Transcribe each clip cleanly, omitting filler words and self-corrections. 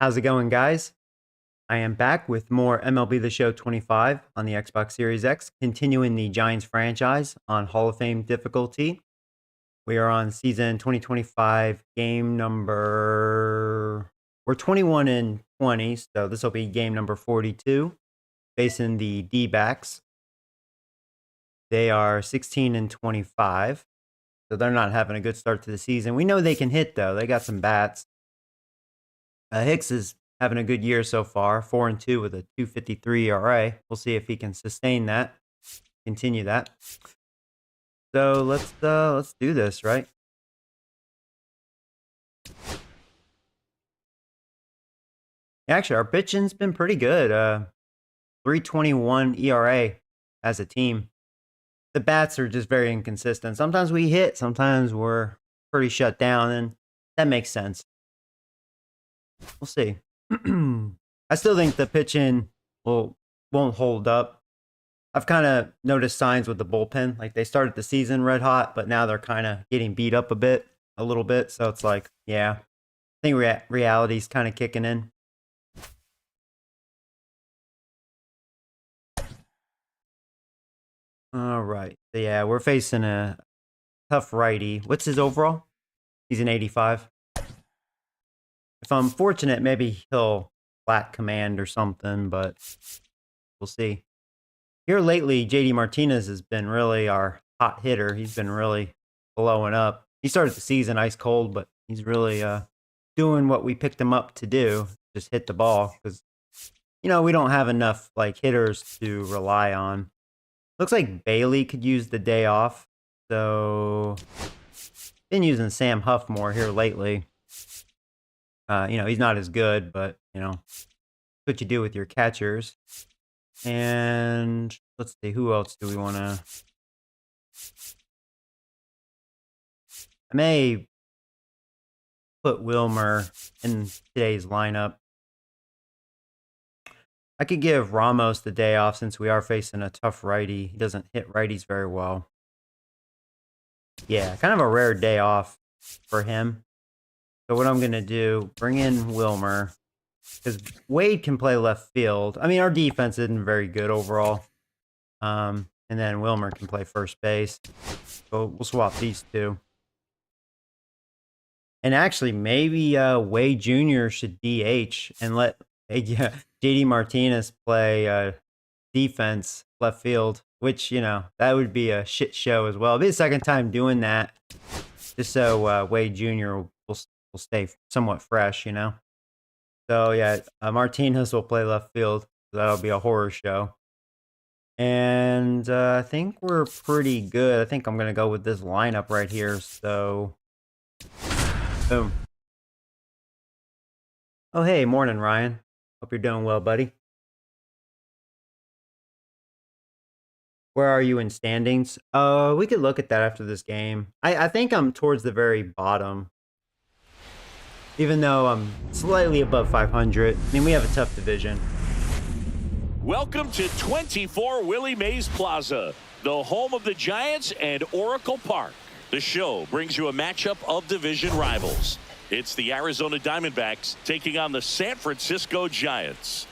How's it going, guys? I am back with more MLB The Show 25 on the Xbox Series X, continuing the Giants franchise on Hall of Fame difficulty. We are on season 2025, game number. We're 21 and 20, so this will be game number 42, facing the Dbacks. They are 16 and 25, so they're not having a good start to the season. We know they can hit, though. They got some bats. Hicks is having a good year so far, 4-2 with a 2.53 ERA. We'll see if he can sustain that, continue that. So let's do this, right? Actually, our pitching's been pretty good. 3.21 ERA as a team. The bats are just very inconsistent. Sometimes we hit, sometimes we're pretty shut down, and that makes sense. We'll see. I still think the pitching won't hold up. I've kind of noticed signs with the bullpen. Like, they started the season red hot, but now they're kind of getting beat up a little bit. So it's like, yeah, I think reality's kind of kicking in. All right. So yeah, we're facing a tough righty. What's his overall? He's an 85. If I'm fortunate, maybe he'll flat command or something, but we'll see. Here lately, JD Martinez has been really our hot hitter. He's been really blowing up. He started the season ice cold, but he's really doing what we picked him up to do, just hit the ball, because, you know, we don't have enough like hitters to rely on. Looks like Bailey could use the day off, so been using Sam Huff more here lately. You know, he's not as good, but, you know, what you do with your catchers. And let's see, who else do we want to... I may put Wilmer in today's lineup. I could give Ramos the day off since we are facing a tough righty. He doesn't hit righties very well. Yeah, kind of a rare day off for him. So what I'm going to do, bring in Wilmer, because Wade can play left field. I mean, our defense isn't very good overall. And then Wilmer can play first base. So we'll swap these two. And actually, maybe Wade Jr. should DH and let JD Martinez play defense left field, which, you know, that would be a shit show as well. It'll be the second time doing that, just so Wade Jr. will stay somewhat fresh, you know. So yeah, Martinez will play left field. So that'll be a horror show. And I think we're pretty good. I think I'm gonna go with this lineup right here. So, boom. Oh hey, morning, Ryan. Hope you're doing well, buddy. Where are you in standings? We could look at that after this game. I think I'm towards the very bottom. Even though I'm slightly above 500. I mean, we have a tough division. Welcome to 24 Willie Mays Plaza, the home of the Giants and Oracle Park. The show brings you a matchup of division rivals. It's the Arizona Diamondbacks taking on the San Francisco Giants.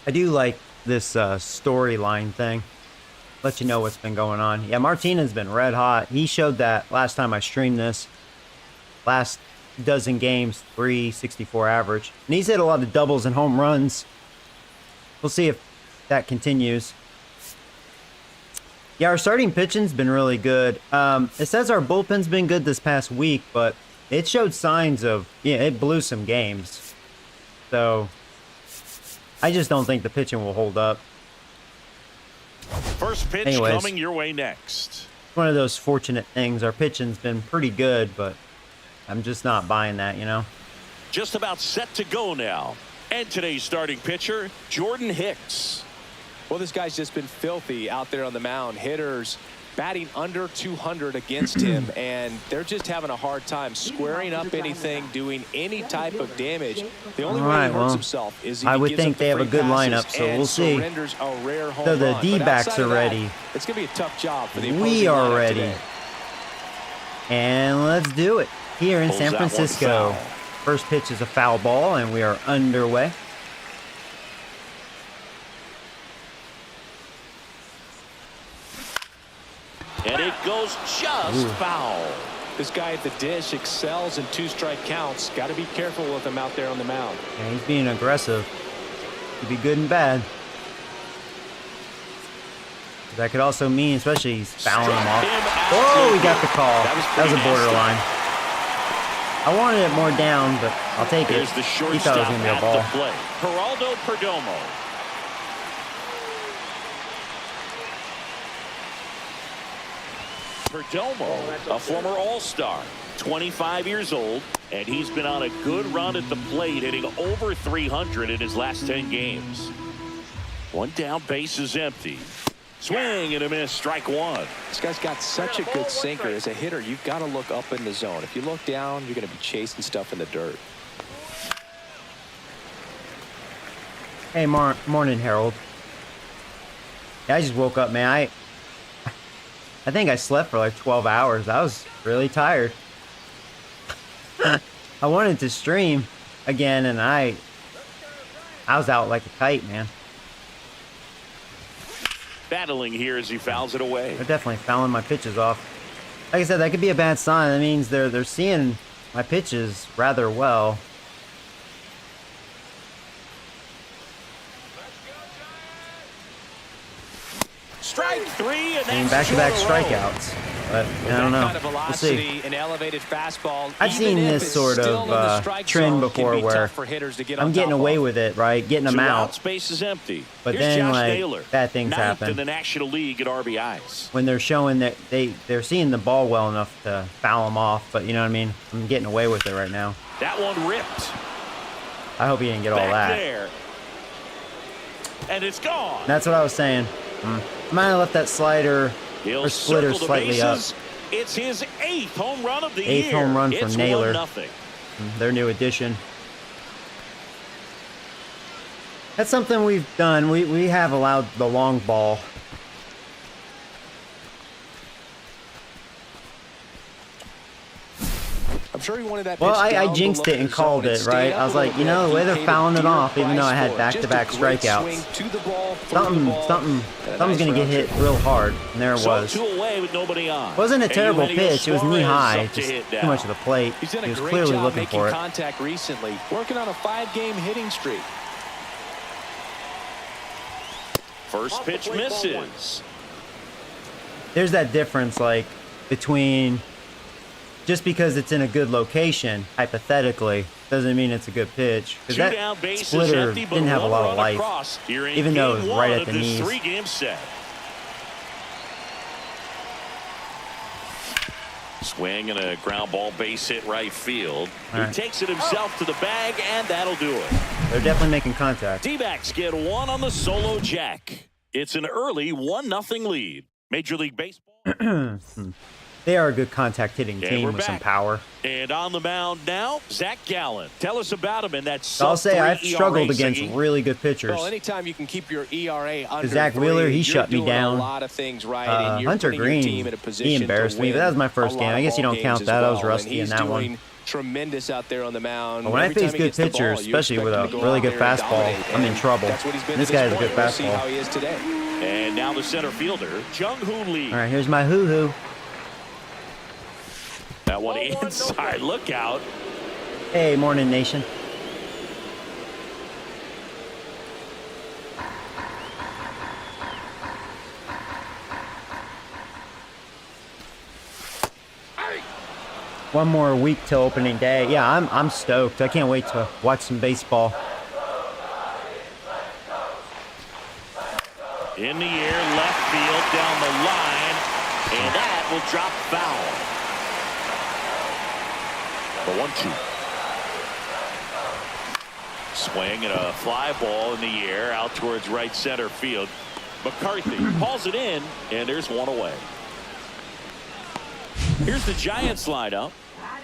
I do like this storyline thing. Let you know what's been going on. Yeah, Martinez's been red hot. He showed that last time I streamed this. Last dozen games, 364 average. And he's hit a lot of doubles and home runs. We'll see if that continues. Yeah, our starting pitching's been really good. It says our bullpen's been good this past week, but it showed signs of, yeah, it blew some games. So I just don't think the pitching will hold up. First pitch coming your way next. One of those fortunate things. Our pitching's been pretty good, but I'm just not buying that, you know. Just about set to go now. And today's starting pitcher, Jordan Hicks. Well, this guy's just been filthy out there on the mound. Hitters batting under 200 against him, and they're just having a hard time squaring up anything, doing any type of damage. The only way he hurts himself is if I he would gives think up they have a free good passes lineup, so and we'll see. surrenders a rare home So the run. D-backs are But outside of that, ready. It's going to be a tough job for the We opposing are lineup ready. today. And let's do it here in Pulls San that one Francisco. foul. First pitch is a foul ball, and we are underway. And it goes just foul. This guy at the dish excels in 2-strike counts. Got to be careful with him out there on the mound. Yeah, he's being aggressive. Could be good and bad. That could also mean, especially he's fouling him off. Oh, we got the call. That was a borderline. I wanted it more down, but I'll take it. The He thought it was going to be a ball. Geraldo Perdomo. Perdomo, a former All-Star, 25 years old, and he's been on a good run at the plate, hitting over 300 in his last 10 games. One down, base is empty. Swing and a miss, strike one. This guy's got such a good sinker. As a hitter, you've got to look up in the zone. If you look down, you're going to be chasing stuff in the dirt. Hey, morning, Harold. Yeah, I just woke up, man. I think I slept for like 12 hours. I was really tired. I wanted to stream again, and I was out like a kite, man. Battling here as he fouls it away. They're definitely fouling my pitches off. Like I said, that could be a bad sign. That means they're seeing my pitches rather well. Strike three, and that's back-to-back two in a row. strikeouts. But I don't know. Kind of We'll velocity, see. an elevated fastball. I've seen this sort of trend before where I'm getting away with it, right? Getting them Two out. outs, base is empty. But Here's then, Josh like, Naylor, bad things ninth happen. in the National League at RBIs. When they're showing that they're seeing the ball well enough to foul them off. But you know what I mean? I'm getting away with it right now. That one ripped. I hope he didn't get all Back that. there. And it's gone. That's what I was saying. I might have left that slider He'll or splitter circle the slightly up. bases. It's his 8th home run of the year. Eighth home run for It's Naylor. 1-0. Their new addition. That's something we've done. We have allowed the long ball. I'm sure he wanted that Well, pitch I down jinxed below it and the called zone. it, Stayed right? up I was a like, little you know, bit. the way He they're paid a fouling it dear off, even though I had price for it. back-to-back Just a great strikeouts. swing to the ball, through the ball, Something and a something's nice gonna get round hit trip. real hard, and there it So was. 2 away with nobody on. Wasn't a And terrible Eugenio pitch. It was knee Suarez high, up to just hit too now. much of the plate. He's done He a was great clearly job looking making for it. contact recently, working on a 5-game hitting streak. First pitch misses. There's that difference, like, between just because it's in a good location, hypothetically, doesn't mean it's a good pitch. Because Two down, that base is splitter empty, but didn't have a one lot of run life, across. You're in even though it was game right one at the of this knees. 3-game set. Swing and a ground ball, base hit right field. All right. He takes it himself to the bag, and that'll do it. They're definitely making contact. D-backs get one on the solo jack. It's an early 1-0 lead. Major League Baseball. They are a good contact hitting And team we're with some back. power. And on the mound now, Zach Gallen. Tell us about him in that I'll say I've sub-3 struggled ERA, against Ziggy. really good pitchers. Well, anytime you can keep your ERA under Zach 3, Wheeler, he you're shut me doing down. A lot of things right, and you're Hunter putting your Green, team in a position he embarrassed to me, but win that was my a first lot game. of I guess you ball don't count games that. as I was well. rusty And in that he's one. doing tremendous out there on the mound. But when I Every face time he good gets the ball, pitchers, you especially with expect a him to go really out good there and fastball, dominate, I'm in and trouble. That's what he's been This to guy has a point. good We'll see fastball. how he is today. And now the center fielder, Jung-Hoo Lee. All right, here's my hoo-hoo. That one inside. Look out. Hey, morning nation. One more week till opening day. Yeah, I'm stoked. I can't wait to watch some baseball. In the air, left field, down the line. And that will drop foul. The 1-2. Swing and a fly ball in the air out towards right center field. McCarthy pulls it in, and there's one away. Here's the Giants lineup.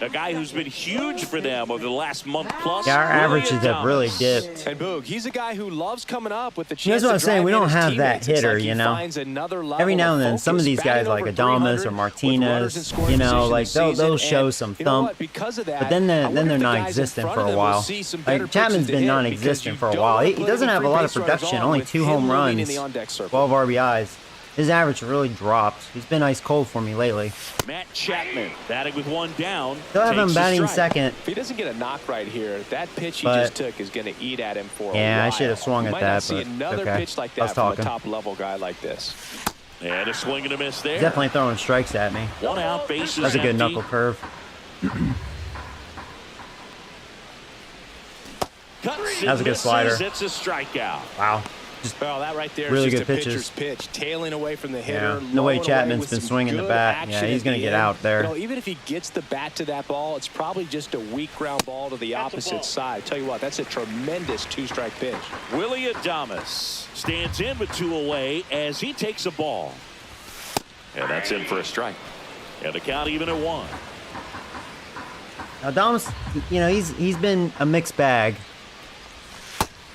a guy who's been huge for them over the last month plus. Yeah, our averages Willie have really Adames. dipped. And Boog, he's a guy who loves coming up with the chance. That's what I'm saying. We don't have that hitter, you know. Every now and then, some of these guys like Adames or Martinez, you know, like they'll show some thump, but then they're non-existent for a while. Like Chapman's been non-existent for a while. He doesn't have a lot of production, only 2 home runs, 12 RBIs. His average really dropped. He's been ice cold for me lately. Matt Chapman batting with 1 down. Still have him takes a batting strike. second. If he doesn't get a knock right here, that pitch he just took is going to eat at him for a while. Yeah, I should have swung at might that, not see but another okay. pitch like I was that from a talking. top-level guy like this. And a swing and a miss there. Definitely throwing strikes at me. 1 out, bases That's a good empty. knuckle curve. Cuts That was a good and slider. misses. It's a strikeout. Wow. Well, that right there Really is just good a pitches. pitcher's pitch, tailing away from the hitter. Yeah. No way lowering Chapman's away with been some swinging the good bat. Yeah, action he's at going to the get end. out there. You know, even if he gets the bat to that ball, it's probably just a weak ground ball to the opposite side. Tell you what, that's a tremendous 2-strike pitch. Willie Adames stands in with 2 away as he takes a ball. And that's in for a strike. And the count even at 1. Adames, you know, he's been a mixed bag.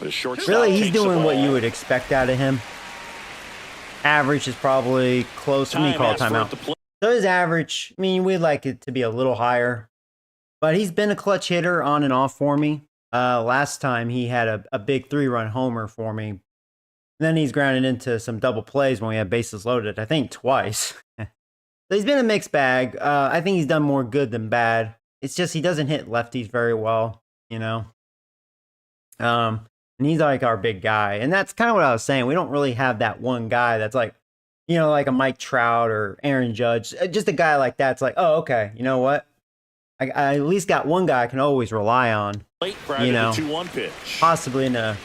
The shortstop Really, he's takes the doing what ball. you would expect out of him. Average is probably close. Let me call Time asked for timeout. it to play. So his average, I mean, we'd like it to be a little higher. But he's been a clutch hitter on and off for me. Last time he had a big 3-run homer for me. And then he's grounded into some double plays when we had bases loaded, I think twice. So he's been a mixed bag. I think he's done more good than bad. It's just he doesn't hit lefties very well, you know. And he's like our big guy. And that's kind of what I was saying. We don't really have that one guy that's like, you know, like a Mike Trout or Aaron Judge. Just a guy like that's like, oh, okay, you know what? I at least got one guy I can always rely on. Late prior You to know, the 2-1 pitch. possibly in a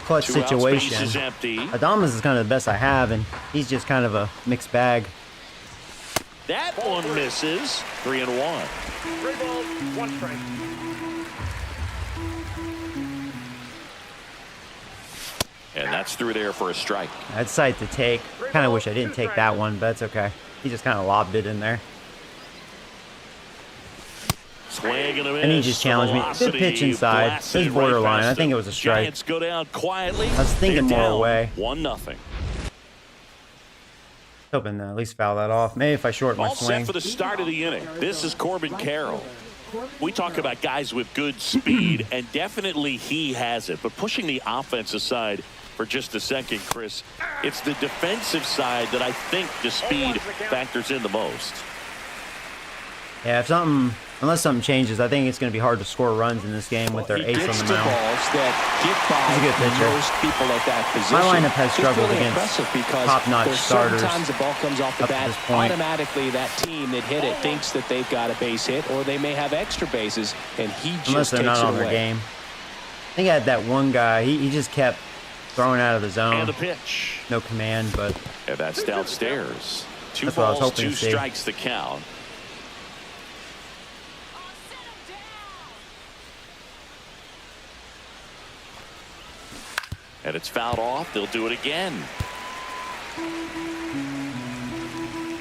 clutch 2 outs, situation. bases empty. Adames is kind of the best I have, and he's just kind of a mixed bag. That one misses. 3-1. 3 balls, 1 strike. And that's through there for a strike. I'd cite to take. Kind of wish I didn't take that one, but it's okay. He just kind of lobbed it in there. Swing and a miss. And he just challenged me. Good Velocity pitch inside. blasted It was right borderline. past I think him. it was a strike. Giants go down quietly. I was thinking They're more down away. 1-0. Hoping to at least foul that off. Maybe if I short my All swing. set for the start of the inning. This is Corbin Carroll. We talk about guys with good speed, and definitely he has it. But pushing the offense aside for just a second, Chris, it's the defensive side that I think the speed factors in the most. Yeah, unless something changes, I think it's going to be hard to score runs in this game with their He ace on gets the to mound. balls that get by He's a good pitcher. most people at that position. My lineup has It's struggled really against impressive because top-notch there's certain starters times the ball comes off the up to bat, this point. automatically that team that hit it thinks that they've got a base hit, or they may have extra bases, and he Unless just they're takes not it on their away. game. I think I had that one guy. He just kept throwing out of the zone. And the pitch. No command, but And that's downstairs. 2 That's what I was balls, hoping 2 to see. strikes to count. And it's fouled off. They'll do it again.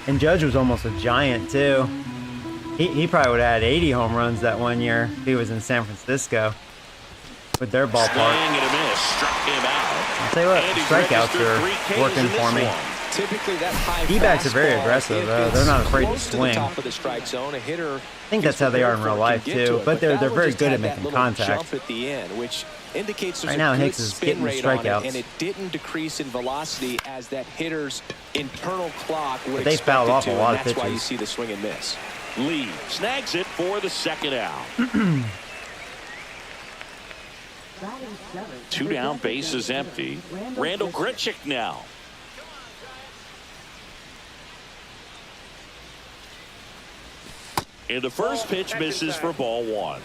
and Judge was almost a giant too. He probably would have had 80 home runs that one year if he was in San Francisco with their Swing ballpark. and a miss. Struck him out. I'll tell you what, And he's strikeouts registered are 3 Ks working in this for me. one. Typically, that high D-backs are very fastball, aggressive, if though. it's They're not afraid to close swing. the top of the strike zone, a hitter I think that's how they are in real life too, but they're very good at making contact. Jump at the end, which indicates there's Right a now, good Hicks is spin getting the rate on it, strikeouts. and it didn't decrease in velocity as that hitter's internal clock would But they expect fouled it off to, a lot and of that's why you pitches. see the swing and miss. Lee snags it for the second out. 2 down, bases empty. Randall Grichuk now. And the first pitch misses for ball 1.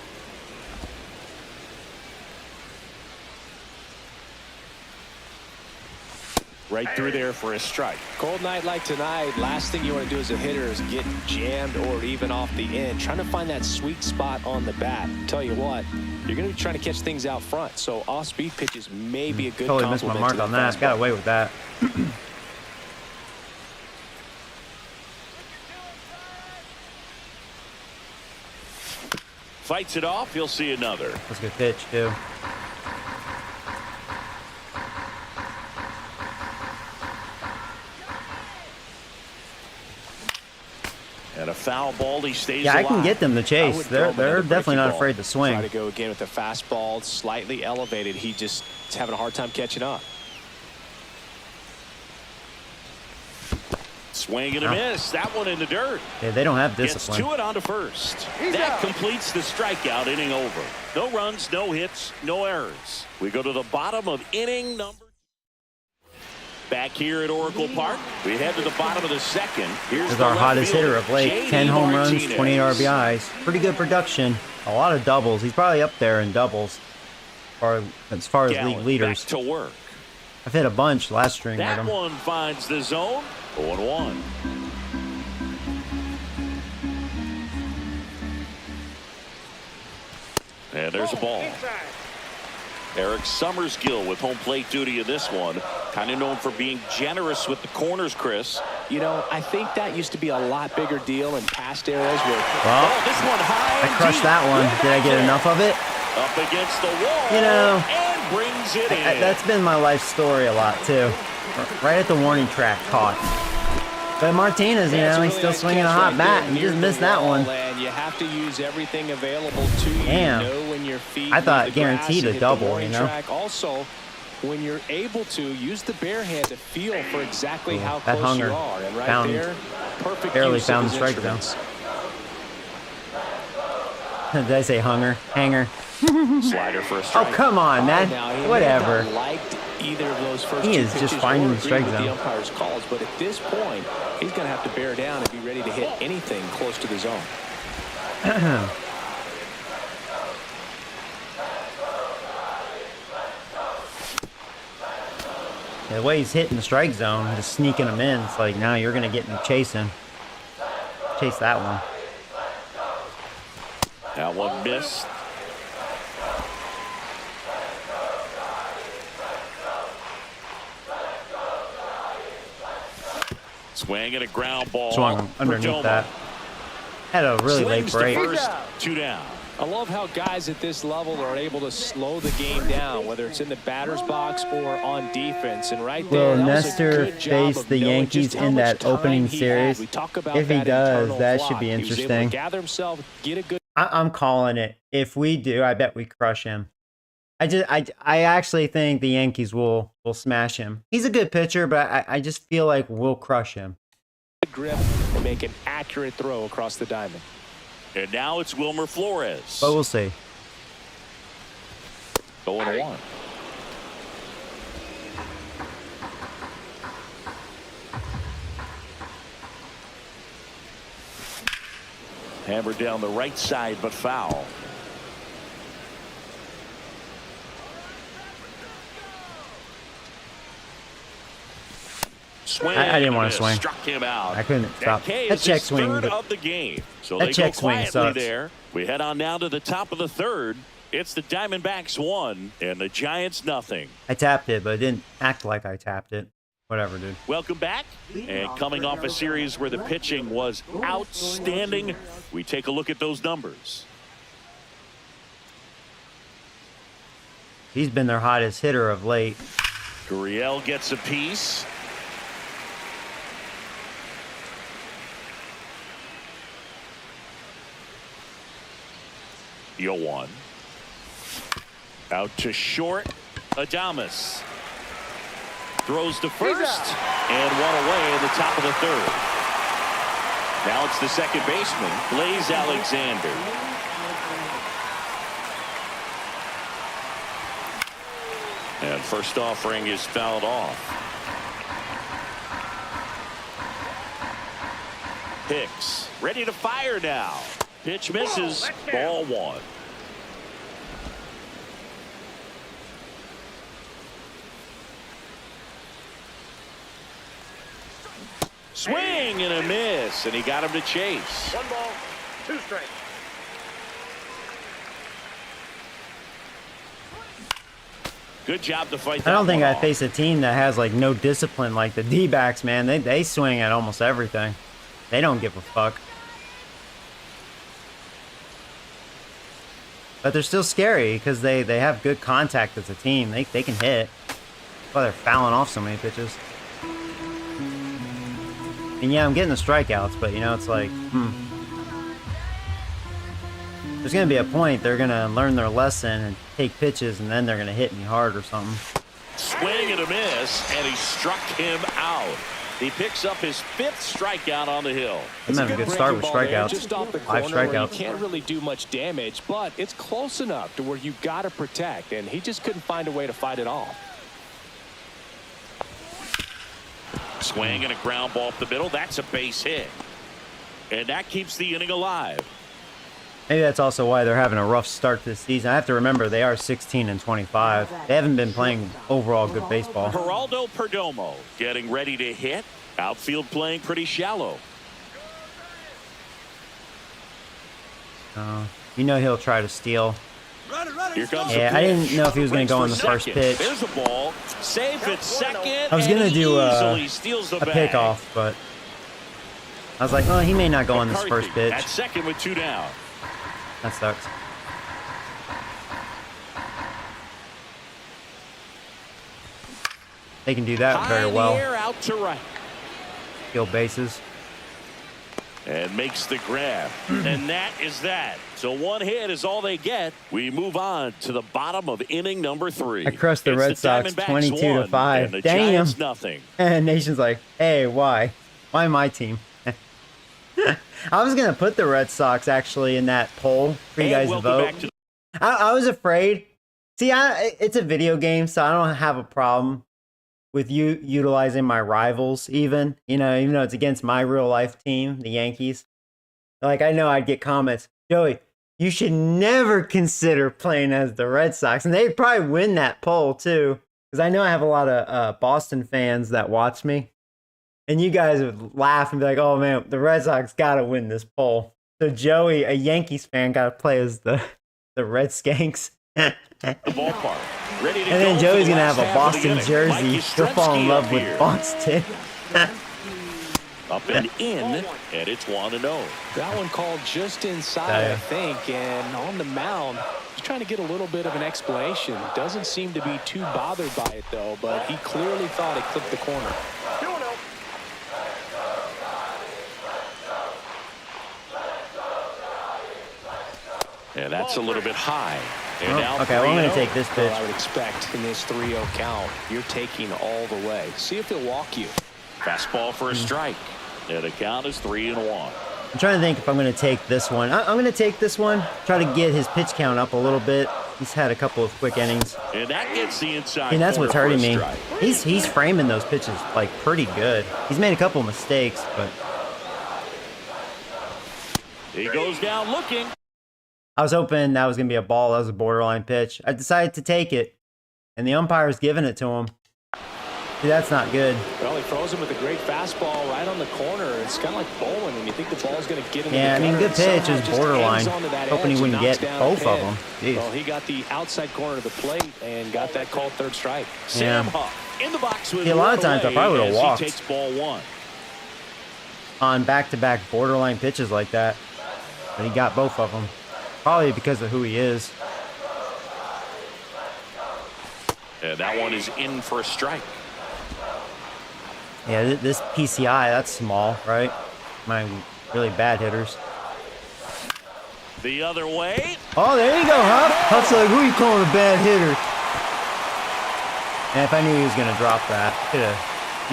Right through there for a strike. Cold night like tonight, last thing you want to do as a hitter is get jammed or even off the end. Trying to find that sweet spot on the bat. Tell you what, you're going to be trying to catch things out front. So off-speed pitches may be a good Totally missed my complement mark to on that. fastball. Got away with that. Fights it off. He'll see another. That's a good pitch, too. And a foul ball. He stays Yeah, I alive. can get them to chase. They're definitely not ball. afraid to swing. Try to go again with the fastball, slightly elevated. He just is having a hard time catching up. Swing and a miss. That one in the dirt. Yeah, they don't have Gets discipline. to it on to first. That completes the strikeout inning over. No runs, no hits, no errors. We go to the bottom of inning number. Back here at Oracle Park, we head to the bottom of the second. Here's He's the our left hottest hitter fielder, of late. J.D. 10 home runs, Martinez. 28 RBIs. Pretty good production. A lot of doubles. He's probably up there in doubles as far as Gallen league leaders. back to work. I've hit a bunch last string with That him. one finds the zone. 0-1. And there's a ball. Eric Summersgill with home plate duty in this one. Kind of known for being generous with the corners, Chris. You know, I think that used to be a lot bigger deal in past eras where Well, This one high I and crushed deep. that one. Did I get enough of it? Up against the wall. You know, and brings it in. That's been my life story a lot, too. Right at the warning track, caught. But Martinez, you know, he's still swinging a hot bat. You just missed that one. And you have to use everything available to you. Damn. You know when your feet I thought leave the grass guaranteed and a hit the double, warning you know? track. Also, when you're able to use the bare hand to feel for exactly how that close hunger you are. And right found- there, perfect barely use found of the his strike zone. instruments. Did I say hunger? Hanger. Slider for a Oh, strike. come on, man. Now, he may Whatever. have not liked either of those first He two is just pitches finding or the strike agreed with zone. the umpire's calls, but at this point, he's going to have to bear down and be ready to hit anything close to the zone. The way he's hitting the strike zone, just sneaking them in, it's like, now you're going to get me chasing. Chase that one. That one missed. Swing and a ground ball. Swung for underneath Domo. that. Had a really late Swings to break. first, 2 down. I love how guys at this level are able to slow the game down, whether it's in the batter's box or on defense. And right there, Will that was a Nestor good job face of the knowing Yankees just how in much that time opening he series? had. We talk about If he that does, internal that clock. should be He was able to interesting. gather himself, get a good. I'm calling it. If we do, I bet we crush him. I actually think the Yankees will smash him. He's a good pitcher, but I just feel like we'll crush him. grip and make an accurate throw across the diamond. And now it's Wilmer Flores. But we'll see. 0-1. Hammered down the right side, but foul. Swing. I didn't want to and swing. Struck him out. I couldn't stop. That That check his swing. third But of the game. So that they check go swing quietly sucks. there. We head on down to the top of the third. It's the Diamondbacks 1 and the Giants nothing. I tapped it, but it didn't act like I tapped it. Whatever, dude. Welcome back. And coming off a series where the pitching was outstanding, we take a look at those numbers. He's been their hottest hitter of late. Gurriel gets a piece. Yoan. Out to short. Adames. Throws to first. And one away in the top of the third. Now it's the second baseman, Blaze Alexander. And first offering is fouled off. Hicks ready to fire now. Pitch misses. Ball 1. Swing and a miss, and he got him to chase. 1 ball, 2 strikes. Good job to fight I that don't think one I off. face a team that has like no discipline like the D-backs, man. They swing at almost everything. They don't give a fuck. But they're still scary because they have good contact as a team. They can hit. That's why they're fouling off so many pitches. And yeah, I'm getting the strikeouts, but you know, it's like, there's going to be a point they're going to learn their lesson and take pitches, and then they're going to hit me hard or something. Swing and a miss, and he struck him out. He picks up his 5th strikeout on the hill. I'm having a good start with strikeouts. Just off the 5 corner where strikeouts. you can't really do much damage, but it's close enough to where you got to protect, and he just couldn't find a way to fight it off. Swing and a ground ball up the middle. That's a base hit. And that keeps the inning alive. Maybe that's also why they're having a rough start this season. I have to remember they are 16-25. They haven't been playing overall good baseball. Geraldo Perdomo getting ready to hit. Outfield playing pretty shallow. You know he'll try to steal. Here comes Yeah, I didn't know if he was going to go on the first pitch. There's a ball. Safe at second. I was going to do easily steals the a bag. pickoff, but I was like, oh, he may not go on this first pitch. At second with 2 down. That sucks. They can do that very well. High in the air, out to right. Steal bases. And makes the grab. And that is that. So 1 hit is all they get. We move on to the bottom of inning number 3. I crushed the Red Sox 22-5. And the Damn. Giants nothing. And Nation's like, hey, why? Why my team? I was going to put the Red Sox actually in that poll for you guys to vote. I was afraid. See, it's a video game, so I don't have a problem with you utilizing my rivals even though it's against my real life team, the Yankees. Like, I know I'd get comments, Joey, you should never consider playing as the Red Sox. And they'd probably win that poll too. Because I know I have a lot of Boston fans that watch me. And you guys would laugh and be like, oh man, the Red Sox got to win this poll. So Joey, a Yankees fan, got to play as the Red Skanks. The ballpark. Ready to And then go Joey's for the going to have last a half of the Boston inning. jersey. Mike He'll fall in Yastrzemski love up with here. Boston. Up and in, and it's 1-0. That one called just inside, I think, and on the mound, he's trying to get a little bit of an explanation. Doesn't seem to be too bothered by it, though, but he clearly thought it clipped the corner. 2-0. And that's a little bit high. And now Okay, well, I'm going to 3-0. take this pitch. Well, I would expect in this 3-0 count, you're taking all the way. See if he'll walk you. Fastball for a strike. And the count is 3-1. I'm trying to think if I'm going to take this one. I'm going to take this one. Try to get his pitch count up a little bit. He's had a couple of quick innings. And that gets the inside. And that's what's hurting me. Strike. He's framing those pitches like pretty good. He's made a couple of mistakes, but He goes down looking. I was hoping that was going to be a ball. That was a borderline pitch. I decided to take it, and the umpire's giving it to him. See, that's not good. Well, he throws him with a great fastball right on the corner. It's kind of like bowling, and you think the ball's going to get in Yeah, I the mean, gutter, good pitch. somehow It was just borderline. hangs onto that Hoping he edge wouldn't and knocks get down both a of pin. them. Jeez. Well, he got the outside corner of the plate and got that called third strike. Sam Yeah. Huff in the box with See, a lot of one times I away probably would've as walked. He takes ball 1. On back-to-back borderline pitches like that. But he got both of them. Probably because of who he is. And that one is in for a strike. Yeah, this PCI, that's small, right? My really bad hitters. The other way. Oh, there you go, Huff. Huff's like, who are you calling a bad hitter? And if I knew he was going to drop that, could have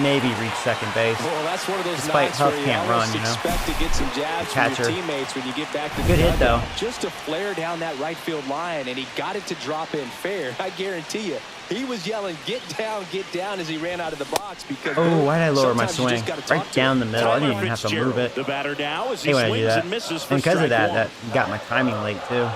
maybe reached second base. Well, that's one of those Despite nights Huff where you can't almost run, you know? expect to get some jabs from Catcher. your teammates when you get back to the Good hit, dugout. though. Just a flare down that right field line, and he got it to drop in fair. I guarantee you, he was yelling, get down, as he ran out of the box. Because Oh, why did I lower my sometimes you swing? just gotta talk Right to down him. the middle. I didn't Tyler even have to Fitzgerald, move it. The batter now as he Hey, when I do swings that. and misses for And because of strike that, 1. that got my timing late, too.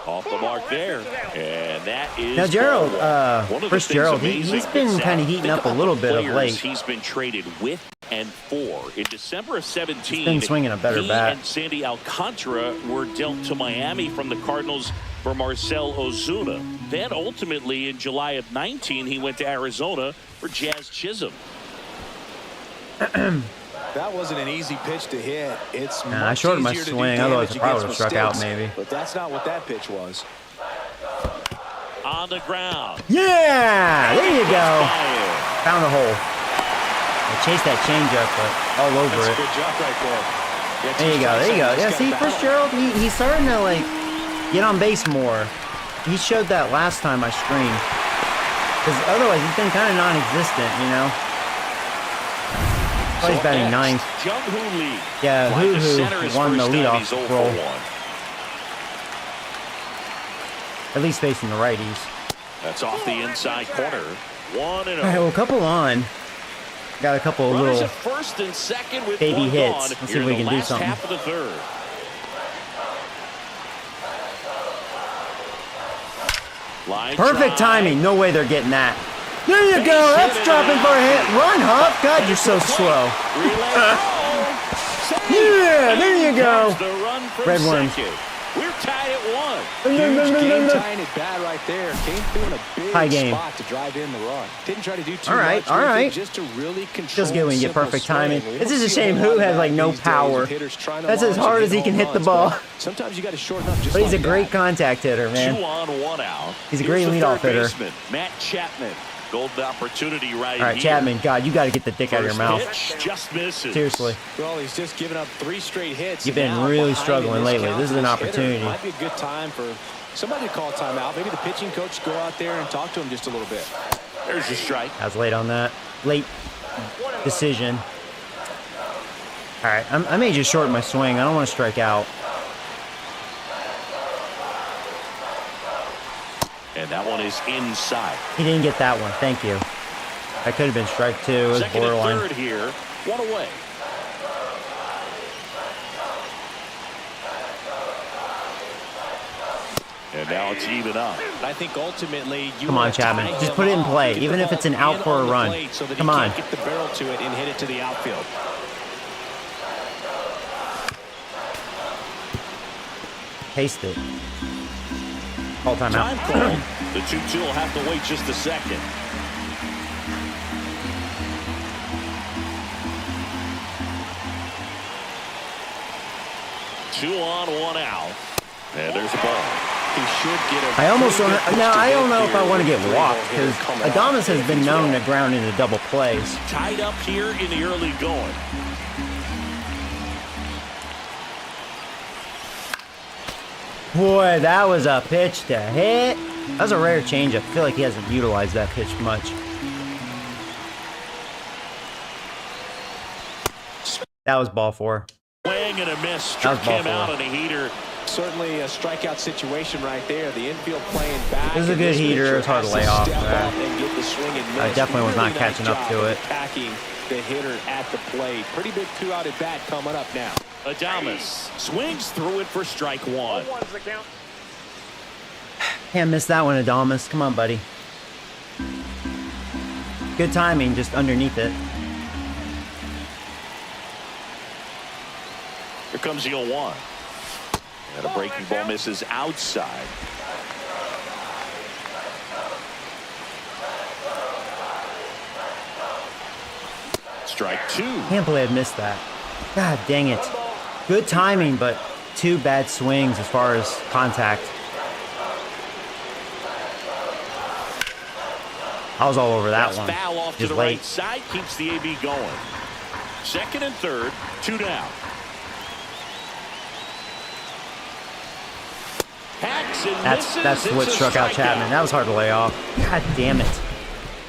Off the mark there. And that is Now, Gerald, ball 1. One of the Chris things Gerald, amazing he's been that's kind of out. heating Think up a about little the bit of players late. He's been traded with and for. In December of 17, He's been swinging a better he bat. and Sandy Alcantara were dealt to Miami from the Cardinals for Marcell Ozuna. Then ultimately in July of 19, he went to Arizona for Jazz Chisholm. That wasn't an easy pitch to hit. It's Nah, I much shortened my easier to do swing. Otherwise, I damage probably would have against struck out mistakes, maybe. But that's not what that pitch was. On the ground. Yeah! There you go. Fired. Found a hole. I chased that changeup, but all over That's it. a good job right there. Yeah, There you go. There you go. Yeah, see, Fitzgerald, he's starting to, like, get on base more. He showed that last time I streamed. Because otherwise, he's been kind of non-existent, you know? Oh, he's batting ninth. Jung-Hoo Lee. Yeah, Fly to center Hoo his won the first time. leadoff He's 0 for role. 1. At least facing the righties. That's off the inside corner. 1-0. All right, well, a couple on. Got a couple of Runners little at first and second with baby one hits. gone. Let's see Here if we in the can do last something. half of the third. Line Perfect drive. timing. No way they're getting that. There you go. That's dropping for a hit. Run, Huff. God, you're so slow. Yeah, there you go. The run from Red worms. second. We're tied at 1. Huge game tying it bad right there. Came through in a big High game. spot to drive in the run. Didn't try to do too All right, much. all with it, right. Just to really control. Feels good when you get simple perfect swing. timing. We This don't is a see shame lot Who of has that like no these days power. with hitters trying to That's as launch hard and as he hit can hit home the runs, ball. but sometimes you got to shorten up just But he's a like great that. contact hitter, 2 man. on, 1 out. He's a Here's great the leadoff third hitter. baseman, Matt Chapman. Golden opportunity right All right, here. Chapman. God, you got to get the dick out of your First mouth. pitch just misses. Seriously. Well, he's just given up 3 straight hits. You've and been now really behind struggling in lately. count This is an for hitter. opportunity. Might be a good time for somebody to call a timeout. Maybe the pitching coach go out there and talk to him just a little bit. There's your strike. I was late on that. Late decision. All right, I may just shorten my swing. I don't want to strike out. And that one is inside. He didn't get that one. Thank you. That could have been strike 2. It was Second borderline. and third here. 1 away. And now it's even up. I think ultimately you Come on, wanna Chapman. tie Just him put it in off, play, get the even if ball it's an out in for a on the run. plate so that Come he on. can't get the barrel to it and hit it to the outfield. Taste it. All time Time out. call. The 2-2 will have to wait just a second. Two on, 1 out. And there's a ball. He should get a I almost pretty don't. good pitch Now to I don't hit know if I here want to with get the walked three-ball hitter because coming out. Adames has been known to ground into double plays. Tied up here in the early going. Boy, that was a pitch to hit. That was a rare change. I feel like he hasn't utilized that pitch much. That was ball 4. Swing and a miss. That was Struck ball him out 4. on a heater. Certainly a strikeout situation right there. The infield playing back. It was a and good this heater. pitcher It's hard to has lay off. step up and get the swing and I miss. definitely was not Really catching nice up job to of it. attacking the hitter at the plate. Pretty big 2-out at bat coming up now. Adames swings through it for strike 1. 1's the count. Can't miss that one, Adames. Come on, buddy. Good timing, just underneath it. Here comes the 0-1. And a breaking ball misses outside. Strike 2. Can't believe I missed that. God dang it. Good timing, but 2 bad swings as far as contact. I was all over that That's one. foul off to Just the late. right side. Keeps the AB going. Second and third. 2 down. Hacks and misses. That's what It's a struck out strikeout. Chapman. That was hard to lay off. God damn it.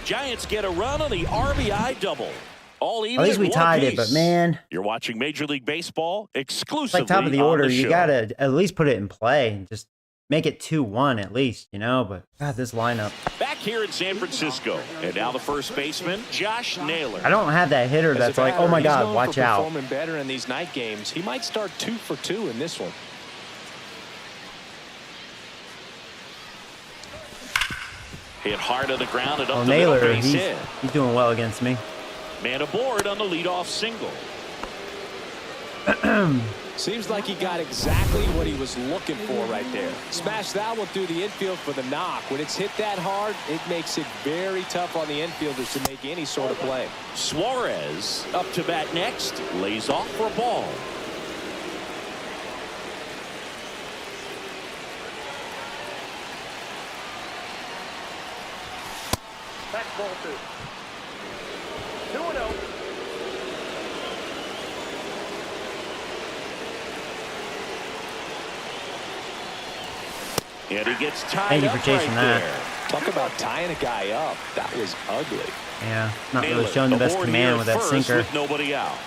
Giants get a run on the RBI double. All even At least we one tied it, apiece. but man, You're watching Major League Baseball it's exclusively like top of the on order. the You show. gotta at least put it in play and just make it 2-1 at least, you know. But God, this lineup. Back here in San Francisco, and now the first baseman, Josh Naylor. I don't have that hitter As a that's like, oh batter, my he's God, known watch for out. performing better in these night games. He might start 2 for 2 in this one. Hit hard on the ground and up Well, the middle Naylor, base hit. he's doing well against me. Man aboard on the leadoff single. Seems like he got exactly what he was looking for right there. Smash that one through the infield for the knock. When it's hit that hard, it makes it very tough on the infielders to make any sort of play. Suarez up to bat next. Lays off for a ball. That's ball 2. 2-0. And he gets tied Thank you for up chasing right that. there. Talk about tying a guy up. That was ugly. Yeah, not really Naylor showing the best aboard command here with that first sinker. with nobody out.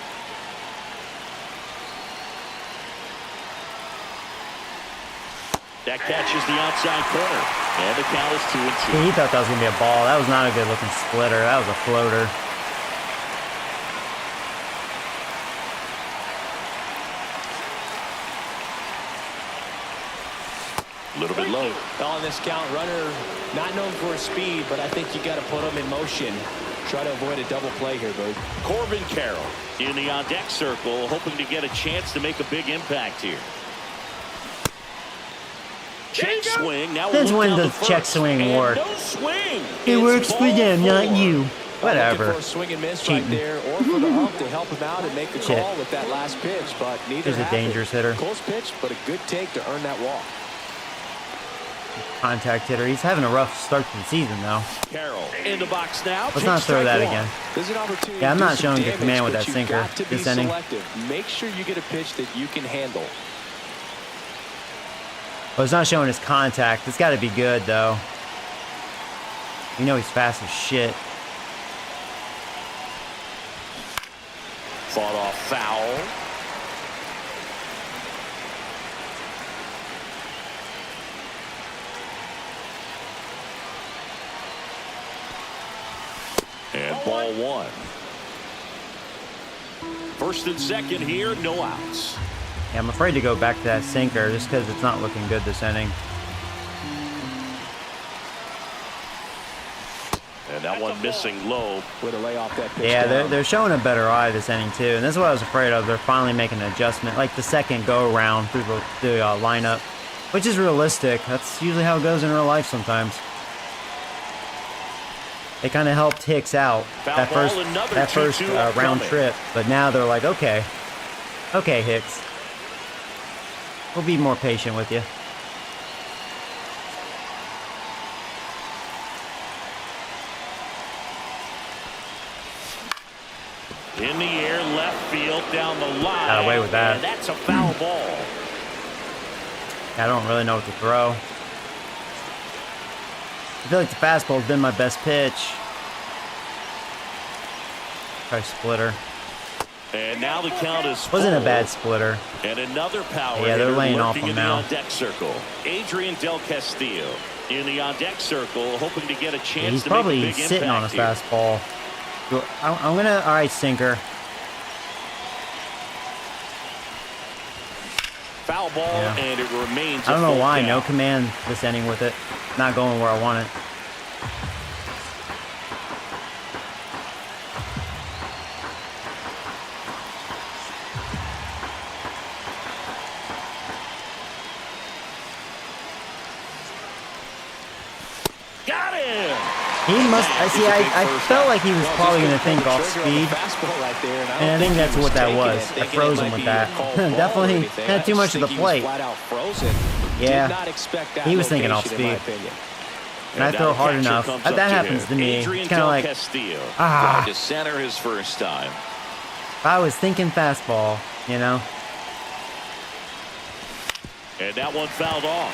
That catches the outside corner. And the count is 2-2. See, he thought that was going to be a ball. That was not a good looking splitter. That was a floater. A little bit low. On this count, runner not known for his speed, but I think you got to put him in motion. Try to avoid a double play here, Boog. Corbin Carroll in the on-deck circle, hoping to get a chance to make a big impact here. Check swing. Now Since we'll when look down does the check first. swing And work? No swing. It It's works for ball them, not 4. you. Whatever. Looking for a swing and miss Cheating. right there, or for the ump to help him out and make a Shit. call with that last pitch, but neither Here's a happened. dangerous hitter. Close pitch, but a good take to earn that walk. Contact hitter. He's having a rough start to the season, though. Carroll in the box now. Let's not throw that again. There's an opportunity Yeah, I'm to do not some showing good damage, command with but that you've sinker got to be this inning. selective. Make sure you get a pitch that you can handle. Well, it's not showing his contact. It's got to be good, though. You know he's fast as shit. Fought off foul. And ball 1. First and second here, no outs. Yeah, I'm afraid to go back to that sinker just because it's not looking good this inning. And that one missing low. Way to lay off that pitch Yeah, down. they're showing a better eye this inning, too. And this is what I was afraid of. They're finally making an adjustment, like the second go-around through the lineup, which is realistic. That's usually how it goes in real life sometimes. They kind of helped Hicks out that Foul first, ball, another that first 2-2 round upcoming. trip. But now they're like, okay, Hicks. We'll be more patient with you. In the air, left field, down the line. Got away with that. And that's a foul ball. I don't really know what to throw. I feel like the fastball's been my best pitch. Try splitter. And now the count is Wasn't a full. bad splitter. And another power Yeah, they're hitter laying off lurking him in now. the on-deck circle. Adrian Del Castillo in the on-deck circle, hoping to get a chance He's to make a probably big sitting on a impact here. fastball. I'm gonna, all right, sinker. Foul ball, Yeah. and it remains. I don't know why, no No command this inning with it. Not going where I want it. Got him. He must, I see, I felt like he was probably going to think off speed. And I think that's what that was. I froze him with that. Definitely had too much of the plate. Yeah, he was thinking off speed. And I throw hard enough. That happens to me. It's kind of like, Tried to center his first time. I was thinking fastball, you know? And that one fouled off.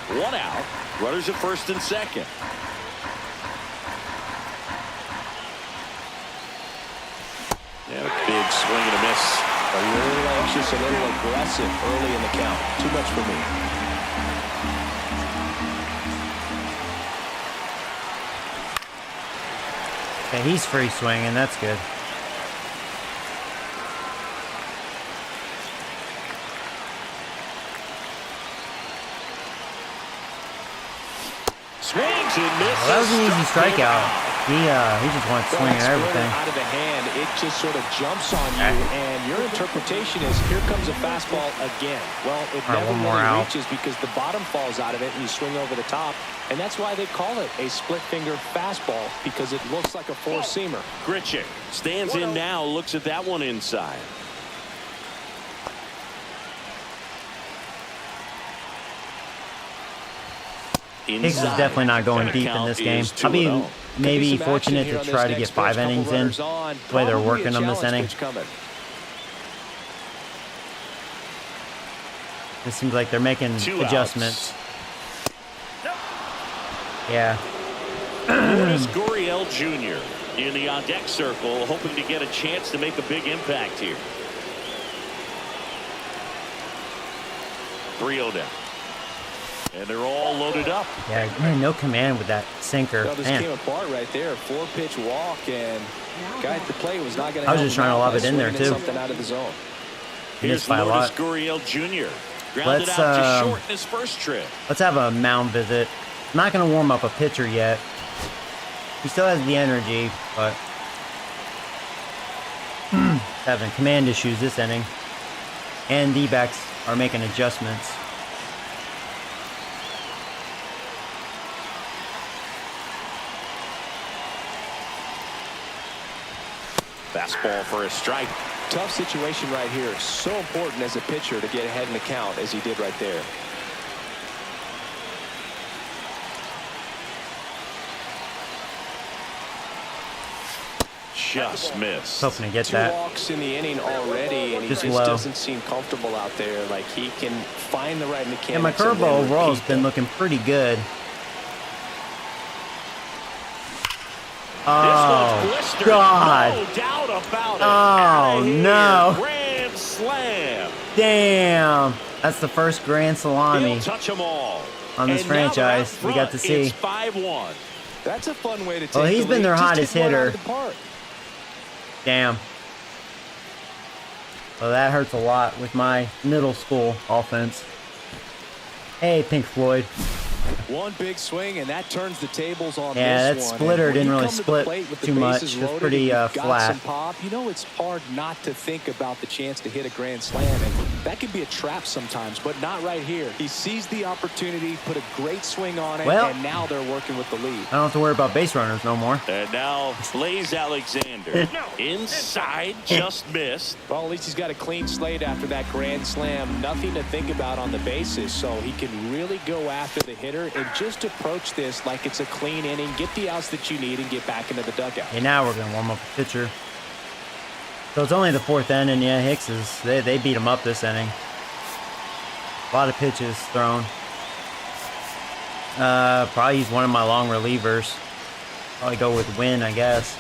1 out. Runners at first and second. And a big swing and a miss. A little anxious, a little aggressive early in the count. Too much for me. Okay, he's free swinging. That's good. Swings and misses. Well, that was an easy Struck him strikeout. out. He just wants to swing at everything. Out of the hand, it just sort of jumps on you, and your interpretation is, here comes a fastball again. Well, it never really reaches because the bottom falls out of it, and you swing over the top, and that's why they call it a split-finger fastball, because it looks like a four-seamer. Grichuk stands in now, looks at that one inside. Higgs is definitely not going deep in this game. I'll be maybe fortunate to try to get 5 innings in, the way they're working on this inning. It seems like they're making adjustments. Yeah. Lourdes Gurriel Jr. in the on-deck circle, hoping to get a chance to make a big impact here. 3-0 down. And they're all loaded up. Yeah, man, no command with that sinker. Well, this came apart right there. 4-pitch walk, and guy at the plate was not going to. I was just trying to lob it in there too. Something out of the zone. Here's Lourdes Gurriel Jr. Grounded out to short in his first trip. Let's have a mound visit. I'm not going to warm up a pitcher yet. He still has the energy, but having command issues this inning. And Dbacks are making adjustments. Fastball for a strike. Tough situation right here. So important as a pitcher to get ahead in the count as he did right there. Just missed. Hoping to get 2 that. walks in the inning already, and he just doesn't seem comfortable out there. Like he can find the right mechanics. And my curveball overall has been looking pretty good. Oh, God. No doubt about it. Oh, no. Grand slam. Damn. That's the first grand salami He'll touch them all. on this franchise we got to see. It's 5-1. That's a fun way to take Well, he's the been lead. their Just hottest hit one out hitter. of the park. Damn. Well, that hurts a lot with my middle school offense. Hey, Pink Floyd. One big swing, and that turns the tables on Yeah, this that one. splitter And when didn't you really come to the split plate with the too much. bases It was loaded pretty and you've got flat. some pop, you know it's hard not to think about the chance to hit a grand slam, and that can be a trap sometimes, but not right here. He sees the opportunity, put a great swing on it, Well, and now they're working with the lead. I don't have to worry about base runners no more. And now Blaze Alexander inside, just missed. Well, at least he's got a clean slate after that grand slam. Nothing to think about on the bases, so he can really go after the hitter and just approach this like it's a clean inning, get the outs that you need, and get back into the dugout. Okay, now we're going to warm up a pitcher. So it's only the 4th inning. Yeah, Hicks is, they beat him up this inning. A lot of pitches thrown. Probably use one of my long relievers. Probably go with Win, I guess.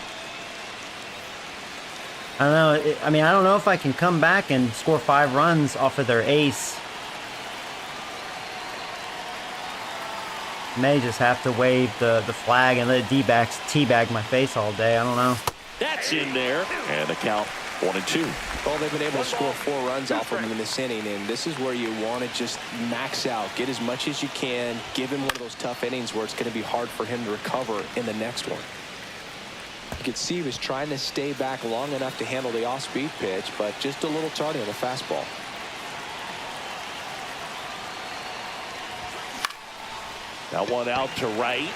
I don't know. I mean, I don't know if I can come back and score 5 runs off of their ace. May just have to wave the flag and let D-backs teabag my face all day. I don't know. That's in there. And the count 1-2. Well, they've been able to score 4 runs off of him in this inning, and this is where you want to just max out, get as much as you can, give him one of those tough innings where it's going to be hard for him to recover in the next one. You could see he was trying to stay back long enough to handle the off-speed pitch, but just a little tardy on the fastball. That one out to right.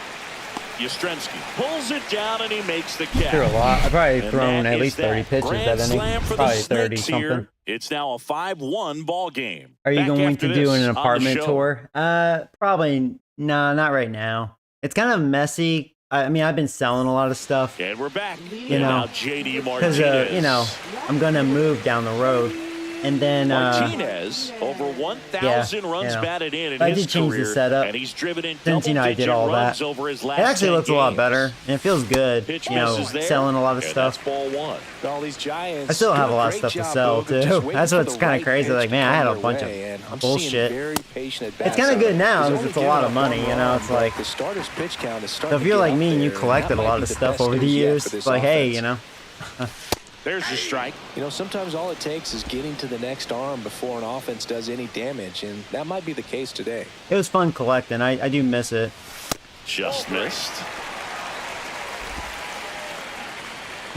Yastrzemski pulls it down and he makes the catch. Sure, a lot. I've probably And thrown that at is least 30 that. pitches Grand that inning. slam for the Probably 30 Snakes here. something. It's now a 5-1 ball game. Are you Back going after to do this an on the apartment show. tour? Probably no, not right now. It's kind of messy. I mean, I've been selling a lot of stuff And we're back. You And know, now JD because Martinez. you know, I'm gonna move down the road, and then Martinez over 1,000 yeah, runs you know. batted in I his did change the career, setup and he's driven in since, you know, I did double-digit all runs that. over his last It actually 10 looks a lot games. better, and it feels good. Pitch You know, misses there, selling a lot of and stuff. that's ball 1. All these Giants. I still have do a lot of great stuff to job, sell Bogert, just too. waiting That's for what's the kind right of crazy. pitch Like, to man, I had come a your bunch way, and I'm of seeing bullshit. very patient at It's kind of bats. good now He's because only it's a given lot up of money. one You know, run, it's but like the starter's pitch count is so starting if to you're get like up me and you there, collected that a might lot be of the stuff best over the news yet years, for this it's like, hey, offense. you know. There's the strike. You know, sometimes all it takes is getting to the next arm before an offense does any damage, and that might be the case today. It was fun collecting. I do miss it. Just missed.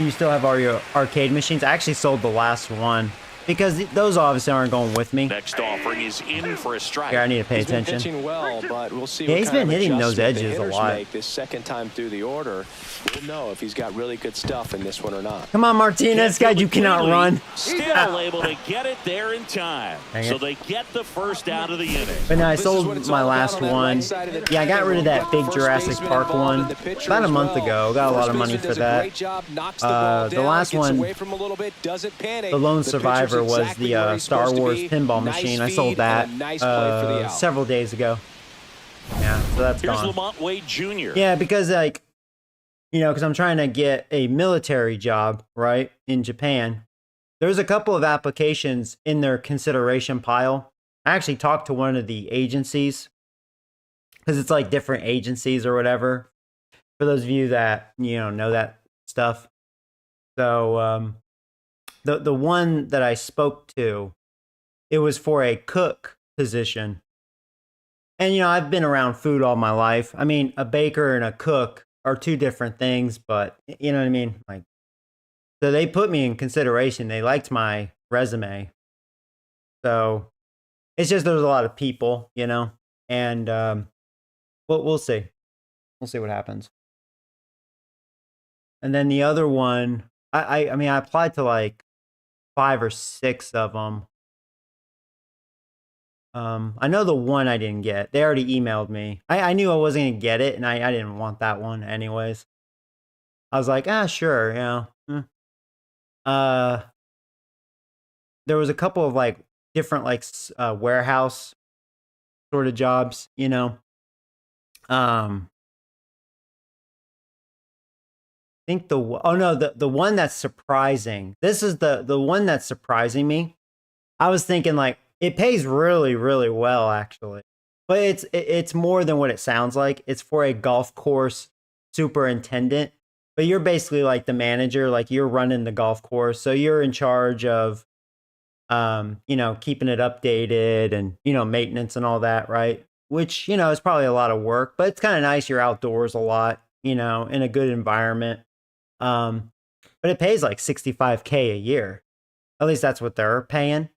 You still have all your arcade machines? I actually sold the last one because those obviously aren't going with me. Next offering is in for a strike. Yeah, I need to pay He's been attention. pitching well, but we'll see. Yeah, what he's kind been of hitting those adjustment the edges a hitters lot. make this second time through the order. We'll know if he's got really good stuff in this one or not. Come on, Martinez. God, you cannot run. Still able to get it there in time. Dang So it. they get the first out of the inning. But no, I This is what sold it's my all about last on that one. right side of the Yeah, I got diamond. rid of that We'll big get Jurassic first Park baseman one involved in the pitcher about a as month well. ago. Got a lot of First money baseman for does a that. great job, knocks the ball The down, last gets one, away from a little bit, doesn't panic. the Lone pitcher's Survivor, was exactly where the he's Star supposed to Wars be. pinball Nice machine. I feed sold that and a nice play for the out. several days ago. Yeah, so that's Here's gone. Lamont Wade Jr. Yeah, because like, because I'm trying to get a military job, right, in Japan. There's a couple of applications in their consideration pile. I actually talked to one of the agencies because it's like different agencies or whatever. For those of you that know that stuff. So the one that I spoke to, it was for a cook position. And I've been around food all my life. I mean, a baker and a cook are two different things, but you know what I mean? Like, so they put me in consideration. They liked my resume. So it's just there's a lot of people, and we'll see. We'll see what happens. And then the other one, I mean, I applied to like 5 or 6 of them. I know the one I didn't get. They already emailed me. I knew I wasn't going to get it, and I didn't want that one anyways. I was like, sure, there was a couple of like different like warehouse sort of jobs, I think the one that's surprising. This is the one that's surprising me. I was thinking like it pays really, really well actually, but it's more than what it sounds like. It's for a golf course superintendent, but you're basically like the manager, like you're running the golf course, so you're in charge of keeping it updated and maintenance and all that, right? Which is probably a lot of work, but it's kind of nice. You're outdoors a lot, in a good environment. But it pays like $65K a year. At least that's what they're paying.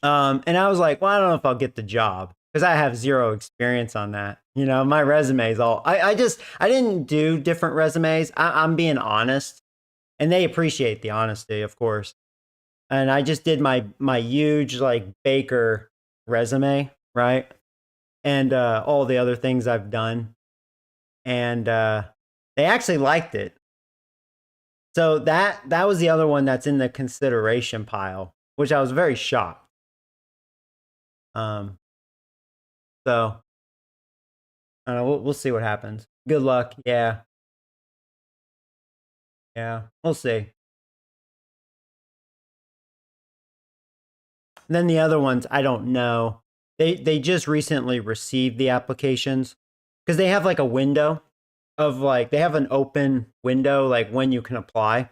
And I was like, well, I don't know if I'll get the job because I have 0 experience on that. My resume is all, I didn't do different resumes. I'm being honest, and they appreciate the honesty, of course. And I just did my huge like baker resume, right? And all the other things I've done. And they actually liked it. So that was the other one that's in the consideration pile, which I was very shocked. So I don't know, we'll see what happens. Good luck. Yeah, we'll see. And then the other ones, I don't know. They just recently received the applications because they have like a window of like, they have an open window like when you can apply,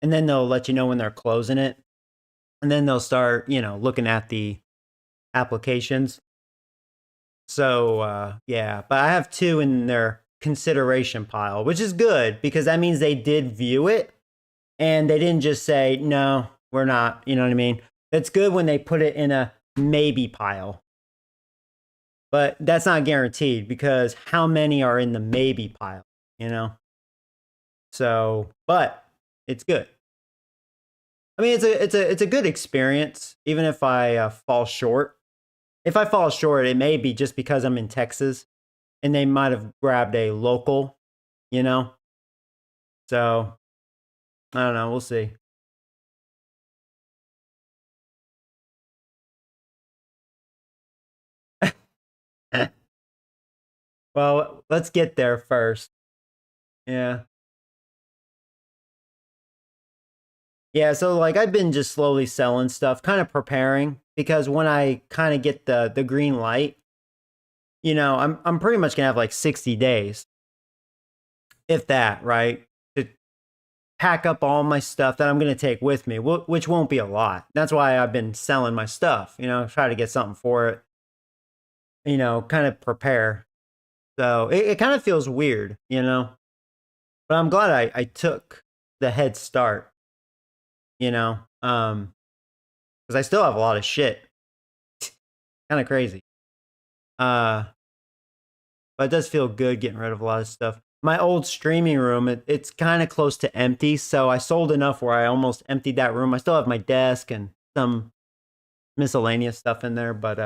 and then they'll let you know when they're closing it, and then they'll start looking at the applications. So yeah, but I have 2 in their consideration pile, which is good because that means they did view it and they didn't just say no, we're not. You know what I mean? It's good when they put it in a maybe pile. But that's not guaranteed because how many are in the maybe pile, So, but it's good. I mean, it's a good experience, even if I fall short. If I fall short, it may be just because I'm in Texas, and they might have grabbed a local, So, I don't know. We'll see. Well, let's get there first. Yeah. Yeah, so like I've been just slowly selling stuff, kind of preparing because when I kind of get the green light, I'm pretty much gonna have like 60 days, if that, right, to pack up all my stuff that I'm gonna take with me, which won't be a lot. That's why I've been selling my stuff, try to get something for it, kind of prepare. So it kind of feels weird, but I'm glad I took the head start, you know, because I still have a lot of shit. Kind of crazy. But it does feel good getting rid of a lot of stuff. My old streaming room, it's kind of close to empty, so I sold enough where I almost emptied that room. I still have my desk and some miscellaneous stuff in there, but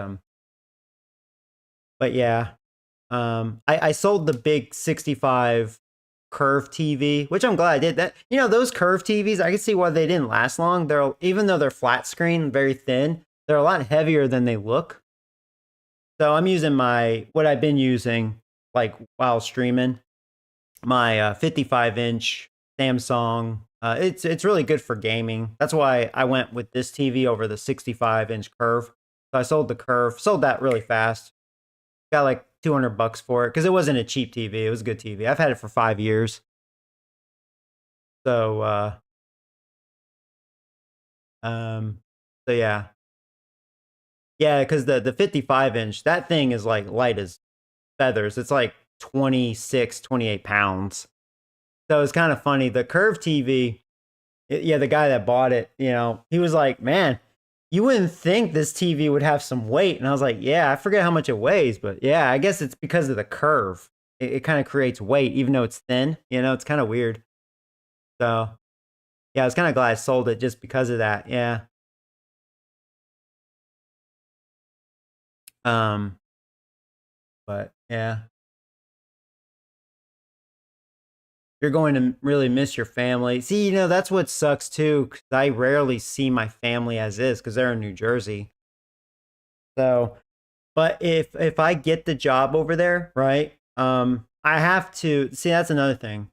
yeah. I sold the big 65 curved TV, which I'm glad I did. That, you know, those curved TVs, I can see why they didn't last long. They're, even though they're flat screen, very thin, they're a lot heavier than they look. So I'm using what I've been using like while streaming, my 55-inch Samsung. It's really good for gaming. That's why I went with this TV over the 65-inch curve. So I sold the curve, sold that really fast. Got like $200 for it because it wasn't a cheap TV. It was a good TV. I've had it for 5 years. So yeah. Yeah, because the 55-inch, that thing is like light as feathers. It's like 26, 28 pounds. So it's kind of funny. The curved TV, yeah, the guy that bought it, you know, he was like, man, you wouldn't think this TV would have some weight. And I was like, yeah, I forget how much it weighs. But yeah, I guess it's because of the curve. It kind of creates weight, even though it's thin. You know, it's kind of weird. So yeah, I was kind of glad I sold it just because of that. Yeah. But yeah. You're going to really miss your family. See, you know, that's what sucks too, because I rarely see my family as is because they're in New Jersey. So, but if I get the job over there, right? I have to see, that's another thing.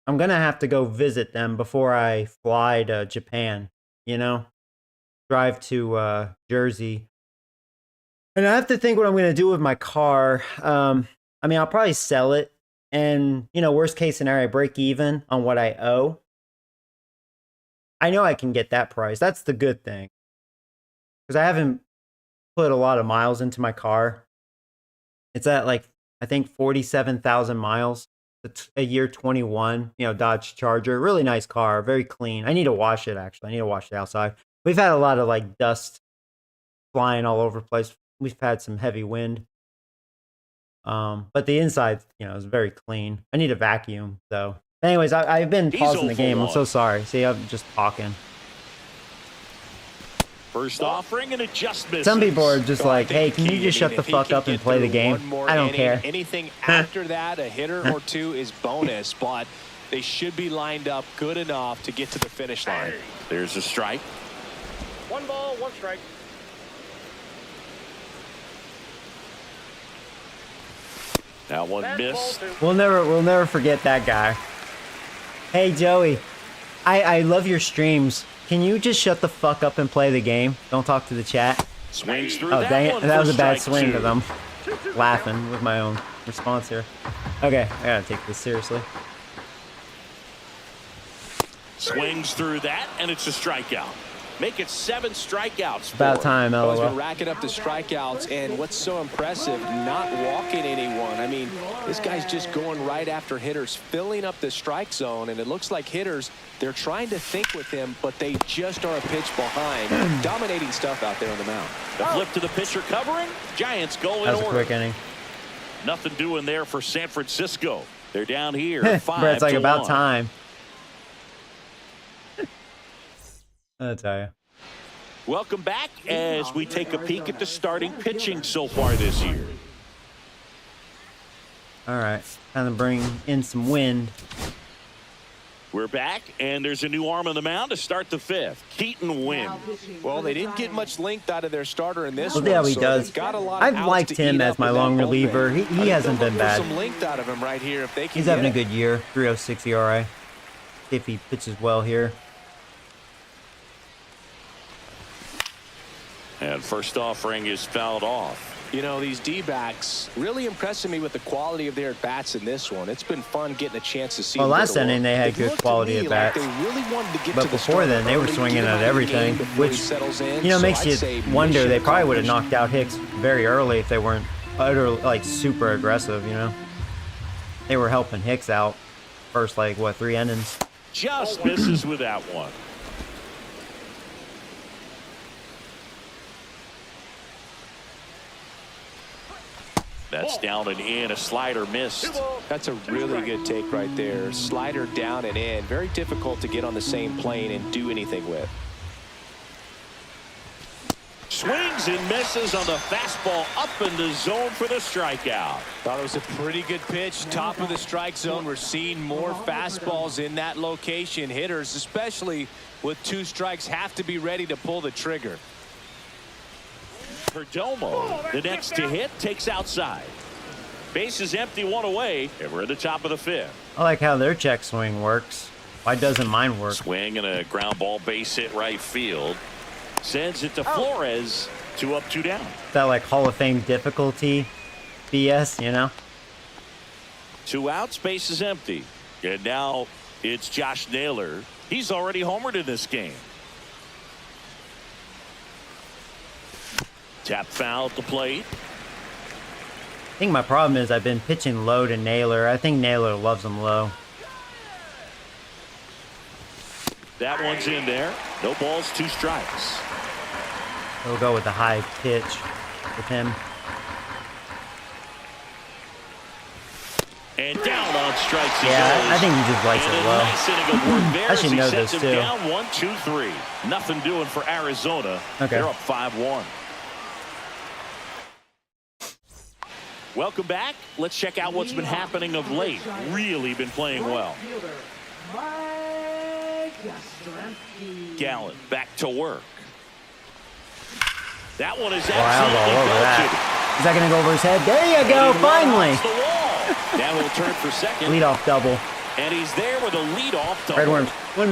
I'm gonna have to go visit them before I fly to Japan, you know? Drive to Jersey. And I have to think what I'm gonna do with my car. I mean, I'll probably sell it. And, you know, worst case scenario, I break even on what I owe. I know I can get that price. That's the good thing. Because I haven't put a lot of miles into my car. It's at like, I think 47,000 miles. It's a year 21, you know, Dodge Charger. Really nice car, very clean. I need to wash it, actually. I need to wash it outside. We've had a lot of like dust flying all over the place. We've had some heavy wind. But the inside, you know, is very clean. I need a vacuum, though. Anyways, I've been pausing the game. I'm so sorry. See, I'm just talking. First offering and it just misses. Some people are just like, hey, can you just shut the fuck up and play the game? I don't care. Anything after that, a hitter or two is bonus, but they should be lined up good enough to get to the finish line. There's a strike. 1 ball, 1 strike. That one missed. We'll never forget that guy. Hey Joey, I love your streams. Can you just shut the fuck up and play the game? Don't talk to the chat. Swings through oh dang it, that was a bad swing two. because I'm laughing with my own response here. Okay, I gotta take this seriously. Swings through that, and it's a strikeout. Make it 7 strikeouts. About time, LOL. Well, he's been racking up the strikeouts, and what's so impressive, not walking anyone. I mean, this guy's just going right after hitters, filling up the strike zone, and it looks like hitters, they're trying to think with him, but they just are a pitch behind. Dominating stuff out there on the mound. The flip to the pitcher covering. Giants go in order. That was a quick inning. Nothing doing there for San Francisco. They're down here 5-1. Brett's like, about time. I'll tell you. Welcome back as we take a peek at the starting pitching so far this year. All right, time to bring in some wind. We're back, and there's a new arm on the mound to start the 5th. Keaton Wynn. Well, they didn't get much length out of their starter in this Well, one. yeah, he so does. got a lot of I've outs liked to him eat as up my with that long bullpen. reliever. He hasn't been bad. Some length out of him right here if they can. He's having a good year. 3.06 ERA. If he pitches well here. And first offering is fouled off. You know, these D-backs really impressing me with the quality of their at-bats in this one. It's been fun getting a chance to see Well, them last go to inning work. they had It good looked to quality me at-bats. like they really wanted to get But to the before then, they were early, swinging get him at out of the everything, game before he which, settles in. you know, So makes I'd you say wonder. mission They probably would have accomplished. knocked out Hicks very early if they weren't like super aggressive, you know. They were helping Hicks out first, like, what, 3 innings? Just misses with that one. That's down and in. A slider missed. That's a really good take right there. Slider down and in. Very difficult to get on the same plane and do anything with. Swings and misses on the fastball up in the zone for the strikeout. Thought it was a pretty good pitch. Top of the strike zone. We're seeing more fastballs in that location. Hitters, especially with 2 strikes, have to be ready to pull the trigger. Perdomo, the next to hit, takes outside. Base is empty, 1 away, and we're at the top of the 5th. I like how their check swing works. Why doesn't mine work? Swing and a ground ball base hit right field. Sends it to Flores. 2 up, 2 down. That like Hall of Fame difficulty BS, you know? 2 outs, base is empty. And now it's Josh Naylor. He's already homered in this game. Tap foul at the plate. I think my problem is I've been pitching low to Naylor. I think Naylor loves them low. That one's in there. No balls, 2 strikes. He'll go with the high pitch with him. And down on strikes he Yeah, goes. I think he just likes And it a low. nice inning of work there I as should he know sets this, him too. down 1, 2, 3. Nothing doing for Arizona. Okay. They're up 5-1. Welcome back. Let's check out what's been happening of late. Really been playing well. Gallen back to work. That one is Wow, all absolutely over belted. that. Is that going to go over his head? There you go, finally. The wall. Now he'll turn for second. Leadoff double. And he's there with a leadoff double. Red Worms. All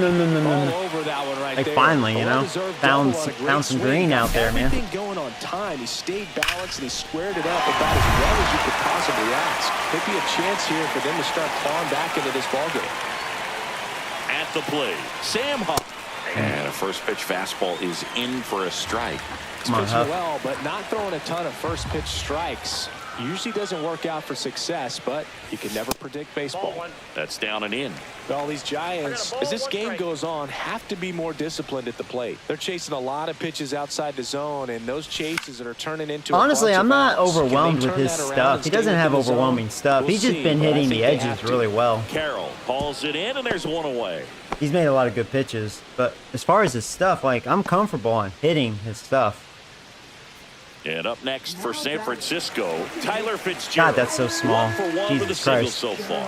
over that one right Like there. finally, you A know, well-deserved found double on a great some swing. green out there, man. Everything going on time. He stayed balanced and he squared it up about as well as you could possibly ask. Could be a chance here for them to start clawing back into this ballgame. At the plate, Sam Huff. And a first pitch fastball is in for a strike. He's Come on, pitching Huff. well, but not throwing a ton of first pitch strikes. Usually doesn't work out for success, but you can never predict baseball. That's down and in. Well, these Giants, as this game goes on, have to be more disciplined at the plate. They're chasing a lot of pitches outside the zone, and those chases that are turning into Honestly, a bunch I'm of not outs. Can they overwhelmed with turn his that around stuff. and He stay doesn't have within the zone? overwhelming stuff. We'll He's just see, been but I hitting think the they edges have to. really well. Carroll hauls it in, and there's 1 away. He's made a lot of good pitches. But as far as his stuff, like, I'm comfortable on hitting his stuff. And up next for San Francisco, Tyler Fitzgerald. God, that's so small. 1 for 1 with a Jesus single Christ. so far.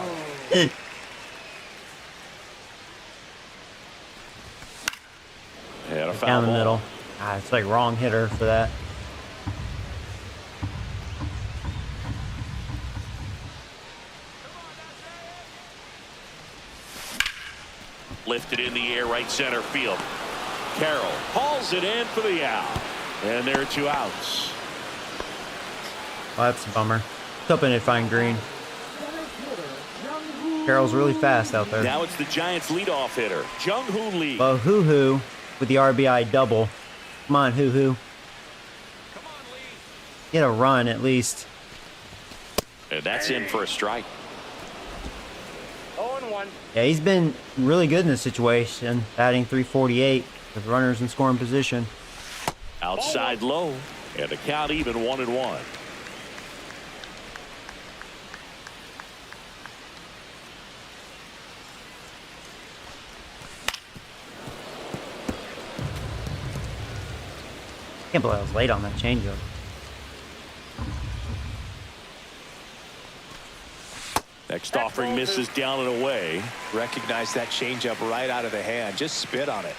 And a foul Down the ball. middle. Ah, it's like wrong hitter for that. Lifted in the air, right center field. Carroll hauls it in for the out. And there are 2 outs. Well, that's a bummer. I was hoping they'd find green. Carroll's really fast out there. Now it's the Giants' leadoff hitter, Jung-Hoo Lee. Well, Hoo-Hoo with the RBI double. Come on, Hoo-Hoo. Get a run at least. And that's in for a strike. 0-1. Yeah, he's been really good in this situation, batting .348 with runners in scoring position. Outside low. And the count even 1-1. Can't believe I was late on that changeup. Next offering misses down and away. Recognize that changeup right out of the hand. Just spit on it.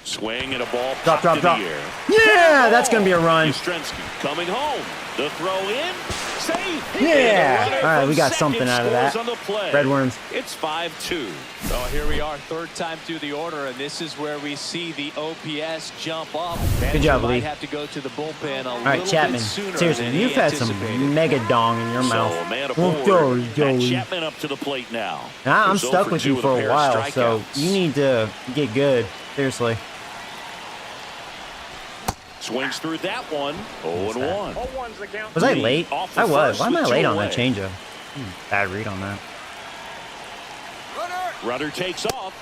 Swing and a ball Drop, popped drop, in drop. the air. Yeah, that's going to be a run. Yastrzemski coming home. The throw in. Safe. Yeah. And the runner All right, we from got second something out of that. scores on the play. Red Worms. It's 5-2. Oh, here we are, 3rd time through the order, and this is where we see the OPS jump up. Good job, Manager Lee. might have to go to the bullpen a All right, little Chapman. bit sooner Seriously, than you've he had some anticipated. mega dong in your So mouth. a man Oh, aboard. Joey, Matt Joey. Chapman up to the plate now. I'm He's stuck 0 with for you 2 for with a pair of while, so strikeouts. you need to get good. Seriously. Swings through that one. 0-1. 0-1's the count. Was I Lee late? off the I was. first Why am I with late 2 on that away. changeup? Bad read on that. Runner takes off.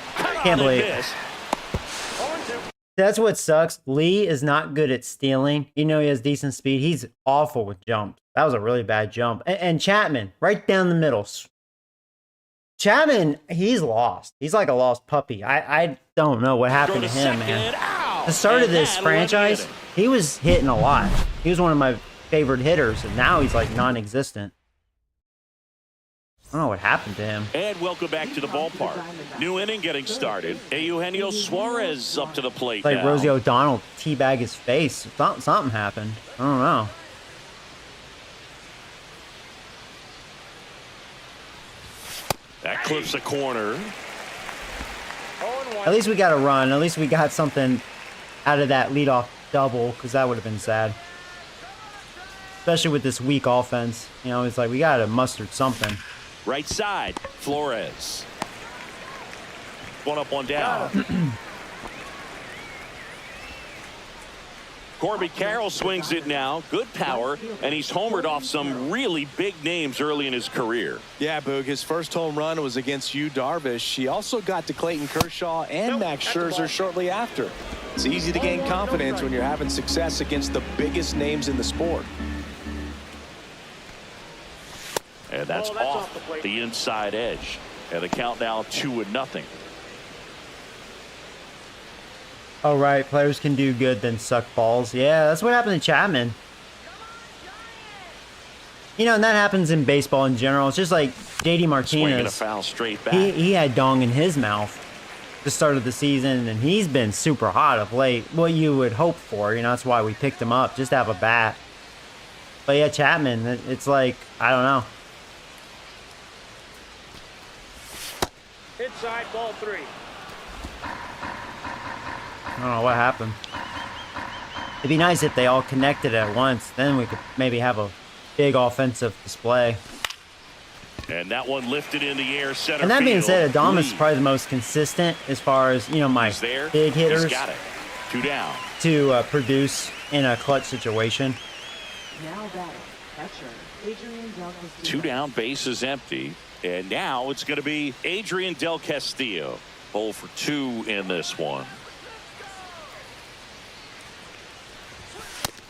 Can't believe it. Miss. 0-2. That's what sucks. Lee is not good at stealing. You know he has decent speed. He's awful with jumps. That was a really bad jump. And Chapman, right down the middle. Chapman, he's lost. He's like a lost puppy. I don't know what happened to him, man. The start of this franchise, he was hitting a lot. He was one of my favorite hitters, and now he's like non-existent. I don't know what happened to him. And welcome back to the ballpark. New inning getting started. Eugenio Suarez up to the plate Like now. Rosie O'Donnell teabag his face. Something happened. I don't know. That clips a corner. 0-1. At least we got a run. At least we got something out of that leadoff double, because that would have been sad. Especially with this weak offense. You know, it's like we got to muster something. Right side, Flores. One up, one down. Corbin Carroll swings it now. Good power, and he's homered off some really big names early in his career. Yeah, Boog, his first home run was against Yu Darvish. He also got to Clayton Kershaw and Max Scherzer shortly after. It's easy to gain confidence when you're having success against the biggest names in the sport. And that's off the inside edge. And the count now 2-0. Oh, right. Players can do good, then suck balls. Yeah, that's what happened to Chapman. You know, and that happens in baseball in general. It's just like JD Swinging a Martinez. foul straight back. He had dong in his mouth the start of the season, and he's been super hot of late. What you would hope for, you know, that's why we picked him up, just to have a bat. But yeah, Chapman, it's like, I don't know. Inside, ball 3. I don't know what happened. It'd be nice if they all connected at once. Then we could maybe have a big offensive display. And that one lifted in the air, center And that being field. said, Adames is Lee. probably the most consistent as far as, you know, my He's there. big hitters He's got it. 2 down. to produce in a clutch situation. Now batting, catcher, Adrian Del Castillo. 2 down, base is empty. And now it's going to be Adrian Del Castillo. 0 for 2 in this one.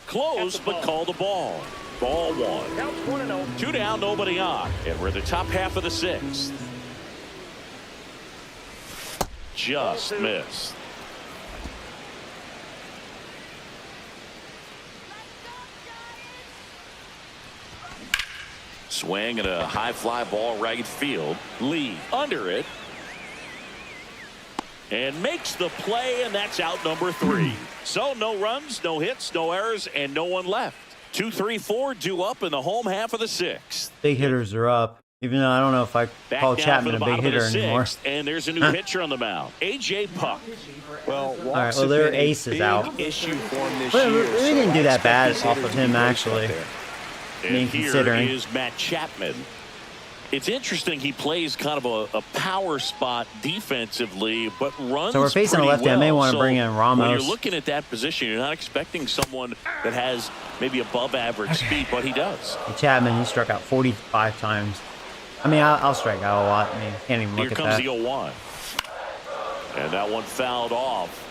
Close, but call the ball. Ball 1. Counts 1-0. 2 down, nobody on. And we're in the top half of the 6th. Just missed. Swing and a high fly ball right field. Lee under it. And makes the play, and that's out number 3. So no runs, no hits, no errors, and no one left. 2, 3, 4 due up in the home half of the 6th. Big hitters are up. Even though I don't know if I Back call down Chapman for a the big bottom of hitter the anymore. 6th, and there's a new pitcher on the mound. A.J. Puck. Well, All right, well, their ace is out. Issue for him this But year, we so didn't do I that expect bad these off hitters of to be him, great out actually. there. And mean, here considering. is Matt Chapman. It's interesting he plays kind of a power spot defensively, but runs So we're facing a pretty lefty. I may well. want to So bring in when Ramos. you're looking at that position, you're not expecting someone that has maybe above average speed, but he does. And Chapman, he struck out 45 times. I mean, I'll strike out a lot. I mean, can't even Here look at comes that. the 0-1. And that one fouled off.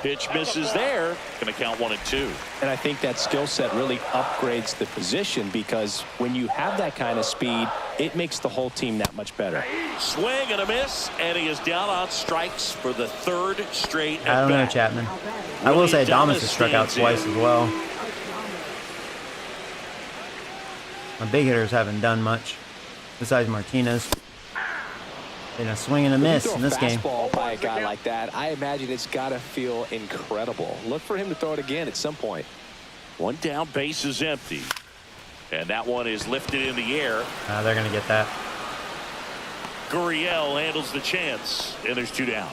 Pitch misses there. Going to count 1 and 2. And I think that skill set really upgrades the position, because when you have that kind of speed, it makes the whole team that much better. Swing and a miss, and he is down on strikes for the 3rd straight I don't know, at-bat. Chapman. I will say Adames Adames has struck out stands twice in. as well. My big hitters haven't done much besides Martinez. And a swing and a When you miss throw in a this game. fastball by a guy like that, I imagine it's got to feel incredible. Look for him to throw it again at some point. 1 down, base is empty. And that one is lifted in the air. They're going to get that. Gurriel handles the chance, and there's 2 down.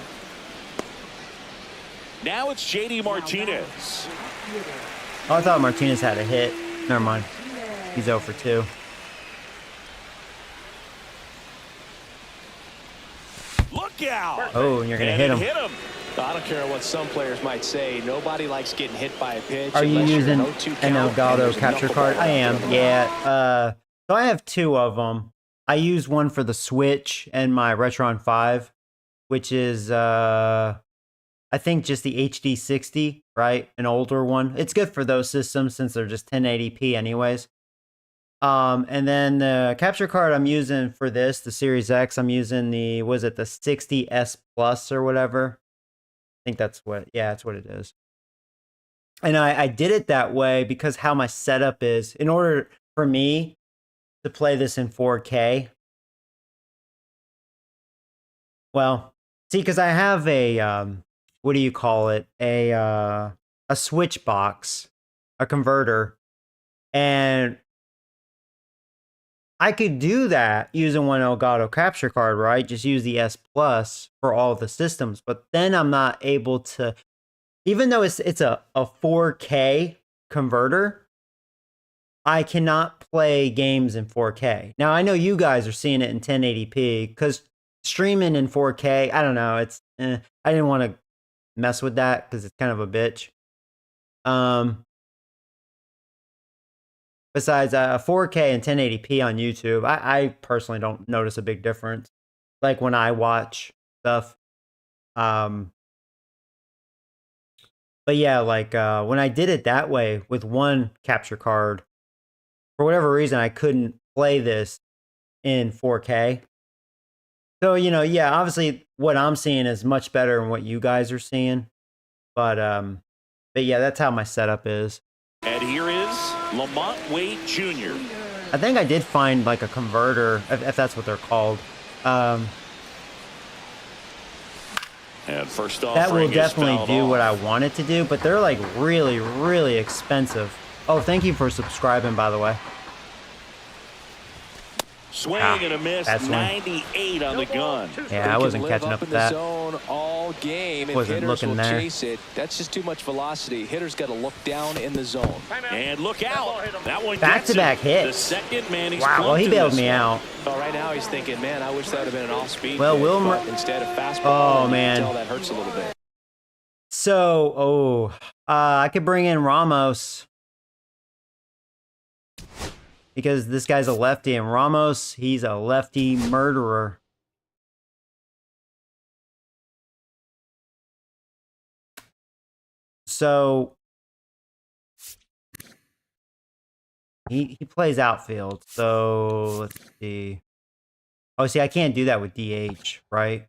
Now it's JD Martinez. Oh, I thought Martinez had a hit. Never mind. He's 0 for 2. Look out! Oh, and you're going to And hit it him. hit him. I don't care what some players might say. Nobody likes getting hit by a pitch. Are you unless you're using an 0-2 an count and Elgato there's a capture knuckleball card? I out am, there. yeah. So I have 2 of them. I use one for the Switch and my Retron 5, which is, I think just the HD 60, right? An older one. It's good for those systems since they're just 1080p anyways. And then the capture card I'm using for this, the Series X, I'm using the, was it the 60S Plus or whatever? I think that's what, yeah, that's what it is. And I did it that way because how my setup is. In order for me to play this in 4K, well, see, because I have a, what do you call it? A switch box, a converter, and I could do that using one Elgato capture card, right? Just use the S Plus for all the systems, but then I'm not able to, even though it's a 4K converter, I cannot play games in 4K. Now I know you guys are seeing it in 1080p because streaming in 4K, I don't know, it's I didn't want to mess with that because it's kind of a bitch. Besides 4K and 1080p on YouTube, I personally don't notice a big difference. Like when I watch stuff. But yeah, like when I did it that way with one capture card, for whatever reason, I couldn't play this in 4K. So, you know, yeah, obviously what I'm seeing is much better than what you guys are seeing. But yeah, that's how my setup is. And here is Lamont Wade Jr. I think I did find like a converter, if that's what they're called. And first off, That will definitely do what I want it to do, but they're like really, really expensive. Oh, thank you for subscribing, by the way. Swing and a miss. That's one. 98 on the gun. Yeah, I wasn't catching up in with the that. zone all game, and Wasn't hitters looking will there. chase it. That's just too much velocity. Hitters got to look down in the zone. And look out. That one Back-to-back gets him. hits. The second man he's Wow, well, he plunked in bailed this me one. out. Well, right now he's thinking, man, I wish that would have been an off-speed Well, pitch, Wilmer- but instead of fastball, Oh, you can man. tell that hurts a little bit. So, I could bring in Ramos. Because this guy's a lefty, and Ramos, he's a lefty murderer. So, he plays outfield. So, let's see. Oh, see, I can't do that with DH, right?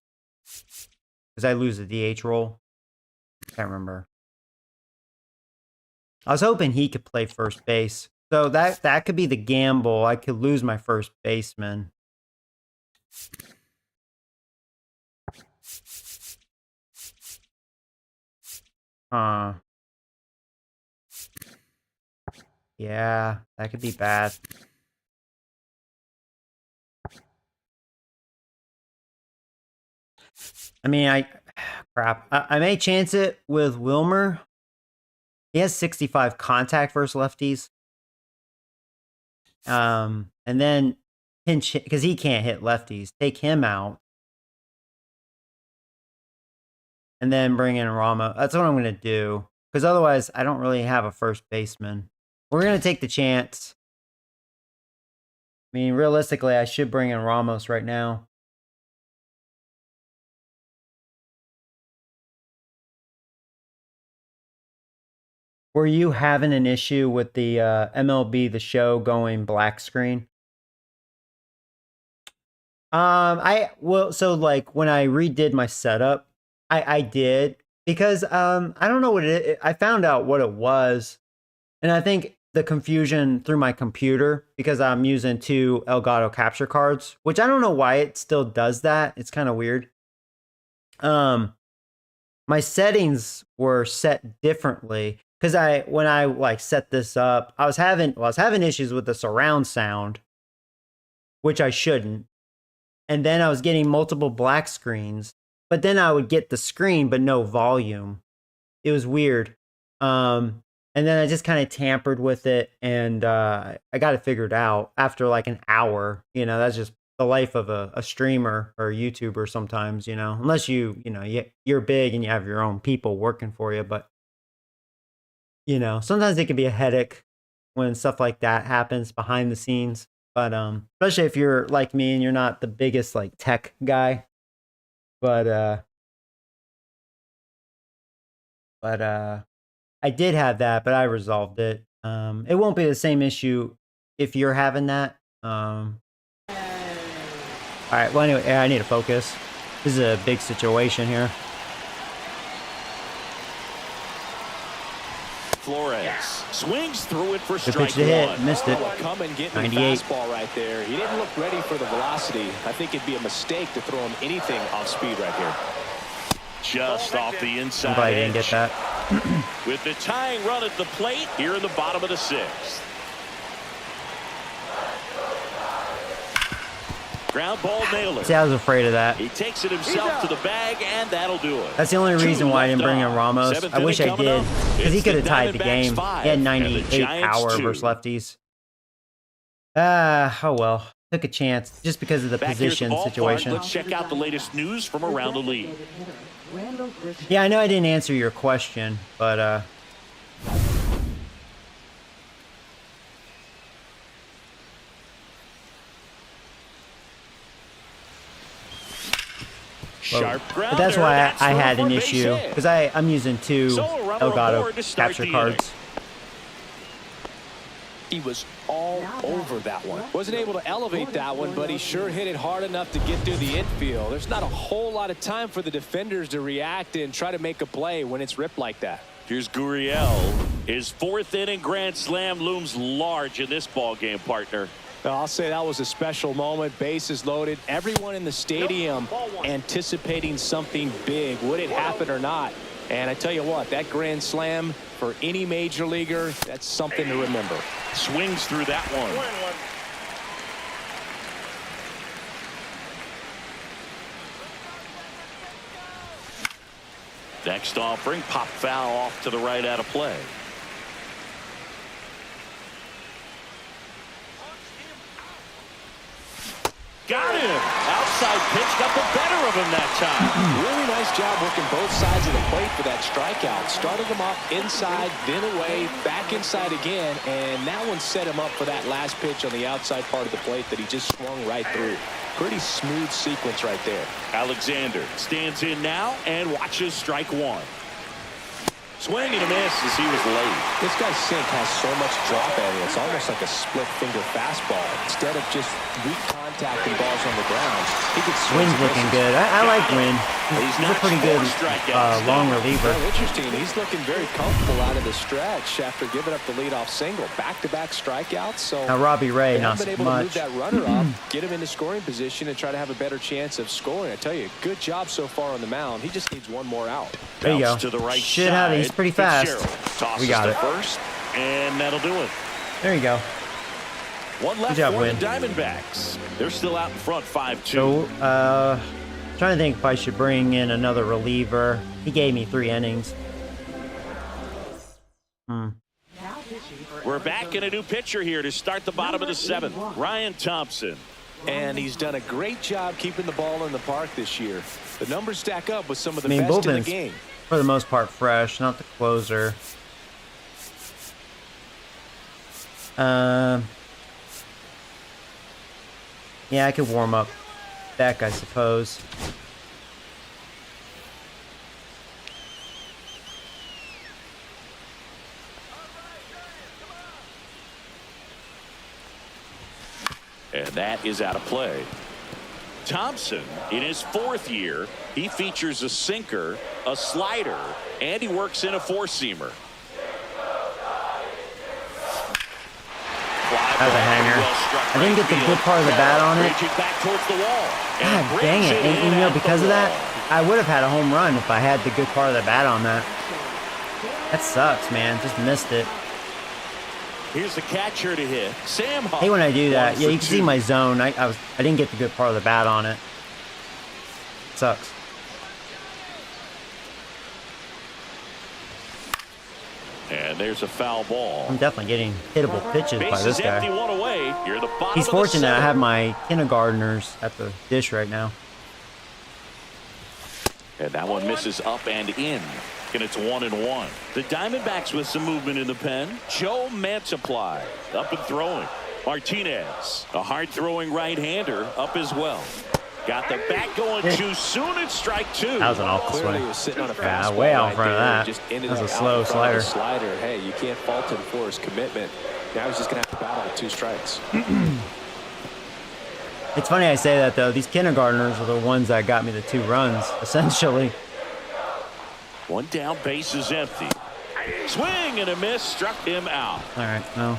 Because I lose the DH role. Can't remember. I was hoping he could play first base. So that could be the gamble. I could lose my first baseman. Yeah, that could be bad. I mean, crap. I may chance it with Wilmer. He has 65 contact versus lefties. And then pinch because he can't hit lefties. Take him out. And then bring in Rama. That's what I'm going to do. Because otherwise, I don't really have a first baseman. We're going to take the chance. I mean, realistically, I should bring in Ramos right now. Were you having an issue with the MLB The Show going black screen? So like when I redid my setup, I did because I don't know what I found out what it was, and I think the confusion through my computer because I'm using 2 Elgato capture cards, which I don't know why it still does that. It's kind of weird. My settings were set differently because when I like set this up, I was having issues with the surround sound, which I shouldn't. And then I was getting multiple black screens, but then I would get the screen but no volume. It was weird. And then I just kind of tampered with it, and I got it figured out after like an hour. You know, that's just the life of a streamer or a YouTuber sometimes, you know, unless you're big and you have your own people working for you. But, you know, sometimes it can be a headache when stuff like that happens behind the scenes. But especially if you're like me and you're not the biggest like tech guy. But I did have that, but I resolved it. It won't be the same issue if you're having that. All right, well, anyway, I need to focus. This is a big situation here. Flores swings through it for Good strike pitch to hit. one. Missed it. Come and get the 98. fastball right there. He didn't look ready for the velocity. I think it'd be a mistake to throw him anything off speed right here. Just off the inside I'm glad I didn't edge. get that. With the tying run at the plate here in the bottom of the sixth. Ground ball nailer. See, I was afraid of that. He takes it himself to the bag, and that'll do it. That's the only reason why I didn't bring in Ramos. Seventh I wish I inning coming did, up. because he It's could have the tied the Diamondbacks game. 5 He had and the 98 Giants power 2. versus lefties. Oh well. Took a chance just because of the Back here at the position ballpark, situation. let's check out the latest news from around the league. Yeah, I know I didn't answer your question, but Sharp but that's grounder, why that's I through had for an a base issue, hit. because I'm using two So a runner Elgato aboard to start capture the cards. He was all over that one. Wasn't able to elevate that one, but he sure hit it hard enough to get through the infield. There's not a whole lot of time for the defenders to react and try to make a play when it's ripped like that. Here's Gurriel. His fourth inning grand slam looms large in this ball game, partner. I'll say that was a special moment. Bases loaded. Everyone in the stadium anticipating something big. Would it happen or not? And I tell you what, that grand slam for any major leaguer, that's something to remember. Swings through that one. Next offering, pop foul off to the right out of play. Got him. Outside pitch got the better of him that time. Really nice job working both sides of the plate for that strikeout. Started him off inside, then away, back inside again, and that one set him up for that last pitch on the outside part of the plate that he just swung right through. Pretty smooth sequence right there. Alexander stands in now and watches strike one. Swing and a miss as he was late. This guy's sink has so much drop at it. It's almost like a split finger fastball. Instead of just weak contact and balls on the ground, he could swing. Wynn's looking good. I like Wynn. He's a pretty good long reliever. Well, interesting. He's looking very comfortable out of the stretch after giving up the leadoff single. Back-to-back strikeouts. So Now Robbie Ray, they not haven't so been able to move much. that runner up, get him into scoring position, and try to have a better chance of scoring. I tell you, good job so far on the mound. He just needs one more out. There you go. Bounce to the right Should have it. He's side. pretty fast. Fitzgerald tosses We got to it. first, and that'll do it. There you go. One left job, for Wynn. the Diamondbacks. They're still out in front 5-2. So, trying to think if I should bring in another reliever. He gave me 3 innings. We're back in a new pitcher here to start the bottom of the 7th. Ryan Thompson. And he's done a great job keeping the ball in the park this year. The numbers stack up with some of the I mean, best in the bullpen's game. for the most part fresh, not the closer. Yeah, I could warm up Beck, I suppose. And that is out of play. Thompson, in his 4th year, he features a sinker, a slider, and he works in a 4-seamer. That's a hanger. I didn't get the good part of the bat on it. Back towards the wall. God dang it. And you know, because of that, I would have had a home run if I had the good part of the bat on that. That sucks, man. Just missed it. Here's the catcher to hit. Sam Huff. Hey, when I do that, 1 yeah, for you can 2. see my zone. I didn't get the good part of the bat on it. Sucks. And And there's a foul ball. I'm definitely getting hittable pitches by Bases this empty, guy. one away. You're the bottom He's of the fortunate I seventh. have my kindergartners at the dish right now. And that one misses up and in. And it's 1-1. The Diamondbacks with some movement in the pen. Joe Mantiply up and throwing. Martinez, a hard-throwing right-hander, up as well. Got the bat going too soon. It's strike two. That was an awful Clearly, swing. he was sitting on a Yeah, fastball way out in right front of there. that. Just ended That was up a slow out in front of the slider. slider. Hey, you can't fault him for his commitment. Now he's just going to have to battle with 2 strikes. It's funny I say that, though. These kindergartners are the ones that got me the 2 runs, essentially. One down, base is empty. Swing and a miss, struck him out. All right, no.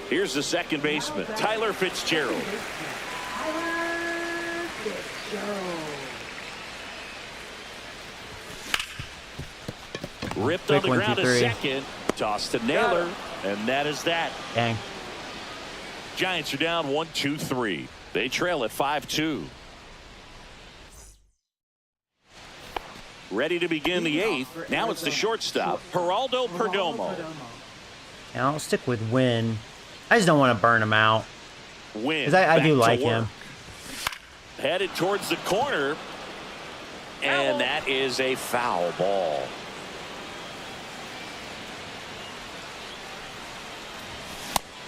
Here's the second baseman, Tyler Fitzgerald. Tyler Fitzgerald. Ripped Quick on the 1, ground 2, to 3. second. Toss to Naylor, and that is that. Dang. Giants are down 1-2-3. They trail at 5-2. Ready to begin the 8th. Now it's the shortstop, Geraldo Perdomo. Yeah, I'll stick with Win. I just don't want to burn him out. Win. Because I back do to like work. him. Headed towards the corner. And that is a foul ball.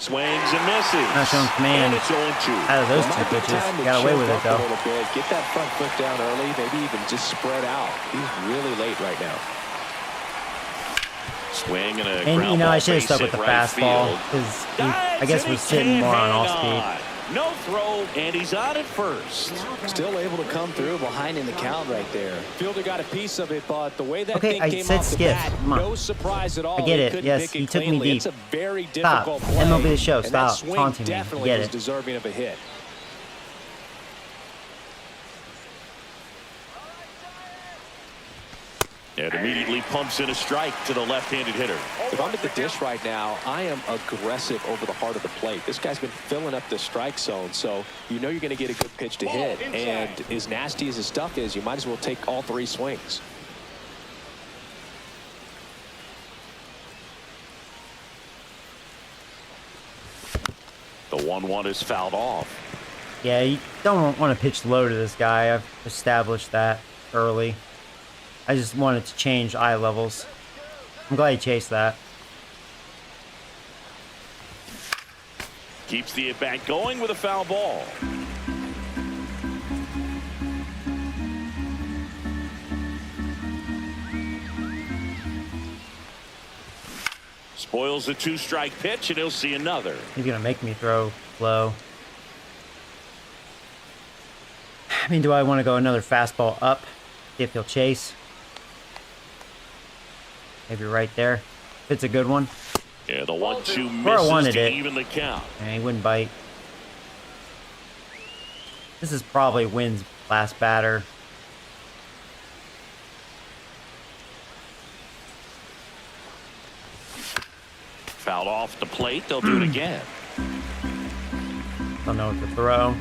Swings and misses. Not showing command And it's 0-2. out of those It 2 might be pitches. time to Got away choke with it, up a though. little bit. Get that front foot down early. Maybe even just spread out. He's really late right now. Swing and a And, ground you know, ball I should have base stuck with hit the right fastball. field. Because Dives I guess and was he sitting more on can't off hang speed. on. No throw, and he's on at first. Still able to come through behind in the count right there. Fielder got a piece of it, but the way that Okay, thing I came said off the skip. bat, Come on. no surprise at all. I get He it. couldn't Yes, pick he it took me cleanly. deep. It's a very Stop. difficult play. MLB The Show. And Stop that swing taunting me. definitely Get was it. deserving of a hit. And immediately pumps in a strike to the left-handed hitter. If I'm at the dish right now, I am aggressive over the heart of the plate. This guy's been filling up the strike zone, so you know you're going to get a good pitch to hit. And as nasty as his stuff is, you might as well take all 3 swings. The 1-1 is fouled off. Yeah, you don't want to pitch low to this guy. I've established that early. I just wanted to change eye levels. I'm glad he chased that. Keeps the at-bat going with a foul ball. Spoils the 2-strike pitch, and he'll see another. He's going to make me throw low. I mean, do I want to go another fastball up? See if he'll chase. Maybe right there. If it's a good one. Yeah, the 1-2 Where I misses wanted to it. even the count. And he wouldn't bite. This is probably Wynn's last batter. Fouled off the plate. They'll do it again. Don't know what to throw.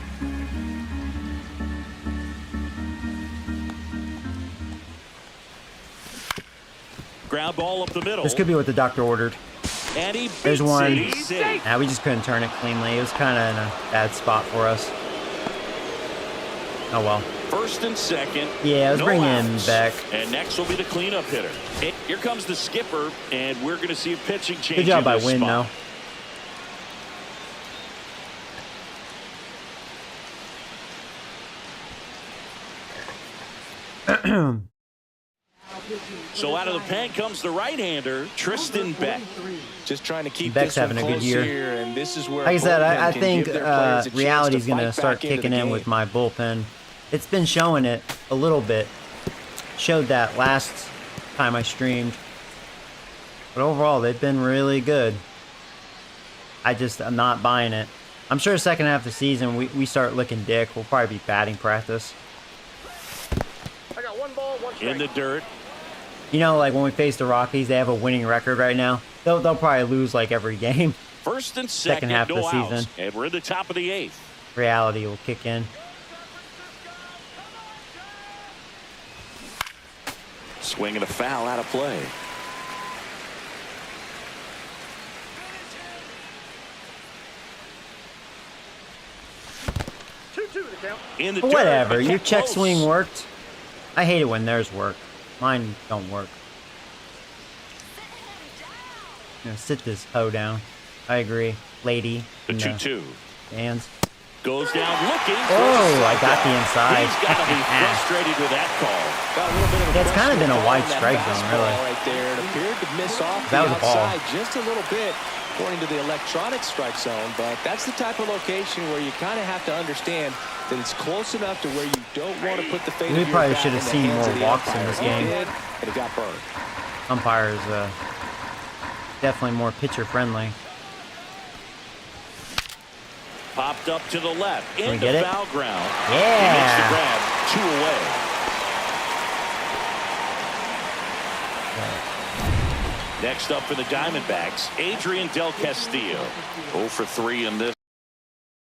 Ground ball up the middle. This could be what the doctor ordered. And he There's beats one. it. He's safe. Now we just couldn't turn it cleanly. It was kind of in a bad spot for us. Oh well. First and second. Yeah, let's no bring him outs. back. And next will be the cleanup hitter. And here comes the skipper, and we're going to see a pitching change. Good job in by this Wynn, spot. though. So out of the pen comes the right-hander, Tristan Beck. Just trying to keep Beck's this one having a good close year. here, and this is where Like I said, bullpen I can think give their players a chance reality's to going to fight start back into the kicking in game. with my bullpen. It's been showing it a little bit. Showed that last time I streamed. But overall, they've been really good. I'm not buying it. I'm sure second half of the season, we start looking dick. We'll probably be batting practice. I got 1 ball, 1 strike. In the dirt. You know, like when we face the Rockies, they have a winning record right now. They'll probably lose like every game. First and Second half of no the outs. season. And we're in the top of the 8th. Reality will kick in. Swing and a foul out of play. 2-2 the count. In the dirt, Whatever. but Your kept check close. swing worked. I hate it when theirs work. Mine don't work. Sit this hoe down. I agree. Lady. The in 2-2. Hands. Goes down looking. Oh, I got the inside. He's got to be frustrated with that call. Got a little bit of a Yeah, it's kind of been a wide that strike zone, fastball really. right there. It appeared to miss off That the was a ball. outside just a little bit, according to the electronic strike zone. But that's the type of location where you kind of have to understand that it's close enough to where you don't want to put the fate We of your probably bat should have in the seen hands more of the walks in umpire. this He game. did, and it got burned. Umpires definitely more pitcher friendly. Popped up to the left. we In get the it? foul ground. Yeah. He makes the grab. 2 away. Next up for the Diamondbacks, Adrian Del Castillo. 0 for 3 in this.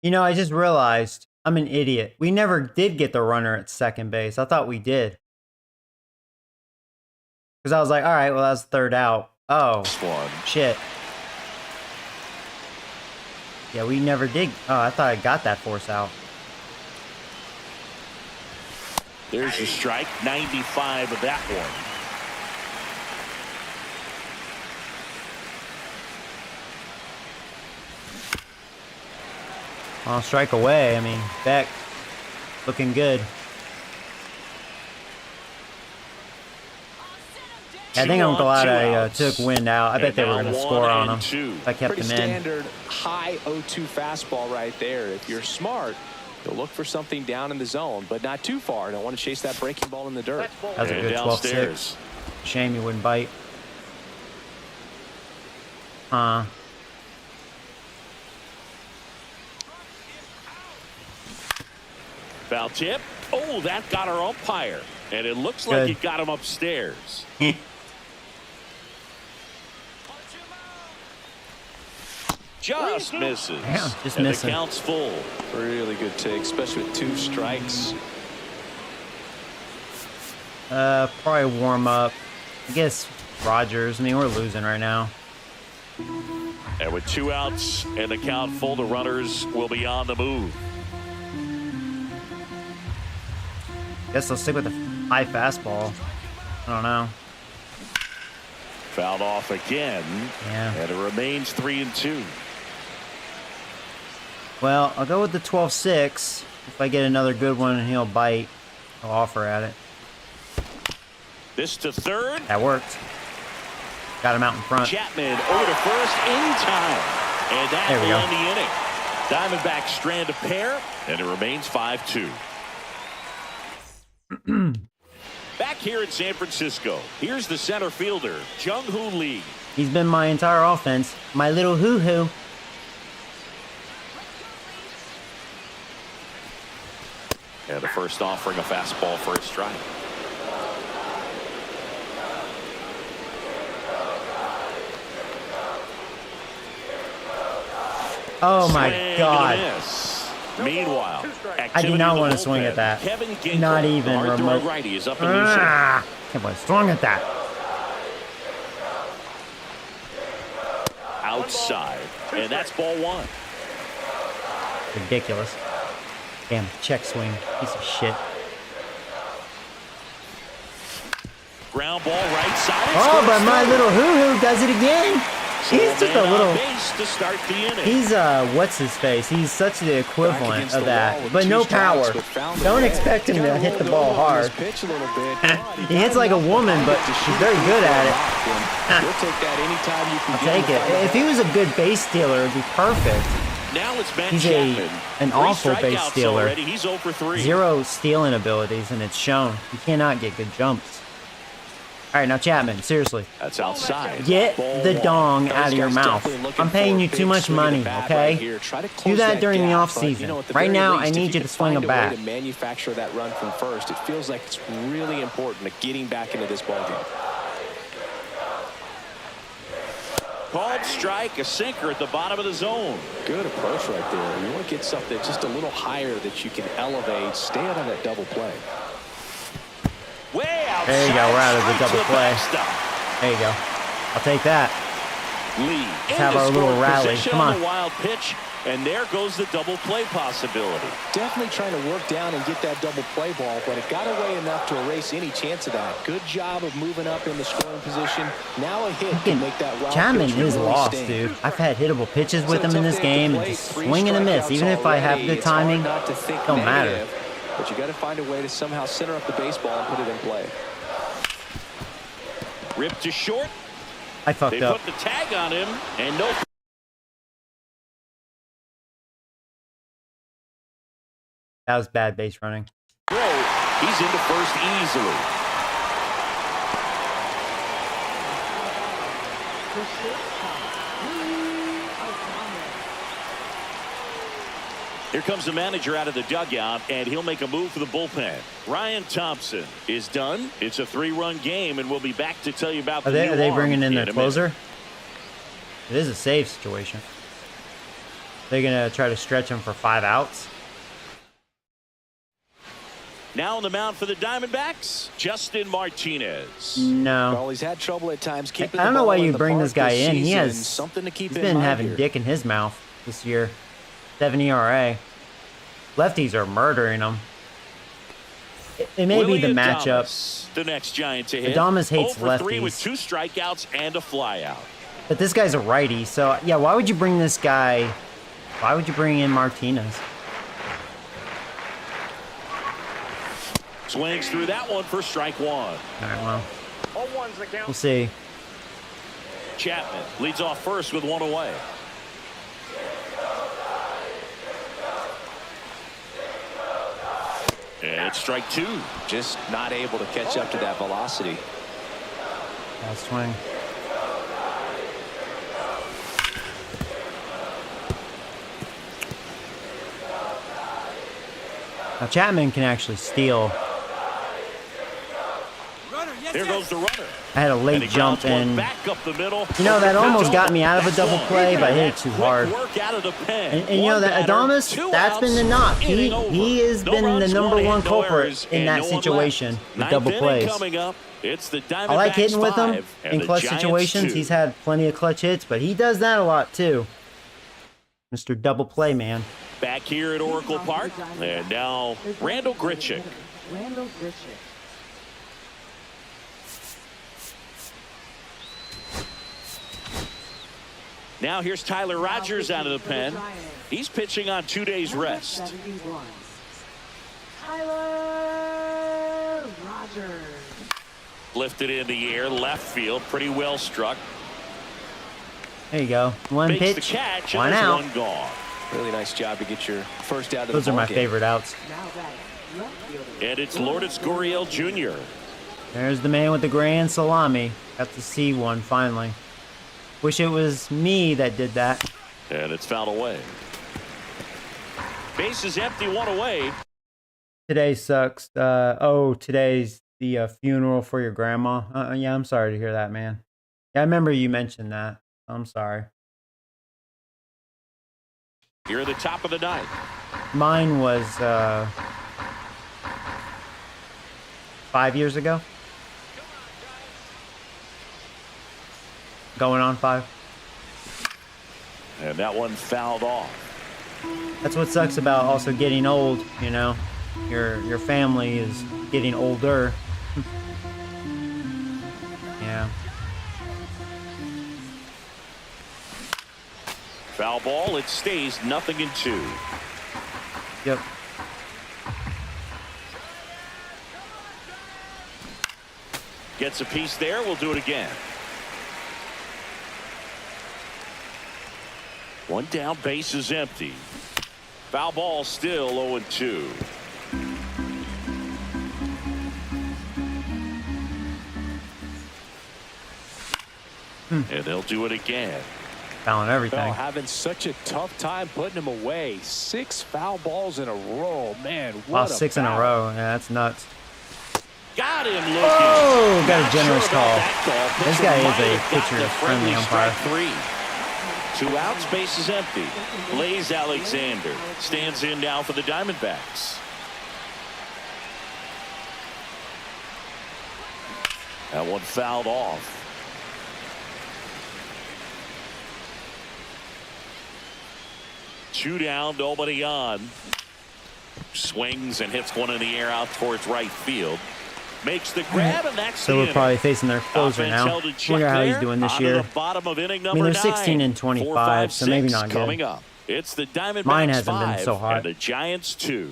You know, I just realized I'm an idiot. We never did get the runner at second base. I thought we did. Because I was like, all right, well, that's third out. Oh, One. shit. Yeah, we never did. Oh, I thought I got that force out. There's a strike. 95 of that one. Well, strike away. I mean, Beck looking good. I think I'm glad I took wind out. I bet they were going to score on him if I kept Pretty him in. standard high 0-2 fastball right there. If you're smart, you'll look for something down in the zone, but not too far. Don't want to chase that breaking ball in the dirt. That was a And good 12-6. downstairs. Shame you wouldn't bite. Huh. Foul tip. Oh, that got our umpire. And it looks Good. like it got him upstairs. Just misses. Yeah, just and missing. the count's full. Really good take, especially with 2 strikes. Probably warm up. I guess Rogers. I mean, we're losing right now. And with 2 outs and the count full, the runners will be on the move. Guess I'll stick with the high fastball. I don't know. Fouled off again. Yeah. And it remains 3-2. Well, I'll go with the 12-6. If I get another good one and he'll bite, I'll offer at it. This to third. That worked. Got him out in front. Chapman over to first in time. And that There we will go. end the inning. Diamondbacks strand a pair, and it remains 5-2. Back here in San Francisco, here's the center fielder, Jung-Hoo Lee. He's been my entire offense. My little hoo-hoo. And the first offering a fastball for a strike. Oh my Swing and a God. miss. Meanwhile, I do not activity want in to the swing at bullpen. that. Kevin Ginkel, Not even hard throw remote. righty is up and loose. Ah, can't believe swung at that. Outside, and that's ball 1. Ridiculous. Damn, check swing. Piece of shit. Ground ball right side. Oh, but my little hoo-hoo does it again. He's just a little... base to start the inning. He's, what's his face? He's such the equivalent against of the that. wall with But 2 no strikes, power. but found a Don't way. expect him to Kinda hit the rolled ball over on his hard. pitch a little bit. He hits like a woman, but she's very good at it. You'll take that anytime you can I'll get take it. If he was a good base stealer, it'd be perfect. Now it's Matt He's Chapman. an 3 awful base strikeouts stealer. already. He's 0 for 3. 0 stealing abilities, and it's shown. You cannot get good jumps. All right, now Chapman, seriously. That's outside. Get Ball the 1. dong Those out of your guys mouth. definitely looking I'm paying for a you too big much swing of the money, bat okay? right here. Try to Do close that during the gap, off but, you season. know, at the Right very now, least, I if need you can to swing a find way bat. to manufacture that run from first. It feels like it's really important to getting back into this ballgame. Called strike, a sinker at the bottom of the zone. Good approach right there. You want to get something just a little higher that you can elevate. Stay out on that double play. Way There you go. We're out of the Straight to double play. backstop. There you go. I'll take that. Lee Let's have our little rally. Come on on. the wild pitch, and there goes the double play possibility. Definitely trying to work down and get that double play ball, but it got away enough to erase any chance of that. Good job of moving up in the scoring position. Now a hit can make that wild Chapman pitch is really lost, sting. dude. I've had hittable pitches with him in this game and just swing and a miss. Even if I have the timing, don't matter. But you got to find a way to somehow center up the baseball and put it in play. Ripped to short. I fucked They up. put the tag on him, and no. That was bad base running. Throw. He's into first easily. The shortstop, Lee O'Connor. Here comes the manager out of the dugout, and he'll make a move for the bullpen. Ryan Thompson is done. It's a 3-run game, and we'll be back to tell you about Are the they, new are they arm bringing in their a minute. closer? It is a save situation. They're going to try to stretch him for 5 outs. Now on the mound for the Diamondbacks, Justin Martinez. No. Well, he's had trouble at times keeping I don't the know why ball you in the bring park this guy in. He season, has and something to keep He's in been mind having here. dick in his mouth this year. 7 ERA. Lefties are murdering him. It may be the Willie matchup. Adames, the next Giant to hit. Adames hates 0 for 3 with lefties. 2 strikeouts and a flyout. But this guy's a righty, so yeah, why would you bring this guy? Why would you bring in Martinez? Swings through that one for strike 1. All right, well, 0-1's the count. we'll see. Chapman leads off first with 1 away. And it's strike 2. Just not able to catch up to that velocity. Bad swing. Now Chapman can actually steal. There goes the runner. I had a And late he jump grounds one in. back up the middle. You know, that almost got me out of a That's double one. play, but I hit it too Quick hard. work out of the pen. And you know One that batter, Adames, 2 that's been the outs, knock. He inning over. has No been the runs, number hit, one no culprit errors, in and that no one situation left. with Ninth double inning plays. coming up. It's the Diamondbacks I like hitting with him 5 and in the clutch Giants situations. 2. He's had plenty of clutch hits, but he does that a lot too. Mr. Double Play Man. Back here at Oracle Park, and now Randall Grichuk. Randall Grichuk. Now here's Tyler Rogers out of the pen. He's pitching on 2 days rest. 71. Tyler Rogers. Lifted in the air, left field, pretty well struck. There you go. One Makes pitch, the catch, one and there's out. one gone. Really nice job to get your first out of Those the are my ballgame. favorite outs. Now batting, left fielder. And it's Lourdes Gurriel Jr. There's the man with the grand salami. Got to see one finally. Wish it was me that did that. And it's fouled away. Base is empty, 1 away. Today sucks. Today's the funeral for your grandma. Yeah, I'm sorry to hear that, man. Yeah, I remember you mentioned that. I'm sorry. Here at the top of the 9th. Mine was 5 years ago. Going on 5. And that one fouled off. That's what sucks about also getting old, you know. Your family is getting older. Yeah. Foul ball, it stays 0-2. Yep. Gets a piece there, we'll do it again. One down, base is empty. Foul ball still 0-2. And they'll do it again. Fouling everything. Bell having such a tough time putting him away. 6 foul balls in a row. Man, what Wow, a 6 in a battle. row. Yeah, that's nuts. Got him looking. Oh, got a Not generous sure about call. that call. This Pitcher guy is might a have gotten pitcher a friendly umpire. strike 3. 2 outs, base is empty. Blaze Alexander stands in now for the Diamondbacks. That one fouled off. Two down, nobody on. Swings and hits one in the air out towards right field. Makes the grab, and that's So the we're inning. probably facing their closer Offense now. held in check Wonder how he's there. doing this On to year. the bottom of inning I number mean, they're 16 and 9. 25, so maybe 4-5-6 not good. coming up. It's the Diamondbacks Mine hasn't been 5 so hot. and the Giants 2.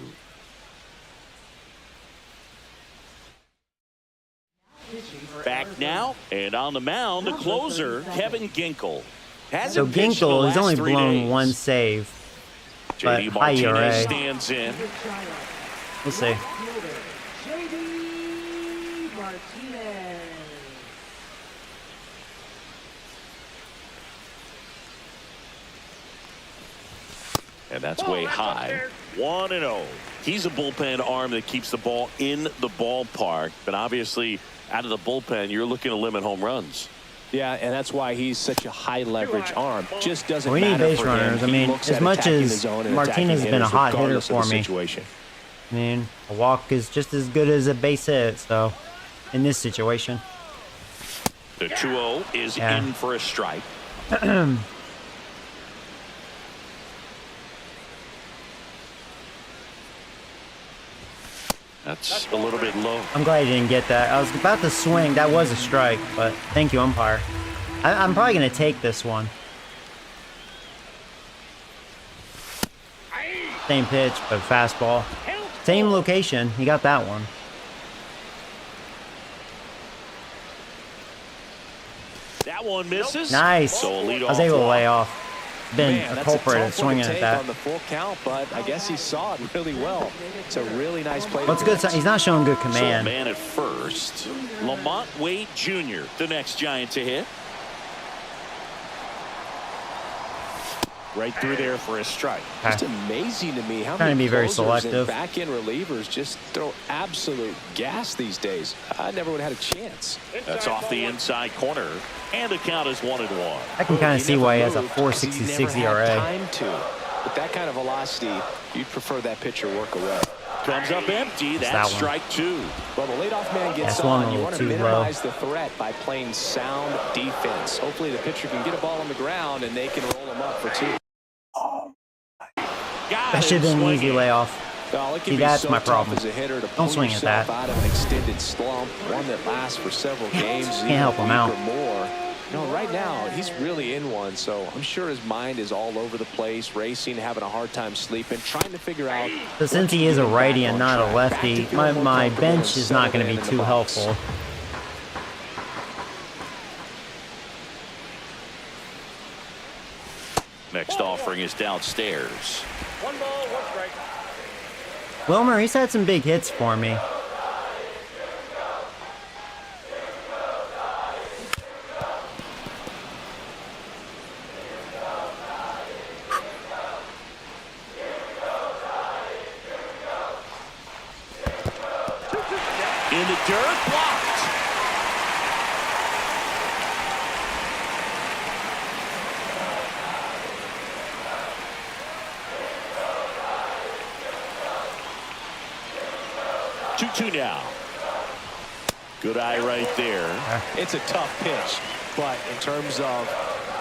Back now, and on the mound, the closer, Kevin Ginkel. So Hasn't pitched in the Ginkel has last only 3 blown days. one save. JD but high ERA. Martinez stands in. We'll see. JD Martinez. And that's Oh, way that's high. upstairs. 1-0. He's a bullpen arm that keeps the ball in the ballpark. But obviously, out of the bullpen, you're looking to limit home runs. Yeah, and that's why he's such a high leverage arm. Just doesn't We need matter base for runners. him. I He mean, looks as at much attacking the as zone and Martinez has attacking been a hitters hot hitter regardless of for the me. situation. I mean, a walk is just as good as a base hit, so in this situation. The 2-0 is Yeah. in for a strike. That's a little bit low. I'm glad you didn't get that. I was about to swing. That was a strike, but thank you, umpire. I'm probably going to take this one. Same pitch, but fastball. Same location. He got that one. That one misses. Nice. So a I leadoff was able to walk. lay off. Been Man, a that's culprit tough at one to swinging at take that. on the full count, but I guess he saw it really well. It's a really nice play. What's good? He's not showing good So command. man at first. Lamont Wade Jr., the next Giant to hit. Right through there for a strike. Just amazing to me how Trying to many be very closers and selective. back-end relievers just throw absolute gas these days. I never would have had a chance. That's off the inside corner. And the count is 1-1. I can kind of see never why he has a moved 'cause he 4.66 never had ERA. time to. With that kind of velocity, you'd prefer that pitcher work away. Comes up empty. that That's one. strike 2. Well, the leadoff man gets That's one on. You little want to too low. minimize the threat by playing sound defense. Hopefully the pitcher can get a ball on the ground and they can roll him up for 2. That should have been an easy layoff. Well, it can See, be that's so my tough problem. as a hitter to Don't pull swing at yourself that. out of an extended slump, one that lasts for several games, Can't even help a him week out. or more. No, right now he's really in one, so I'm sure his mind is all over the place, racing, having a hard time sleeping, trying to figure out. So since he is a righty and not a lefty, my bench is not going to be too helpful. Next offering is downstairs. 1 ball, 1 strike. Wilmer, he's had some big hits for me. In the dirt, blocked. Two now. Good eye right there. It's a tough pitch, but in terms of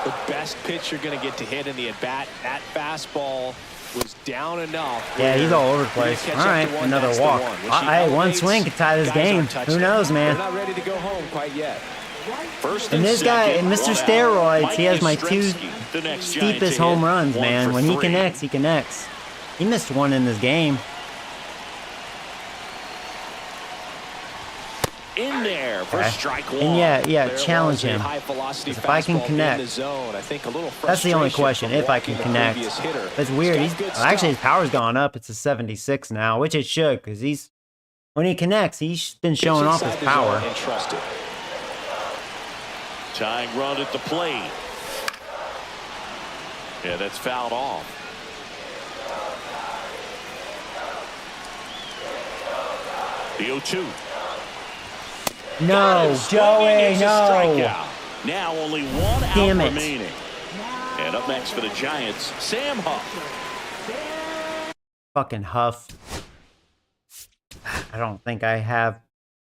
the best pitch you're going to get to hit in the at-bat, that fastball was down enough. Yeah, he's all over the You're gonna place. catch All up right, to one, another that's the walk. one. When she Hey, one elevates, swing could tie this guys game. aren't touching Who it. knows, man? They're not ready to go home quite yet. First And this guy, second, Mr. one out. Steroids, he Mike has my two Yastrzemski, the next Giant steepest to home hit. runs, 1 man. for When he 3. connects, he connects. He missed one in this game. In there for Okay. strike 1. And yeah, There challenge was a him. high-velocity If I can fastball connect. in the zone. I think a little That's the only frustration question, from if I can walking the connect. previous hitter. That's weird. got He's good actually his stuff. power's gone up. It's a 76 now, which it should, because he's when he connects, he's been showing Gets off his inside the power. zone and trust it. Tying run at the plate. Yeah, that's fouled off. The 0-2. No, Joey, no. Now only one out Damn it. remaining. And up next for the Giants, Sam Huff. Fucking Huff. I don't think I have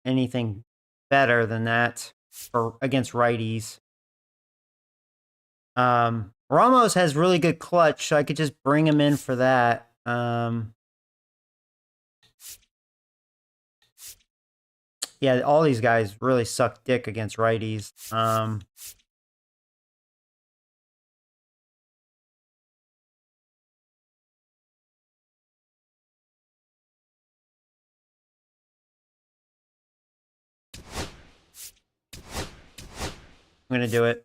anything better than that for against righties. Ramos has really good clutch, so I could just bring him in for that. Yeah, all these guys really suck dick against righties. I'm gonna do it.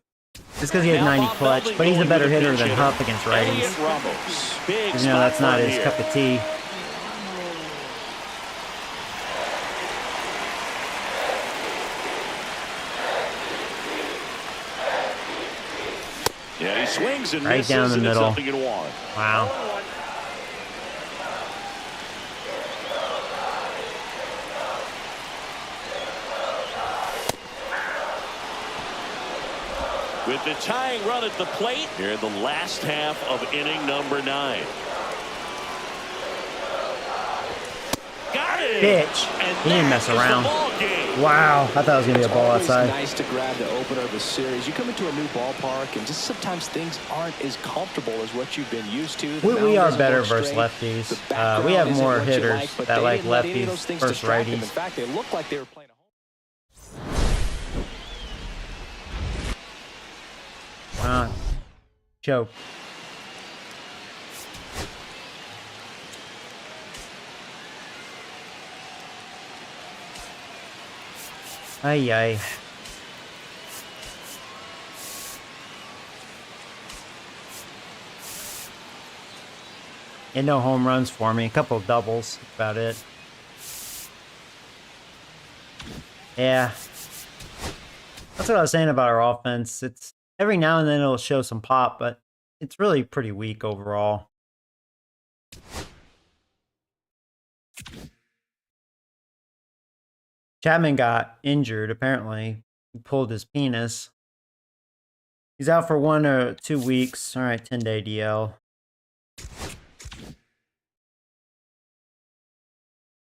Just because he has Now 90 Bob clutch, Melvin but he's a going better with the hitter pinch than hitter. Huff against righties. Elliot Ramos. Big You know, that's spot not for his here. cup of tea. Yeah, he swings and Right misses, down the and it's middle. 0-1. Wow. With the tying run at the plate here in the last half of inning number 9. Got it! Bitch. And He didn't that mess is the around. ball game. Wow. I thought it was going to be a ball Always outside. nice to grab the opener of the series. You come into a new ballpark, and just sometimes things aren't as comfortable as what you've been used to. The We mound are doesn't better work versus straight. lefties. The background We have isn't more what you hitters but that they like didn't let any of lefties those things versus distract them. righties. In fact, they looked like they were playing a home. Choke. Ay, ay. And no home runs for me. A couple of doubles. About it. Yeah. That's what I was saying about our offense. It's every now and then it'll show some pop, but it's really pretty weak overall. Chapman got injured, apparently. He pulled his penis. He's out for 1 or 2 weeks. All right, 10-day DL.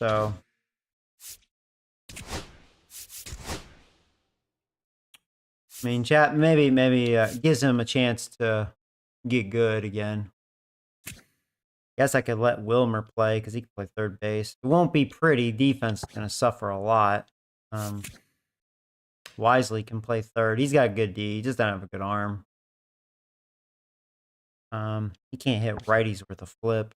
So. I mean, Chap maybe gives him a chance to get good again. Guess I could let Wilmer play because he can play third base. It won't be pretty. Defense is going to suffer a lot. Wisely can play third. He's got a good D. He just doesn't have a good arm. He can't hit righties worth a flip.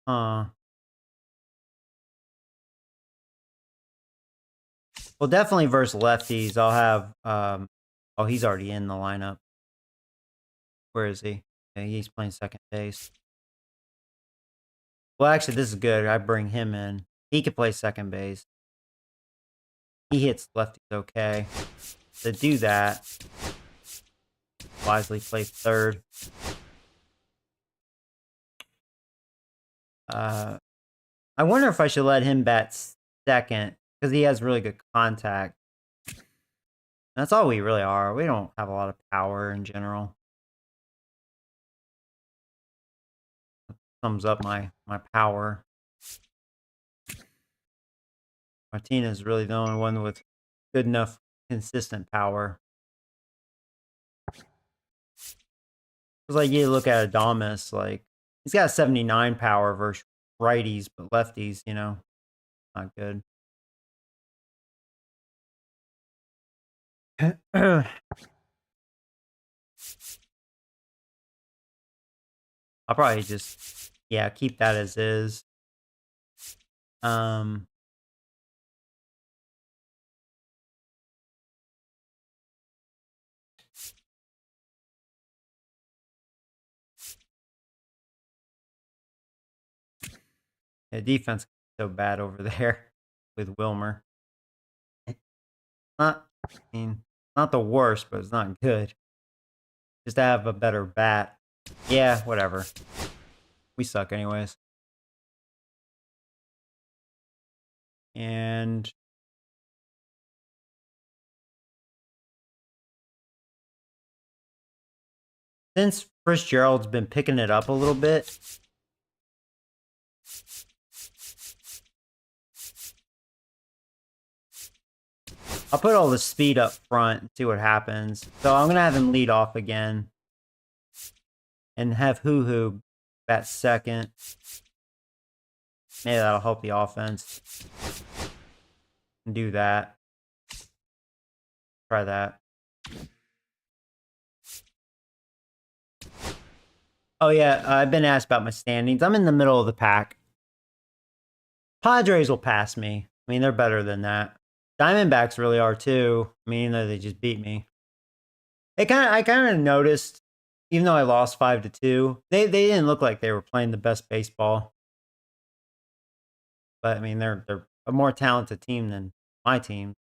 Well, definitely versus lefties. I'll have. Oh, he's already in the lineup. Where is he? Yeah, he's playing second base. Well, actually, this is good. I bring him in. He could play second base. He hits lefties okay. To do that, wisely play third. I wonder if I should let him bat second because he has really good contact. That's all we really are. We don't have a lot of power in general. Sums up my power. Martinez is really the only one with good enough consistent power. It's like you look at Adames, like he's got 79 power versus righties, but lefties, you know, not good. I'll probably just, yeah, keep that as is. Yeah, defense is so bad over there with Wilmer. Not, I mean, not the worst, but it's not good. Just to have a better bat. Yeah, whatever. We suck anyways. And since Chris Gerald's been picking it up a little bit, I'll put all the speed up front and see what happens. So I'm going to have him lead off again. And have Hoo bat second. Maybe that'll help the offense. Do that. Try that. Oh yeah, I've been asked about my standings. I'm in the middle of the pack. Padres will pass me. I mean, they're better than that. Diamondbacks really are too. I mean, even though they just beat me. I kind of noticed, even though I lost 5-2, they didn't look like they were playing the best baseball. But I mean, they're a more talented team than my team.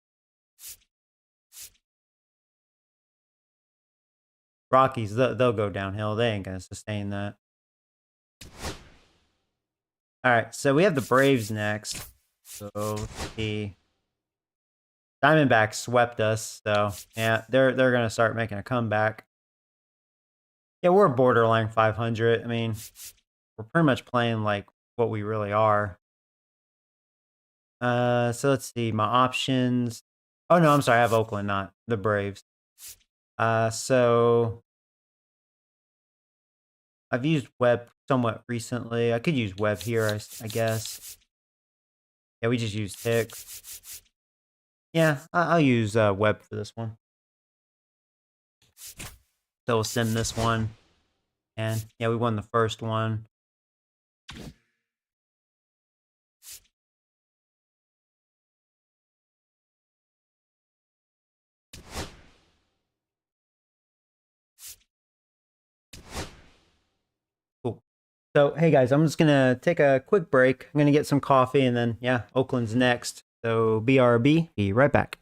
Rockies, they'll go downhill. They ain't gonna sustain that. All right, so we have the Braves next. So the Diamondbacks swept us. So yeah, they're gonna start making a comeback. Yeah, we're borderline 500. I mean, we're pretty much playing like what we really are. So let's see my options. Oh no, I'm sorry. I have Oakland, not the Braves. So I've used Webb somewhat recently. I could use Webb here, I guess. Yeah, we just used Hicks. Yeah, I'll use Webb for this one. So we'll send this one. And yeah, we won the first one. Cool. So, hey guys, I'm just going to take a quick break. I'm going to get some coffee and then, yeah, Oakland's next. So, BRB, be right back.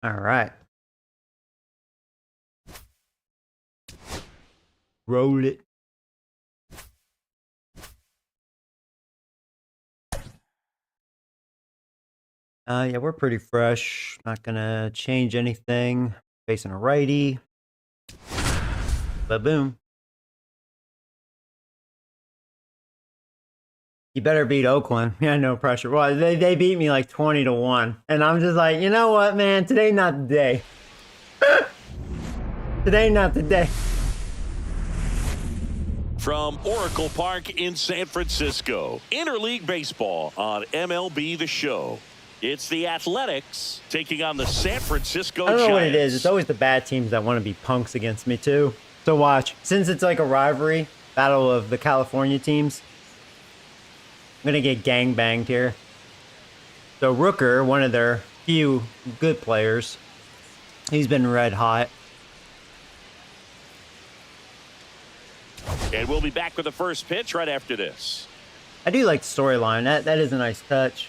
All right. Roll it. Yeah, we're pretty fresh. Not gonna change anything. Facing a righty. Ba-boom. You better beat Oakland. Yeah, no pressure. Well, they beat me like 20-1. And I'm just like, you know what, man? Today not the day. Today not the day. From Oracle Park in San Francisco, Interleague Baseball on MLB The Show. It's the Athletics taking on the San Francisco I don't know Giants. what it is. It's always the bad teams that want to be punks against me, too. So watch. Since it's like a rivalry, battle of the California teams, I'm going to get gangbanged here. So Rooker, one of their few good players, he's been red hot. And we'll be back with the first pitch right after this. I do like the storyline. That is a nice touch.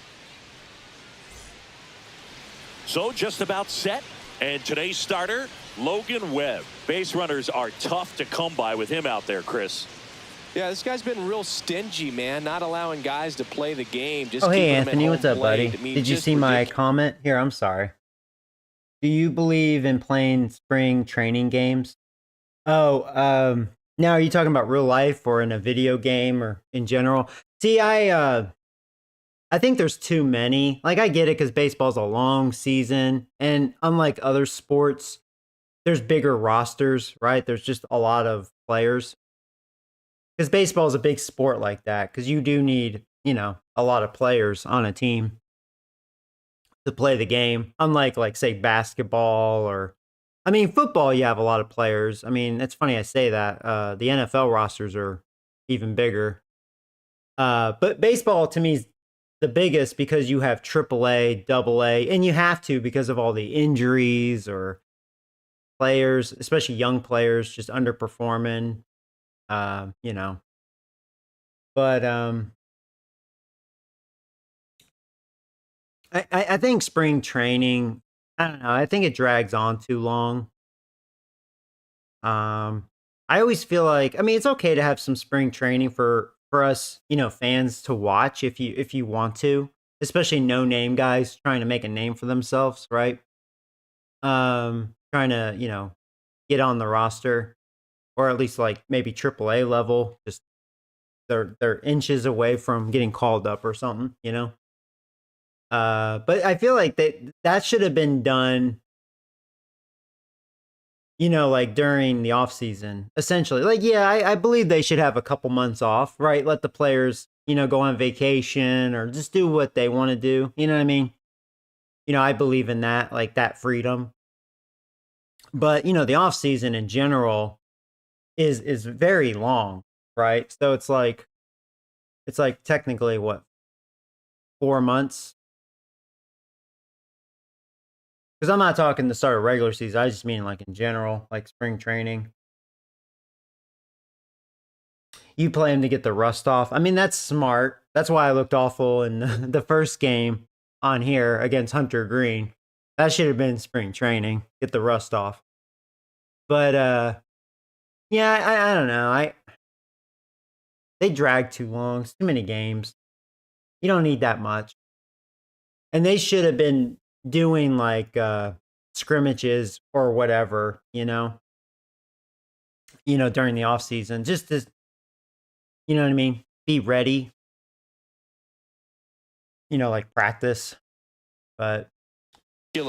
So just about set. And today's starter, Logan Webb. Base runners are tough to come by with him out there, Chris. Yeah, this guy's been real stingy, man, not allowing guys to play the game. Just Oh, hey, keeping them at Anthony, home what's up, buddy? plate. I mean, Did you just see my ridiculous. comment? Here, I'm sorry. Do you believe in playing spring training games? Oh, now are you talking about real life or in a video game or in general? See, I think there's too many. Like, I get it because baseball's a long season, and unlike other sports, there's bigger rosters, right? There's just a lot of players. Because baseball is a big sport like that, because you do need, you know, a lot of players on a team to play the game. Unlike, like, say, basketball or, I mean, football, you have a lot of players. I mean, it's funny I say that. The NFL rosters are even bigger. But baseball, to me, is the biggest because you have AAA, AA, and you have to because of all the injuries or players, especially young players, just underperforming. You know, but I think spring training, I don't know, I think it drags on too long. I always feel like, I mean, it's okay to have some spring training for us, you know, fans to watch if you want to, especially no name guys trying to make a name for themselves, right? Trying to, you know, get on the roster. Or at least like maybe AAA level, just they're inches away from getting called up or something, you know. But I feel like that should have been done, you know, like during the off season, essentially. Like, yeah, I believe they should have a couple months off, right? Let the players, you know, go on vacation or just do what they want to do. You know what I mean? You know, I believe in that, like that freedom. But you know, the off season in general is very long, right? So it's like technically what, 4 months? Because I'm not talking the start of regular season. I just mean like in general, like spring training. You play him to get the rust off. I mean, that's smart. That's why I looked awful in the first game on here against Hunter Green. That should have been spring training. Get the rust off. But yeah, I don't know. They drag too long. It's too many games. You don't need that much. And they should have been doing like scrimmages or whatever, you know, during the off season, just to, you know what I mean? Be ready, you know, like practice. But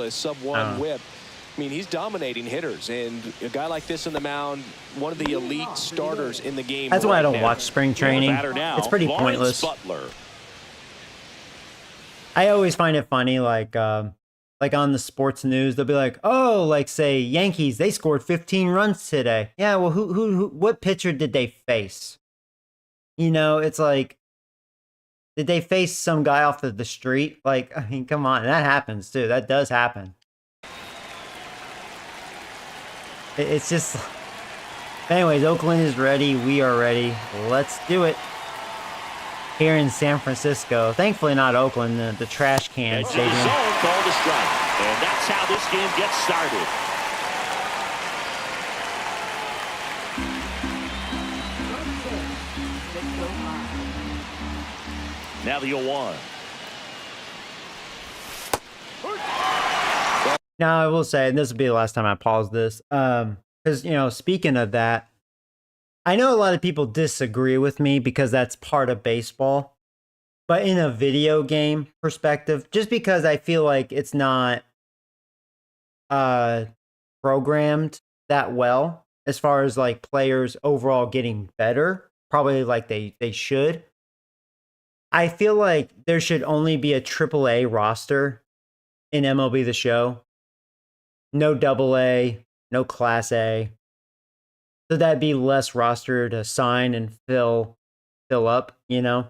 Sub one whip. I mean, he's dominating hitters, and a guy like this on the mound, one of the elite starters in the game. That's why I don't now. watch spring training. It's pretty pointless. Butler. I always find it funny, like on the sports news, they'll be like, "Oh, like say Yankees, they scored 15 runs today." Yeah, well, who what pitcher did they face? You know, it's like, did they face some guy off of the street? Like, I mean, come on, that happens too. That does happen. It's just, anyways, Oakland is ready. We are ready. Let's do it. Here in San Francisco. Thankfully not Oakland, the trash can stadium. called a strike. And that's how this game gets started. Now the 0-1. Now, I will say, and this will be the last time I pause this, because, you know, speaking of that, I know a lot of people disagree with me because that's part of baseball. But in a video game perspective, just because I feel like it's not programmed that well as far as like players overall getting better, probably like they should. I feel like there should only be a AAA roster in MLB The Show. No AA, no Class A. So that'd be less roster to sign and fill up, you know?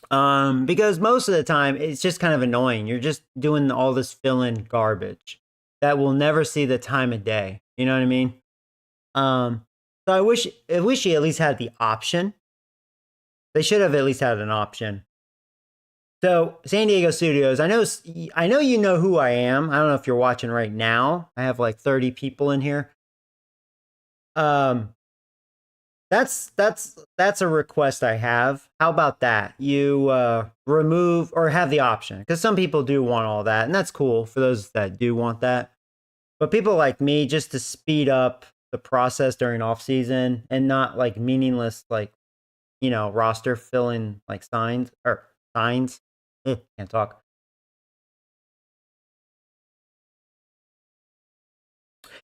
Because most of the time it's just kind of annoying. You're just doing all this fill-in garbage that will never see the time of day. You know what I mean? So I wish he at least had the option. They should have at least had an option. So San Diego Studios, I know you know who I am. I don't know if you're watching right now. I have like 30 people in here. That's a request I have. How about that? You remove or have the option, because some people do want all that, and that's cool for those that do want that. But people like me, just to speed up the process during off season and not like meaningless, like, you know, roster filling like signs. Can't talk.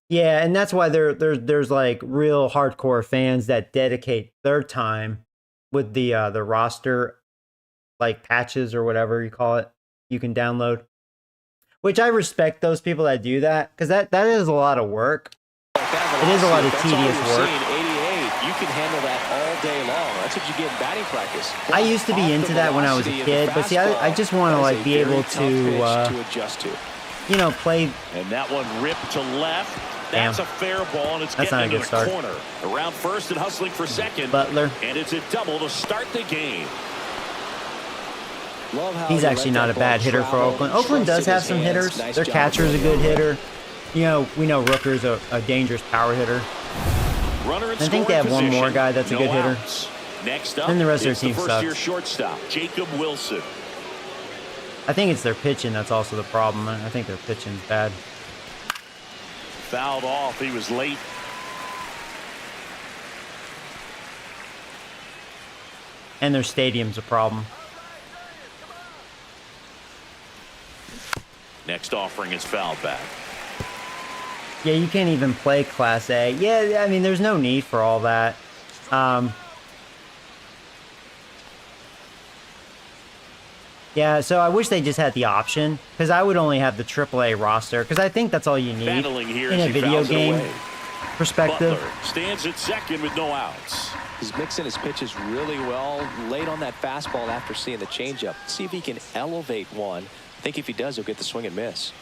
Yeah, and that's why there's like real hardcore fans that dedicate their time with the roster, like patches or whatever you call it, you can download. Which I respect those people that do that, because that is a lot of work. It is a lot of tedious work. 88, you can handle that all day long. That's what you get in batting practice. I used to be into that when I was a kid, but see, I just want to like be able to adjust to. You know, play. And that one ripped to left. That's Damn. a fair ball, and it's That's getting into the start. corner. Around first and hustling for second. Butler. And it's a double to start the game. He's actually not a bad hitter for Oakland. Oakland does have some hitters. Their catcher is a good hitter. You know, we know Rooker's a dangerous power hitter. Runner in I think they have one more guy that's a good hitter. Next up, And the rest of it's their team the first-year sucks. shortstop, Jacob Wilson. I think it's their pitching that's also the problem. I think their pitching's bad. Fouled off. He was late. And their stadium's a problem. Next offering is fouled back. Yeah, you can't even play Class A. Yeah, I mean, there's no need for all that. Yeah, so I wish they just had the option, because I would only have the AAA roster, because I think that's all you need Battling here in as a he video fouls it game away. perspective. Butler stands at second with no outs. He's mixing his pitches really well. Late on that fastball after seeing the changeup. See if he can elevate one. I think if he does, he'll get the swing and miss.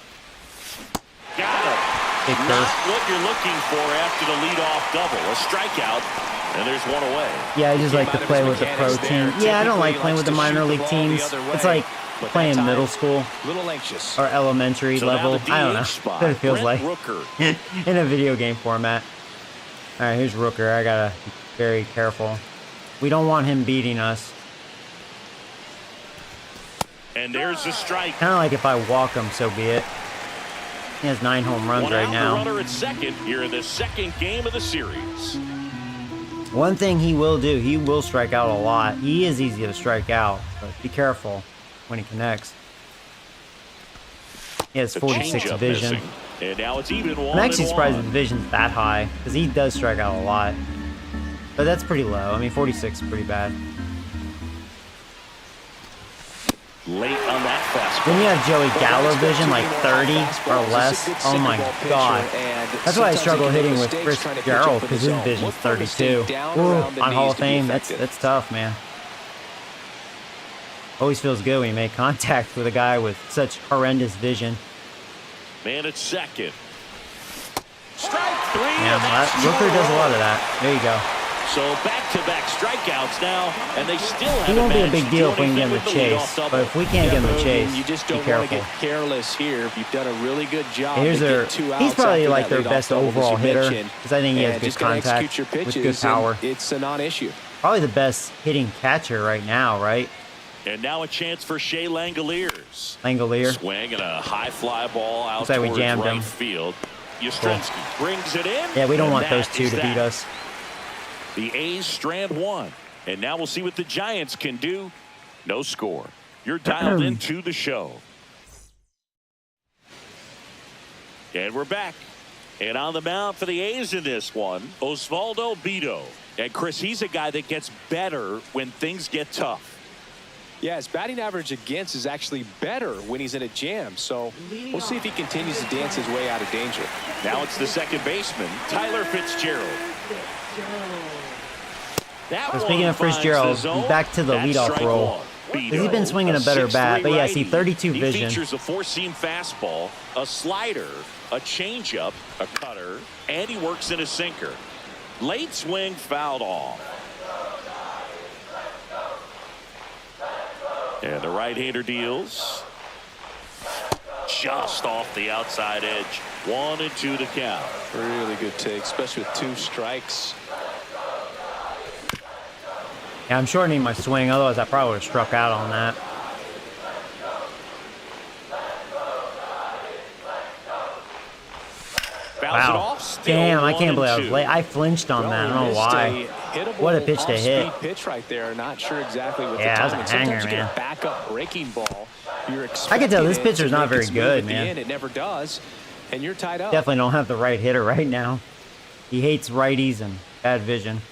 Got it. Big Not curve. what you're looking for after the leadoff double. A strikeout, and there's one away. Yeah, I just like to Came out of play his with the pro mechanics team. there. Yeah, I don't like Typically playing with the likes to minor shoot league the ball the teams. other It's way, like but playing that time, middle school a little anxious. or elementary So now level. the I don't know. DH spot, That's what it feels Brent like Rooker. in a video game format. All right, here's Rooker. I gotta be very careful. We don't want him beating us. And there's the strike. Kind of like if I walk him, so be it. He has 9 home runs One right out, now. the runner at second here in the second game of the series. One thing he will do, he will strike out a lot. He is easy to strike out, but be careful when he connects. He has The 46 changeup vision. missing. And now it's even I'm actually 1-1. surprised the division's that high, because he does strike out a lot. But that's pretty low. I mean, 46 is pretty bad. Late on that fastball. When you have Joey Gallo vision, like 30 or less, oh my god. That's why I struggle hitting with Chris Gerald, because his vision's 32. Ooh, on Hall of Fame, that's tough, man. Always feels good when you make contact with a guy with such horrendous vision. Man at second. Strike three. Yeah, and that's Rooker two in a does a lot row. of that. There you go. So back-to-back strikeouts now, and they still It haven't won't be a managed big to deal do if we can get anything him with the the leadoff chase. double. But if we can't get him the Boog, chase, you just be don't want to careful. get careless here. You've done a really good job. Here's to their. get 2 outs He's probably after like that their leadoff best double, as overall you hitter mentioned. because I think he has And good just gotta contact execute your with pitches, good power. and it's a non-issue. Probably the best hitting catcher right now, right? And now a chance for Shea Langoliers. Langolier. Swing and a high fly ball out Looks like we towards jammed right him. field. Yastrzemski brings it in. Yeah, we don't and want those that two is to that. beat us. The A's strand one. And now we'll see what the Giants can do. No score. You're dialed into the show. And we're back. And on the mound for the A's in this one, Osvaldo Bido. And Chris, he's a guy that gets better when things get tough. Yeah, his batting average against is actually better when he's in a jam. So we'll see if he continues to dance his way out of danger. Now it's the second baseman, Tyler Fitzgerald. That So speaking one of finds Fitzgerald, the zone. back to the That's leadoff strike role. one. Has he been swinging a better 6'3" bat? But yeah, see, righty. 32 He vision. features a four-seam fastball, a slider, a changeup, a cutter, and he works in a sinker. Late swing fouled off. And the right-hander deals. Just off the outside edge. 1-2 to count. Really good take, especially with 2 strikes. Yeah, I'm shortening my swing. Otherwise, I probably would have struck out on that. Fouls it Wow. off. Still Damn, I can't believe I was 1-2. late. I flinched on that. I don't know why. What a pitch to hit. Pitch right there. Not sure exactly what Yeah, the that was timing. a Sometimes hanger, you get man. a backup breaking ball. You're I can tell this expecting it pitcher's to not make very its move good, at the man. end. It never does, and you're tied up. Definitely don't have the right hitter right now. He hates righties and bad vision.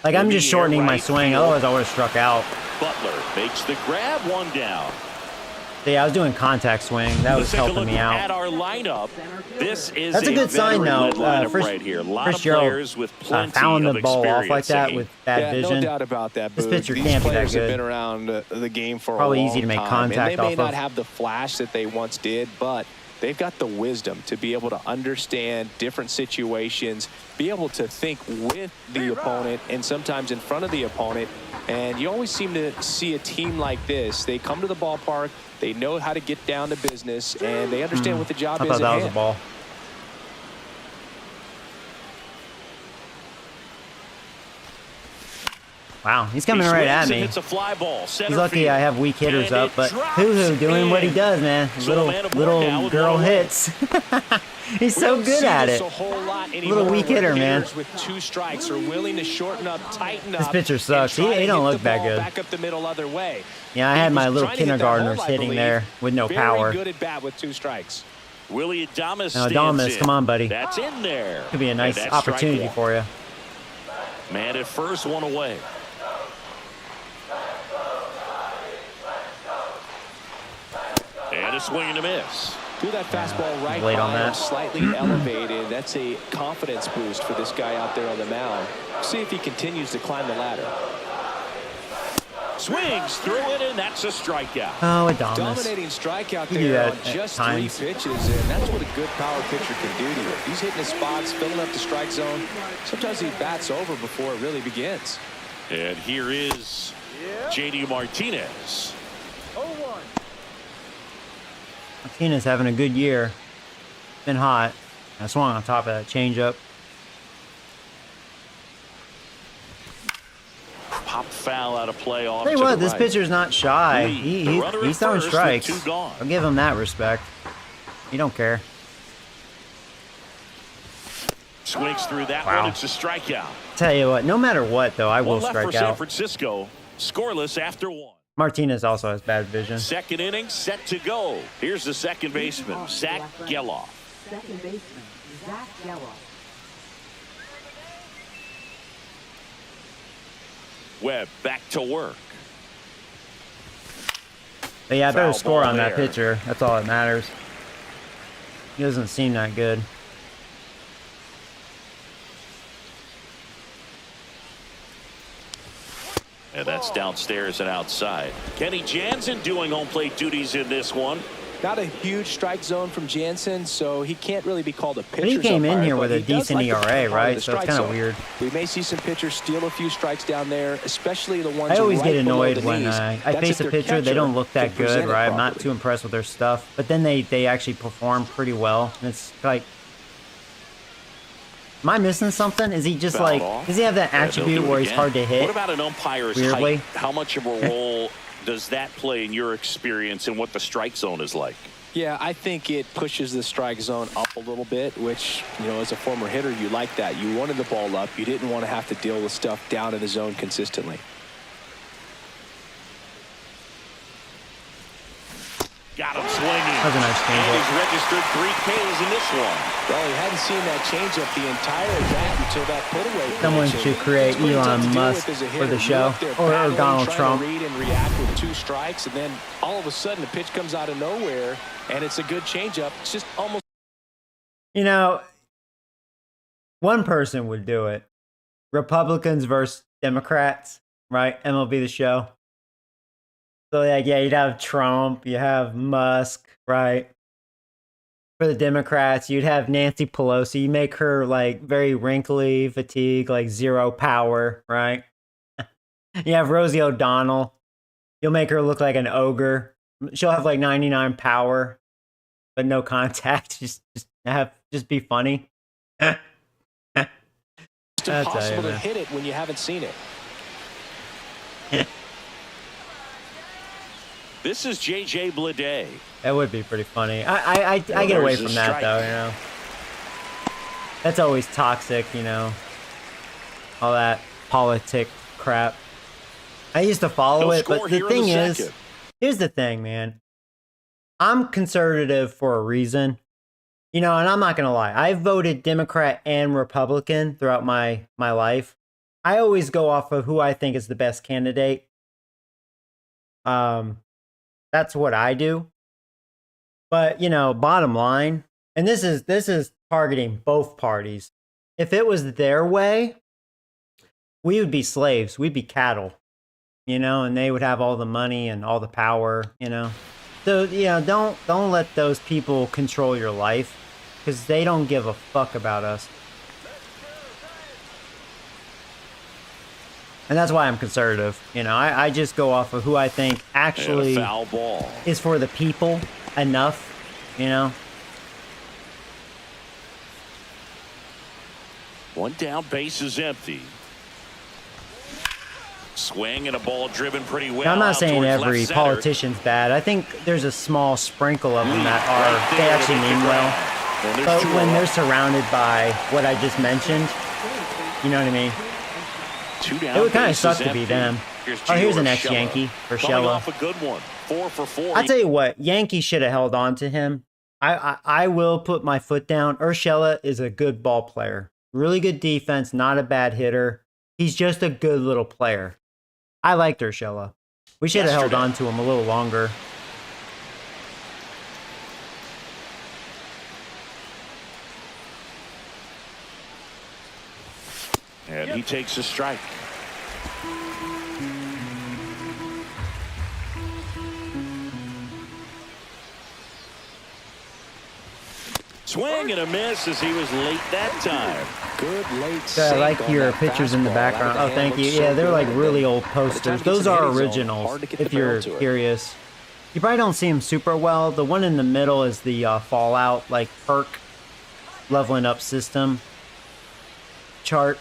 Like, I'm just shortening my swing. Otherwise, I would have struck out. Butler makes the grab, 1 down. Yeah, I was doing contact swing. That was Let's take a helping look me at out. our lineup. This is That's a good sign, though. veteran-led lineup First- right here. A lot of Fitzgerald, players with plenty fouling of the ball off like experience. that with bad Yeah, vision. no doubt about that. This Boog. pitcher These can't be that players have good. been around the game for Probably a long easy to make time, contact and they may off not of. have the flash that they once did, but they've got the wisdom to be able to understand different situations, be able to think with the opponent and sometimes in front of the opponent. And you always seem to see a team like this. They come to the ballpark, they know how to get down to business, and they understand what the job I is thought at that was a hand. ball. Wow, he's coming He right swings at and me. hits a fly ball. He's Center lucky field. I have weak hitters And up, it but drops Hoo-Hoo doing what he in. does, man. So a man aboard now Little with girl 1 away. hits. He's We so don't good see at this it. a whole lot Little anymore weak where hitter, man. hitters with 2 strikes are willing to shorten up, tighten This up. pitcher and sucks. He try to don't hit look the that ball good. Back up the middle other way. Yeah, I He had my was little trying to hit that kindergartners home, I hitting believe. there with no Very power. good at bat with 2 strikes. Willie Adames Now, stands Adames, in. come on, buddy. That's in there. Could be a And nice that's strike opportunity 1. for you. Man at first, 1 away. And a swing and a miss. Threw that fastball right late on by him, that. slightly elevated. That's a confidence boost for this guy out there on the mound. See if he continues to climb the ladder. Swings through it, and that's a strikeout. Oh, Adames. Dominating strikeout You do there that on at just times. 3 pitches, and that's what a good power pitcher can do to you. He's hitting his spots, filling up the strike zone. Sometimes he bats over before it really begins. And here is J.D. Martinez. 0-1. Martinez having a good year. Been hot. I swung on top of that changeup. Pop foul out of play off Tell you to what, the this right. pitcher's not shy. Lee, the runner He's at throwing first with strikes. 2 gone. I'll give him that respect. He don't care. Swings through that Wow. one. It's a strikeout. Tell you what, no matter what, though, I will One left for strike San out. Francisco. Scoreless after 1. Martinez also has bad vision. Second inning set to go. Here's the second baseman, Zach Geloff. Second baseman, Zach Geloff. Webb back to work. But yeah, I better Foul score ball on that there. pitcher. That's all that matters. He doesn't seem that good. And that's downstairs and outside. Kenny Jansen doing home plate duties in this one. Not a huge strike zone from Jansen, so he can't really be called a pitcher. But he came in here but with a he does decent like to play ERA, hard right? the So it's strike kind of zone. weird. We may see some pitchers steal a few strikes down there, especially the ones I always right get below annoyed the when knees. I That's face if a their pitcher. They don't catcher look that can present good, it right? I'm not properly. too impressed with their stuff. But then they actually perform pretty well. And it's like, am I missing something? Is he just Fouled like, off. does he have that Yeah, they'll do attribute it where he's again. hard to hit? What about an umpire's Weirdly? height? How much of a role does that play in your experience and what the strike zone is like? Yeah, I think it pushes the strike zone up a little bit, which, you know, as a former hitter, you like that. You wanted the ball up. You didn't want to have to deal with stuff down in the zone consistently. Got him swinging. That was a nice And changeup. he's registered 3 Ks in this one. Well, he hadn't seen that changeup the entire bat until that putaway. Someone pitch. should create It's pretty tough Elon to deal Musk with as a for hitter. the You're show, up there or battling, Donald trying Trump. to read and react with 2 strikes, and then all of a sudden the pitch comes out of nowhere, and it's a good changeup. It's just almost. You know, one person would do it. Republicans versus Democrats, right? MLB The Show. So, like, yeah, you'd have Trump, you have Musk, right? For the Democrats, you'd have Nancy Pelosi. You make her, like, very wrinkly, fatigued, like, zero power, right? You have Rosie O'Donnell. You'll make her look like an ogre. She'll have, like, 99 power, but no contact. Just be funny. It's I'll tell you, impossible to man. hit it when you haven't seen it. This is J.J. Bleday. That would be pretty funny. I get away there's from a that strike. though, you know. That's always toxic, you know. All that politic crap. I used to follow He'll it, but score the here in thing the is, second. here's the thing, man. I'm conservative for a reason. You know, and I'm not gonna lie. I've voted Democrat and Republican throughout my life. I always go off of who I think is the best candidate. That's what I do. But, you know, bottom line, and this is targeting both parties. If it was their way, we would be slaves. We'd be cattle, you know, and they would have all the money and all the power, you know. So, you know, don't let those people control your life because they don't give a fuck about us. And that's why I'm conservative. You know, I just go off of who I think actually And a foul ball. is for the people enough, you know. One down, base is empty. Swing and a ball driven pretty well. Now, I'm not out saying towards every left center. politician's bad. I think there's a small sprinkle of them that Right are, they there to actually make the mean well. grab. And there's But two when on. they're surrounded by what I just mentioned, you know what I mean? Two down, It would kind of base suck is to be empty. them. Here's Oh, here's Gio an Urshela. ex-Yankee, Coming Urshela. off a good one. 4 for 4. I'll tell you what, Yankees should have held on to him. I will put my foot down. Urshela is a good ball player. Really good defense, not a bad hitter. He's just a good little player. I liked Urshela. We should have held Yesterday. on to him a little longer. And he takes a strike. Swing and a miss as he was late that time. Good late I sink like on your that pictures in the fastball. background. Out Oh, of the thank hand you. looks Yeah, so they're like good. really old By the time posters. it gets Those in the are hitting zone, originals, hard to get the if barrel you're to it. curious. You probably don't see them super well. The one in the middle is the Fallout, like, perk leveling up system chart.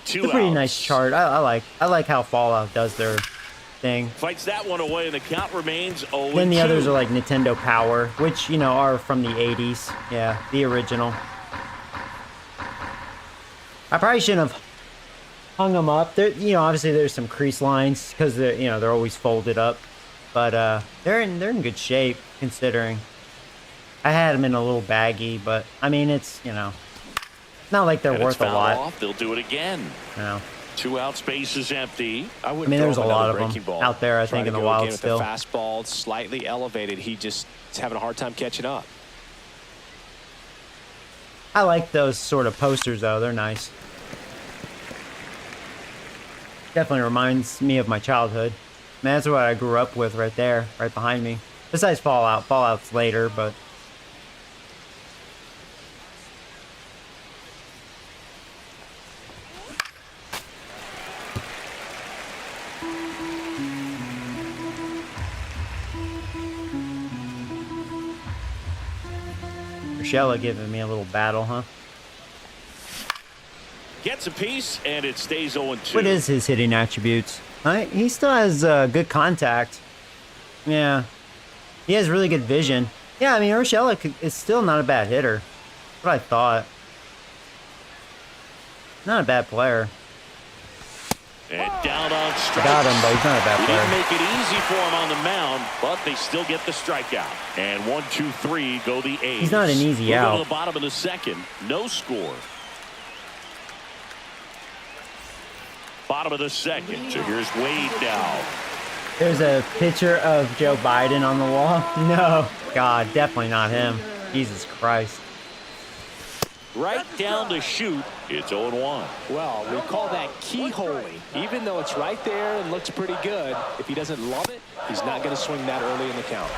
Two It's a pretty outs. nice chart. I like how Fallout does their thing. Fights that one away, and the count remains 0-2. Then the others are like Nintendo Power, which, you know, are from the 80s. Yeah, the original. I probably shouldn't have hung them up. There, you know, obviously there's some crease lines because they're, you know, they're always folded up, but they're in good shape considering. I had them in a little baggy, but I mean, it's, you know, it's not like they're And it's worth a fouled lot. off. They'll do it again. You know, 2 out, space is empty. I mean, there's a lot of them out there, I think, in the wild still. The fastball slightly elevated. He just is having a hard time catching up. I like those sort of posters though. They're nice. Definitely reminds me of my childhood. Man, that's what I grew up with right there, right behind me. Besides Fallout. Fallout's later, but... Urshela giving me a little battle, huh? Gets a piece, and it stays 0-2. What is his hitting attributes? He still has good contact. Yeah. He has really good vision. Yeah, I mean, Urshela is still not a bad hitter. That's what I thought. Not a bad player. And down on strikes. Got him, but he's not a bad He player. didn't make it easy for him on the mound, but they still get the strikeout. And 1, 2, 3 go the A's. He's not an easy Moving out. to the bottom of the second. No score. Bottom of the second. So here's Wade now. There's a picture of Joe Biden on the wall. No. God, definitely not him. Jesus Christ. Right down the chute. It's 0-1. Well, we call that keyholing. Even though it's right there and looks pretty good, if he doesn't love it, he's not going to swing that early in the count.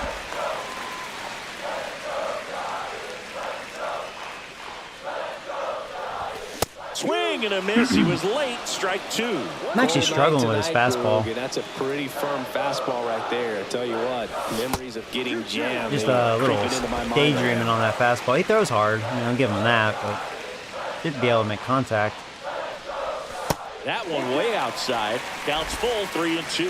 Swing and a miss. He was late. Strike 2. I'm actually struggling with his fastball. Boog, that's a pretty firm fastball right there. I tell you what, memories of getting jammed. Just a little creeping into my mind. daydreaming on that fastball. He throws hard. I mean, I'll give him that, but should be able to make contact. That one way outside. Counts full. 3-2.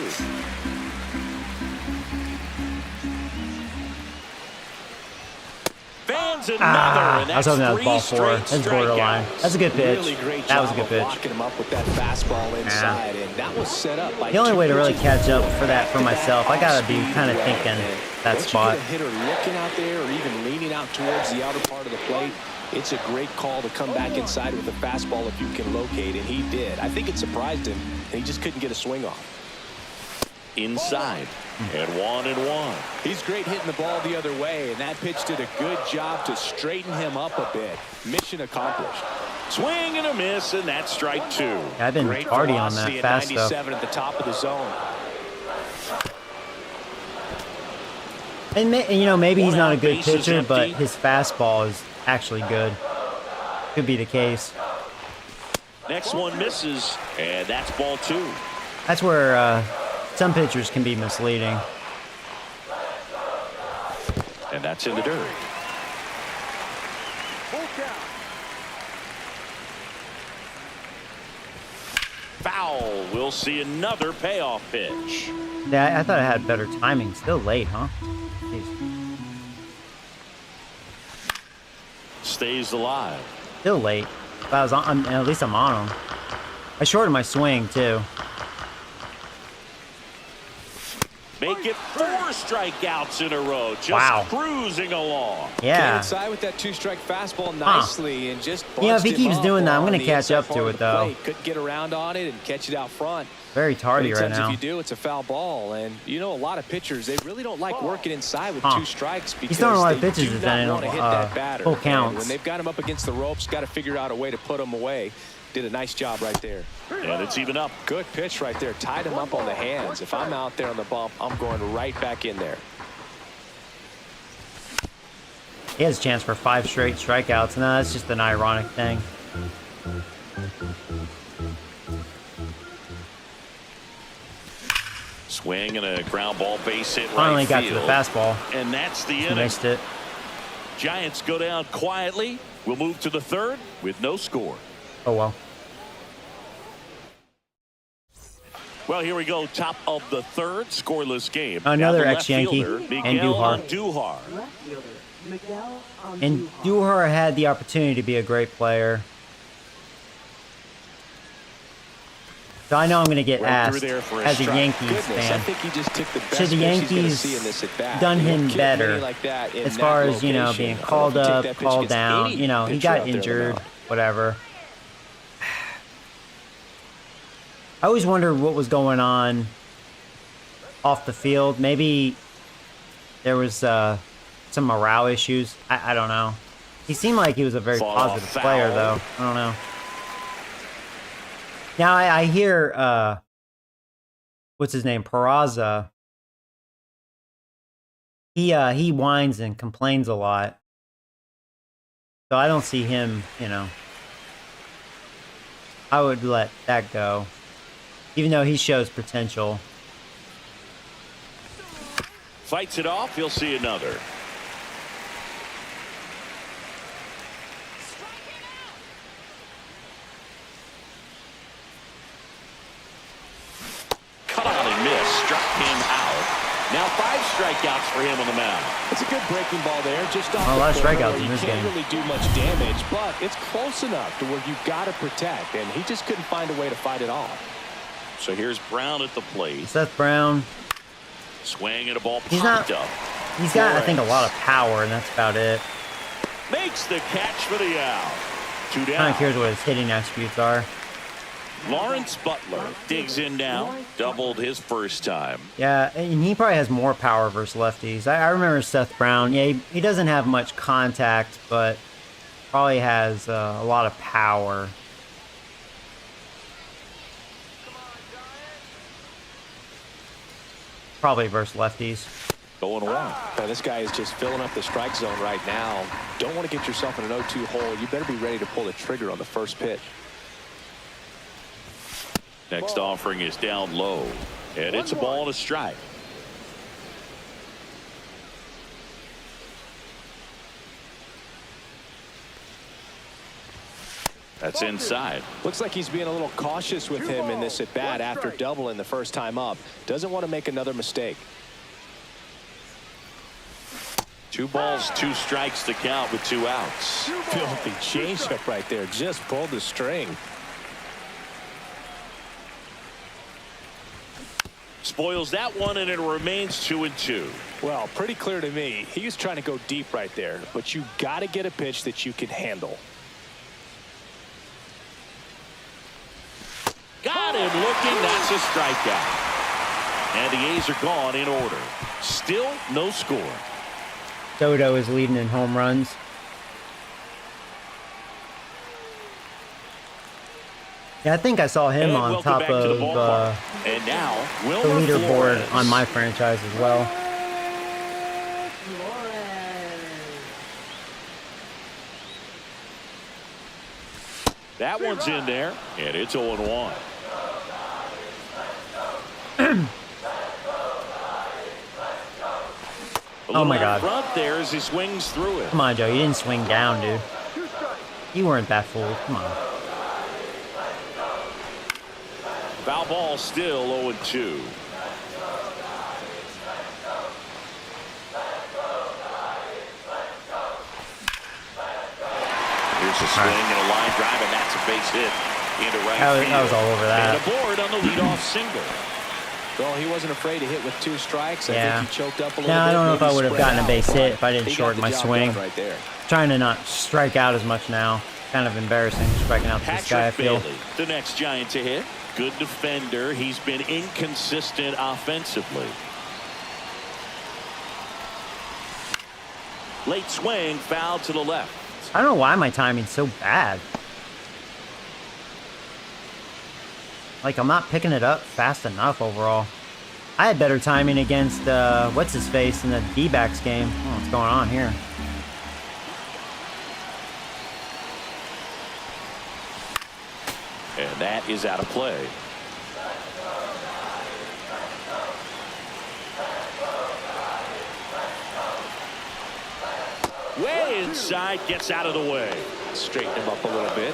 Fans another. And I was hoping that was that's ball 3 4. straight That's borderline. strikeouts. That's a good pitch. Really great That was a job good of pitch. locking him up with that fastball inside, and that was set up by The only two way to really pitches catch up for that back for to back myself, I gotta be off-speed kind of duel. thinking And that once spot. you get a hitter looking out there or even leaning out towards the outer part of the plate, it's a great call to come back inside with a fastball if you can locate, and he did. I think it surprised him, and he just couldn't get a swing off. Inside. And 1-1. He's great hitting the ball the other way, and that pitch did a good job to straighten him up a bit. Mission accomplished. Swing and a miss, and that's strike 2. Yeah, I've been Great party on velocity that at fast stuff. 97 at the top of the zone. And you know, maybe he's One not a out, good bases pitcher, but empty. his fastball is actually good. Could be the case. Next one misses, and that's ball 2. That's where some pitchers can be misleading. And that's in the dirt. Full count. Foul. We'll see another payoff pitch. Yeah, I thought I had better timing. Still late, huh? Jeez. Stays alive. Still late. If I was on, at least I'm on him. I shortened my swing too. Make it 4 strikeouts in a row. Just Wow. cruising along. Get Yeah. inside with that two-strike fastball nicely and just You know, if he bunched him keeps up doing that, I'm on gonna the catch inside up part to of it, the though. plate. Couldn't get around on it and catch it out front. Very tardy Many right times now. if you do, it's a foul ball, and you know a lot of pitchers, they really don't like working inside with Huh. 2 strikes because throwing a lot of they pitches do that they not want to don't, hit that batter. full And counts. when they've got him up against the ropes, got to figure out a way to put him away. Did a nice job right there. And it's even up. Good pitch right there. Tied him up on the hands. If I'm out there on the bump, I'm going right back in there. He has a chance for 5 straight strikeouts. No, that's just an ironic thing. Swing and a ground ball base hit Finally right got field. to the fastball. And that's the Just inning. missed it. Giants go down quietly. We'll move to the third with no score. Oh well. Well, here we go. Top of the third, scoreless game. Another Now the left ex-Yankee, fielder, and Miguel Duhar. Andujar. Left fielder, Miguel And Andujar. Duhar had the opportunity to be a great player. So I know I'm going to get Right through asked there for a as a strike. Yankees Goodness, I fan. think he just took the best Should the pitch he's gonna Yankees see in this at-bat. done You don't him get better many like that in as that far as, you know, location. being I don't called know if you take up, that pitch called against down. any You know, he pitcher got out there on the injured, mound. whatever. I always wondered what was going on off the field. Maybe there was some morale issues. I don't know. He seemed like he was a very Fall positive foul. player, though. I don't know. Now, I hear, what's his name? Peraza He whines and complains a lot. So I don't see him, you know. I would let that go. Even though he shows potential. Fights it off. He'll see another. Cut on and miss. Struck him out. Now 5 strikeouts for him on the mound. It's a good breaking ball there. Just off a lot of the corner strikeouts where in you this can't game. really do much damage, but it's close enough to where you've got to protect, and he just couldn't find a way to fight it off. So here's Brown at the plate. Seth Brown. Swing and a ball He's popped not- up. He's got, I think, a lot of power, and that's about it. Makes the catch for the out. 2 Kind down. of cares what his hitting attributes are. Lawrence Butler digs in now. Doubled his first time. Yeah, and he probably has more power versus lefties. I remember Seth Brown. Yeah, he doesn't have much contact, but probably has a lot of power. Probably versus lefties. 0-1. Now, this guy is just filling up the strike zone right now. Don't want to get yourself in an 0-2 hole. You better be ready to pull the trigger on the first pitch. Next offering is down low. And it's a ball and a strike. That's inside. Looks like he's being a little cautious with him in this at bat after doubling the first time up. Doesn't want to make another mistake. 2 balls, 2 strikes to count with 2 outs. Filthy changeup right there. Just pulled the string. Spoils that one, and it remains 2-2. Well, pretty clear to me. He was trying to go deep right there, but you got to get a pitch that you can handle. Got him looking. That's a strikeout. And the A's are gone in order. Still no score. Soto is leading in home runs. Yeah, I think I saw him And on welcome top back to the of ballpark. And now the Wilmer leaderboard Flores. on my franchise as well. That one's in there, and it's 0-1. Oh my God. Front there as he swings through it. Come on, Joe. You didn't swing down, dude. You weren't that fool. Come on. Foul ball still 0-2. Here's a swing and a line drive, and that's a base hit into right field. That was all over that. And a board on the leadoff single. Well, he wasn't afraid to hit with 2 strikes. I Yeah. think he choked up a little Now, bit. I don't know if maybe I would have spread gotten a out, base but hit if I didn't he got shorten the my job swing. done right there. Trying to not strike out as much now. Kind of embarrassing striking out this guy, I Patrick feel. Bailey, the next Giant to hit. Good defender. He's been inconsistent offensively. Late swing, foul to the left. I don't know why my timing's so bad. Like, I'm not picking it up fast enough overall. I had better timing against, what's-his-face in the Dbacks game. Oh, what's going on here? And that is out of play. Way inside, gets out of the way. Straighten him up a little bit.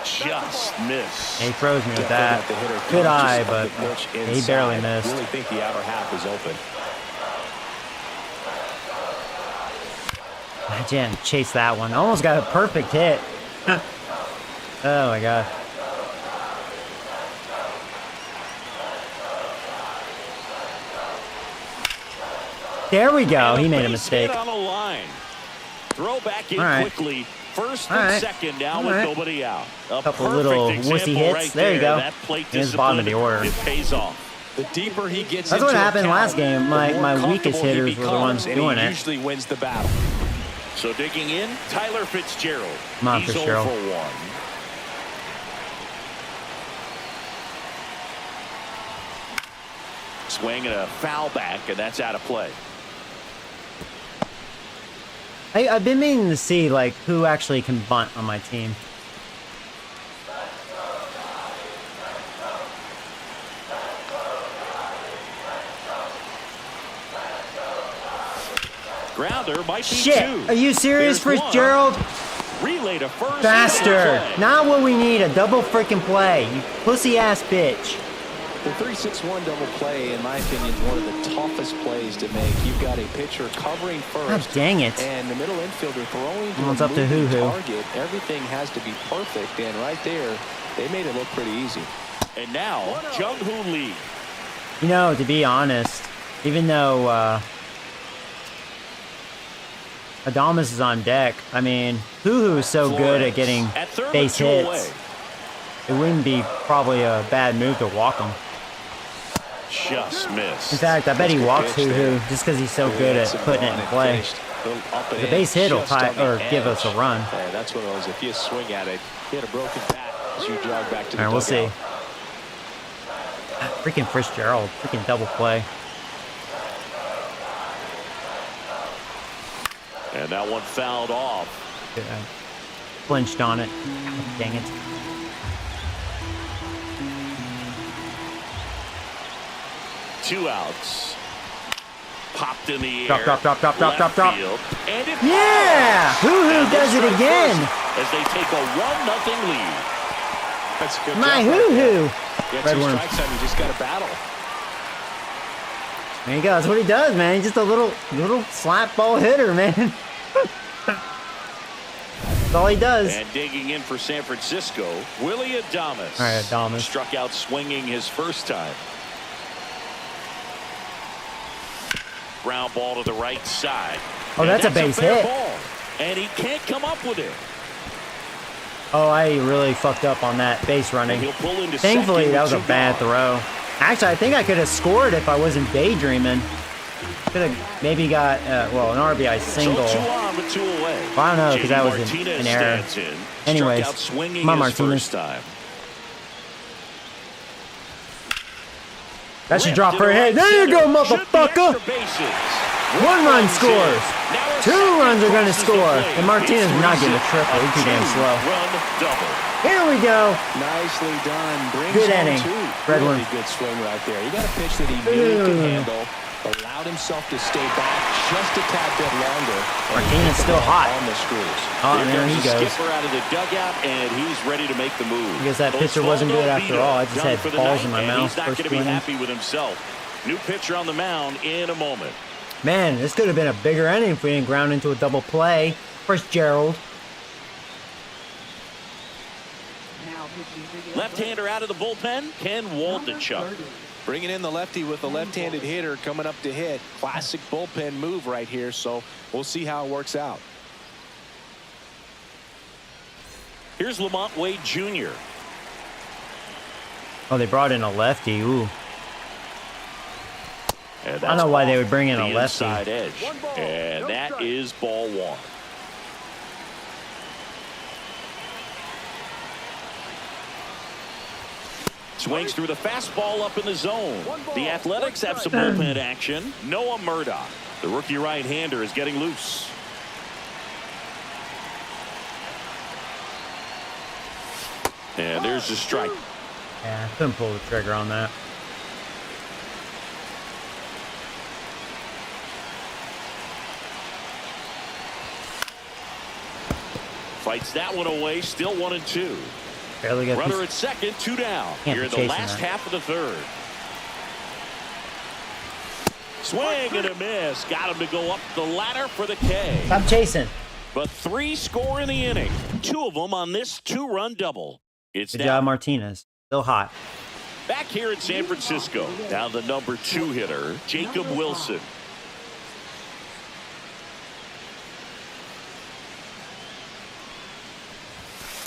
Just missed. He throws me with Yeah, that. let the hitter Good come eye, just but up the pitch he barely inside. missed. Really think the outer half is open. Jen chased that one. Almost got a perfect hit. Oh my God. There we go. And He made a base mistake. hit on the line. Throw back in All right. quickly. First All and right. second now All with right. nobody out. A Couple perfect little example wussy hits. right There you go. That plate Here's the bottom of the discipline, order. it pays off. The deeper he gets That's into what a happened count, last game. the My more weakest comfortable he hitters were the ones becomes, and doing he it. usually wins the battle. So digging in, Tyler Fitzgerald. Come on, He's Fitzgerald. 0 for 1. swing and a foul back, and that's out of play. I've been meaning to see, like, who actually can bunt on my team. Grounder might be Shit! two. Are you serious, There's Fitzgerald? Relay to first. Faster! Play. Not what we need, a double freaking play, you pussy-ass bitch. The 3-6-1 double play, in my opinion, is one of the toughest plays to make. You've got a pitcher covering first. God dang it. And the middle infielder throwing to Well, it's a up to moving Hoo-Hoo. target. Everything has to be perfect, and right there, they made it look pretty easy. And now, Jung-Hoo Lee. You know, to be honest, even though Adames is on deck, I mean, Hoo-Hoo is so good at getting At third base with 2 hits. away. It wouldn't be probably a bad move to walk him. Just missed. In fact, I bet he Good walks pitch Hoo-Hoo there. just because he's so good at putting it in play. The base hit will tie or give us a run. Yeah, that's one of those. If you swing at it, hit a broken bat as you jog back to the All right, we'll see. dugout. Freaking Fitzgerald, freaking double play. And that one fouled off. I flinched on it. Dang it. Two outs. Popped in the air. Drop, drop, drop, drop, drop, drop, Left drop. field. And it Yeah! falls. Hoo-Hoo And does it strike again. first As they take a 1-0 lead. That's a good My job right there. Hoo-Hoo. Get Red 2 worm. strikes on you, just got to battle. There you go. That's what he does, man. He's just a little slap ball hitter, man. That's all he does. And digging in for San Francisco, Willie Adames. All right, Adames. Struck out swinging his first time. Ground ball to the right side. Oh, And that's a base fair hit. ball. And he can't come up with it. Oh, I really fucked up on that base running. And he'll pull into Thankfully, second that was a with 2 bad gone. throw. Actually, I think I could have scored if I wasn't daydreaming. Could have maybe got, well, an RBI single. So 2 on with 2 away. Well, I don't know, 'cause that was Martinez an error. stands in. Anyways, Struck out swinging come on, his Martinez. first time. That should Ripped drop to for a the hit. right There you go, center. Should be motherfucker. extra bases. 1 run runs scores. in. Now a 2 second runs are going to crosses the score. plate. And Martinez It's is not getting a 3-0. triple. He's too damn slow. 2-run double. Here we go. Nicely done. Brings Good home inning. 2. Red really one. good swing right there. He got a pitch that he knew he could handle. Allowed himself to stay back just a tad bit longer. and Martinez hit the still ball hot. on the screws. Oh, Here there comes he the goes. skipper out of the dugout, and he's ready to make the move. I guess that pitcher wasn't good after all. I just Done had for the balls night, in my and mouth He's not first going to be inning. happy with himself. New pitcher on the mound in a moment. Man, this could have been a bigger inning if we didn't ground into a double play. First Gerald. Now pitching for the Left-hander out of the bullpen, Ken Waldichuk. Bringing in the lefty with a left-handed hitter coming up to hit. Classic bullpen move right here, so we'll see how it works out. Here's Lamont Wade Jr. Oh, they brought in a lefty. Ooh. And I don't know why that's they would bring in the a lefty. inside edge. 1 ball, And no that strike. is ball 1. Swings through the fastball up in the zone. The Athletics have some bullpen action. Noah Murdoch, the rookie right-hander, is getting loose. And there's the strike. Yeah, I couldn't pull the trigger on that. Fights that one away. Still 1-2. Barely got Runner this. at second, 2 down. Can't Here be in the chasing last that. half of the third. Swing and a miss. Got him to go up the ladder for the K. Stop chasing. But 3 score in the inning. 2 of them on this 2-run double. It's Good now job, Martinez. Still hot. back here in San Francisco. Now the number 2 hitter, Jacob Wilson.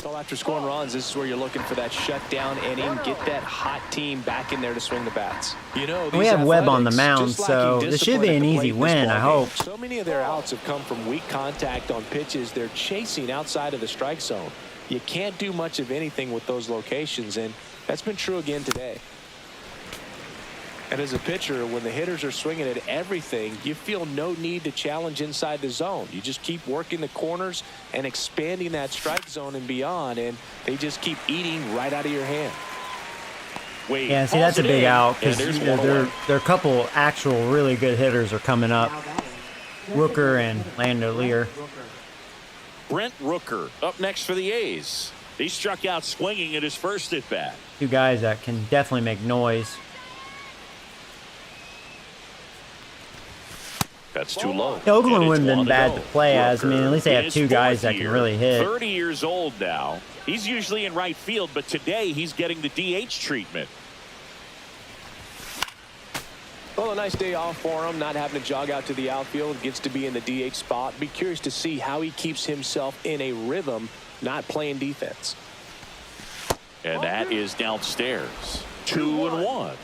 So after scoring runs, this is where you're looking for that shutdown inning. Get that hot team back in there to swing the bats. You know, We these have Webb on the Athletics, mound, just so lacking this should be discipline an at the easy plate in this win, I ball game. hope. So many of their outs have come from weak contact on pitches they're chasing outside of the strike zone. You can't do much of anything with those locations, and that's been true again today. And as a pitcher, when the hitters are swinging at everything, you feel no need to challenge inside the zone. You just keep working the corners and expanding that strike zone and beyond, and they just keep eating right out of your hand. Wade Yeah, see, hauls that's a it big in, out and because there's there one away. are a couple actual really good hitters are coming up. Now batting. Rooker and Lando Lear. Brent Rooker up next for the A's. He struck out swinging at his first at bat. Two guys that can definitely make noise. That's too low. Yeah, Oakland And it's wouldn't have been one to bad go. to play as. I mean, at least they have His two guys fourth that can year, really hit. 30 years old now. He's usually in right field, but today he's getting the DH treatment. Well, a nice day off for him, not having to jog out to the outfield, gets to be in the DH spot. Be curious to see how he keeps himself in a rhythm, not playing defense. And that is downstairs. 2-1.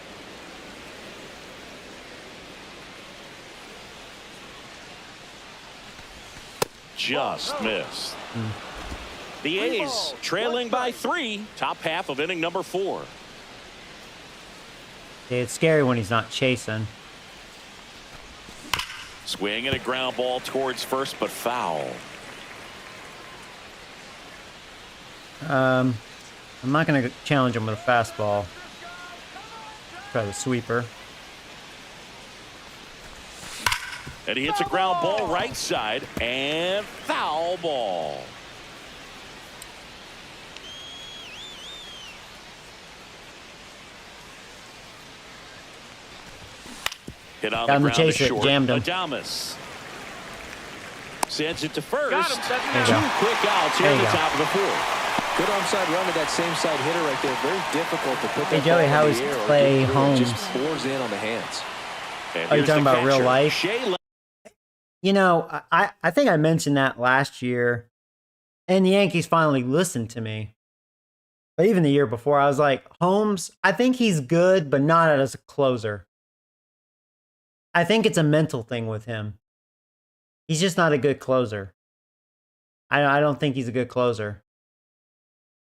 Just missed. The A's trailing by 3. Top half of inning number 4. Yeah, it's scary when he's not chasing. Swing and a ground ball towards first, but foul. I'm not going to challenge him with a fastball. Try the sweeper. And he hits a ground ball right side and foul ball. Hit on Got him the to ground chase it, short. jammed him. Adames sends it to first. Got him, second. There you Two go. quick outs here There in you the go. top of the 4th. Good onside run to that same side hitter right there. Very difficult to put Hey, that Joey, ball how in is the air or Clay get through it. Just Holmes? pours in on the hands. And Are you here's talking the about real catcher, life? Shea You know, I think I mentioned that last year, and the Yankees finally listened to me. But even the year before, I was like, Holmes, I think he's good, but not as a closer. I think it's a mental thing with him. He's just not a good closer. I don't think he's a good closer.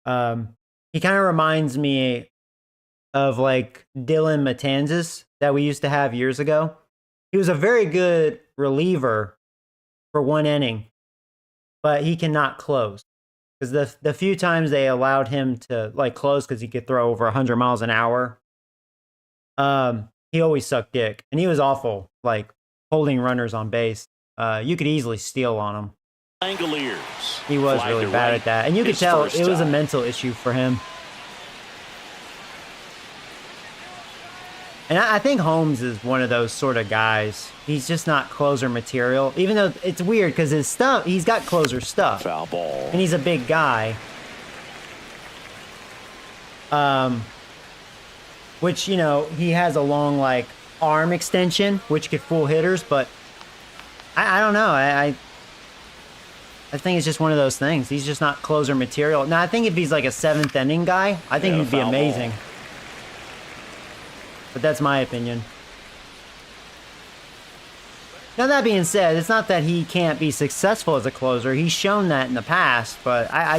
He kind of reminds me of like Dylan Matanzas that we used to have years ago. He was a very good reliever for one inning, but he cannot close. Because the few times they allowed him to like close because he could throw over 100 miles an hour, he always sucked dick. And he was awful, like holding runners on base. You could easily steal on him. Langoliers. He was Fly really to bad right at that. And you could his tell first it was a time. mental issue for him. And I think Holmes is one of those sort of guys. He's just not closer material. Even though it's weird because his stuff, he's got closer stuff. Foul ball. And he's a big guy. Which, you know, he has a long, like, arm extension, which could fool hitters, but I don't know. I think it's just one of those things. He's just not closer material. Now, I think if he's like a 7th inning guy, I think Yeah, he'd be foul amazing. ball. But that's my opinion. Now, that being said, it's not that he can't be successful as a closer. He's shown that in the past, but I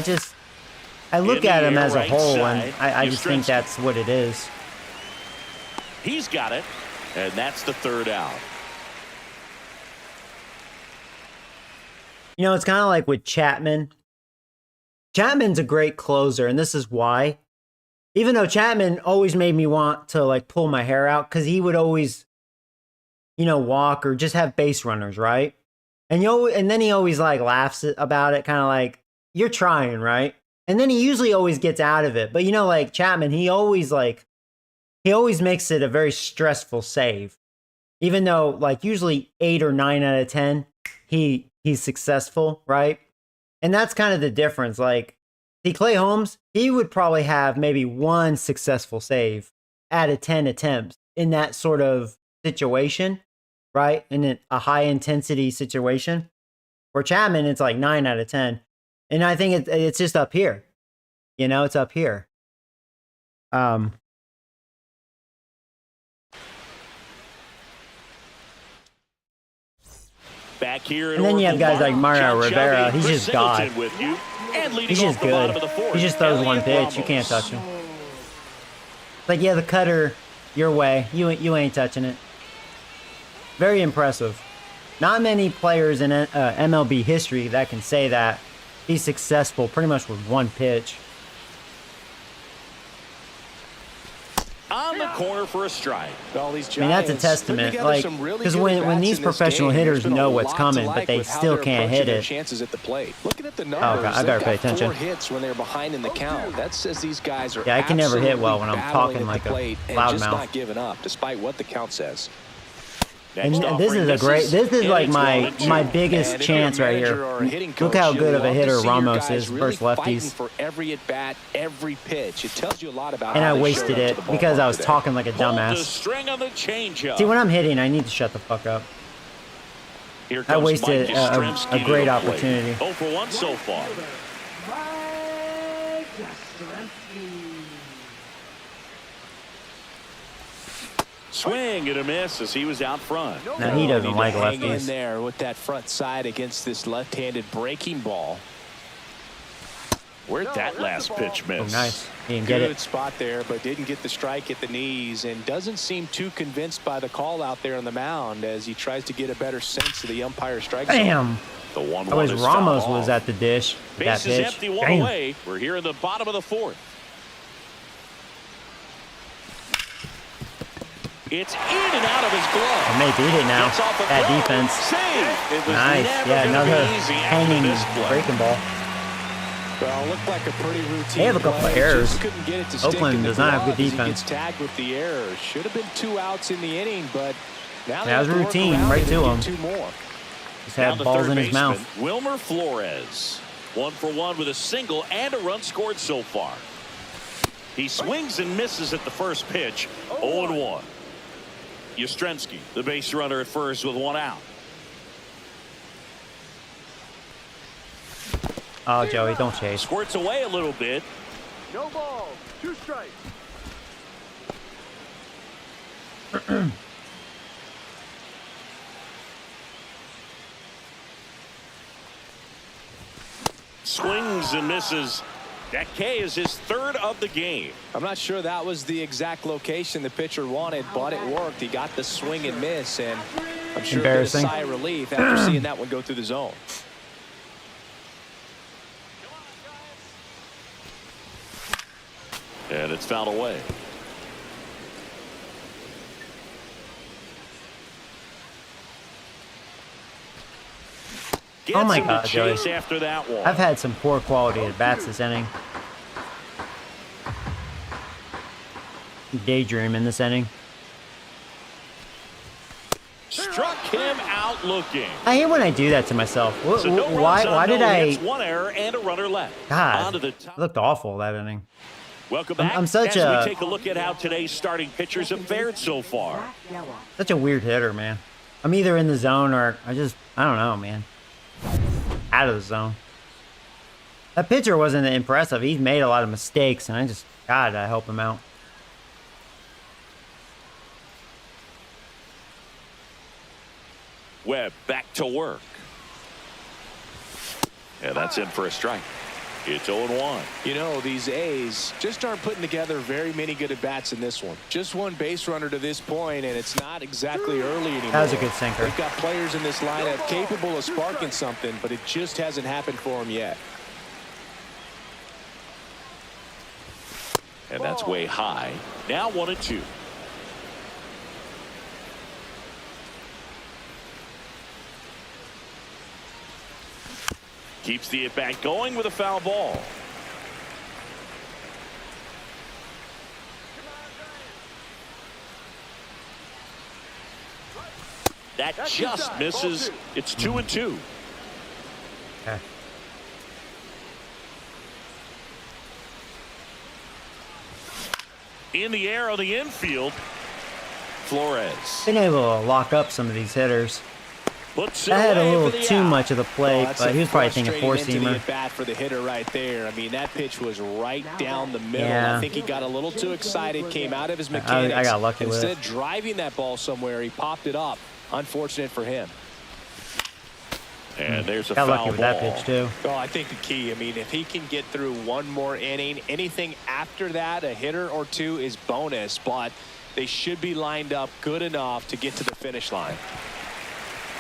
look In the at him air, as a right whole, and side, I just think Yastrzemski. that's what it is. He's got it. And that's the 3rd out. You know, it's kind of like with Chapman. Chapman's a great closer, and this is why. Even though Chapman always made me want to, like, pull my hair out, because he would always, you know, walk or just have base runners, right? And then he always, like, laughs about it, kind of like, you're trying, right? And then he usually always gets out of it. But, you know, like, Chapman, he always makes it a very stressful save. Even though, like, usually 8 or 9 out of 10, he's successful, right? And that's kind of the difference. Like, see, Clay Holmes, he would probably have maybe 1 successful save out of 10 attempts in that sort of situation, right? In a high-intensity situation. For Chapman, it's like 9 out of 10. And I think it's just up here. You know, it's up here. Back here at And then you have Oracle guys like Park, Mario John Rivera. Shelby, He's Chris just God. Singleton with you, and leading He's just off the bottom good. of the 4th, He just throws one Elliot pitch. You can't Ramos. touch him. Like, yeah, the cutter, Your way. You ain't touching it. Very impressive. Not many players in MLB history that can say that. Be successful pretty much with one pitch. On the corner for a strike. All these I mean, that's a Giants testament. putting Like, together some really because good when at-bats these in this professional game, hitters there's been know a what's lot to coming, like but they with how still they're can't approaching hit their it. chances at the plate. Looking at the God, numbers, I gotta they've pay got attention. 4 hits when they're behind in the count. That says these guys are Yeah, I can never hit well when I'm absolutely talking battling like at the a plate and loudmouth. just not giving up, despite what the count says. And Next this is a great. This is like my biggest And if you're a chance right manager here. or a hitting Look coach, how you'll good of a love to hitter see your Ramos guys is really versus fighting lefties. for every at bat, every pitch. It tells you a lot about. And how I they wasted showed up it to the because I ballpark was today. talking like a Pulled the dumbass. string on the changeup. See, when I'm hitting, I need to shut the fuck up. Here I comes wasted Mike a Yastrzemski great to the plate. opportunity. 0 for 1 so far. Mike Yastrzemski. Swing and a miss as he was out front. Now he doesn't like Hang in lefties. there with that front side against this left-handed breaking ball. Where'd that last pitch miss? Oh, nice. He didn't get Good it. spot there, but didn't get the strike at the knees and doesn't seem too convinced by the call out there on the mound as he tries to get a better sense of the umpire strike zone. Bam. The 1-1 I wish is Ramos fouled was off. at the dish. with That Base is pitch. empty, one Damn. away. We're here in the bottom of the 4th. It's in and out of his glove. I may beat it now. Gets off a That throw. defense. Save. It was Nice. never Yeah, gonna another be easy after hanging this play. breaking ball. Well, looked like a pretty routine. They have a couple play. of errors. Just couldn't get it to stick Oakland in the does not have good glove as defense. He gets tagged with the error. Should have been 2 outs in the inning, but now That was they have to work routine, around right it to and get him. 2 more. Just Down had the balls third in his baseman, mouth. Wilmer Flores. 1 for 1 with a single and a run scored so far. He swings and misses at the first pitch. 0-1. Yastrzemski, the base runner at first with 1 out. Oh, Joey, don't chase. Squirts away a little bit. No ball. 2 strikes. Swings and misses. That K is his 3rd of the game. I'm not sure that was the exact location the pitcher wanted, but it worked. He got the swing and miss, and I'm sure he a Embarrassing. sigh of relief after seeing that one go through the zone. And it's fouled away. Gets Oh my him to God, Joey. chase after that one. I've had some poor quality at bats this inning. Daydream in this inning. Struck him out looking. I hate when I do that to myself. So no Why? runs on, Why did no I? hits, 1 error and a runner left. On God, to the it top. looked awful that inning. Welcome I'm- back. I'm such as a- we take a look at how today's starting pitchers have fared so far. Black yellow. Such a weird hitter, man. I'm either in the zone or I don't know, man. Out of the zone. That pitcher wasn't impressive. He's made a lot of mistakes, and God, I help him out. Webb back to work. And that's in for a strike. It's 0-1. You know, these A's just aren't putting together very many good at-bats in this one. Just 1 base runner to this point, and it's not exactly early anymore. That was a good sinker. We've got players in this lineup capable of sparking something, but it just hasn't happened for them yet. And that's way high. Now 1-2. Keeps the at-bat going with a foul ball. That just misses. It's 2-2. Okay. In the air on the infield. Flores Been able to lock up some of these hitters. puts it I had a away for little the too out. much of the plate, That's but a he was probably thinking frustrating into the four-seamer. at-bat for the hitter right there. I mean, that pitch was right down the middle. Yeah. I think he got a little too excited, came out of his mechanics. I got lucky with Instead it. of driving that ball somewhere, he popped it up. Unfortunate for him. And there's a Got foul lucky with ball. that pitch too. Well, I think the key, I mean, if he can get through 1 more inning, anything after that, a hitter or 2 is bonus. But they should be lined up good enough to get to the finish line.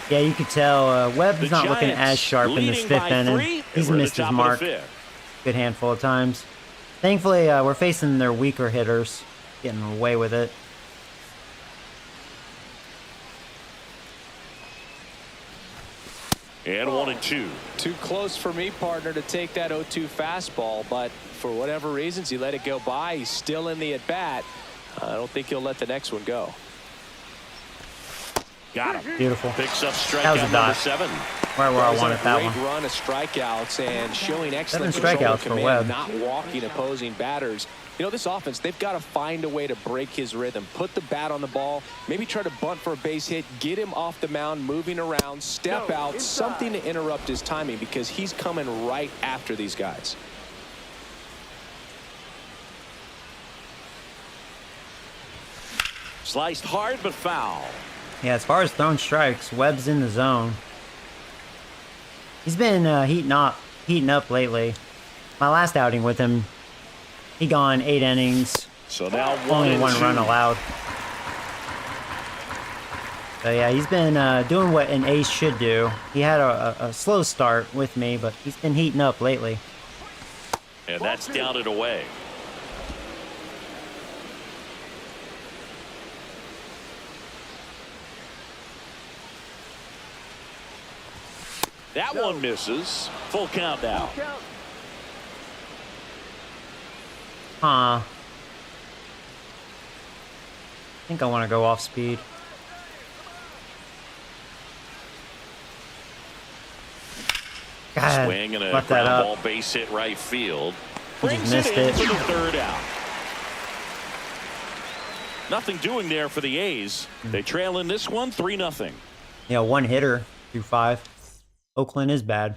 Yeah, you could tell Webb's The not looking Giants as sharp in this leading fifth by inning. 3, He's and we're at missed the his top of the mark. fifth. Good handful of times. Thankfully, we're facing their weaker hitters, getting away with it. And 1-2. Too close for me, partner, to take that 0-2 fastball, but for whatever reasons, he let it go by. He's still in the at-bat. I don't think he'll let the next one go. Got him. Beautiful. Picks up That was a strikeout number dot. 7. Right where I wanted that Great one. run of strikeouts and showing excellent 7 control strikeouts and for command, Webb. not walking opposing batters. You know, this offense, they've got to find a way to break his rhythm, put the bat on the ball, maybe try to bunt for a base hit, get him off the mound, moving around, step out, something to interrupt his timing because he's coming right after these guys. Sliced hard but foul. Yeah, as far as thrown strikes, Webb's in the zone. He's been heating up lately. My last outing with him, he gone 8 innings, So now only 1 1-2. run allowed. So yeah, he's been doing what an ace should do. He had a slow start with me, but he's been heating up lately. And that's down and away. That one misses. Full count now. Count. Huh. I think I want to go off speed. God, Swing and a left that ground up. ball base hit right field. He Brings just it missed in it. for the 3rd out. Nothing doing there for the A's. They trail in this one 3-0. Yeah, 1 hitter through 5. Oakland is bad.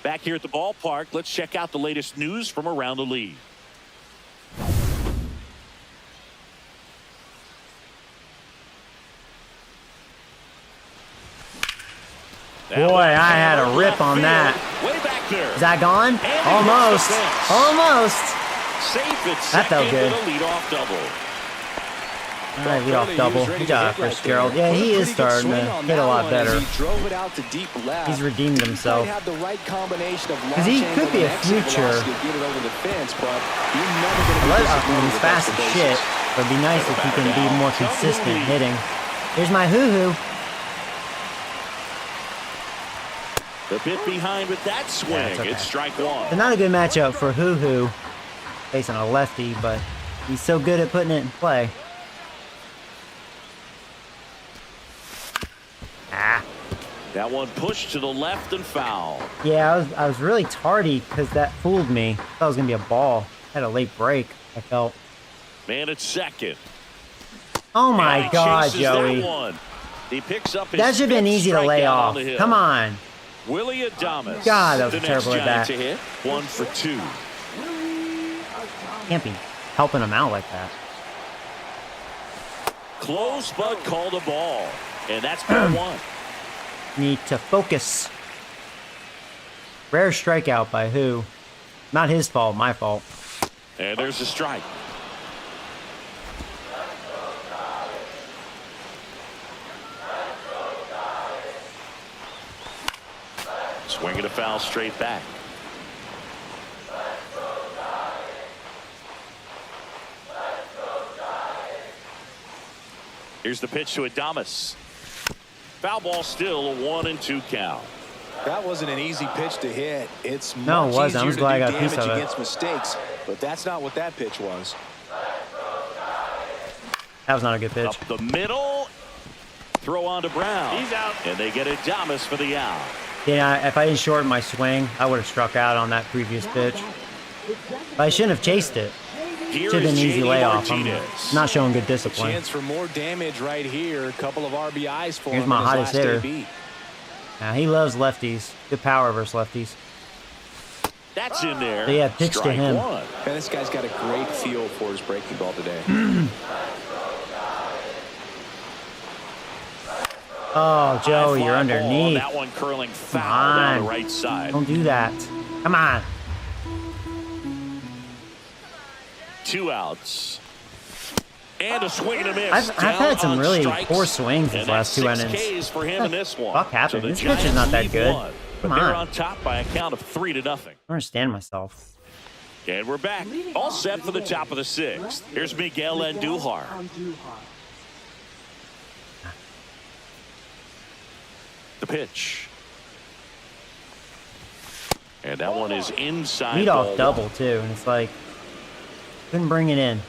Back here at the ballpark, let's check out the latest news from around the league. That Boy, one I had a hammered rip left on field, that. Way back there. Is that gone? And he hits Almost. the fence. Almost. Safe at That felt second good. with a leadoff double. All right, leadoff double. Good job, Chris Gerald. Yeah, he is starting to hit a lot better. He drove it out to deep left. He's redeemed himself. Have the right combination of 'Cause he could be a future. Get it over the fence, but you're never I going love to when he's fast as shit, but it'd be nice if he can be more consistent hitting. Here's my hoo-hoo. The bit behind with that swing. it's okay. It's strike 1. It's not a good matchup for hoo-hoo facing a lefty, but he's so good at putting it in play. Ah. That one pushed to the left and foul. Yeah, I was really tardy because that fooled me. I thought it was gonna be a ball. Had a late break, I felt. Man at second. Oh And my he God, chases Joey. That one. He picks up his That should have been 5th easy to lay strikeout on off. the hill. Come on. Willie Adames. God, that was the a next terrible at Giant bat. to hit. 1 for 2. Can't be helping him out like that. Close but called a ball. And that's ball 1. Need to focus. Rare strikeout by who? Not his fault, my fault. And there's a strike. Swinging a foul straight back. Here's the pitch to Adames. Foul ball, still a 1-2 count. That wasn't an easy pitch to hit. It's No, it much wasn't. I'm easier just glad I to got do a piece damage of it. against mistakes, but that's not what that pitch was. That was not a good pitch. Up the middle. Throw on to Brown. He's out. And they get Adames for the out. Yeah, if I didn't shorten my swing, I would have struck out on that previous pitch. But I shouldn't have chased it. Here Should have is been an easy JD layoff. I'm Martinez. not showing good discipline. Chance for more damage right here. A couple of RBIs for Here's him my in his hottest last hitter. AB. Now, he loves lefties. Good power versus lefties. That's in there. So, yeah, pitch to Strike him. 1. Man, this guy's got a great feel for his breaking ball today. Oh, Joey, High you're fly underneath. ball. That one curling foul on. down the right side. Don't do that. Come on. 2 outs. And a swing and a miss. I've had some Down on really strikes. poor swings these And last that's 2 6 innings. Ks for him in this one. Fuck happened? So the This pitch is Giants not that lead good. one, Come but they're on. on top by a count of 3-0. I don't understand myself. And we're back. All set for the top of the 6th. Here's Miguel Andujar. The pitch. And that one is inside. Lead ball off double too, and it's like couldn't bring it in.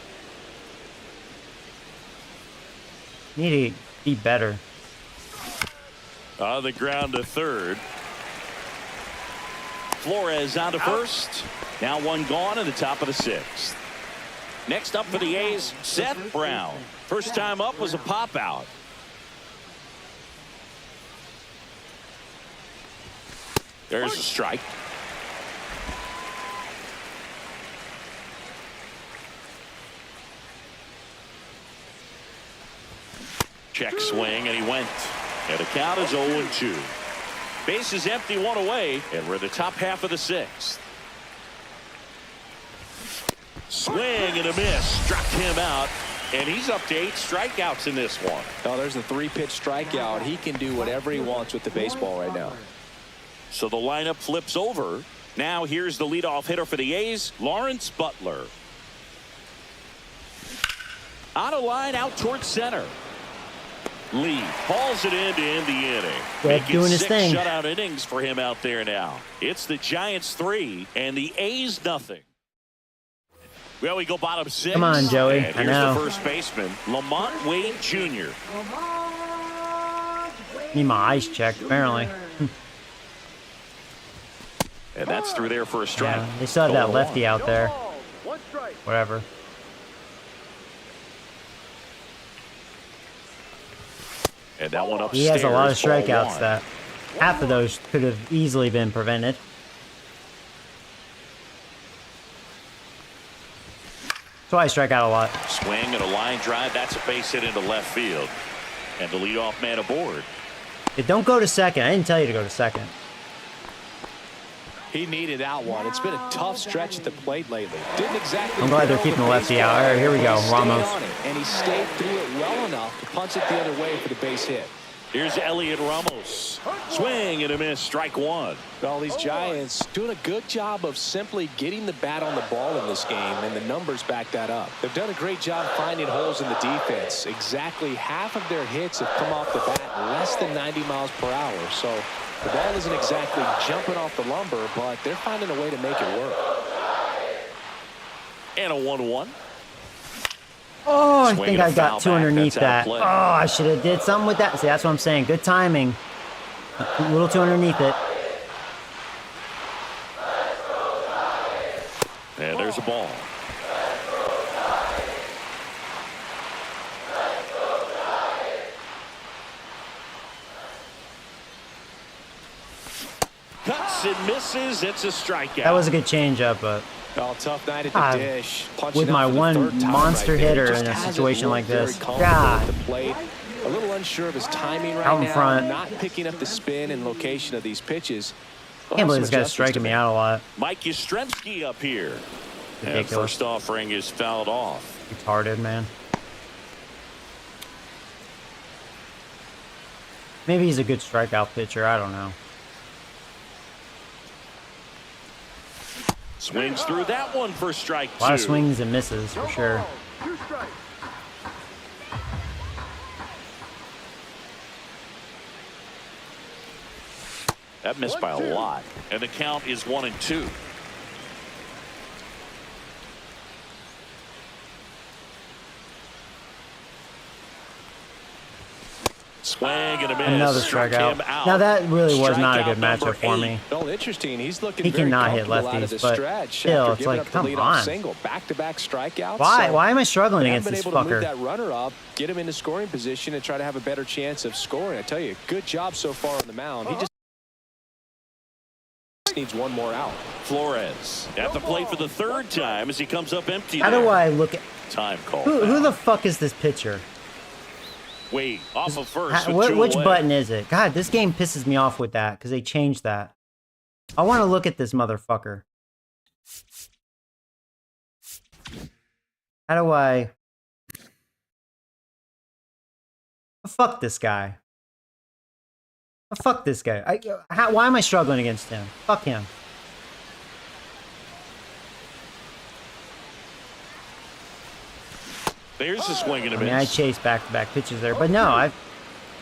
Need to be better. On the ground to third. Flores on to first. Now one gone in the top of the 6th. Next up for the A's, Seth Brown. First time up was a pop out. There's a strike. Check swing, and he went. And the count is 0-2. Base is empty, one away, and we're in the top half of the 6th. Swing and a miss. Struck him out, and he's up to 8 strikeouts in this one. Oh, there's a 3-pitch strikeout. He can do whatever he wants with the baseball right now. So the lineup flips over. Now here's the leadoff hitter for the A's, Lawrence Butler. On a line out towards center. Lee hauls it in to end the inning. Making doing his 6 thing. shutout innings for him out there now. It's the Giants 3 and the A's nothing. Well, we go bottom 6. Come on, Joey. And I here's know. the first baseman, Lamont Wade Jr. Need my eyes checked, apparently. And that's through there for a strike. Yeah, they still have that 0-1. lefty out there. One strike. Whatever. And that one upstairs. He has a lot of ball strikeouts one. that half of those could have easily been prevented. That's why I strike out a lot. Swing and a line drive. That's a base hit into left field. And the leadoff man aboard. Yeah, don't go to second. I didn't tell you to go to second. He needed that one. It's been a tough stretch at the plate lately. Didn't exactly. I'm glad they're barrel keeping the lefty baseball, out. All right, here we but go. he stayed Ramos. on it, and he stayed through it well enough to punch it the other way for the base hit. Here's Elliot Ramos. Swing and a miss. Strike one. Well, these Giants doing a good job of simply getting the bat on the ball in this game, and the numbers back that up. They've done a great job finding holes in the defense. Exactly half of their hits have come off the bat less than 90 miles per hour. So the ball isn't exactly jumping off the lumber, but they're finding a way to make it work. And a 1-1. Oh, I Swing think and a I got foul two back. underneath That's that. outplay. Oh, I should have did something with that. See, that's what I'm saying. Good timing. A little too underneath it. And there's a ball. Cuts and misses. It's a strikeout. That was a good changeup, but Well, tough night at the God, dish. Punching with out my for the one third time monster right there. hitter Just in a hasn't situation like looked very this. comfortable God. at the plate. A little unsure of his timing right Out in now. front. Not picking up the spin and location of these pitches. I can't believe this guy's striking me out a lot. Mike Yastrzemski up here. And Ridiculous. first offering is fouled off. Retarded, man. Maybe he's a good strikeout pitcher. I don't know. Swings through that one for strike A lot of two. swings and misses for sure. Two strikes. That missed by a 1-2. lot. And the count is 1-2. Swing and a miss. Another Struck strikeout. him out. Now that really was not a good Strikeout number matchup for 8. me. Well, interesting. He's looking He very cannot hit comfortable out of lefties, the but stretch still, after it's giving like, up the come leadoff on. single. Back-to-back strikeouts. Why? So Why am I struggling they against haven't this been able to move fucker? that runner up, get him into scoring position, and try to have a better chance of scoring. I tell you, good job so far on the mound. He just needs one more out. Flores at the plate for the third time as he comes up empty. How there. do I look at... Time call. Who the fuck is this pitcher? Wait, off of first. with two Which away. button is it? God, this game pisses me off with that because they changed that. I want to look at this motherfucker. How do I... Fuck this guy. Fuck this guy. Why am I struggling against him? Fuck him. There's a swing and a I miss. mean, I chased back-to-back pitches there, but no, I've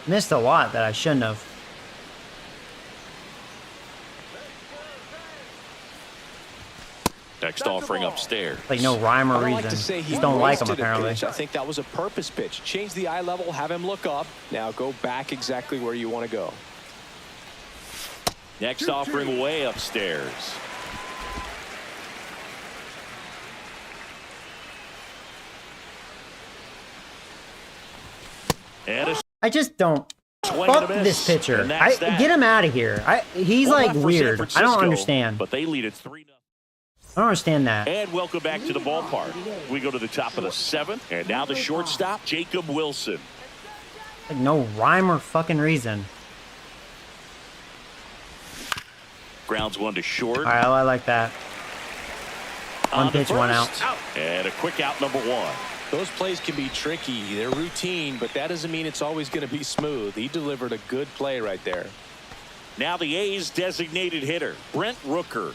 missed a lot that I shouldn't have. Next offering upstairs. Like no rhyme or I don't like reason. to say he Just don't like him wasted a apparently. pitch. I think that was a purpose pitch. Change the eye level, have him look up. Now go back exactly where you want to go. Next offering way upstairs. And a I just don't. swing and Fuck a miss. this pitcher. And that's that. Get him out of here. He's One like left for San weird. I Francisco, don't understand. But they lead it 3-0. I don't understand that. And welcome back to the ballpark. We go to the top of the 7th. And now the shortstop, Jacob Wilson. Like no rhyme or fucking reason. Grounds one to short. All right, I like that. One On to pitch, one out. first. And a quick out, number 1. Those plays can be tricky. They're routine, but that doesn't mean it's always going to be smooth. He delivered a good play right there. Now the A's designated hitter, Brent Rooker.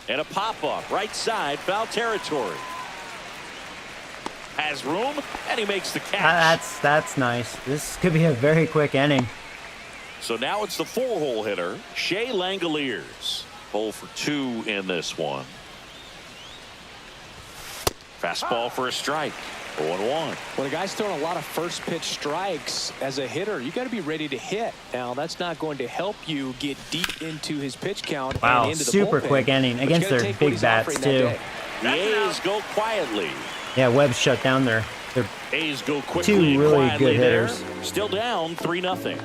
And a pop-up, right side, foul territory. Has room, and he makes the catch. That's nice. This could be a very quick inning. So now it's the 4-hole hitter, Shea Langoliers. 0 for 2 in this one. Fastball for a strike. 0-1. When a guy's throwing a lot of first pitch strikes as a hitter, you got to be ready to hit. Now, that's not going to help you get deep into his pitch count Wow, and into the super bullpen. quick inning But you against gotta their take what big he's bats offering too. that day. The A's go quietly. Yeah, Webb's shut down their A's go quickly two and really quietly good there. hitters. Still down 3-0.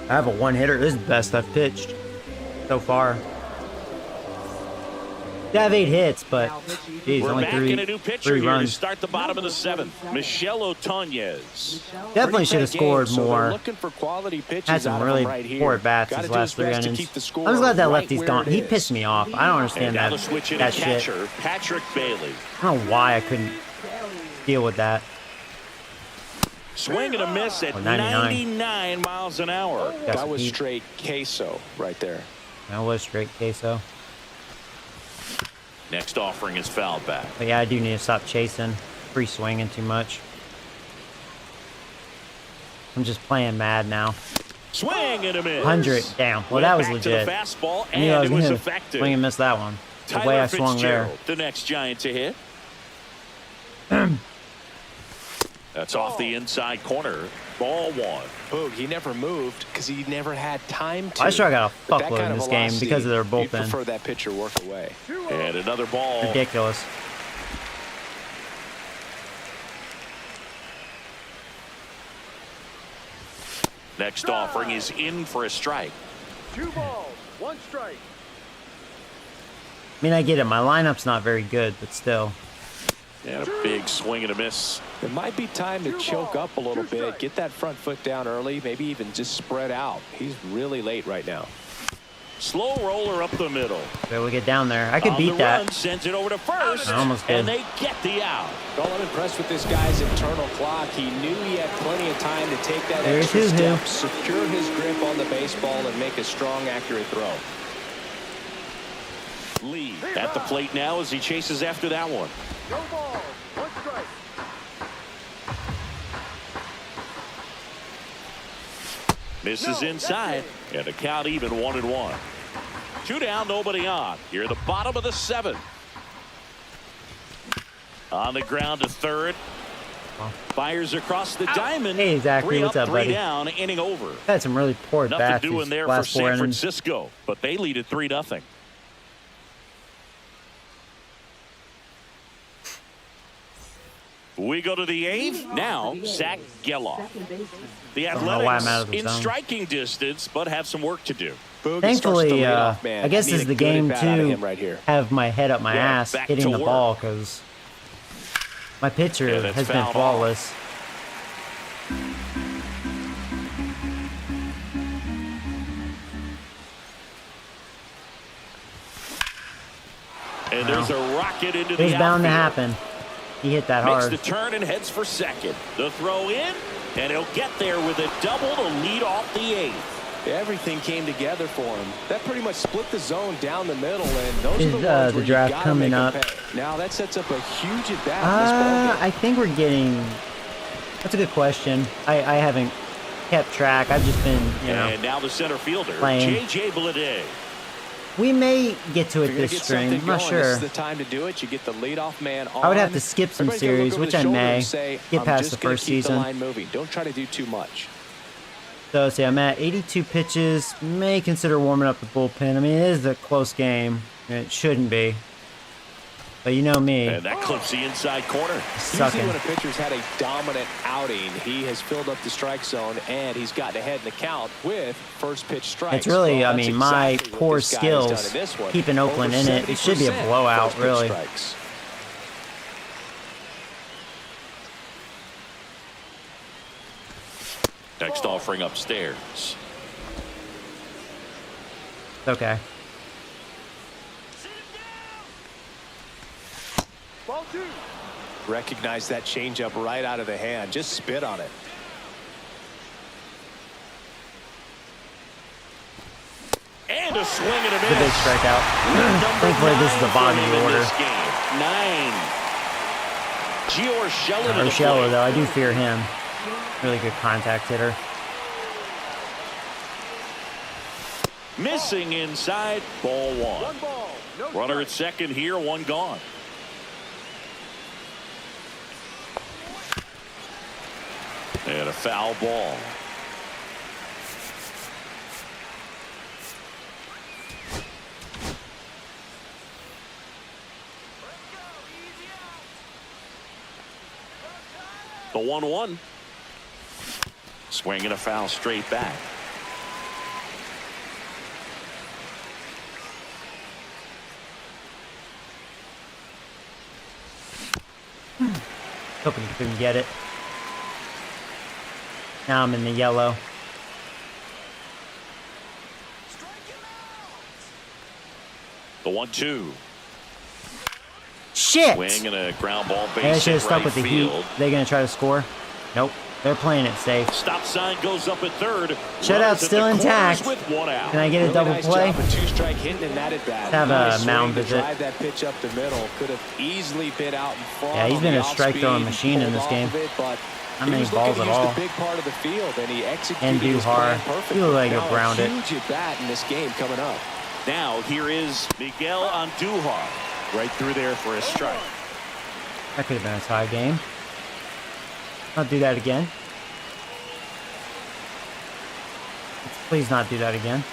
I have a one hitter. This is the best I've pitched so far. I have 8 hits, but geez, We're only back in a new pitcher three here runs. to start the bottom of the 7th. Michelle Otonez. Definitely should have Pretty tight scored game, so they're more. looking for quality pitches Had some out of really him right here. poor at bats Gotta his do last 3 best to innings. keep the score I'm just glad that right lefty's where gone. it He is. pissed me off. I don't understand And now that, the switch in that at shit. catcher, Patrick Bailey. I don't know why I couldn't deal with that. Swing and a miss at 99. 99 miles an hour. Got That some was heat. straight queso right there. That was straight queso. Next offering is fouled back. But yeah, I do need to stop chasing. Free swinging too much. I'm just playing mad now. Swing and a miss. 100 down. Well, Went that was back to the legit. fastball, I knew I and was it was gonna effective. swing and miss that one. The Tyler way I swung there. Fitzgerald, the next Giant to hit. That's off the inside corner. Ball 1. Boog, he never moved because he never had time to. I sure got a But that fuckload kind in of this game velocity, because of their you'd bullpen. prefer that pitcher work away. And another ball. Ridiculous. Next offering is in for a strike. 2 balls, 1 strike. I mean, I get it. My lineup's not very good, but still. And a big swing and a miss. It might be time to choke up a little bit, get that front foot down early, maybe even just spread out. He's really late right now. Slow roller up the middle. Okay, we get down there. I could On beat the that. run, sends it over to first. I almost and did. they get the out. Well, I'm impressed with this guy's internal clock. He knew he had plenty of time to take that There's extra his step, hit. secure his grip on the baseball, and make a strong, accurate throw. Lee at the plate now as he chases after that one. No balls, 1 strike. Misses inside, and a count even 1-1. 2 down, nobody on. Here at the bottom of the 7th. On the ground to third. Fires across the diamond. Hey, Zachary, 3 what's up, up, 3 buddy? down, inning over. Had some really poor Nothing bats doing these there for last 4 San innings. Francisco, but they lead at 3-0. We go to the 8th. Now, Zach Geloff. Second baseman. The Don't know why I'm out Athletics of the in zone. striking distance, but have some work to do. Boog, he starts the Thankfully, leadoff man. I guess Need this a is the good game at-bat out of to him right here. have my head up my Yeah, ass back hitting to the work. ball because my pitcher Yeah, that's has been fouled off. flawless. And And there's a rocket into It was the bound to outfield. happen. He hit that Makes hard. the turn and heads for second. The throw in, and he'll get there with a double to lead off the eighth. Everything came together for him. That pretty much split the zone down the middle, and those are the Is, ones the where draft you gotta coming make 'em up? pay. Now that sets up a huge at bat in this ballgame. I think we're getting. That's a good question. I haven't kept track. I've just been, And now the center fielder, playing. J.J. Bleday. We may get to it If you're gonna this get stream. something I'm not going, sure. This is the time to do it. You get the leadoff man on. I would have to skip some Everybody's gonna look series, over which the I shoulder may and say, get I'm past just the gonna first keep season. The line moving. Don't try to do too much. So, see, I'm at 82 pitches. May consider warming up the bullpen. I mean, it is a close game. It shouldn't be. But you know me. And that clips the inside corner. Sucking. Usually when a pitcher's had a dominant outing, he has filled up the strike zone and he's gotten ahead in the count with first pitch strikes. It's really, Well, I that's mean, my exactly what poor this guy has done skills in this one. keeping Oakland Over in it. It should be a 70% blowout, first pitch really. strikes. Next offering upstairs. It's okay. Ball 2. Recognize that changeup right out of the hand. Just spit on it. And a swing and a It's a big miss. strikeout. Thankfully, this is the bottom of the order. 9. Gio Urshela to the Urshela, plate. though, I do fear him. Really good contact hitter. Missing inside, ball 1. One ball. No Runner at strike. second here, one gone. And a foul ball. The 1-1. Swing and a foul straight back. Hoping he couldn't get it. Now I'm in the yellow. The 1-2. Shit! Swing and a ground ball base Maybe I should have hit stuck right with the field. heat. They gonna try to score? Nope. They're playing it safe. Stop sign goes up at third. Shutout Runners at still the intact. corners with one out. Can I get a Really double nice play? job of two-strike hitting in that at bat. Have a Nice mound swing to visit. drive that pitch up the middle. Could have easily been out in front. Yeah, he's on been the a strike off-speed, throwing machine in pulled this off game. of it, but Not he many was looking balls to at use all. the big part of the field, and he executed And his Duhar. plan perfectly. You look like Now you'll ground it. huge at bat in this game coming up. Now here is Miguel Andujar. Right through there for a strike. That could have been a tie game. I'll do that again. Please not do that again.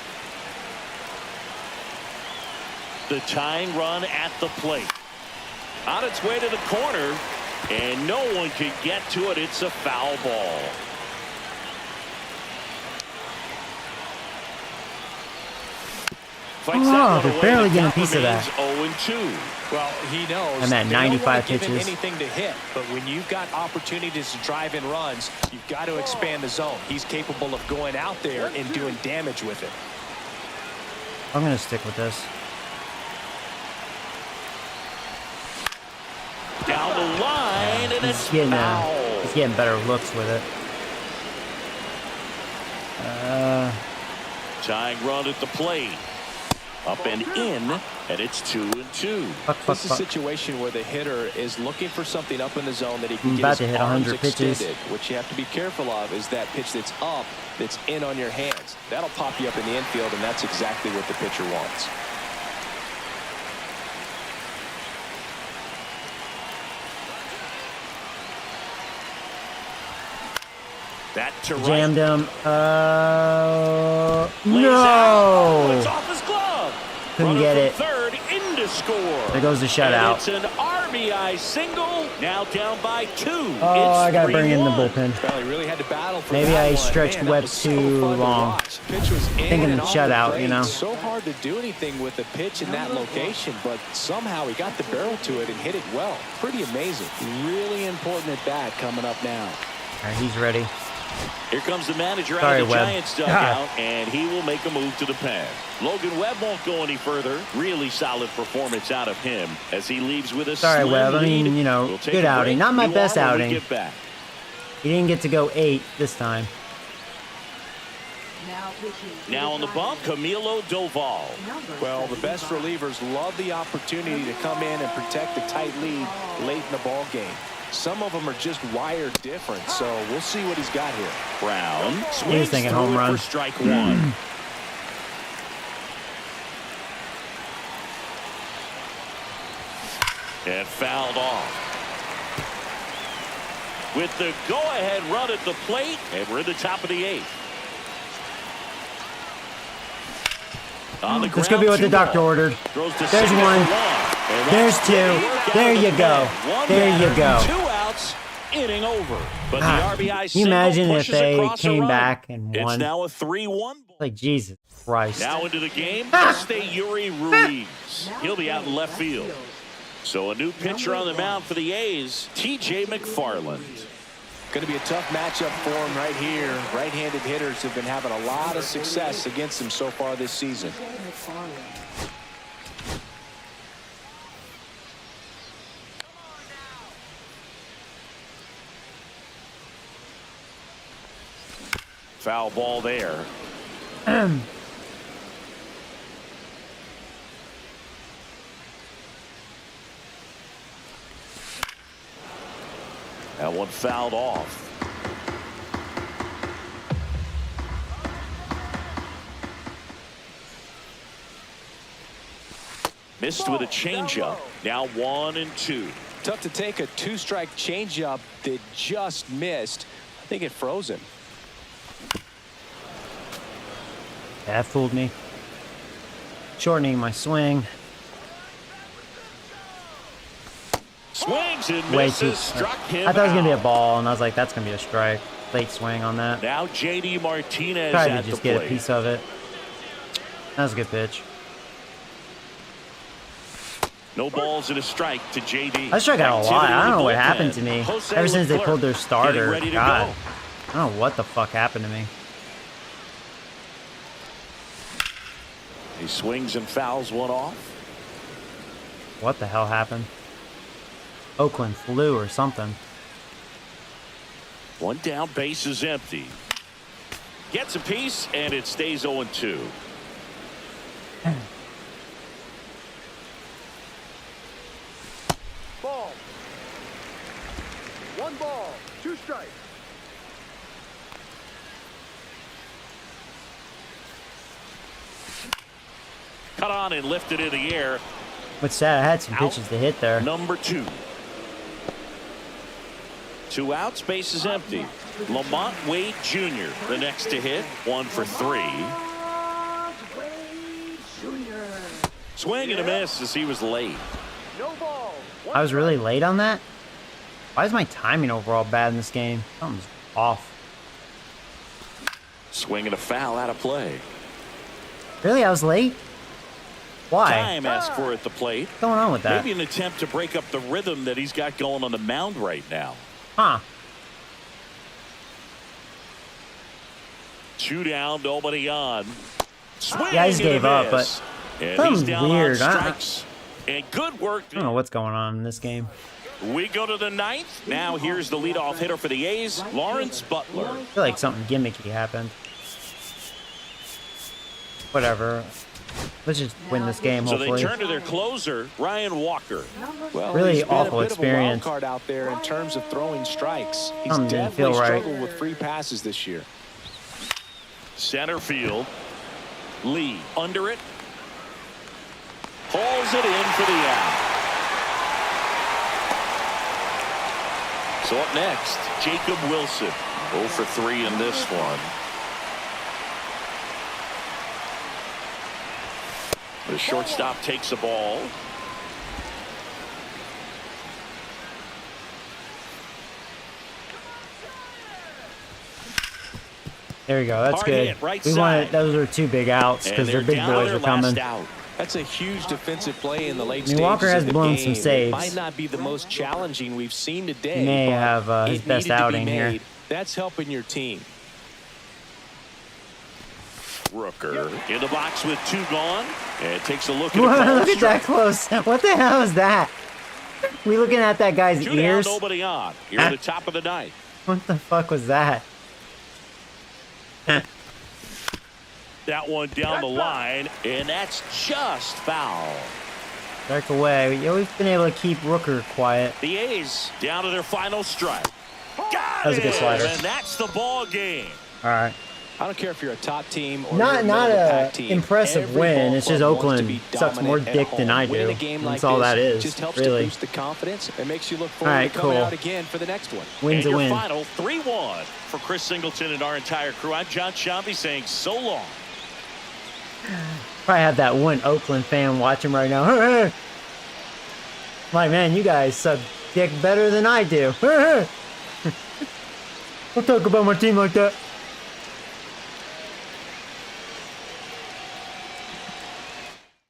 The tying run at the plate. On its way to the corner, and no one can get to it. It's a foul ball. Fights that one they're away. barely The getting a count piece of that. remains 0-2. Well, he knows. I'm at they don't 95 wanna give him pitches. anything to hit, but when you've got opportunities to drive in runs, you've got to expand the zone. He's capable of going out there and doing damage with it. I'm gonna stick with this. Down the line, and it's foul. He's getting better looks with it. Tying run at the plate. Up and in, and it's 2-2. Fuck. This is a situation where the hitter is looking for something up in the zone that he can I'm get about his to hit arms 100 pitches. extended. What you have to be careful of is that pitch that's up, that's in on your hands. That'll pop you up in the infield, and that's exactly what the pitcher wants. That to right. Jammed him. Lays out. It's No! off his glove. Couldn't Runner get from it. third in to score. There goes the And shutout. it's an RBI single. Now down by 2. Oh, I gotta bring in the 3-1. bullpen. Well, he really had to battle for Maybe that I one. stretched Man, that Webb was so too fun to long. watch. Pitch was in Thinking and the off shutout, plate. you know. So hard to do anything with the pitch in that location, but somehow he got the barrel to it and hit it well. Pretty amazing. Really important at bat coming up now. All right, he's ready. Here comes the manager Sorry, out of the Webb. Giants dugout, and he will make a move to the pen. Logan Webb won't go any further. Really solid performance out of him as he leaves with a Sorry, slim Webb. I lead. mean, you know, We'll take good a outing. break. Not my New best on when we outing. get back. He didn't get to go 8 this time. Now pitching. Now on the bump, Camilo Doval. Well, the best relievers love the opportunity to come in and protect the tight lead late in the ball game. Some of them are just wired different, so we'll see what he's got here. Brown swings thinking through home it run. for strike one. And fouled off. With the go-ahead run at the plate, and we're in the top of the 8th. On the This could be ground, what the 2 doctor ball. ordered. Throws to There's second one. for and There's that's 2. good work out There of the you go. pen. One There you batter, go. 2 outs, inning over. But the Ah, RBI can you single imagine if pushes they across the came run. back and It's won? now a 3-1 ball. Like, Jesus Christ. Now into the game, Este Yuri Ruiz. He'll be out in left field. So a new pitcher on the mound for the A's, TJ McFarland. Going to be a tough matchup for him right here. Right-handed hitters have been having a lot of success against him so far this season. Foul ball there. That one fouled off. Missed with a changeup. Now 1-2. Tough to take a 2-strike changeup that just missed. I think it froze him. That fooled me. Shortening my swing. Swings and Way misses. too. Struck him I thought it was going to be a out. ball, and I was like, that's going to be a strike. Late swing on that. Now JD Martinez Tried at to just the get plate. a piece of it. That was a good pitch. No balls and a strike to JD. I struck out a lot. Activity I in don't know the what bullpen. happened to me. Jose Ever since they Leclerc pulled their getting starter. ready to God. go. I don't know what the fuck happened to me. He swings and fouls one off. What the hell happened? Oakland flu or something. One down, base is empty. Gets a piece, and it stays 0-2. Ball. 1 ball, 2 strikes. Cut on and lifted in the air. What's sad? I had some pitches to hit there. Number 2. 2 outs, base is empty. Lamont Wade Jr. the next to hit. 1 for 3. Swing and a miss as he was late. No ball. I was really late on that? Why is my timing overall bad in this game? Something's off. Swing and a foul out of play. Really? I was late? Why? Time asked for at the plate. What's going on with that? Maybe an attempt to break up the rhythm that he's got going on the mound right now. Huh. 2 down, nobody on. Swing Yeah, I just and a gave up, miss. but And something's he's down weird. on I strikes. And good work. don't know what's going on in this game. We go to the 9th. Now here's the leadoff hitter for the A's, Lawrence Butler. I feel like something gimmicky happened. Whatever. Let's just win this game, So they hopefully. turn to their closer, Ryan Walker. Well, Really he's been awful a bit experience. Of a wild card out there in terms of throwing strikes. He's Something didn't definitely feel right. struggled with free passes this year. Center field. Lee under it. Pulls it in for the out. So up next, Jacob Wilson. 0 for 3 in this one. The shortstop takes a ball. There you go. That's Hard good. hit, right We side. wanted, those are 2 big outs And because they're their big down to boys their are coming. last out. That's a huge defensive play in the late I mean, stages Walker has of the blown some game. saves. It might not be the most challenging we've seen today. He may but have his it best needed to be outing here. made. That's helping your team. Rooker in the box with 2 gone. And takes a look at a Whoa, called look at that strike. close. What the hell is that? We looking at that guy's 2 down, ears? nobody on. Here at the top of the 9th. What the fuck was that? That one down the line, and that's just foul. Strike away. You always been able to keep Rooker quiet. The A's down to their final strike. Got That was a good it! slider. And that's the ball game. All right. I don't care if you're a top team or Not you're a middle-of-the-pack a team. impressive Every win. ball It's just club wants to Oakland be sucks more dominant at dick than home. I do. Winning a game That's like all this that is. just helps really. to boost the confidence and makes you look forward All right, to coming cool. out again for the next one. Win's And a your win. final 3-1 for Chris Singleton and our entire crew. I'm John Shambi saying so long. Probably have that one Oakland fan watching right now. Like, man, you guys suck dick better than I do. Don't talk about my team like that.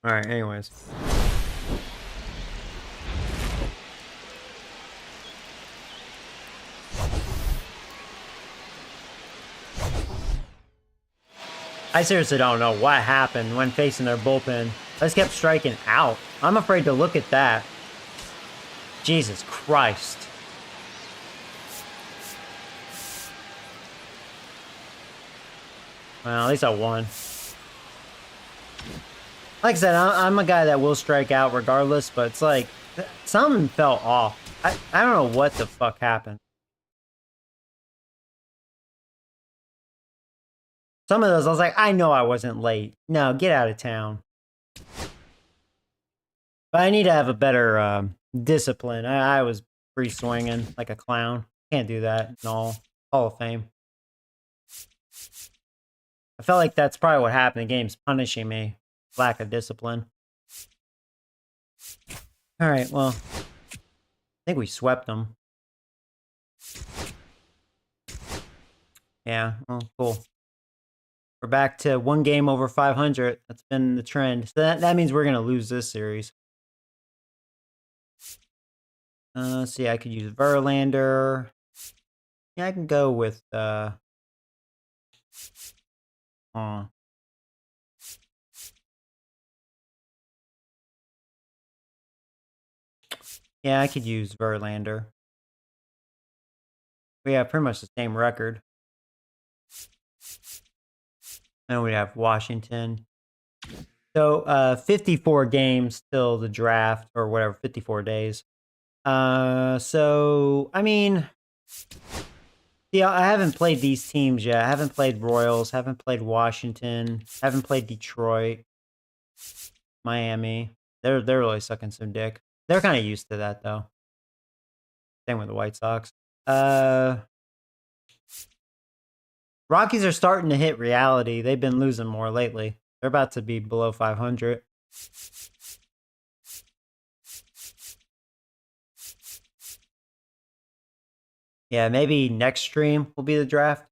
All right, anyways. I seriously don't know what happened when facing their bullpen. I just kept striking out. I'm afraid to look at that. Jesus Christ. Well, at least I won. Like I said, I'm a guy that will strike out regardless, but it's like, something felt off. I don't know what the fuck happened. Some of those, I was like, I know I wasn't late. No, get out of town. But I need to have a better discipline. I was free swinging like a clown. Can't do that in all Hall of Fame. I felt like that's probably what happened. The game's punishing me. Lack of discipline. All right, well, I think we swept them. Yeah, well, cool. We're back to 1 game over 500. That's been the trend. So that means we're going to lose this series. Let's see, I could use Verlander. Yeah, I can go with yeah, I could use Verlander. We have pretty much the same record. And we have Washington. So 54 games till the draft, or whatever, 54 days. So I mean, yeah, I haven't played these teams yet. I haven't played Royals, haven't played Washington, haven't played Detroit, Miami. They're really sucking some dick. They're kind of used to that though. Same with the White Sox. Rockies are starting to hit reality. They've been losing more lately. They're about to be below 500. Yeah, maybe next stream will be the draft.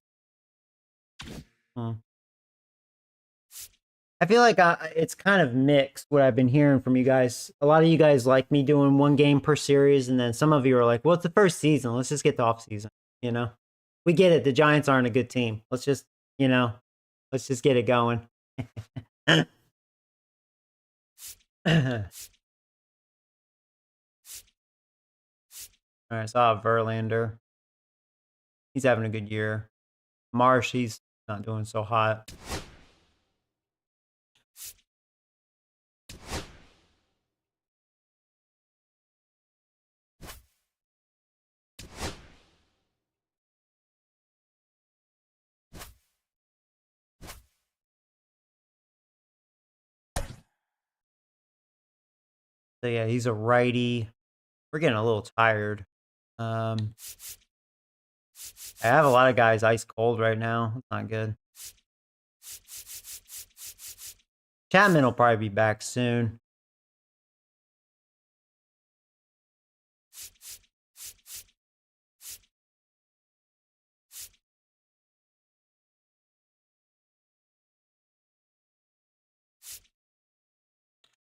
I feel like it's kind of mixed what I've been hearing from you guys. A lot of you guys like me doing 1 game per series, and then some of you are like, well, it's the first season. Let's just get to off season, you know? We get it. The Giants aren't a good team. Let's just, you know, let's just get it going. All right, so I have Verlander. He's having a good year. Marsh, he's not doing so hot. So yeah, he's a righty. We're getting a little tired. I have a lot of guys ice cold right now. It's not good. Chapman will probably be back soon.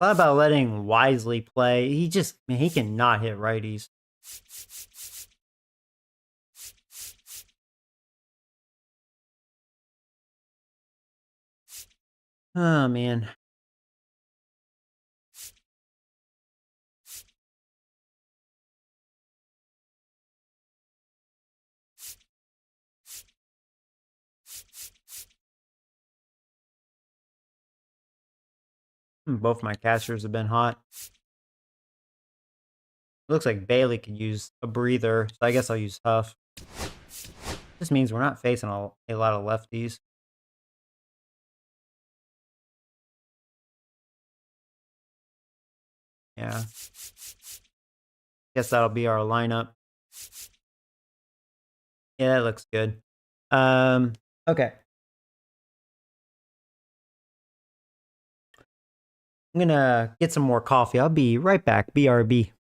Thought about letting Wisely play. He just, man, he cannot hit righties. Oh, man. Both my catchers have been hot. Looks like Bailey could use a breather, so I guess I'll use Huff. This means we're not facing a lot of lefties. Yeah. Guess that'll be our lineup. Yeah, that looks good. Okay. I'm gonna get some more coffee. I'll be right back. BRB.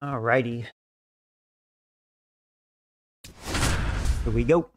Alrighty. Here we go.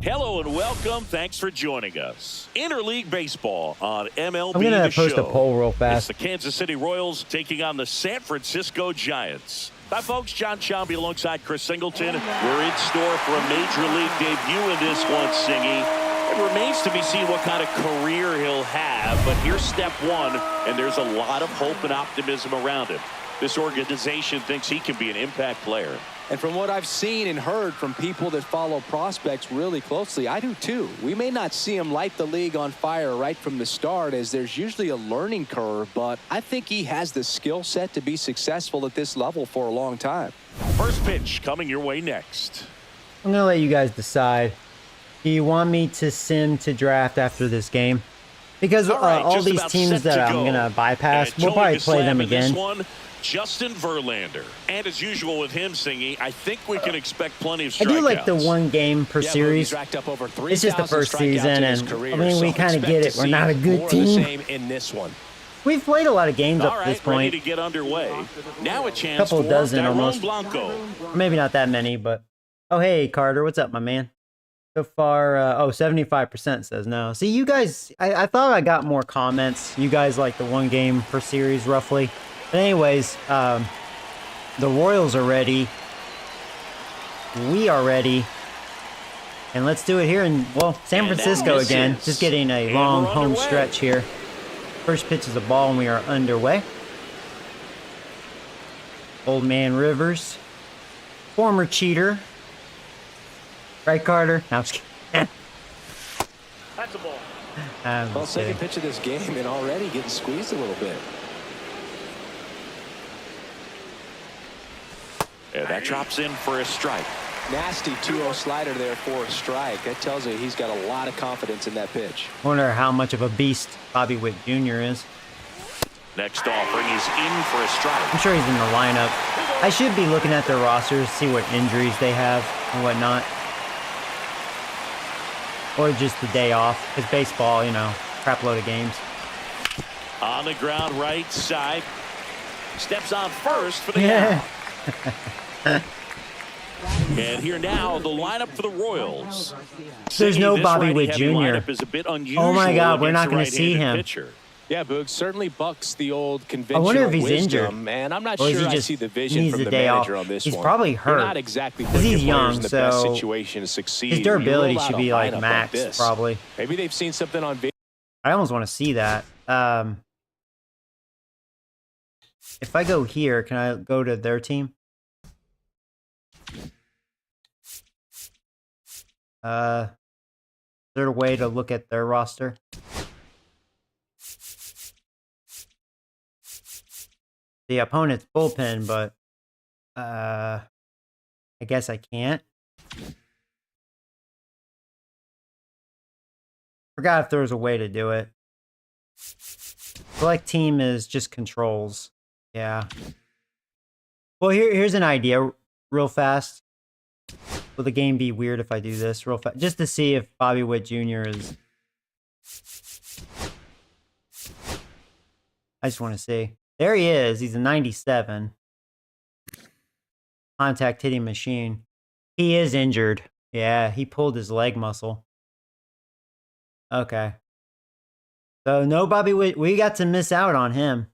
Hello and welcome. Thanks for joining us. Interleague Baseball on MLB I'm going to post Show. a poll real It's fast. the Kansas City Royals taking on the San Francisco Giants. Hi, folks. John Chomby alongside Chris Singleton. We're in store for a major league debut in this one, Singy. It remains to be seen what kind of career he'll have, but here's step one, and there's a lot of hope and optimism around him. This organization thinks he can be an impact player. And from what I've seen and heard from people that follow prospects really closely, I do too. We may not see him light the league on fire right from the start, as there's usually a learning curve, but I think he has the skill set to be successful at this level for a long time. First pitch coming your way next. I'm going to let you guys decide. Do you want me to sim to draft after this game? Because All right, all just these about teams set that to I'm go. going to bypass, And we'll probably towing the play slab them in this again. one, Justin Verlander. And as usual with him, Singy, I think we can expect plenty of strikeouts. I do like the one game per series. He's racked up over It's just the 3,000 first strikeouts season, in his and career, I mean, we so kind of expect get to it. We're see not a good more of the team. same in this one. We've played a lot of games All up to right, this ready point. to get underway. Now a chance Couple for dozen Tyrone almost. Blanco. Maybe not that many, but... Oh, hey, Carter. What's up, my man? So far, 75% says no. See, you guys... I thought I got more comments. You guys like the one game per series, roughly. But anyways, the Royals are ready. We are ready. And let's do it here in, well, San And that Francisco again. misses. Just getting a And long we're home underway. stretch here. First pitch is a ball, and we are underway. Old man Rivers. Former cheater. Right, Carter? No, I'm just kidding. That's a ball. I'm Well, just second kidding. pitch of this game and already getting squeezed a little bit. And that drops in for a strike. Nasty 2-0 slider there for a strike. That tells you he's got a lot of confidence in that pitch. Wonder how much of a beast Bobby Witt Jr. is. Next offering is in for a strike. I'm sure he's in the lineup. I should be looking at their rosters, see what injuries they have and whatnot. Or just the day off. Because baseball, you know, crap load of games. On the ground right side. Steps on first for the Yeah. out. And here now, the lineup for the Royals. There's no This Bobby Witt righty-heavy Jr. lineup is a bit unusual Oh my God, we're against not the gonna see right-handed him. pitcher. Yeah, Boog certainly bucks the old conventional wonder if he's wisdom, injured. and I'm not Or is sure he I just see the vision needs from a the day manager off? on this He's one. probably You're hurt. not exactly 'Cause putting he's your players young, in the best so situation to succeed. His when you durability roll out should a be like lineup max, this. probably. Maybe they've seen something on video. I almost want to see that. If I go here, can I go to their team? Is there a way to look at their roster? The opponent's bullpen, but I guess I can't. Forgot if there was a way to do it. Select team is just controls. Yeah. Well, here's an idea real fast. Will the game be weird if I do this real fast? Just to see if Bobby Witt Jr. is... I just want to see. There he is. He's a 97. Contact hitting machine. He is injured. Yeah, he pulled his leg muscle. Okay. So no Bobby Witt. We got to miss out on him.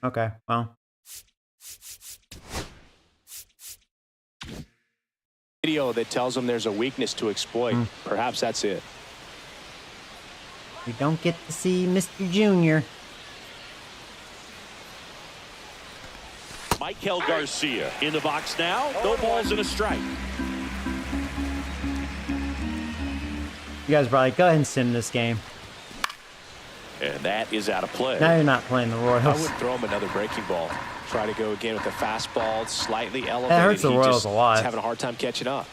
Okay, well. Video that tells them there's a weakness to exploit. Perhaps that's it. We don't get to see Mr. Junior. Michael Garcia in the box now. No balls and a strike. You guys probably go ahead and sim this game. And that is out of play. Now you're not playing the I Royals. would throw him another breaking ball. Try to go again with the fastball, slightly elevated. That hurts the He Royals just a lot. is having a hard time catching up.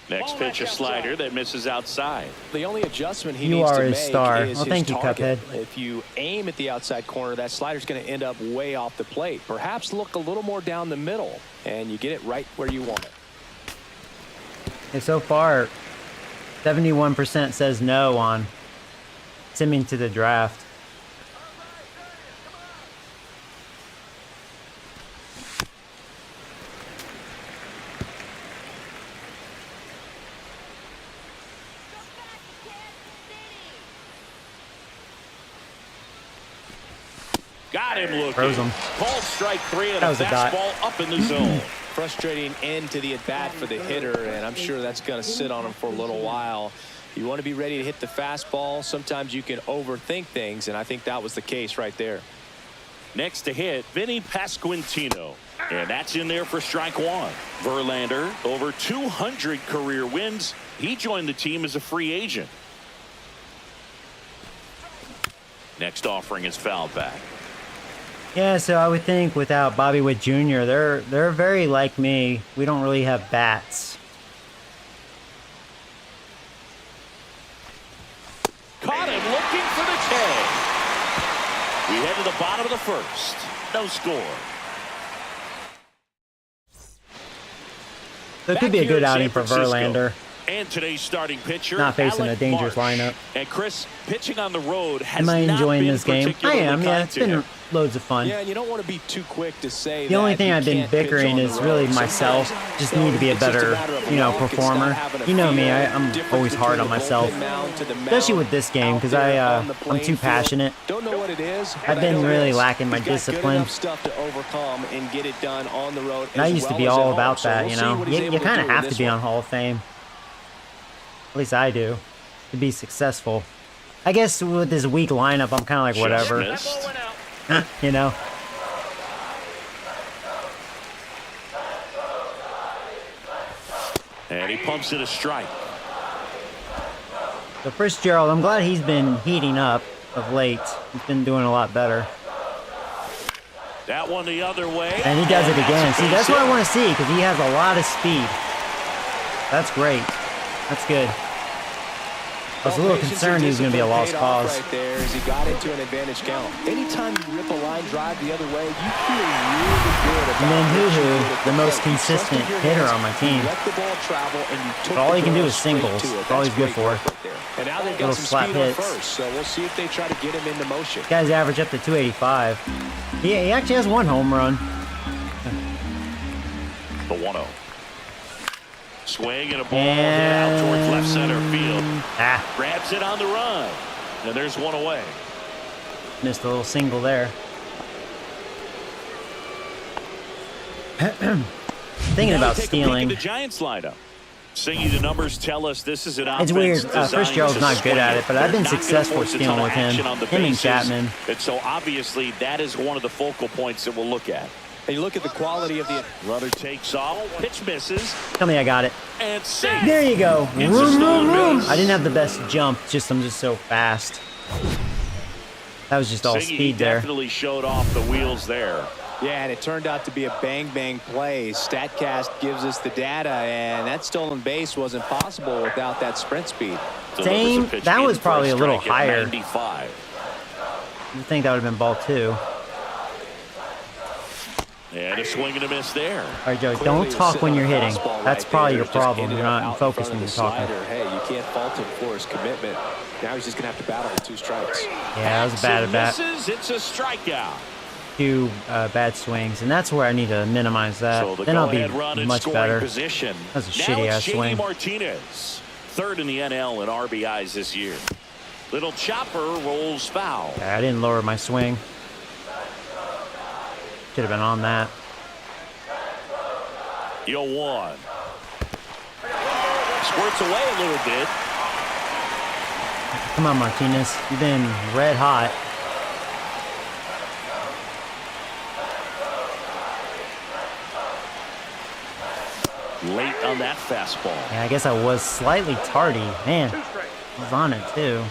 Next pitch, a slider that misses outside. The only adjustment he You needs are to his make star. is Well, his thank you, target. Cuphead. If you aim at the outside corner, that slider's going to end up way off the plate. Perhaps look a little more down the middle, and you get it right where you want it. And so far, 71% says no on simming to the draft. Got him looking. Froze him. Called strike 3 and That a was a dot. fastball up in the zone. Frustrating end to the at-bat for the hitter, and I'm sure that's going to sit on him for a little while. You want to be ready to hit the fastball. Sometimes you can overthink things, and I think that was the case right there. Next to hit, Vinny Pasquantino. And that's in there for strike 1. Verlander, over 200 career wins. He joined the team as a free agent. Next offering is fouled back. Yeah, so I would think without Bobby Witt Jr., they're very like me. We don't really have bats. Caught him looking for the K. We head to the bottom of the first. No score. So it could be a Back here good in outing San for Francisco. Verlander. And today's starting pitcher, Not facing Alec a dangerous Marsh. lineup. And Chris, pitching on the road has Am I not enjoying been this game? I particularly am, yeah. kind It's to been him. loads of fun. Yeah, and you don't want to be too quick to say The only that thing you I've been can't pitch bickering on the is road. really Sometimes, myself. Just need to be a it's just better, matter of you know, luck. It's performer. not having a You know me, feel. I'm Difference always hard between on the myself. bullpen mound to the Especially mound with this game, out because there on the I'm playing too field. passionate. Don't know what it is. I've been really He's lacking my got good discipline. enough stuff to overcome and get it done on the road. And I as used to well be as at all home. about So that, we'll you see know. what he's You able to kind do of in have to this be one. on Hall of Fame. At least I do. To be successful. I guess with this weak lineup, I'm kind of like, whatever. Just missed. You know? And he pumps it a strike. So Fitzgerald, I'm glad he's been heating up of late. He's been doing a lot better. That one the other way. And he does it that's again. a See, base that's what I hit. want to see, because he has a lot of speed. That's great. That's good. I was a little concerned he was going to be a lost cause. Right there as he got into an advantage count. Anytime you rip a line drive the other way, you feel really good about And then what you Hoo-Hoo, did at the most plate. You consistent trusted your hitter hands, on my team. You let the ball travel and you took But all the he can do ball is straight singles. to it. That's all he's good great for. work right there. And now they've Little got some slap speed on hits. first, so we'll see if they try to get him into motion. Guys average up to 285. He actually has one home run. The 1-0. Swing and a ball hit out towards left center field. Grabs it on the run. And there's one away. Missed a little single there. Thinking Now about we take a peek at stealing. the Giants lineup. Singing the numbers tell us this is an It's offense weird. designed Fitzgerald's to not good at swing. it, but I've They're been not gonna successful force a ton stealing of with him. action on the Him and bases. Chapman. And so obviously that is one of the focal points that we'll look at. And you look at the quality of the Runner takes off, pitch misses, Tell me I got it. and safe. There you go. It's a Vroom, stolen vroom, vroom. base. I didn't have the best jump. I'm just so fast. That was just all Singy speed there. definitely showed off the wheels there. Yeah, and it turned out to be a bang-bang play. StatCast gives us the data, and that stolen base wasn't possible without that sprint speed. Delivers Same. a pitch That in was for probably a little strike at higher. 95. I think that would have been ball 2. And a swing and a miss there. All right, Joey, Clearly don't was talk sitting when on you're a hitting. fastball That's right probably there. your Just problem. ended You're up not out in focus front when of you're the talking. slider. Hey, you can't fault him for his commitment. Now he's just going to have to battle with 2 strikes. Yeah, that was a bad at bat. Misses, it's a strikeout. 2 bad swings, and that's where I need to minimize that. So the Then I'll be go-ahead run in much scoring better. position. That's a Now shitty it's ass JD swing. Martinez, 3rd in the NL in RBIs this year. Little chopper rolls foul. Yeah, I didn't lower my swing. Should have been on that. 0-1. Squirts away a little bit. Come on, Martinez. You've been red hot. Late on that fastball. Yeah, I guess I was slightly tardy. Man, I was on it too.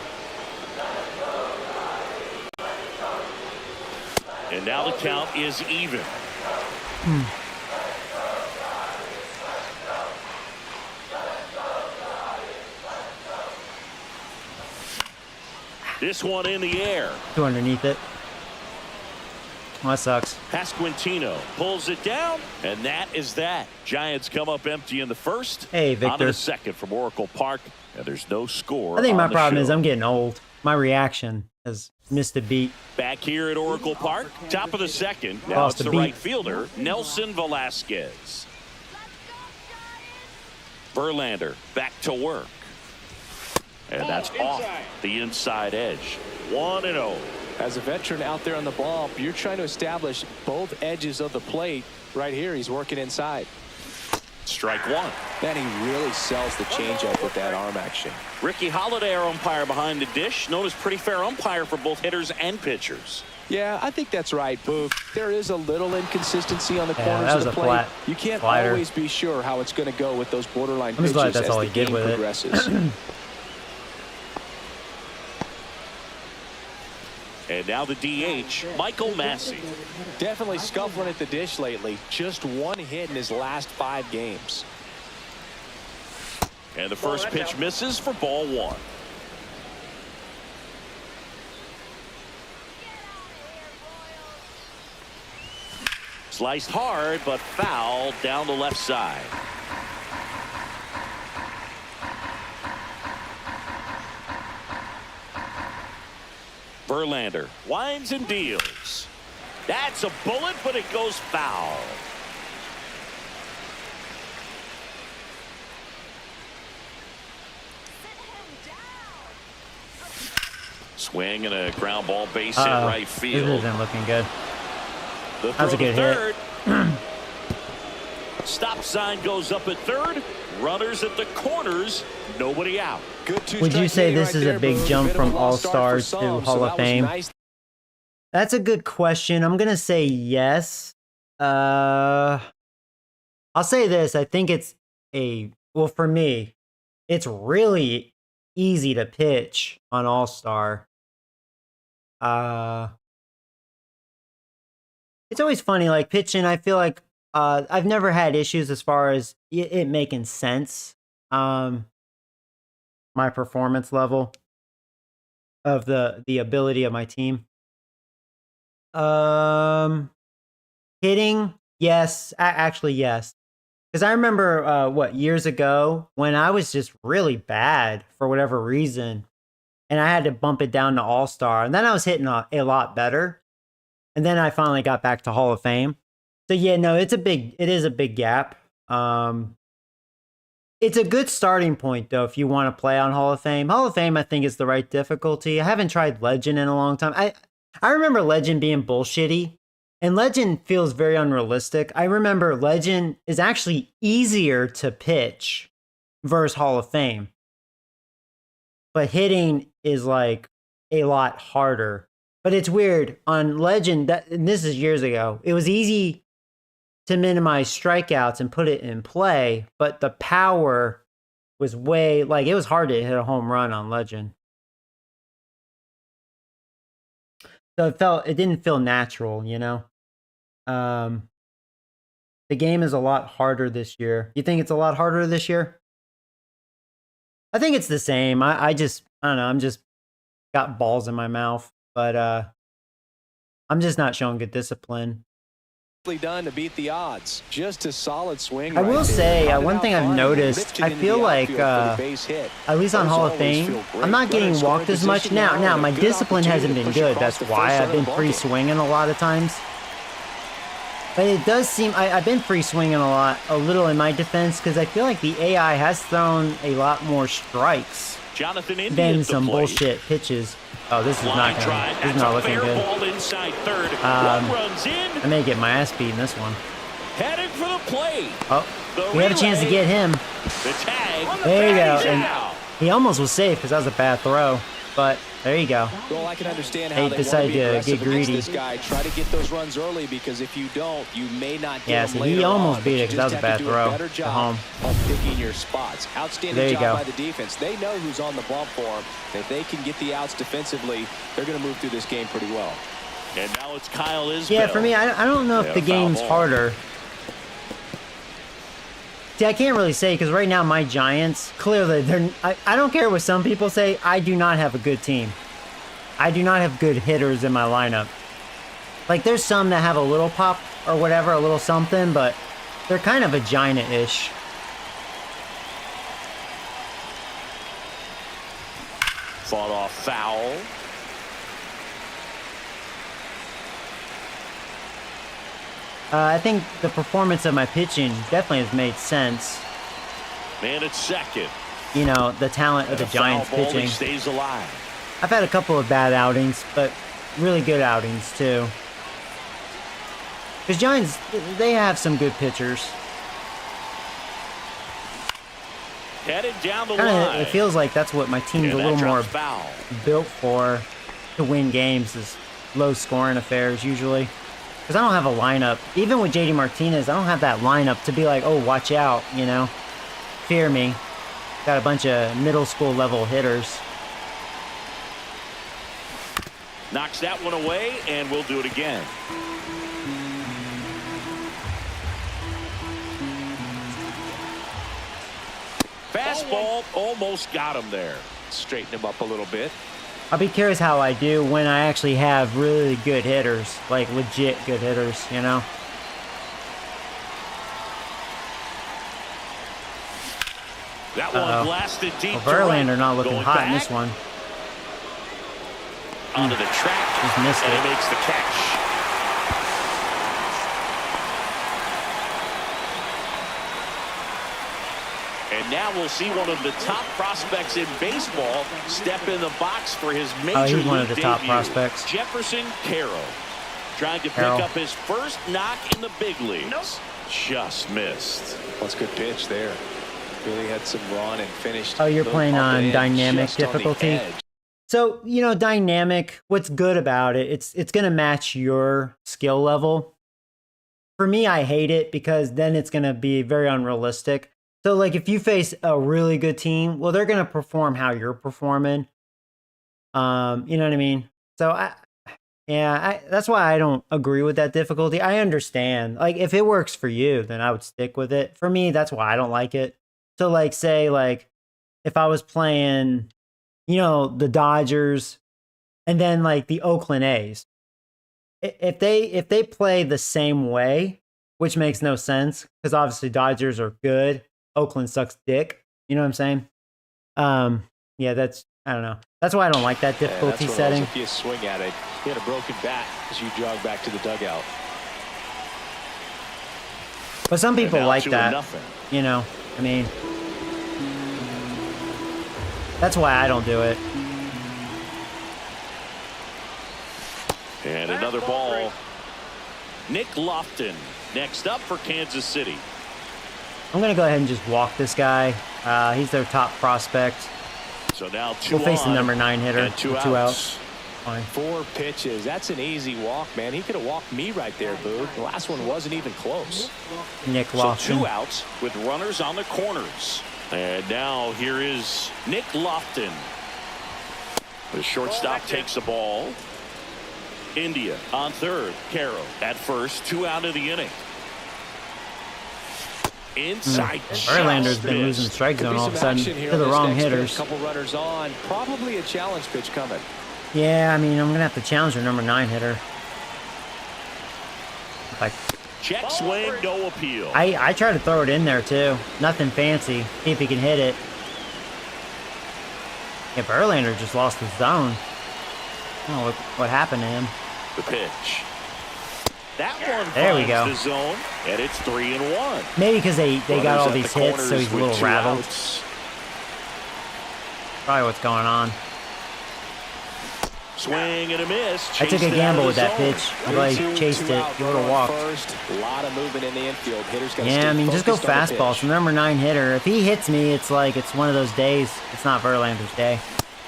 And now the count is even. This one in the air. 2 underneath it. Well, that sucks. Pasquantino pulls it down, and that is that. Giants come up empty in the first. Hey, On to Victor. the second from Oracle Park, and there's no score. I think my on the problem show. is I'm getting old. My reaction has missed a beat. Back here at Oracle Park, top of the second. Now Lost it's a the beat. right fielder, Nelson Velasquez. Verlander back to work. And that's off the inside edge. 1-0. As a veteran out there on the ball, you're trying to establish both edges of the plate. Right here, he's working inside. Strike one. Man, he really sells the changeup with that arm action. Ricky Holiday, our umpire behind the dish, known as pretty fair umpire for both hitters and pitchers. Yeah, I think that's right, Boog. There is a little inconsistency on the Yeah, corners that of was the a plate. flat You can't slider. always be sure how it's going to go with those borderline I'm just pitches glad that's as all the he did game with it. progresses. And now the DH, Michael Massey. Definitely scuffling at the dish lately. Just one hit in his last 5 games. And the first pitch misses for ball one. Sliced hard, but foul down the left side. Verlander winds and deals. That's a bullet, but it goes foul. Swing and a ground ball, base hit right This field. isn't looking good. The That was a throw to good third. Stop sign goes up at third. Runners at the corners. Nobody out. Good Would you two-strike say game this right is there, a big Boog. jump Bit of a from lost start for All-Stars to some, Hall so of that was Fame? nice. That's a good question. I'm gonna say yes. I'll say this. I think it's well, for me, it's really easy to pitch on All-Star. It's always funny, like pitching. I feel like I've never had issues as far as it making sense. My performance level of the ability of my team. Hitting, yes, actually yes. Because I remember years ago when I was just really bad for whatever reason, and I had to bump it down to All-Star, and then I was hitting a lot better, and then I finally got back to Hall of Fame. So yeah, no, it is a big gap. It's a good starting point though if you want to play on Hall of Fame. Hall of Fame, I think, is the right difficulty. I haven't tried Legend in a long time. I remember Legend being bullshitty, and Legend feels very unrealistic. I remember Legend is actually easier to pitch versus Hall of Fame, but hitting is like a lot harder. But it's weird on Legend, and this is years ago, it was easy to minimize strikeouts and put it in play, but the power was it was hard to hit a home run on Legend. So it didn't feel natural, you know? The game is a lot harder this year. You think it's a lot harder this year? I think it's the same. I don't know. I'm just got balls in my mouth, but I'm just not showing good discipline. Done to beat the odds. Just a solid swing. I right will there. say, Pounded one out thing I've far, noticed, lifted I into feel the like, outfield for the base hit. at least on Those Hall of always Fame, feel great. I'm not Runner in getting scoring walked as much position now. and Now, a my good discipline hasn't opportunity been to push good. across That's the why first I've been center free bucket. swinging a lot of times. But it does seem I've been free swinging a little in my defense, because I feel like the AI has thrown a lot more strikes Jonathan India than at the some plate. bullshit pitches. Oh, this is Line not drive. this is That's not a looking fair good. ball inside third. Um, One runs in. I may get my ass beat in this one. Headed for the plate. Oh, The we have a chance to relay. get him. The tag. There you go. He's And out. he almost was safe because that was a bad throw. But there you go. Well, I can understand They how they want to decided be to aggressive get against greedy. this guy. Try to get those runs early, because if you don't, you may not get Yeah, them so later he almost on, beat but it you 'cause that was just a have bad to do throw better to job home. of picking your spots. Outstanding There you job go. by the defense. They know who's on the bump for them. If they can get the outs defensively, they're going to move through this game pretty well. And now it's Kyle Isbell. Yeah, for me, I don't know if Yeah, the foul game's ball. harder. See, I can't really say, because right now my Giants, clearly, I don't care what some people say, I do not have a good team. I do not have good hitters in my lineup. Like, there's some that have a little pop or whatever, a little something, but they're kind of a Giant-ish. Fought off foul. I think the performance of my pitching definitely has made sense. Man at second. You know, the talent of the And a foul Giants ball, he pitching. stays alive. I've had a couple of bad outings, but really good outings too. Because Giants, they have some good pitchers. Headed down the Kinda, line. it feels like that's what my team's And a that little more drops foul. built for, to win games, is low scoring affairs usually. Because I don't have a lineup. Even with JD Martinez, I don't have that lineup to be like, oh, watch out, you know? Fear me. Got a bunch of middle school level hitters. Knocks that one away, and we'll do it again. Fastball almost got him there. Straighten him up a little bit. I'll be curious how I do when I actually have really good hitters, like legit good hitters, you know? That one blasted deep. Well, to right. Verlander not looking Going hot in back. this one. Onto the track. Just missed and it. he makes the catch. And now we'll see one of the top prospects in baseball step in the box for his major he's one of league the top debut. prospects. Jefferson Caro trying to pick Carroll. up his first knock in the big leagues. Just missed. That's a good pitch there. Really had some run and finished. Oh, you're little playing up on and in, dynamic just on the difficulty? edge. So, you know, dynamic, what's good about it, it's going to match your skill level. For me, I hate it because then it's going to be very unrealistic. So, like, if you face a really good team, well, they're going to perform how you're performing. You know what I mean? So, that's why I don't agree with that difficulty. I understand. Like, if it works for you, then I would stick with it. For me, that's why I don't like it. So, like, say, like, if I was playing, you know, the Dodgers and then, like, the Oakland A's, if they play the same way, which makes no sense because obviously Dodgers are good, Oakland sucks dick. You know what I'm saying? Yeah, that's, I don't know. That's why I don't like that difficulty that's setting. if you swing at it, you had a broken bat as you jog back to the dugout. But some people now like 2-0. that. You know, I mean, that's why I don't do it. And another ball. Nick Lofton next up for Kansas City. I'm going to go ahead and just walk this guy. He's their top prospect. So now two We'll face the on number 9 hitter and two with 2 outs. outs. Fine. 4 pitches. That's an easy walk, man. He could have walked me right there, Boog. The last one wasn't even close. Nick So Lofton. 2 outs with runners on the corners. And now here is Nick Lofton. The shortstop takes the ball. India on third. Caro at first. 2 out of the inning. Inside. Verlander's just been losing the missed. strike Could zone be all of a some sudden action here to on the this wrong next pitch. hitters. Couple runners on. Probably a challenge pitch coming. Yeah, I mean, I'm going to have to challenge your number 9 hitter. Like, Check swing, no appeal. I try to throw it in there too. Nothing fancy. See if he can hit it. Yeah, Verlander just lost his zone. I don't know what happened to him. The pitch. That one There we finds go. the zone, and it's 3-1. Maybe because they got all Runners at these the hits, so corners he's a with little 2 rattled. outs. Probably what's going on. Swing and a miss. I took Chased a it out gamble of with the that zone. pitch. I like 3-2, chased 2 it. out, You would have runner on walked. first. A lot of movement in the infield. Hitters got to Yeah, I mean, just go fastball. So number 9 hitter. If he hits me, it's like it's one of those days. It's not Verlander's day.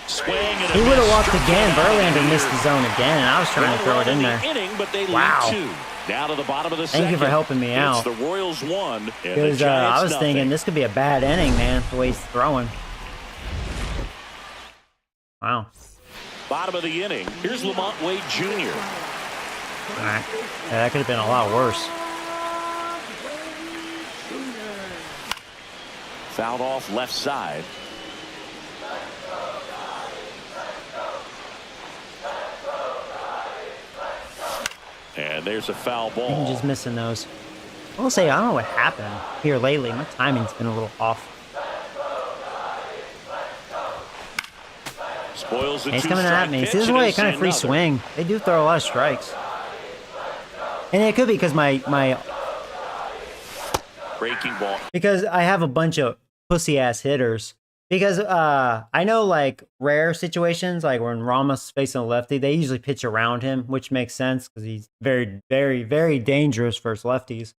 Swing and a He would have miss. walked Struck again. it out of Verlander the missed the air. zone again, and I was trying to throw it in there. Inning, but they Wow. lead 2. Down to the bottom of the Thank you for second. helping me out. It's the Royals 1 and the Because Giants I was nothing. thinking this could be a bad inning, man, the way he's throwing. Wow. Bottom of the inning. Here's Lamont Wade Jr. All right. Yeah, that could have been a lot worse. Fouled off left side. And there's a foul I'm ball. just missing those. I will say, I don't know what happened here lately. My timing's been a little off. Spoils the And he's two coming at strike me. pitch, See, this is and why he'll I kind of see free another. swing. They do throw a lot of strikes. And it could be because Breaking ball. because I have a bunch of pussy-ass hitters. Because I know like rare situations, like when Ramos facing a lefty, they usually pitch around him, which makes sense because he's very, very, very dangerous versus lefties.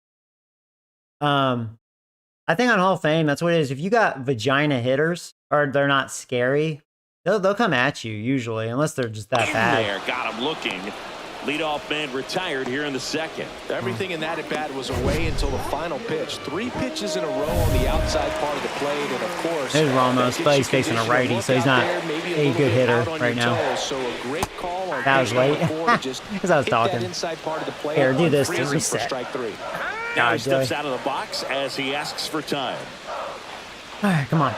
I think on Hall of Fame, that's what it is. If you got vagina hitters or they're not scary, they'll come at you usually, unless they're just that bad. There, got him looking. Leadoff man retired here in the second. Everything in that at bat was away until the final pitch. 3 pitches in a row on the outside part of the plate, and of course, There's Ramos, but he's facing a righty, so he's not a good hitter right now. So a great call on That was late because because I was talking. inside part of the plate. Here, do this to Freezing for reset. strike 3. Now he God, steps Joey. out of the box as he asks for time. All right, come on.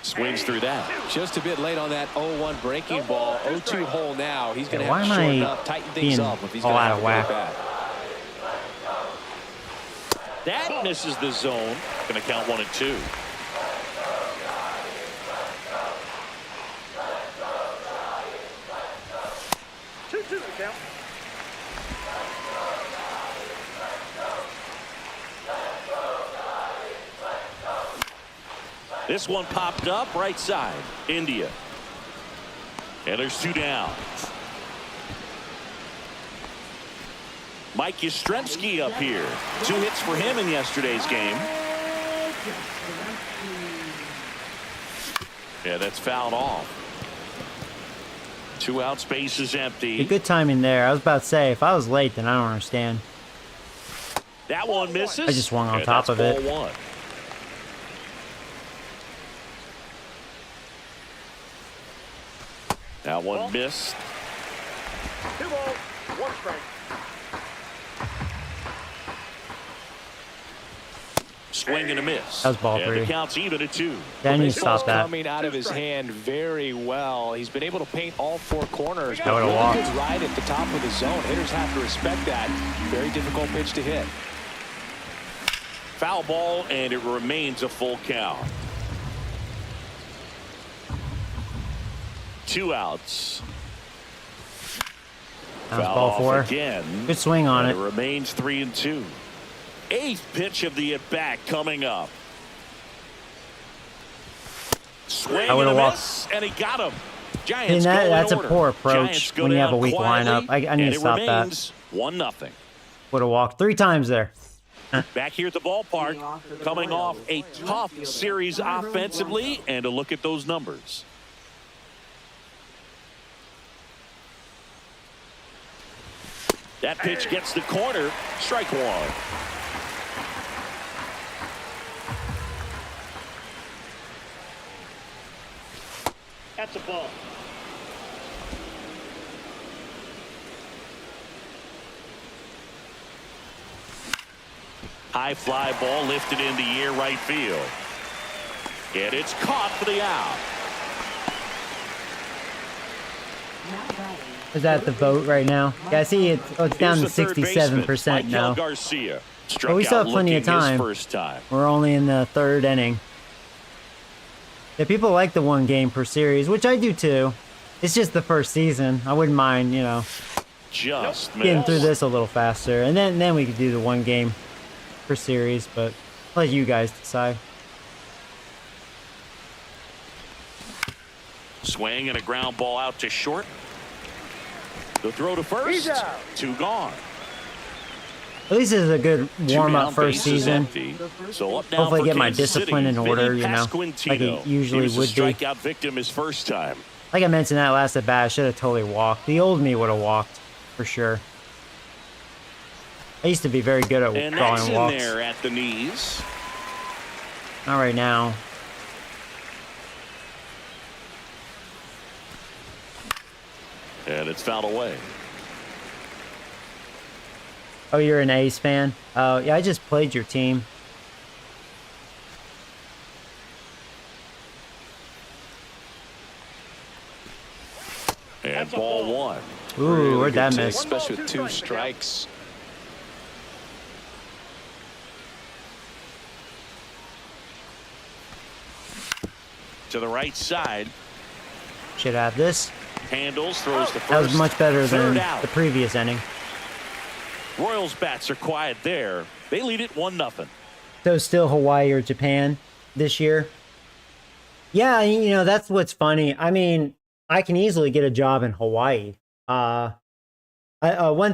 Swings through that. Just a bit late on that 0-1 breaking ball. 0-2 hole now. He's going to Why have to am shorten I up, tighten things being up if he's all going to out have of to go whack? back. That misses the zone. Going to count 1 and 2. Two count. This one popped up right side. India. And there's 2 down. Mike Yastrzemski up here. 2 hits for him in yesterday's game. Yeah, that's fouled off. 2 out, space is empty. Good timing there. I was about to say, if I was late, then I don't understand. That one misses. I just swung on And top that's of it. ball 1. That one missed. 2 balls, 1 strike. Swing and a miss. That was ball and 3. the count's even at 2. Then you Baseball's stop that. coming out of his hand very well. He's been able to paint all 4 corners. I would've Really walked. good ride at the top of the zone. Hitters have to respect that. Very difficult pitch to hit. Foul ball, and it remains a full count. 2 outs. That was Foul ball off 4. again. Good swing on And it. it remains 3 and 2. 8th pitch of the at bat coming up. Swing I would've and a walked. miss, and he got him. And Giants go in that's a order. poor approach Giants go when you have a down weak quietly, lineup. I need and to it stop that. remains 1-0. Would have walked 3 times there. Back here at the ballpark, coming off a tough series offensively, and a look at those numbers. That pitch gets the corner. Strike 1. That's a ball. High fly ball lifted into air right field. And it's caught for the out. Is that the vote right now? Yeah, I see it's down to Here's the third baseman, 67% Michael now. Garcia. Struck But we still out have plenty of looking his time. first time. We're only in the 3rd inning. Yeah, people like the 1 game per series, which I do too. It's just the first season. I wouldn't mind, you know, Just getting missed. through this a little faster. And then we could do the 1 game per series, but I'll let you guys decide. Swing and a ground ball out to short. The throw to first. He's out. 2 gone. At least this is a good 2 warm-up down, first bases season. empty. So up now Hopefully for get my Kansas discipline City. in order, Vinny you know, Pasquantino. like it usually He was would a be. strikeout victim his first time. Like I mentioned that last at bat, I should have totally walked. The old me would have walked, for sure. I used to be very good at And that's drawing in walks. there at the knees. Not right now. And it's fouled away. Oh, you're an A's fan? Oh, yeah, I just played your team. And ball 1. Ooh, Really where'd that good take, miss? especially with 2 2 strikes. To the right side. Should have this. Handles, throws to first. That was much better Third than out. the previous inning. Royals bats are quiet there. They lead it 1-0. So still Hawaii or Japan this year? Yeah, that's what's funny. I mean, I can easily get a job in Hawaii. One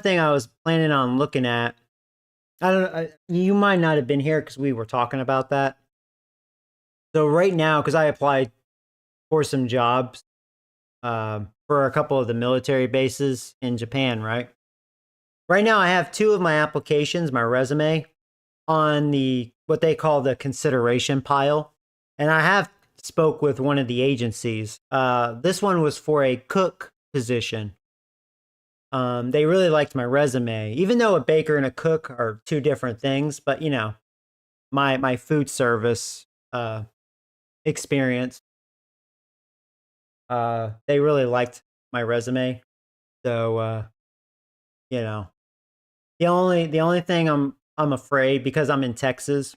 thing I was planning on looking at, I don't know, you might not have been here because we were talking about that. So right now, because I applied for some jobs for a couple of the military bases in Japan, right? Right now, I have 2 of my applications, my resume, on the what they call the consideration pile, and I have spoke with one of the agencies. This one was for a cook position. They really liked my resume, even though a baker and a cook are 2 different things. But my food service experience, they really liked my resume. So you know, the only thing I'm afraid, because I'm in Texas,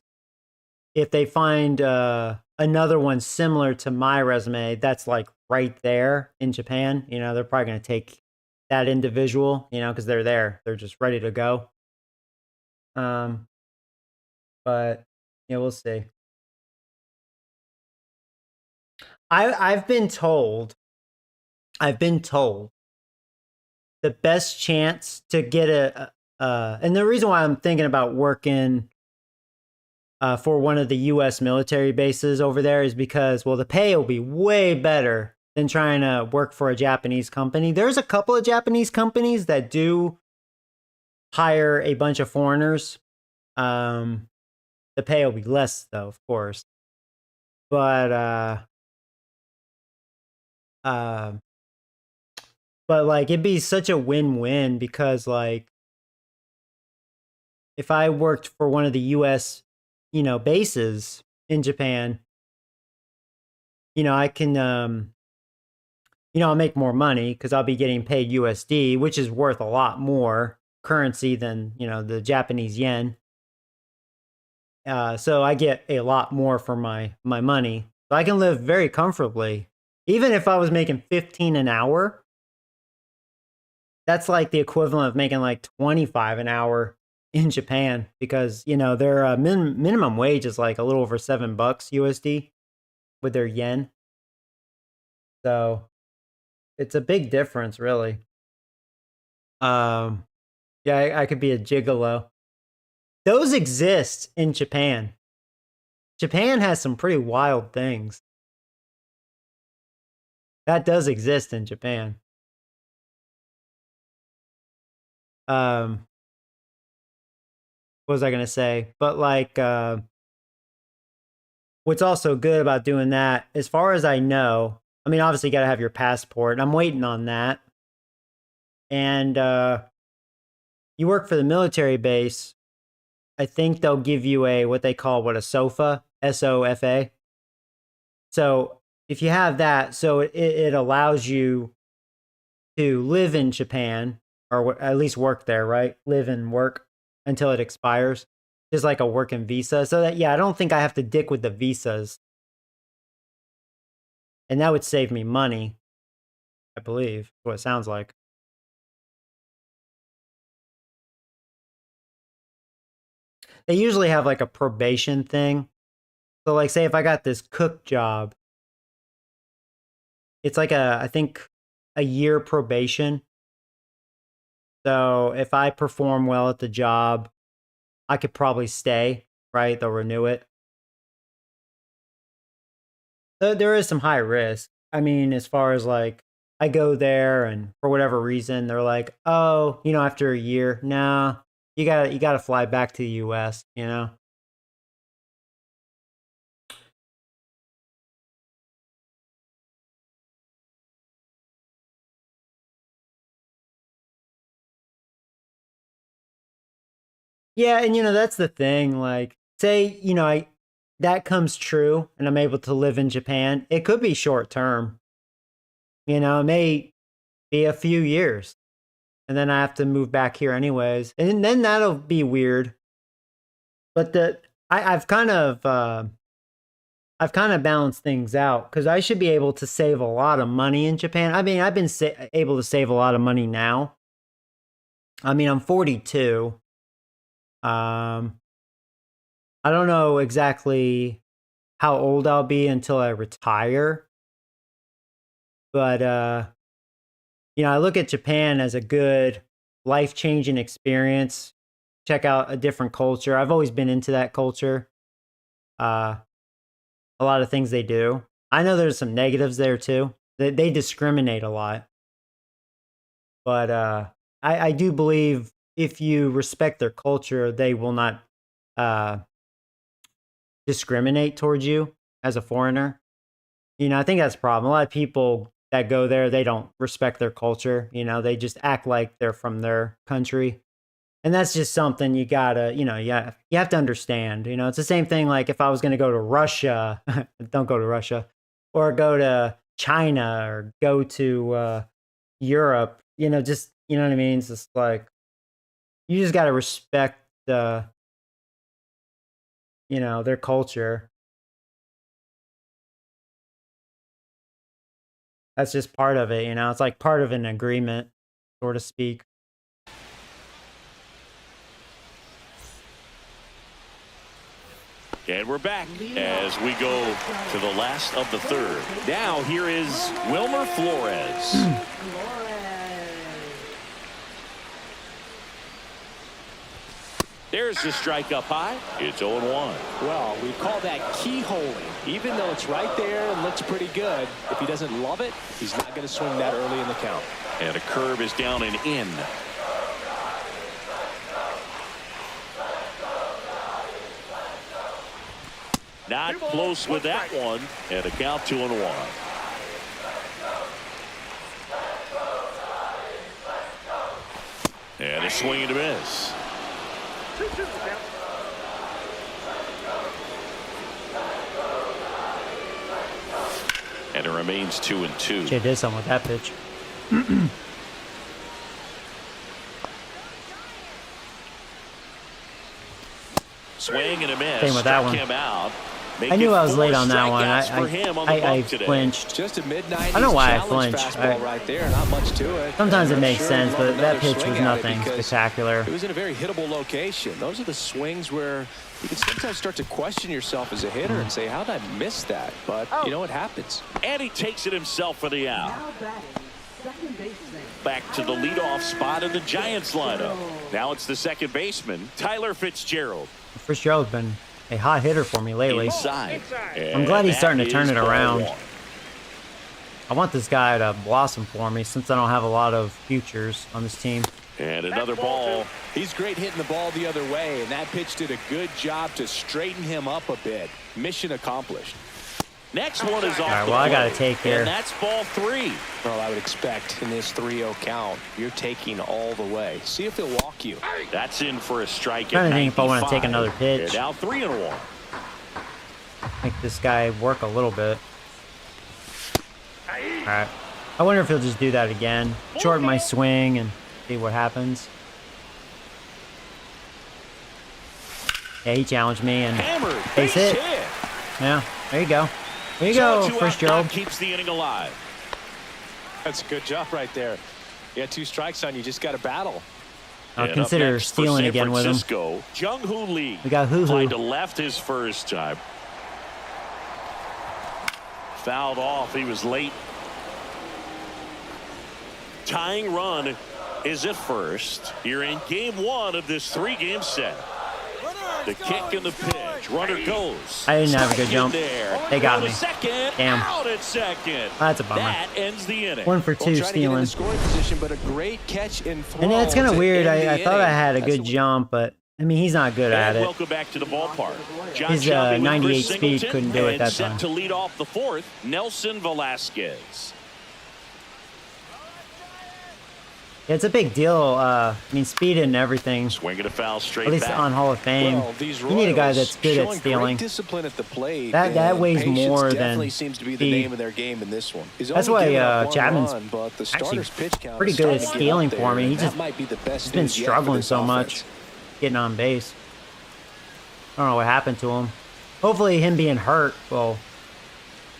if they find another one similar to my resume that's like right there in Japan, they're probably going to take that individual, because they're there, they're just ready to go. But yeah, we'll see. I've been told, the best chance to get and the reason why I'm thinking about working for one of the U.S. military bases over there is because, well, the pay will be way better than trying to work for a Japanese company. There's a couple of Japanese companies that do hire a bunch of foreigners. The pay will be less, though, of course. But like, it'd be such a win-win, because like, if I worked for one of the U.S. bases in Japan, I can I'll make more money because I'll be getting paid USD, which is worth a lot more currency than the Japanese yen. So I get a lot more for my money. So I can live very comfortably. Even if I was making 15 an hour, that's like the equivalent of making like 25 an hour in Japan, because their minimum wage is like a little over $7 USD with their yen. So it's a big difference, really. Yeah, I could be a gigolo. Those exist in Japan. Japan has some pretty wild things. That does exist in Japan. What was I gonna say? But like, what's also good about doing that, as far as I know, I mean, obviously you gotta have your passport, and I'm waiting on that. And you work for the military base, I think they'll give you what they call a SOFA, SOFA. So if you have that, so it allows you to live in Japan, or at least work there, right? Live and work until it expires, just like a working visa. So that, yeah, I don't think I have to dick with the visas, and that would save me money, I believe. Is what it sounds like. They usually have like a probation thing. So like, say if I got this cook job, it's like I think a year probation. So if I perform well at the job, I could probably stay, right? They'll renew it. There is some high risk. I mean, as far as like, I go there and for whatever reason, they're like, oh, after a year, nah, you gotta fly back to the US, Yeah, and that's the thing. Like, say, that comes true and I'm able to live in Japan, it could be short term. It may be a few years, and then I have to move back here anyways. And then that'll be weird. But I've kind of balanced things out, because I should be able to save a lot of money in Japan. I mean, I've been able to save a lot of money now. I mean, I'm 42. I don't know exactly how old I'll be until I retire. But, I look at Japan as a good life-changing experience. Check out a different culture. I've always been into that culture. A lot of things they do. I know there's some negatives there too. They discriminate a lot. But I do believe if you respect their culture, they will not discriminate towards you as a foreigner. I think that's a problem. A lot of people that go there, they don't respect their culture. They just act like they're from their country. And that's just something you gotta, you have to understand. It's the same thing like if I was going to go to Russia, don't go to Russia, or go to China or go to Europe, just, you know what I mean? It's just like, you just got to respect their culture. That's just part of it, it's like part of an agreement, so to speak. And we're back as we go to the last of the third. Now here is Wilmer Flores. There's the strike up high. It's 0-1. Well, we call that keyholing. Even though it's right there and looks pretty good, if he doesn't love it, he's not going to swing that early in the count. And a curve is down and in. Not close with that one. And a count 2-1. And a swing and a miss. 2-2 the count. And it remains 2-2. Jay did something with that pitch. Swing and a miss. Same with that one. Him out. I knew I was late on that one. I today. flinched. Just a mid-90s I don't know why I challenge flinched. fastball right there. Not much to it. Sometimes it I'm makes sure sense, he'd but love that another pitch was swing at it nothing because spectacular. It was in a very hittable location. Those are the swings where you can sometimes start to question yourself as a hitter and say, how did I miss that? But, it happens. And he takes it himself for the out. Now batting, second baseman. Back to the leadoff spot in the Giants lineup. Now it's the second baseman, Tyler Fitzgerald. Fitzgerald's been a hot hitter for me lately. Inside. I'm glad he's And starting to that turn is it ball around. one. I want this guy to blossom for me since I don't have a lot of futures on this team. And another ball. He's great hitting the ball the other way, and that pitch did a good job to straighten him up a bit. Mission accomplished. Next one is off. All right, the well, I got to plate. take here. And that's ball 3. Well, I would expect in this 3-0 count, you're taking all the way. See if he'll walk you. That's in for a strike. Trying at to think if I want to take 95. another pitch. And now 3-1. Make this guy work a little bit. All right. I wonder if he'll just do that again. Shorten my swing and see what happens. Yeah, he challenged me and Hammered. base hit. Yeah, there you go. There you go, Fitzgerald. Keeps the inning alive. That's a good job right there. You had 2 strikes on you. Just got to battle. I'll And consider up next for stealing San again with him. Francisco, Jung-Hoo Lee. We got Hoo-Hoo. Tried to left his first time. Fouled off. He was late. Tying run is at first. You're in game 1 of this 3-game set. The kick and the pitch. Runner goes. I didn't have a good jump. There. They got Go to me. Second. Damn. Out at second. That's a bummer. That ends the inning. 1 for 2 Well, trying to get in stealing. the scoring position, but a great catch and throw. And it's kind of to weird. end the I thought I inning. had a That's good jump, but I mean, he's not good at And it. welcome back to the ballpark. John His, Shelby with 98 Chris speed Singleton, couldn't do it and that set time. to lead off the 4th, Nelson Velasquez. Yeah, it's a big deal. I mean, speed and everything. Swinging a foul straight At least back. on Hall of Fame. Well, these You need a guy Royals that's good at showing stealing. Great discipline at the plate. That and weighs patience more definitely than seems to be the speed. name of their game in this one. He's That's only why given up one Chapman's run, but the actually starter's pitch count pretty is good at starting to get stealing up for there, me. He and that just- might be the best He's been news yet for struggling this so offense. much getting on base. I don't know what happened to him. Hopefully him being hurt will,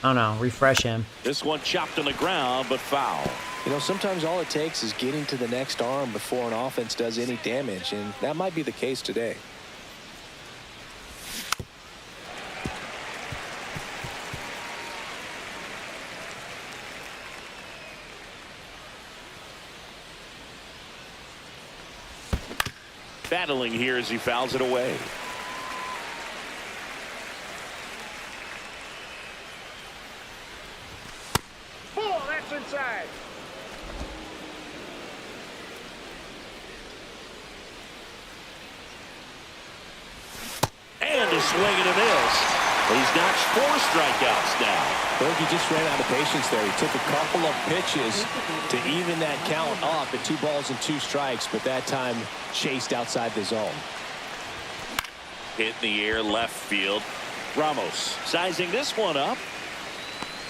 I don't know, refresh him. This one chopped on the ground, but foul. You know, sometimes all it takes is getting to the next arm before an offense does any damage, and that might be the case today. Battling here as he fouls it away. Oh, that's inside. And a swing and a miss. He's notched 4 strikeouts now. Berkey just ran out of patience there. He took a couple of pitches to even that count up at 2 balls and 2 strikes, but that time chased outside the zone. Hit in the air left field. Ramos sizing this one up.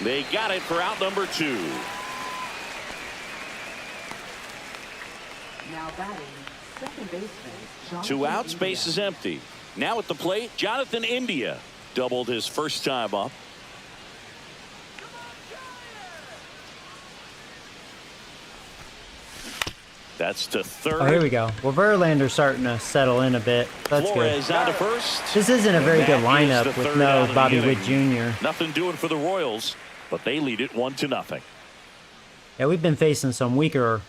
They got it for out number 2. Now batting, second baseman. 2 outs, Jonathan base India. is empty. Now at the plate, Jonathan India doubled his first time up. That's to third. Oh, here we go. Well, Verlander's starting to settle in a bit. That's Flores good. out to first. This isn't a very And good that is lineup the with third no out of the Bobby inning. Witt Jr. Nothing doing for the Royals, but they lead it 1-0. Yeah, we've been facing some weaker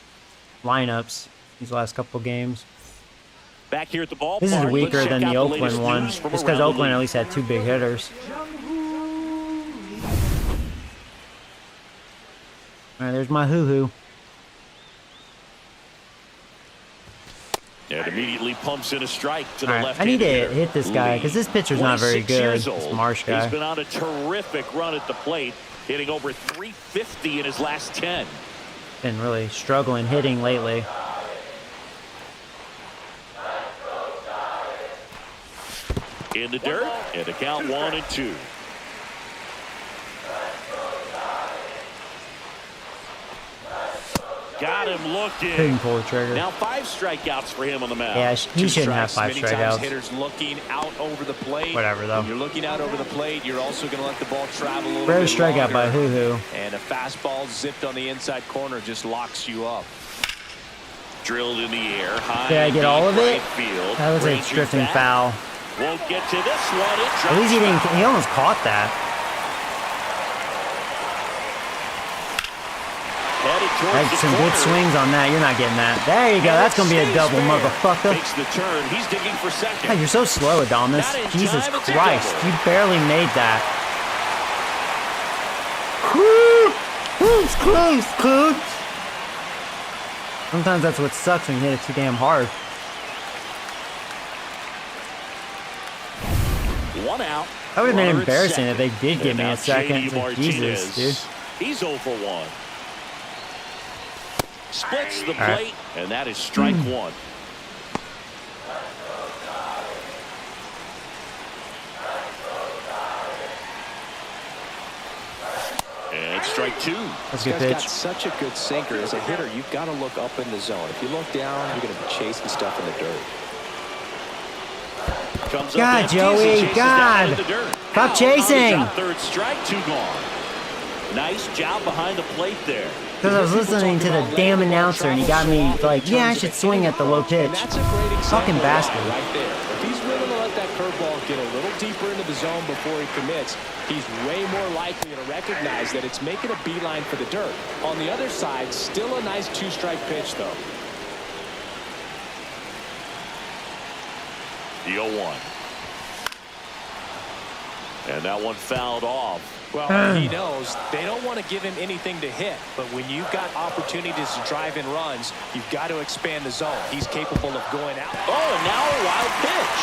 lineups these last couple games. Back here at the ballpark. This is let's weaker check than out the latest Oakland one, news from just because around the Oakland at league. least had 2 big hitters. All right, there's my hoo-hoo. And immediately pumps in a strike to the All right, left. I need to hit this guy because this pitcher's not very 26 good. years This old. Marsh guy. He's been on a terrific run at the plate, hitting over 350 in his last 10. Been really struggling hitting lately. In the dirt, and the count 1-2. Got him looking. Couldn't pull the trigger. Now 5 strikeouts for him on the mound. Yeah, he 2 shouldn't have strikes. 5 Many times strikeouts. hitters looking out over the plate. Whatever, though. When you're looking out over the plate, you're also going to let the ball travel a little Rare bit strikeout longer. by hoo-hoo. And a fastball zipped on the inside corner just locks you up. Drilled in the air. High Did I get all of deep it? right field. That was a Rangers drifting back. foul. Won't get to this one. It At least he drops didn't. He almost caught that. Headed towards Had the some good corner. swings on that. You're not getting that. There you go. That's gonna be a Stays double, fair. motherfucker. Makes the turn. He's digging for second. God, you're so slow, Adamas. Not in Jesus time, it's a Christ. double. You barely made that. Close, close, close. Sometimes that's what sucks when you hit it too damn hard. 1 out. That would have been Runner at embarrassing if they did give And me now a second. JD It's like, Jesus, dude. Martinez. He's 0 for 1. Splits the All right. plate, and that is strike 1. And strike 2. That's a This good guy's got pitch. such a good sinker. As a hitter, you've got to look up in the zone. If you look down, you're going to be chasing stuff in the dirt. Comes up God, empty as he Joey, chases down God. into the dirt. Stop Out, chasing. out, third strike, 2 gone. Nice job behind the plate there. Because I was listening to the damn announcer and he got me like, yeah, I should swing at the low pitch. And that's a great example Fucking of bastard. that right there. If he's willing to let that curveball get a little deeper into the zone before he commits, he's way more likely to recognize that it's making a beeline for the dirt. On the other side, still a nice 2-strike pitch, though. The 0-1. And that one fouled off. Well, he knows they don't want to give him anything to hit, but when you've got opportunities to drive in runs, you've got to expand the zone. He's capable of going out. Oh, and now a wild pitch.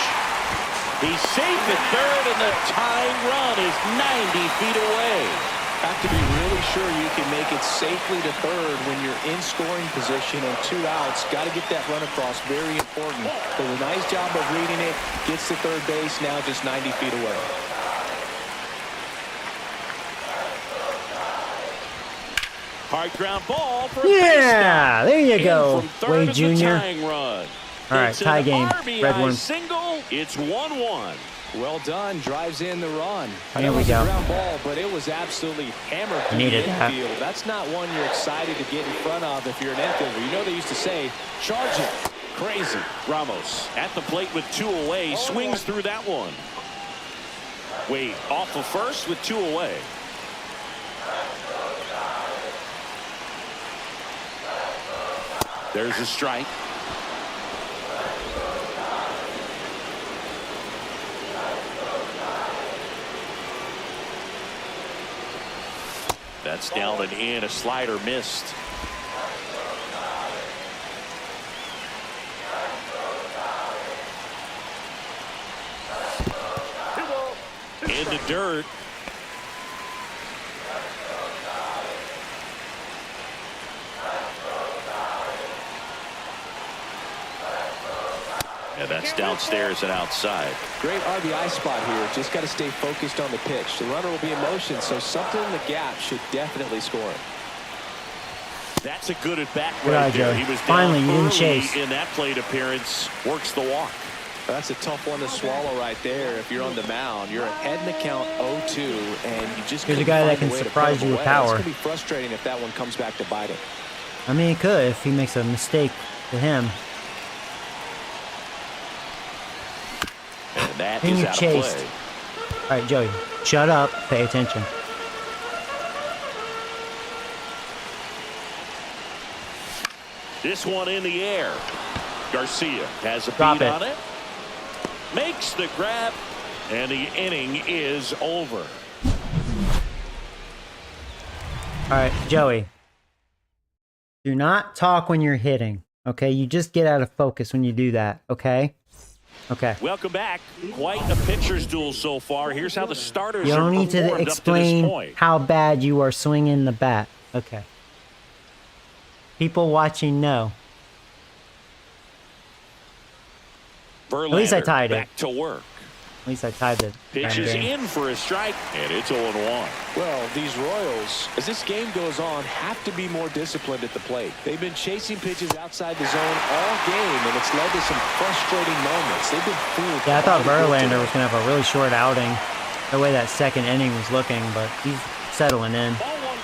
He's safe at third, and the tying run is 90 feet away. Have to be really sure you can make it safely to third when you're in scoring position and 2 outs. Got to get that run across. Very important. Does a nice job of reading it. Gets to third base, now just 90 feet away. Hard ground ball for a Yeah, there you base go, knock. In from Wade third is the Jr. tying run. All right, It's tie an game. RBI Red one. single. It's 1-1. Well done. Drives in the run. Here That we was go. a ground ball, but it was absolutely hammered through Needed the that. infield. That's not one you're excited to get in front of if you're an infielder. You know they used to say, charge it. Crazy. Ramos at the plate with 2 away. Swings through that one. Wade off of first with 2 away. There's a strike. That's down and in. A slider missed. In the dirt. And that's downstairs and outside. Great RBI spot here. Just got to stay focused on the pitch. The runner will be in motion, so something in the gap should definitely score it. That's a good at bat Good right eye, there. Joey. He was Finally, down you didn't early chase. in that plate appearance. Works the walk. That's a tough one to swallow right there. If you're on the mound, you're ahead in the count 0-2, and you just Here's a couldn't guy that find can a way to surprise put you him with away. That's power. going to be frustrating if that one comes back to bite him. I mean, he could if he makes a mistake to him. And that Then is you out chased. of play. All right, Joey, shut up. Pay attention. This one in the air. Garcia has a Drop beat it. on it. Makes the grab. And the inning is over. All right, Joey. Do not talk when you're hitting, okay? You just get out of focus when you do that, okay? Okay. Welcome back. Quite a pitcher's duel so far. Here's how the starters You are don't need to performed up to this explain point. how bad you are swinging the bat. Okay. People watching know. Verlander least I tied it. back to work. At least I tied the Pitches game. in for a strike, and it's 0-1. Well, these Royals, as this game goes on, have to be more disciplined at the plate. They've been chasing pitches outside the zone all game, and it's led to some frustrating moments. They've been fooled. Yeah, I thought quite a bit Verlander today. was going to have a really short outing, the way that second inning was looking, but he's settling in. Ball one.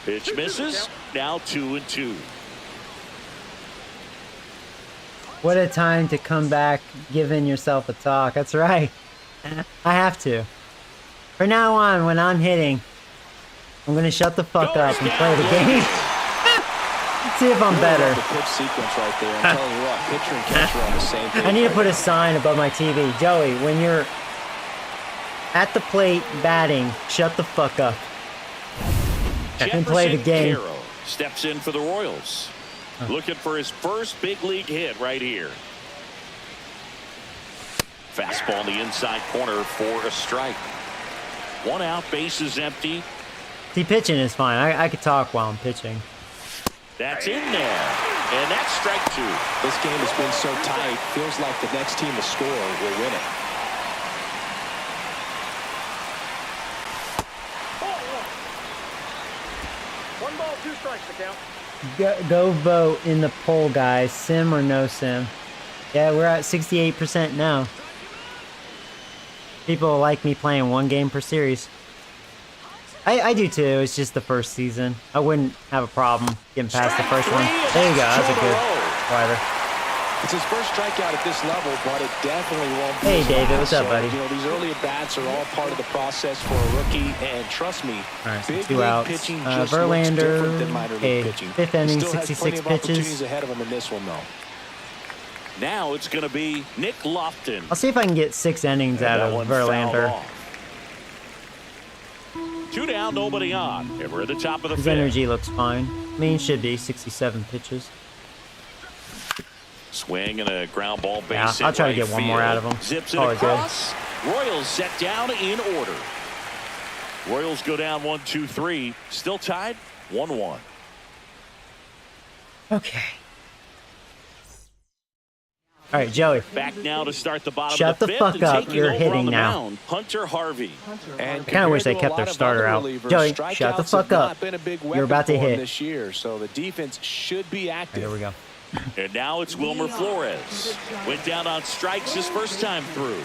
Pitch misses. Now 2-2. What a time to come back giving yourself a talk. That's right. I have to. From now on, when I'm hitting, I'm going to shut the fuck up and play the game. See if I'm better. The pitch sequence right there. I'm telling you what, pitcher and catcher are on the same page. I need to put a sign above my TV. Joey, when you're at the plate batting, shut the fuck up. And play the Jefferson game. Caro steps in for the Royals. Looking for his first big league hit right here. Fastball in the inside corner for a strike. 1 out, bases empty. See, pitching is fine. I could talk while I'm pitching. That's in there. And that's strike 2. This game has been so tight, feels like the next team to score will win it. One ball, 2 strikes to count. Go vote in the poll, guys. Sim or no sim? Yeah, we're at 68% now. People like me playing 1 game per series. I do too. It's just the first season. I wouldn't have a problem getting past the first one. There you go. That's a good slider. It's his first strikeout at this level, but it definitely won't be. Hey, his David, last. what's up, So, buddy? You know, these early at-bats are all part of the process for a rookie, and trust me, All right, so big 2 league outs. pitching just looks Verlander, different than minor okay, league pitching. 5th inning, He still has 66 plenty of opportunities pitches. ahead of him in this one, though. Now it's going to be Nick Lofton. I'll see if I can get 6 innings out That of one fouled Verlander. off. 2 down, nobody on. And we're at the top of the His 5th. energy looks fine. I mean, it should be 67 pitches. Swing and a ground ball base. Yeah, hit I'll try to right get one more field. out of him. Zips it Call it good. across. Royals set down in order. Royals go down 1-2-3. Still tied 1-1. Okay. All right, Joey. Back now to start the bottom Shut of the the 5th. fuck and up. taking You're over hitting on the now. mound, Hunter Harvey. And I kinda wish they compared to a kept their lot of starter other out. relievers, Joey, shut the strikeouts fuck have up. not been a big You're weapon about to for him hit. this year, so the defense should be All right, active. here we go. And now it's Wilmer Flores. Went down on strikes his first time through.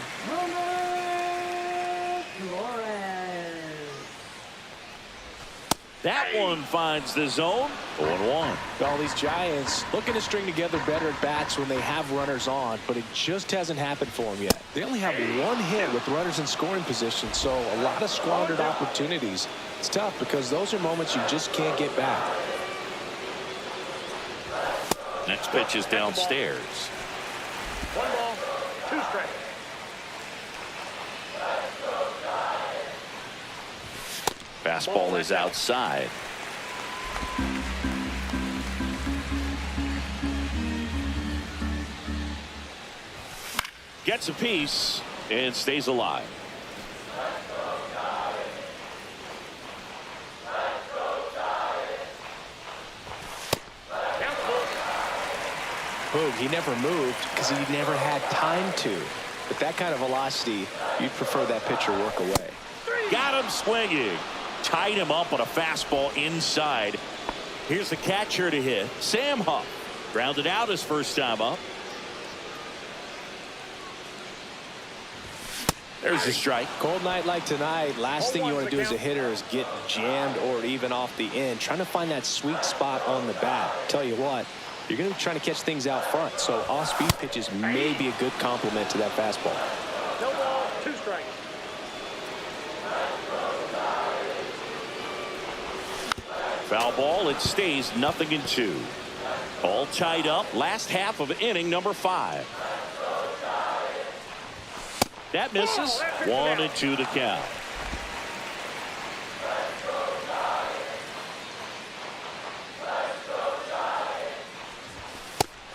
That one finds the zone. 0-1. Well, these Giants looking to string together better at bats when they have runners on, but it just hasn't happened for them yet. They only have 1 hit with runners in scoring position, so a lot of squandered opportunities. It's tough because those are moments you just can't get back. Next pitch is downstairs. One ball, two strikes. Fastball is outside. Gets a piece and stays alive. Boom, he never moved because he never had time to. With that kind of velocity, you'd prefer that pitcher work away. Got him swinging. Tied him up on a fastball inside. Here's the catcher to hit. Sam Huff. Grounded out his first time up. There's a strike. Cold night like tonight, last thing you want to do as a hitter is get jammed or even off the end. Trying to find that sweet spot on the bat. Tell you what, you're going to be trying to catch things out front. So off-speed pitches may be a good complement to that fastball. No ball, two strikes. Foul ball. It stays 0-2. All tied up. Last half of inning number 5. That misses. 1-2 the count.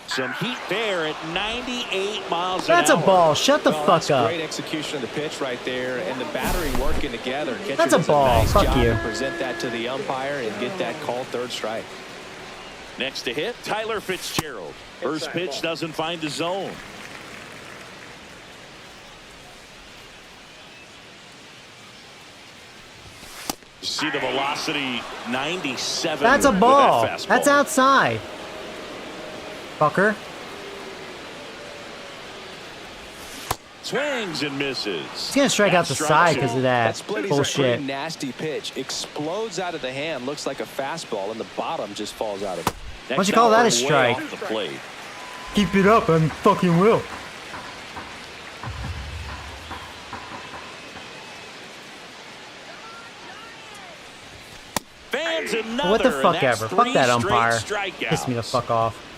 Some heat there at 98 miles an hour. That's a ball. Shut the Well, fuck that's up. Great execution of the pitch right there, and the battery working together. Catcher That's a does ball. Nice Fuck job you. to present that to the umpire and get that called third strike. Next to hit, Tyler Fitzgerald. First pitch doesn't find the zone. See the velocity, 97. That's a with ball. that fastball. That's outside. Fucker. Swings and misses. He's going to strike out the Strike side two. because of That that split is a bullshit. pretty nasty pitch. Explodes out of the hand, looks like a fastball, and the bottom just falls out of it. Next Why'd you call that a way strike? off the plate. Keep it up and fucking will. Fans another. What the fuck and that's ever. Fuck that 3 umpire. straight Piss me the strikeouts. fuck off.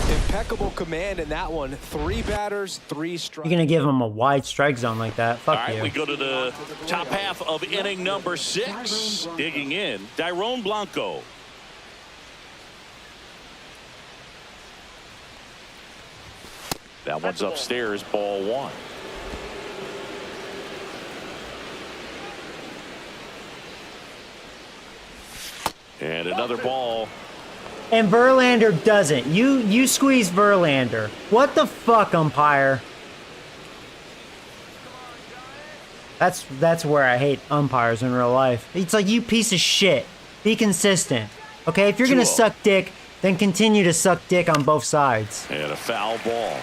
Impeccable command in that one. 3 batters, 3 strikes. You're going to give him a wide strike zone like that. Fuck All right, you. we go to the top half of inning number 6. Digging in, Dyrone Blanco. That one's upstairs, ball 1. And another ball. And Verlander doesn't. You squeeze Verlander. What the fuck, umpire? That's where I hate umpires in real life. It's like, you piece of shit. Be consistent. Okay, if you're gonna 2-0. suck dick, then continue to suck dick on both sides. And a foul ball.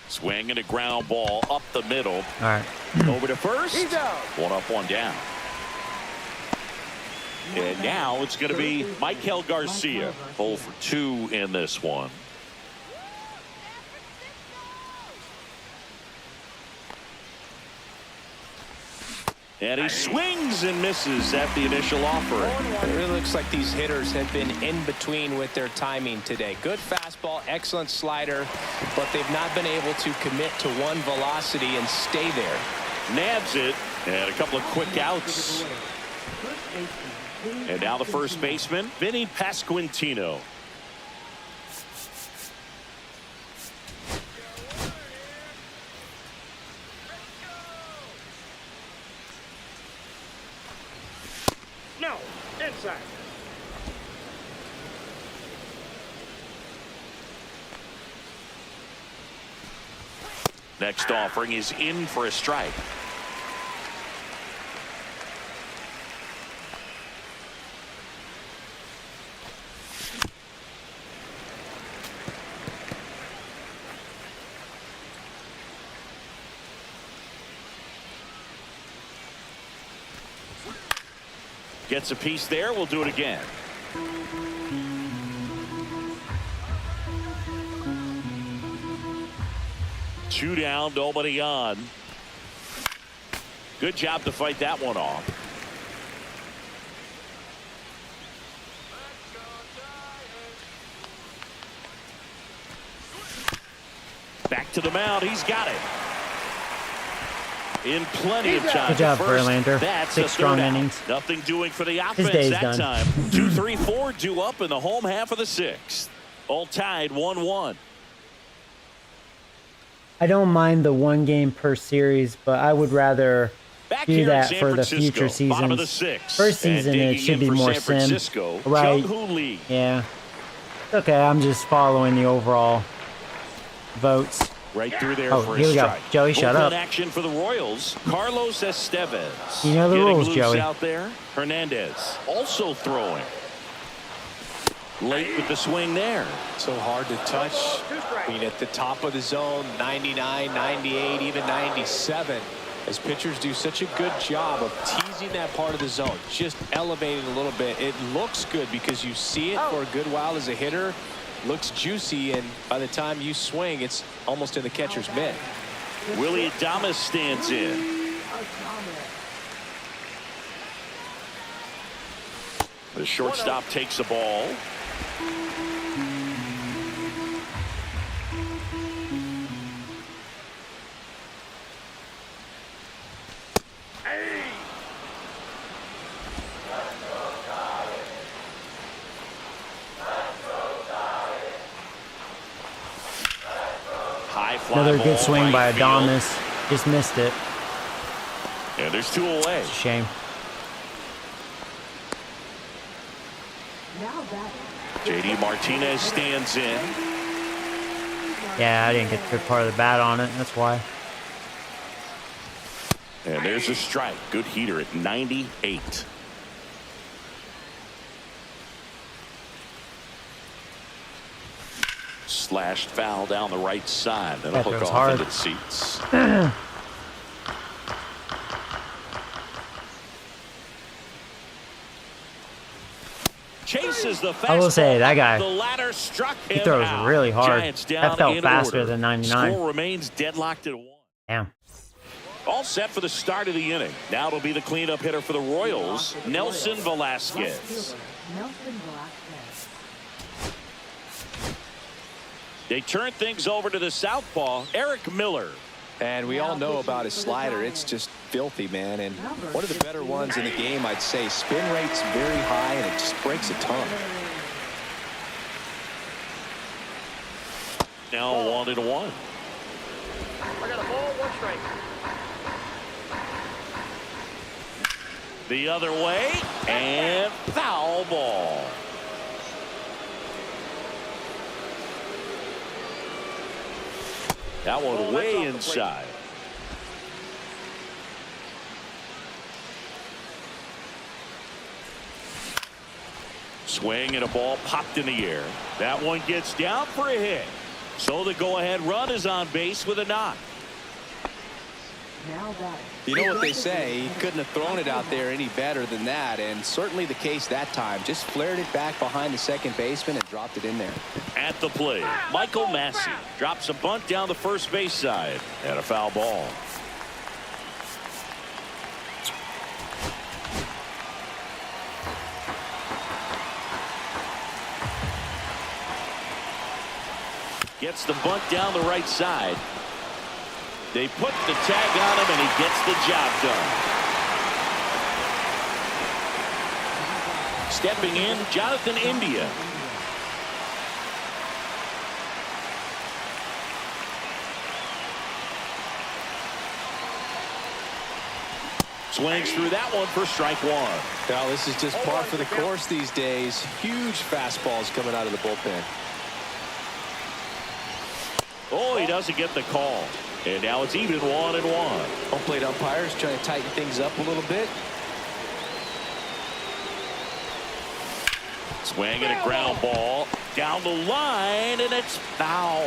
Swing and a ground ball up the middle. All right. Over to first. He's out. 1 up, 1 down. And now it's going to be Michael Garcia. 0 for 2 in this one. And he swings and misses at the initial offering. It really looks like these hitters have been in between with their timing today. Good fastball, excellent slider, but they've not been able to commit to one velocity and stay there. Nabs it, and a couple of quick outs. And now the first baseman, Vinny Pasquantino. No, inside. Next offering is in for a strike. Gets a piece there. We'll do it again. Two down, nobody on. Good job to fight that one off. Back to the mound. He's got it. In plenty of time. Good job, to first. Verlander. That's 6 a strong third out. innings. Nothing doing for the His offense day's that done. time. 2, 3, 4 due up in the home half of the 6th. All tied 1-1. I don't mind the 1 game per series, but I would rather Back do here in that San for the Francisco, future bottom of the seasons. 6th. First season, And it digging should in be for more San sim. Francisco, Right. Jung-Hoo Lee. Yeah. Okay, I'm just following the overall votes. Right through there Oh, for here a we go. strike. Joey, shut Bullpen up. action for the Royals. Carlos Estevez. You know the Getting rules, loose Joey. out there. Hernandez also throwing. Late with the swing there. So hard to touch. I mean, at the top of the zone, 99, 98, even 97. As pitchers do such a good job of teasing that part of the zone, just elevating a little bit. It looks good because you see it for a good while as a hitter. Looks juicy, and by the time you swing, it's almost in the catcher's mitt. Willie Adames stands in. The shortstop takes the ball. High fly Another ball, good swing by right field. Adames. Just missed it. And there's 2 away. It's a shame. Now batting. JD Martinez stands in. Yeah, I didn't get the good part of the bat on it. That's why. And there's a strike. Good heater at 98. Slashed foul down the right side. That'll That hook goes off hard. into the seats. Chases the fastball. I will say, that guy, The ladder struck him he throws out. really hard. Giants That down felt in faster order. than 99. Score remains deadlocked at 1. Damn. All set for the start of the inning. Now it'll be the cleanup hitter for the Royals, Nelson Velasquez. Nelson Velasquez. They turn things over to the southpaw, Eric Miller. And we all know about his slider. It's just filthy, man. And one of the better ones in the game, I'd say. Spin rate's very high, and it just breaks a ton. Now 1-1. I got a ball, 1 strike. The other way, and foul ball. That one way inside. Swing and a ball popped in the air. That one gets down for a hit. So the go-ahead run is on base with a knock. Now batting. You know what they say, he couldn't have thrown it out there any better than that, and certainly the case that time. Just flared it back behind the second baseman and dropped it in there. At the plate, Michael Massey drops a bunt down the first base side and a foul ball. Gets the bunt down the right side. They put the tag on him, and he gets the job done. Stepping in, Jonathan India. Swings through that one for strike 1. Now, this is just par for the course these days. Huge fastballs coming out of the bullpen. Oh, he doesn't get the call. And now it's even 1-1. Home plate umpires trying to tighten things up a little bit. Swing and a ground ball down the line, and it's foul.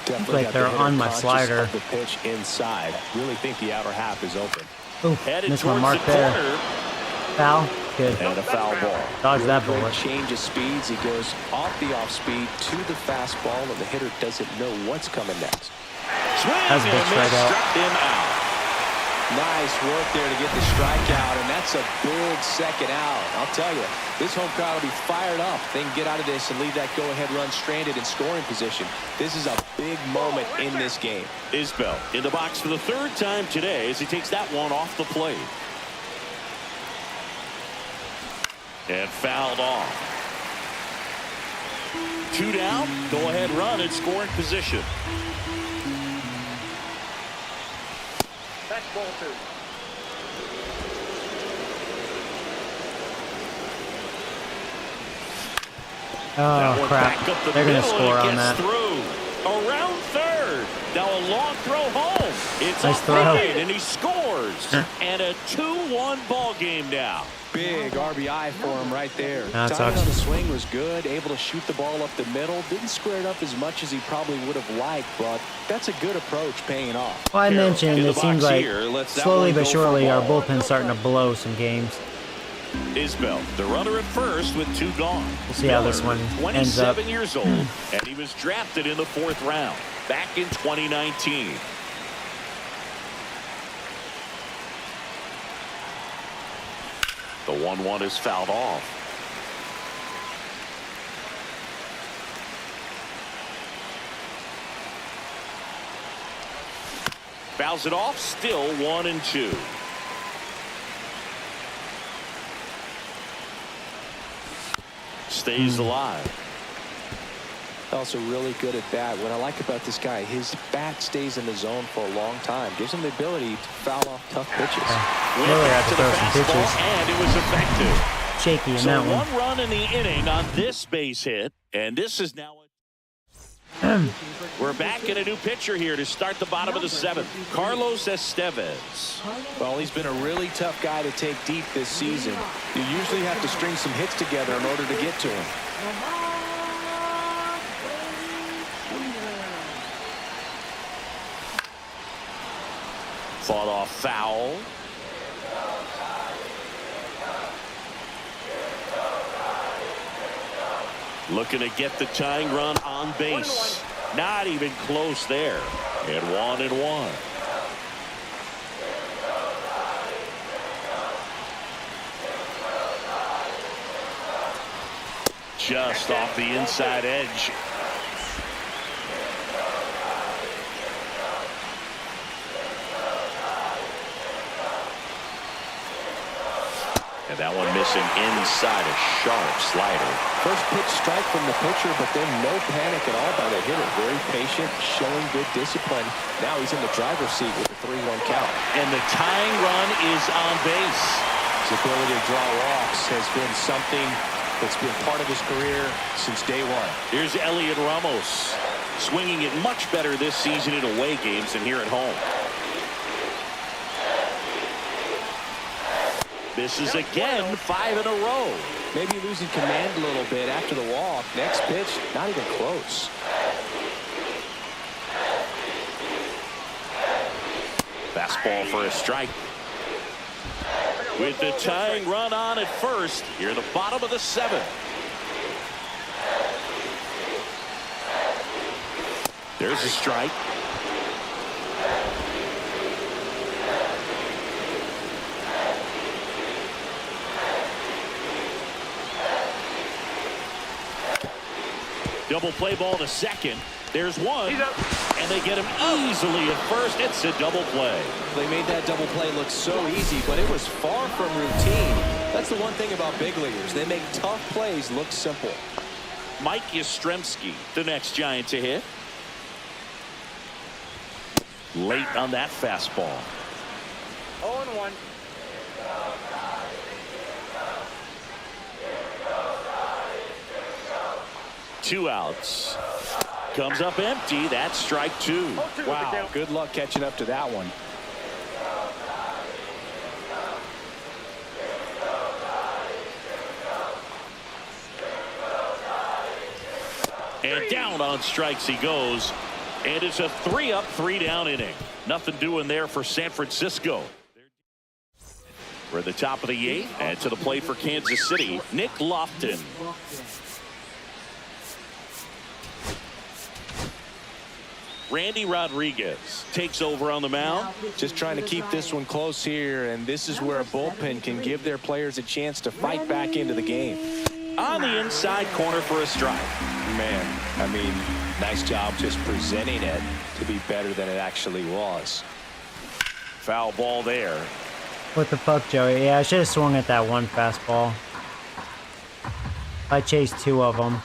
Definitely like got they're the hitter on my conscious slider. of the pitch inside. Really think the outer half is open. Ooh, Headed missed one towards mark the there. corner, Foul. Good. and a foul ball. Dodge that Great bullet. change of speeds. He goes off the off speed to the fastball, and the hitter doesn't know what's coming next. Swing That's a big and a miss, strikeout. struck him out. Nice work there to get the strikeout, and that's a big second out. I'll tell you, this home crowd will be fired up. They can get out of this and leave that go-ahead run stranded in scoring position. This is a big moment in this game. Isbell in the box for the third time today as he takes that one off the plate. And fouled off. 2 down, go-ahead run in scoring position. That's ball 2. Oh, crap. They're going to score on that. Through. Around third. Now a long throw home. It's Nice up throw. line, and he scores. And a 2-1 ball game now. Big RBI for him right there. That Timing sucks. on the swing was good. Able to shoot the ball up the middle. Didn't square it up as much as he probably would have liked, but that's a good approach paying off. Well, I mentioned in the it seems box like here, lets that slowly one go but for surely a our ball. bullpen's starting to blow some games. Isbell, the runner at first with 2 gone. We'll see how this one ends up. 27 years old, and he was drafted in the 4th round back in 2019. The 1-1 is fouled off. Fouls it off, still 1-2. Stays alive. Also really good at that. What I like about this guy, his bat stays in the zone for a long time. Gives him the ability to foul off tough pitches. Went Really back had to to the throw some fastball, pitches. and it was effective. Shaky in So that one. 1 run in the inning on this base hit, and this is now we're back in a new pitcher here to start the bottom of the 7th. Carlos Estevez. Well, he's been a really tough guy to take deep this season. You usually have to string some hits together in order to get to him. Fought off foul. Looking to get the tying run on base. Not even close there. And 1-1. Just off the inside edge. And that one missing inside, a sharp slider. First pitch strike from the pitcher, but then no panic at all by the hitter. Very patient, showing good discipline. Now he's in the driver's seat with a 3-1 count. And the tying run is on base. His ability to draw walks has been something that's been part of his career since day one. Here's Elliot Ramos, swinging it much better this season in away games than here at home. Misses again, 5 in a row. Maybe losing command a little bit after the walk. Next pitch, not even close. Fastball for a strike. With the tying run on at first, here in the bottom of the 7th. There's a strike. Double play ball to second. There's one. And they get him easily at first. It's a double play. They made that double play look so easy, but it was far from routine. That's the one thing about big leaguers. They make tough plays look simple. Mike Yastrzemski, the next Giant to hit. Late on that fastball. 0-1. Two outs. Comes up empty. That's strike 2. Wow, good luck catching up to that one. And down on strikes he goes. And it's a 3-up, 3-down inning. Nothing doing there for San Francisco. We're at the top of the 8th, and to the plate for Kansas City, Nick Lofton. Randy Rodriguez takes over on the mound. Just trying to keep this one close here, and this is where a bullpen can give their players a chance to fight back into the game. On the inside corner for a strike. Man, I mean, nice job just presenting it to be better than it actually was. Foul ball there. What the fuck, Joey? Yeah, I should have swung at that one fastball. I chased 2 of them.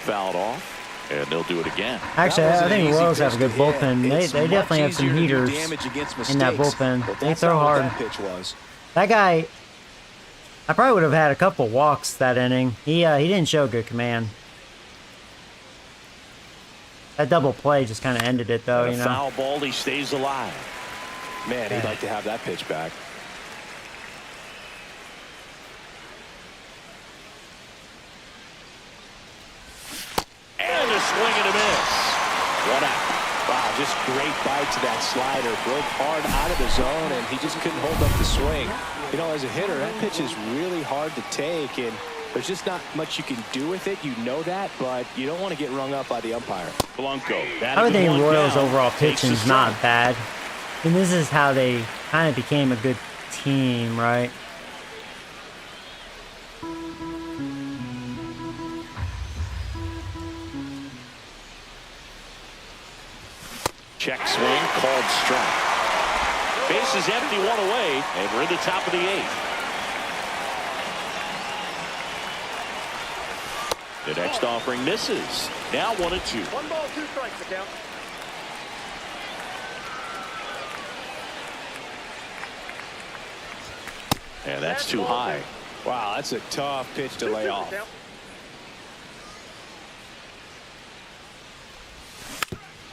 Fouled off, and they'll do it again. Actually, I think the Royals have a good pitch to get. bullpen. It's They definitely have much some easier to do heaters damage against in that mistakes, bullpen. but They that's throw not what hard. that pitch was. That guy, I probably would have had a couple walks that inning. He didn't show good command. That double play just kind of ended it, though, A you know. foul ball, he stays alive. Man, he'd like to have that pitch back. And a swing and a miss. 1 out. Wow, just great bite to that slider. Broke hard out of the zone, and he just couldn't hold up the swing. You know, as a hitter, that pitch is really hard to take, and there's just not much you can do with it. You know that, but you don't want to get rung up by the umpire. Blanco. I would think Royals' overall pitching is not bad. And this is how they kind of became a good team, right? Check swing, called strike. Base is empty, 1 away, and we're in the top of the 8th. The next offering misses. Now 1-2. 1 ball, 2 strikes the count. And that's too high. Wow, that's a tough pitch to lay off.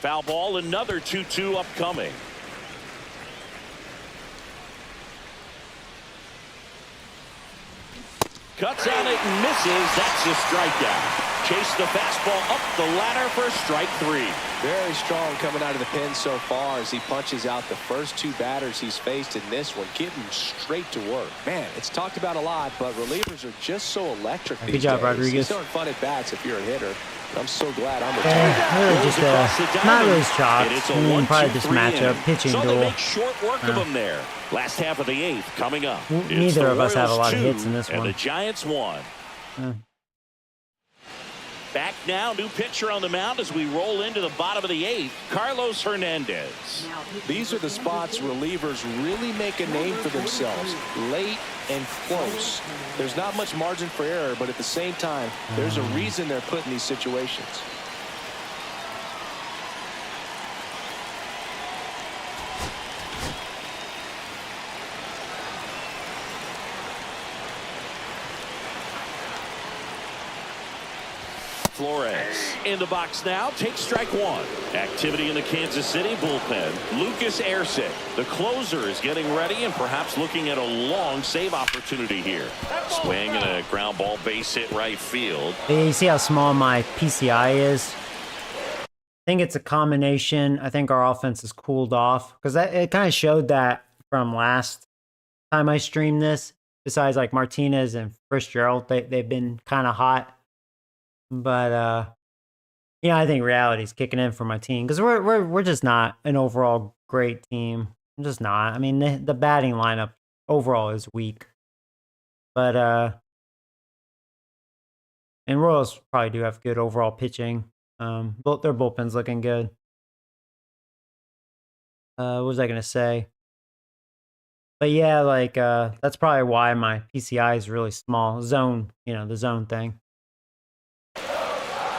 Foul ball, another 2-2 upcoming. Cuts on it and misses. That's a strikeout. Chase the fastball up the ladder for strike 3. Very strong coming out of the pen so far as he punches out the first 2 batters he's faced in this one, getting straight to work. Man, it's talked about a lot, but relievers are just so electric these Good job, days. Rodriguez. These aren't fun at bats if you're a hitter. I'm so glad I'm a Really just not really shocked. And it's a I mean, probably 1-2-3 just matchup, inning. pitching so duel. they make short work of them there. Last half of the 8th coming up. It's Neither the of us have a Royals lot of 2 hits in this and one. the Giants 1. Back now, new pitcher on the mound as we roll into the bottom of the 8th, Carlos Hernandez. These are the spots relievers really make a name for themselves, late and close. There's not much margin for error, but at the same time, there's a reason they're put in these situations. Flores in the box now, takes strike 1. Activity in the Kansas City bullpen. Lucas Erceg, the closer, is getting ready and perhaps looking at a long save opportunity here. Swing and a ground ball base hit right field. You see how small my PCI is? I think it's a combination. I think our offense has cooled off because it kind of showed that from last time I streamed this. Besides like Martinez and Fitzgerald, they've been kind of hot. But yeah, I think reality's kicking in for my team because we're just not an overall great team. I'm just not. I mean, the batting lineup overall is weak. But and Royals probably do have good overall pitching. Both their bullpen's looking good. What was I gonna say? But yeah, like that's probably why my PCI is really small. Zone, the zone thing.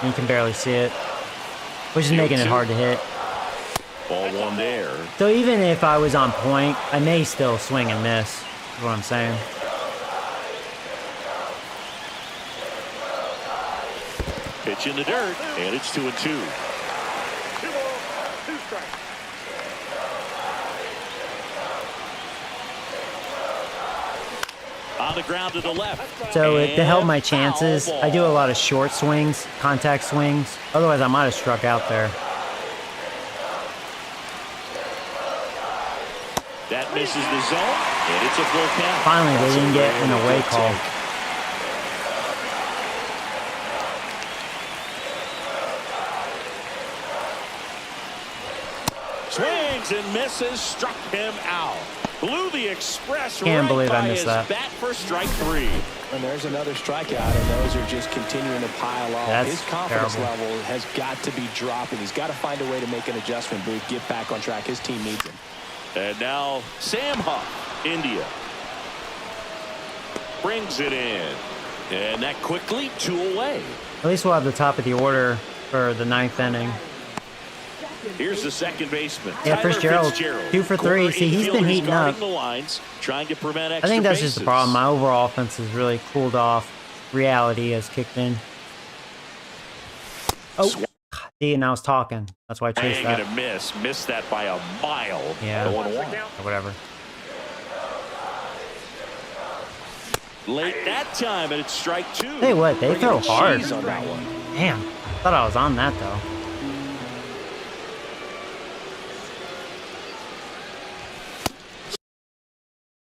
You can barely see it, which is making it hard to hit. Ball 1 there. So even if I was on point, I may still swing and miss, is what I'm saying. Pitch in the dirt, and it's 2-2. 2 balls, 2 strikes. On the ground to the left. So to help my And chances, foul I do a ball. lot of short swings, contact swings. Otherwise, I might have struck out there. That misses the zone, and it's a full count. Finally, they didn't get an away call. swings and misses, struck him out. Blew the express Can't right believe I by missed his that. bat for strike 3. And there's another strikeout, and those are just continuing to pile up. That's His confidence terrible. level has got to be dropping. He's got to find a way to make an adjustment, but get back on track. His team needs him. And now Sam Huff, India. Brings it in. And that quickly 2 away. At least we'll have the top of the order for the 9th inning. Here's the second baseman. Yeah, Tyler Fitzgerald, 2 for 3. Corner See, he's been infielder heating guarding up. the lines, trying to prevent I extra think that's just the bases. problem. My overall offense has really cooled off. Reality has kicked in. Oh, see, and I was talking. That's why I chased Swing and that. a miss. Missed that by a mile. Yeah. 0-1. Or whatever. Late that time, and it's strike 2. Hey, what? They throw hard. Cheese on that one. Damn. Thought I was on that, though.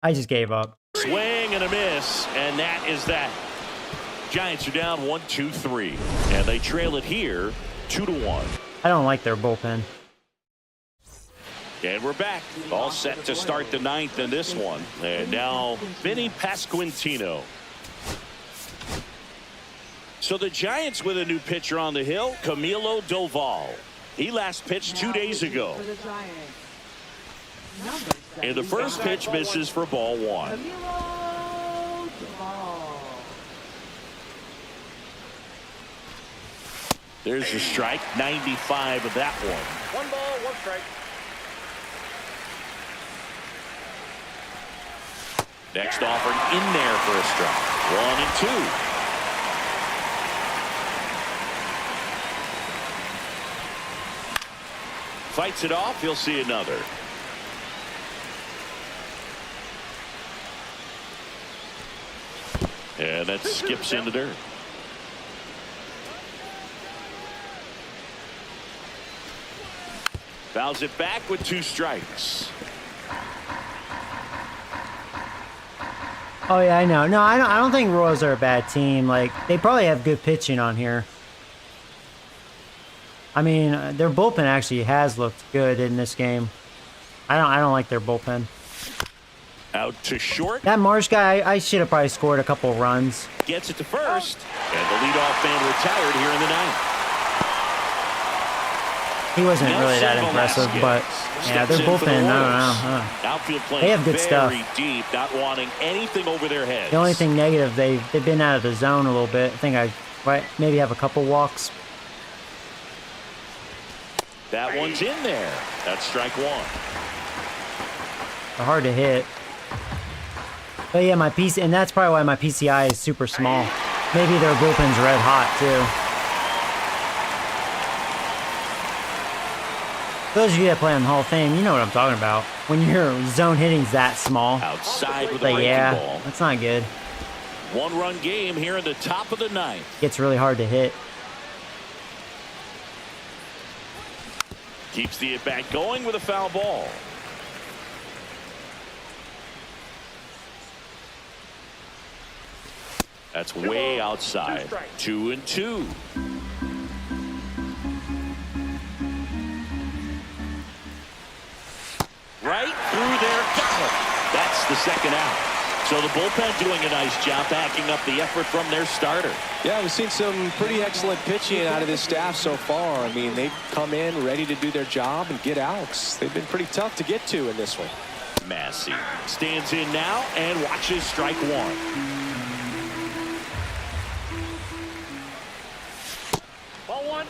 I just gave up. Swing and a miss, and that is that. Giants are down 1-2-3, and they trail it here 2-1. I don't like their bullpen. And we're back, all set to start the 9th in this one. And now Vinny Pasquantino. So the Giants with a new pitcher on the hill, Camilo Doval. He last pitched 2 days ago. For the Giants. Number And the first pitch misses for ball 1. Camilo Dbacks. There's the strike, 95 of that one. 1 ball, 1 strike. Next offering in there for a strike. 1 and 2. Fights it off. He'll see another. And that skips into dirt. Fouls it back with 2 strikes. Oh, yeah, I know. No, I don't think Royals are a bad team. Like, they probably have good pitching on here. I mean, their bullpen actually has looked good in this game. I don't like their bullpen. Out to short. That Marsh guy, I should have probably scored a couple runs. Gets it to first. And the leadoff man retired here in the 9th. He wasn't really that Nelson impressive, Velasquez but yeah, steps their in for the bullpen, I Royals. don't know. Outfield playing They have good stuff. very deep, not wanting anything over their heads. The only thing negative, they've been out of the zone a little bit. I think maybe have a couple walks. That one's in there. That's strike 1. They're hard to hit. But yeah, my PC, and that's probably why my PCI is super small. Maybe their bullpen's red hot too. Those of you that play on the Hall of Fame, you know what I'm talking about. When your zone hitting's that small. Outside with a But breaking yeah, ball. that's not good. 1-run game here in the top of the 9th. Gets really hard to hit. Keeps the at-bat going with a foul ball. That's way outside. 2 and 2. Right through there. Got it. That's the second out. So the bullpen doing a nice job backing up the effort from their starter. Yeah, we've seen some pretty excellent pitching out of this staff so far. I mean, they've come in ready to do their job and get outs. They've been pretty tough to get to in this one. Massey stands in now and watches strike 1. Ball 1.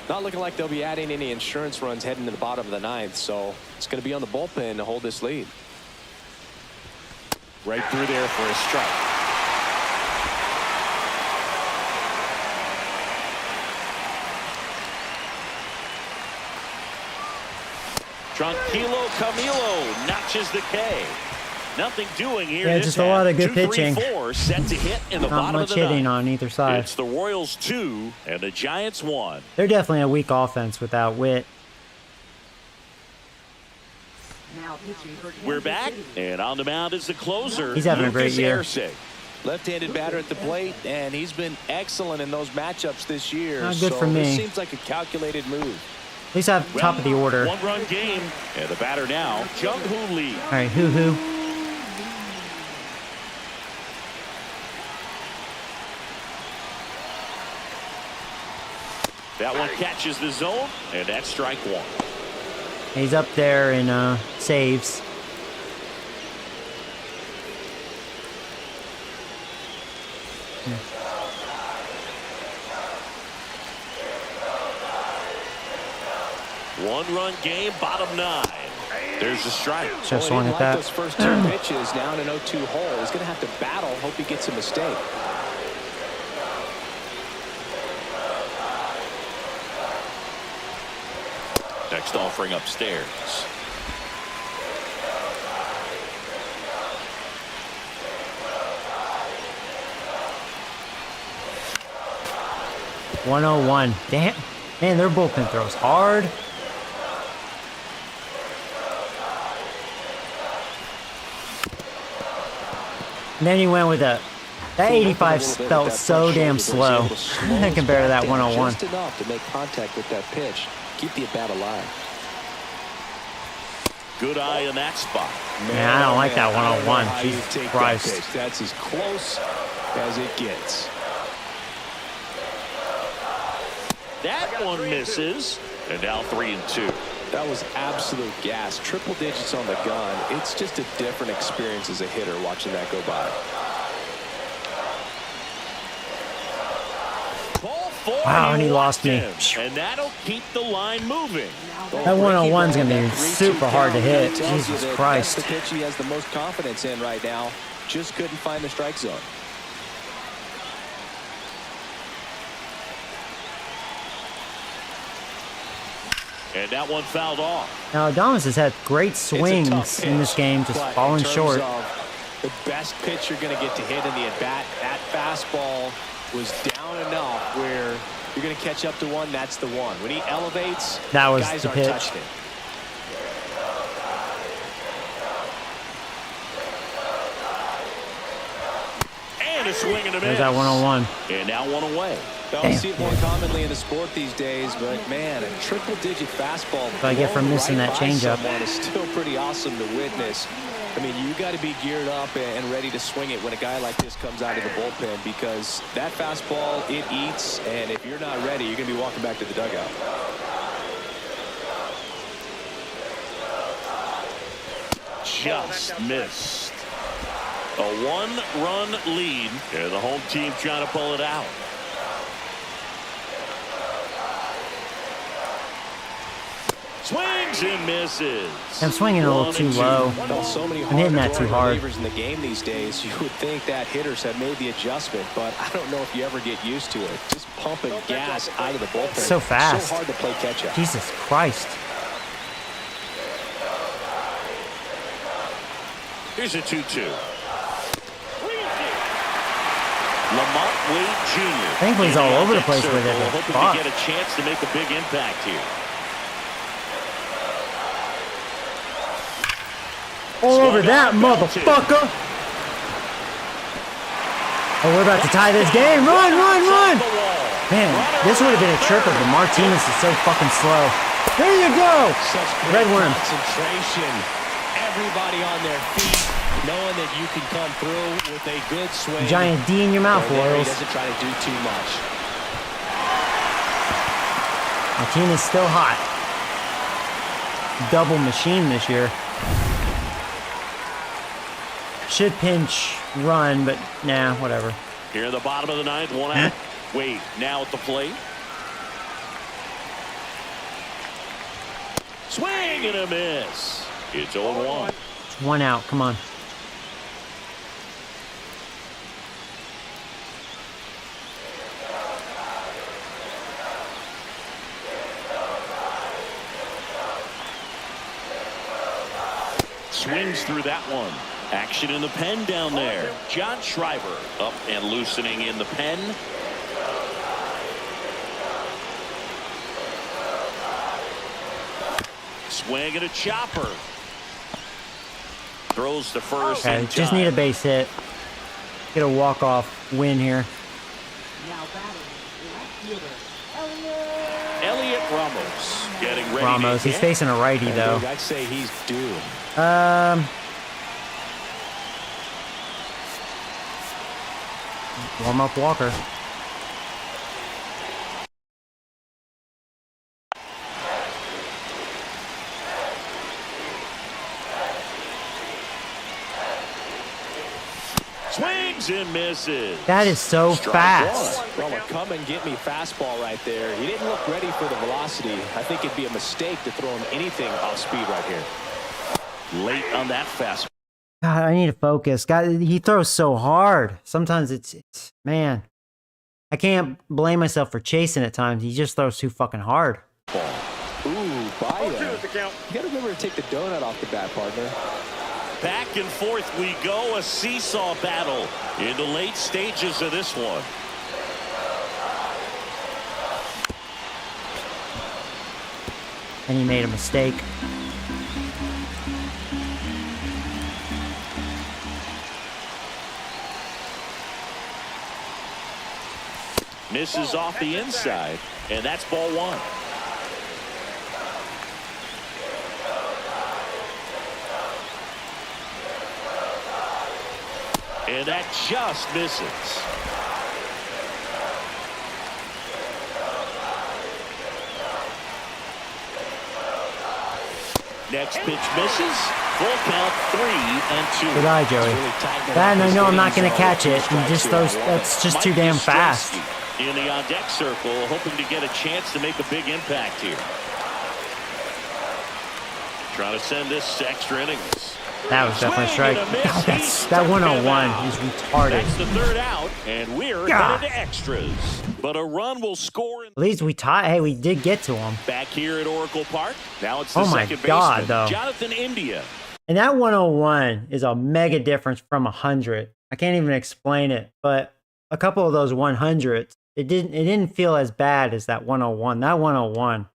Not looking like they'll be adding any insurance runs heading to the bottom of the 9th, so it's going to be on the bullpen to hold this lead. Right through there for a strike. Tranquilo Camilo notches the K. Nothing doing here. Yeah, this just a lot half. of good 2, 3, pitching. 4 set to hit in the Not bottom much of the hitting 9th. on either side. It's the Royals 2 and the Giants 1. They're definitely a weak offense without Witt. Now pitching for Kansas We're back, City. and on the mound is the closer. He's having a great Lucas year. Erceg. Left-handed batter at the plate, and he's been excellent in those matchups this year. Good so for me. This seems like a calculated move. At least I have top of the order. All One-run game, and the batter now, Jung-Hoo Lee. right, hoo-hoo. That one catches the zone, and that's strike one. He's up there in saves. One-run game, bottom 9. There's the strike. Just Well, swung he at didn't like that. those first 2 pitches. Now in an 0-2 hole. He's going to have to battle. Hope he gets a mistake. Next offering upstairs. .101. Damn. Man, their bullpen throws hard. And then he went with a... That 85 felt so damn slow compared to that 101. Just enough to make contact with that pitch. Keep the at-bat alive. Good eye in that spot. Man, I don't like that 101. How you Jesus take that Christ. pitch. That's as close as it gets. That one misses, and now 3-2. That was absolute gas. Triple digits on the gun. It's just a different experience as a hitter watching that go by. Wow, and he lost me. And that'll keep the line moving. That 101's going to be super hard to hit. Jesus Christ. That's the pitch he has the most confidence in right now. Just couldn't find the strike zone. And that one fouled off. Now, Adames has had great It's a swings tough in this pitch, game, just but falling in terms short. of the best pitch you're going to get to hit in the at-bat, that fastball was down enough where you're going to catch up to one. That's the one. When he elevates, That was guys the aren't pitch. touching it. And a swing and a miss. There's that 101. And now one away. Don't Damn. see it more commonly in the sport these days, but man, a triple-digit fastball What I get from blown missing that by changeup. someone is still pretty awesome to witness. I mean, you got to be geared up and ready to swing it when a guy like this comes out of the bullpen, because that fastball, it eats, and if you're not ready, you're going to be walking back to the dugout. Just missed. A one-run lead, and the home team trying to pull it out. Swings and misses. I'm swinging a little too 1-2. low. Well, so many I'm hitting that hard too hard. relievers in the game these days. You would think that hitters have made the adjustment, but I don't know if you ever get used to it. Just pumping gas out of the bullpen. So fast. So hard to play catch up. Jesus Christ. Here's a 2-2. Lamont Wade Jr. Thankfully, he's all over the place with it, but Hoping fuck. to get a chance to make a big impact here. All over that motherfucker. Oh, we're about to tie this game. Run, run, run. Man, this would have been a triple, but Martinez is so fucking slow. There you go. Such great Red worm. concentration. Everybody on their feet, knowing that you can come through with a good swing. Giant D in your mouth, Or there he Royals. doesn't try to do too much. Martinez still hot. Double machine this year. Should pinch run, but nah, whatever. Here in the bottom of the ninth, one out. Wade now at the plate. Swing and a miss. It's 0-1. It's one out. Come on. Swings through that one. Action in the pen down there. John Schreiber up and loosening in the pen. Swing and a chopper. Throws to first. Okay, in just time. need a base hit. Get a walk-off win here. Now batting, left fielder, Elliott. Elliot Ramos getting ready Ramos. to He's hit. facing a righty, though. I'd say he's due. Warm up Walker. Swings and misses. That is so Strike fast. one. Well, a come and get me fastball right there. He didn't look ready for the velocity. I think it'd be a mistake to throw him anything off speed right here. Late on that fastball. God, I need to focus. God, he throws so hard. Sometimes it's man. I can't blame myself for chasing at times. He just throws too fucking hard. Ooh, Baya. Two is the count. You got to remember to take the donut off the bat, partner. Back and forth we go. A seesaw battle in the late stages of this one. And he made a mistake. Misses off the inside, and that's ball one. And that just misses. Next pitch misses. Full count, 3-2. Good eye, Joey. Really tightening That, and up I his know I'm not innings going to zone. catch it. He just throws. That's just too Mike damn fast. Yastrzemski in the on-deck circle, hoping to get a chance to make a big impact here. Trying to send this to extra innings. That was definitely a Swing strike. and a miss. God, He that struck him 101 out. is retarded. That's the third out, and we're God. headed to extras. But a run will score. At least we tied. Hey, we did get to him. Back here at Oracle Park. Now it's the Oh my second God, baseman, though. Jonathan India. And that 101 is a mega difference from 100. I can't even explain it, but a couple of those 100s, it didn't feel as bad as that 101. That 101,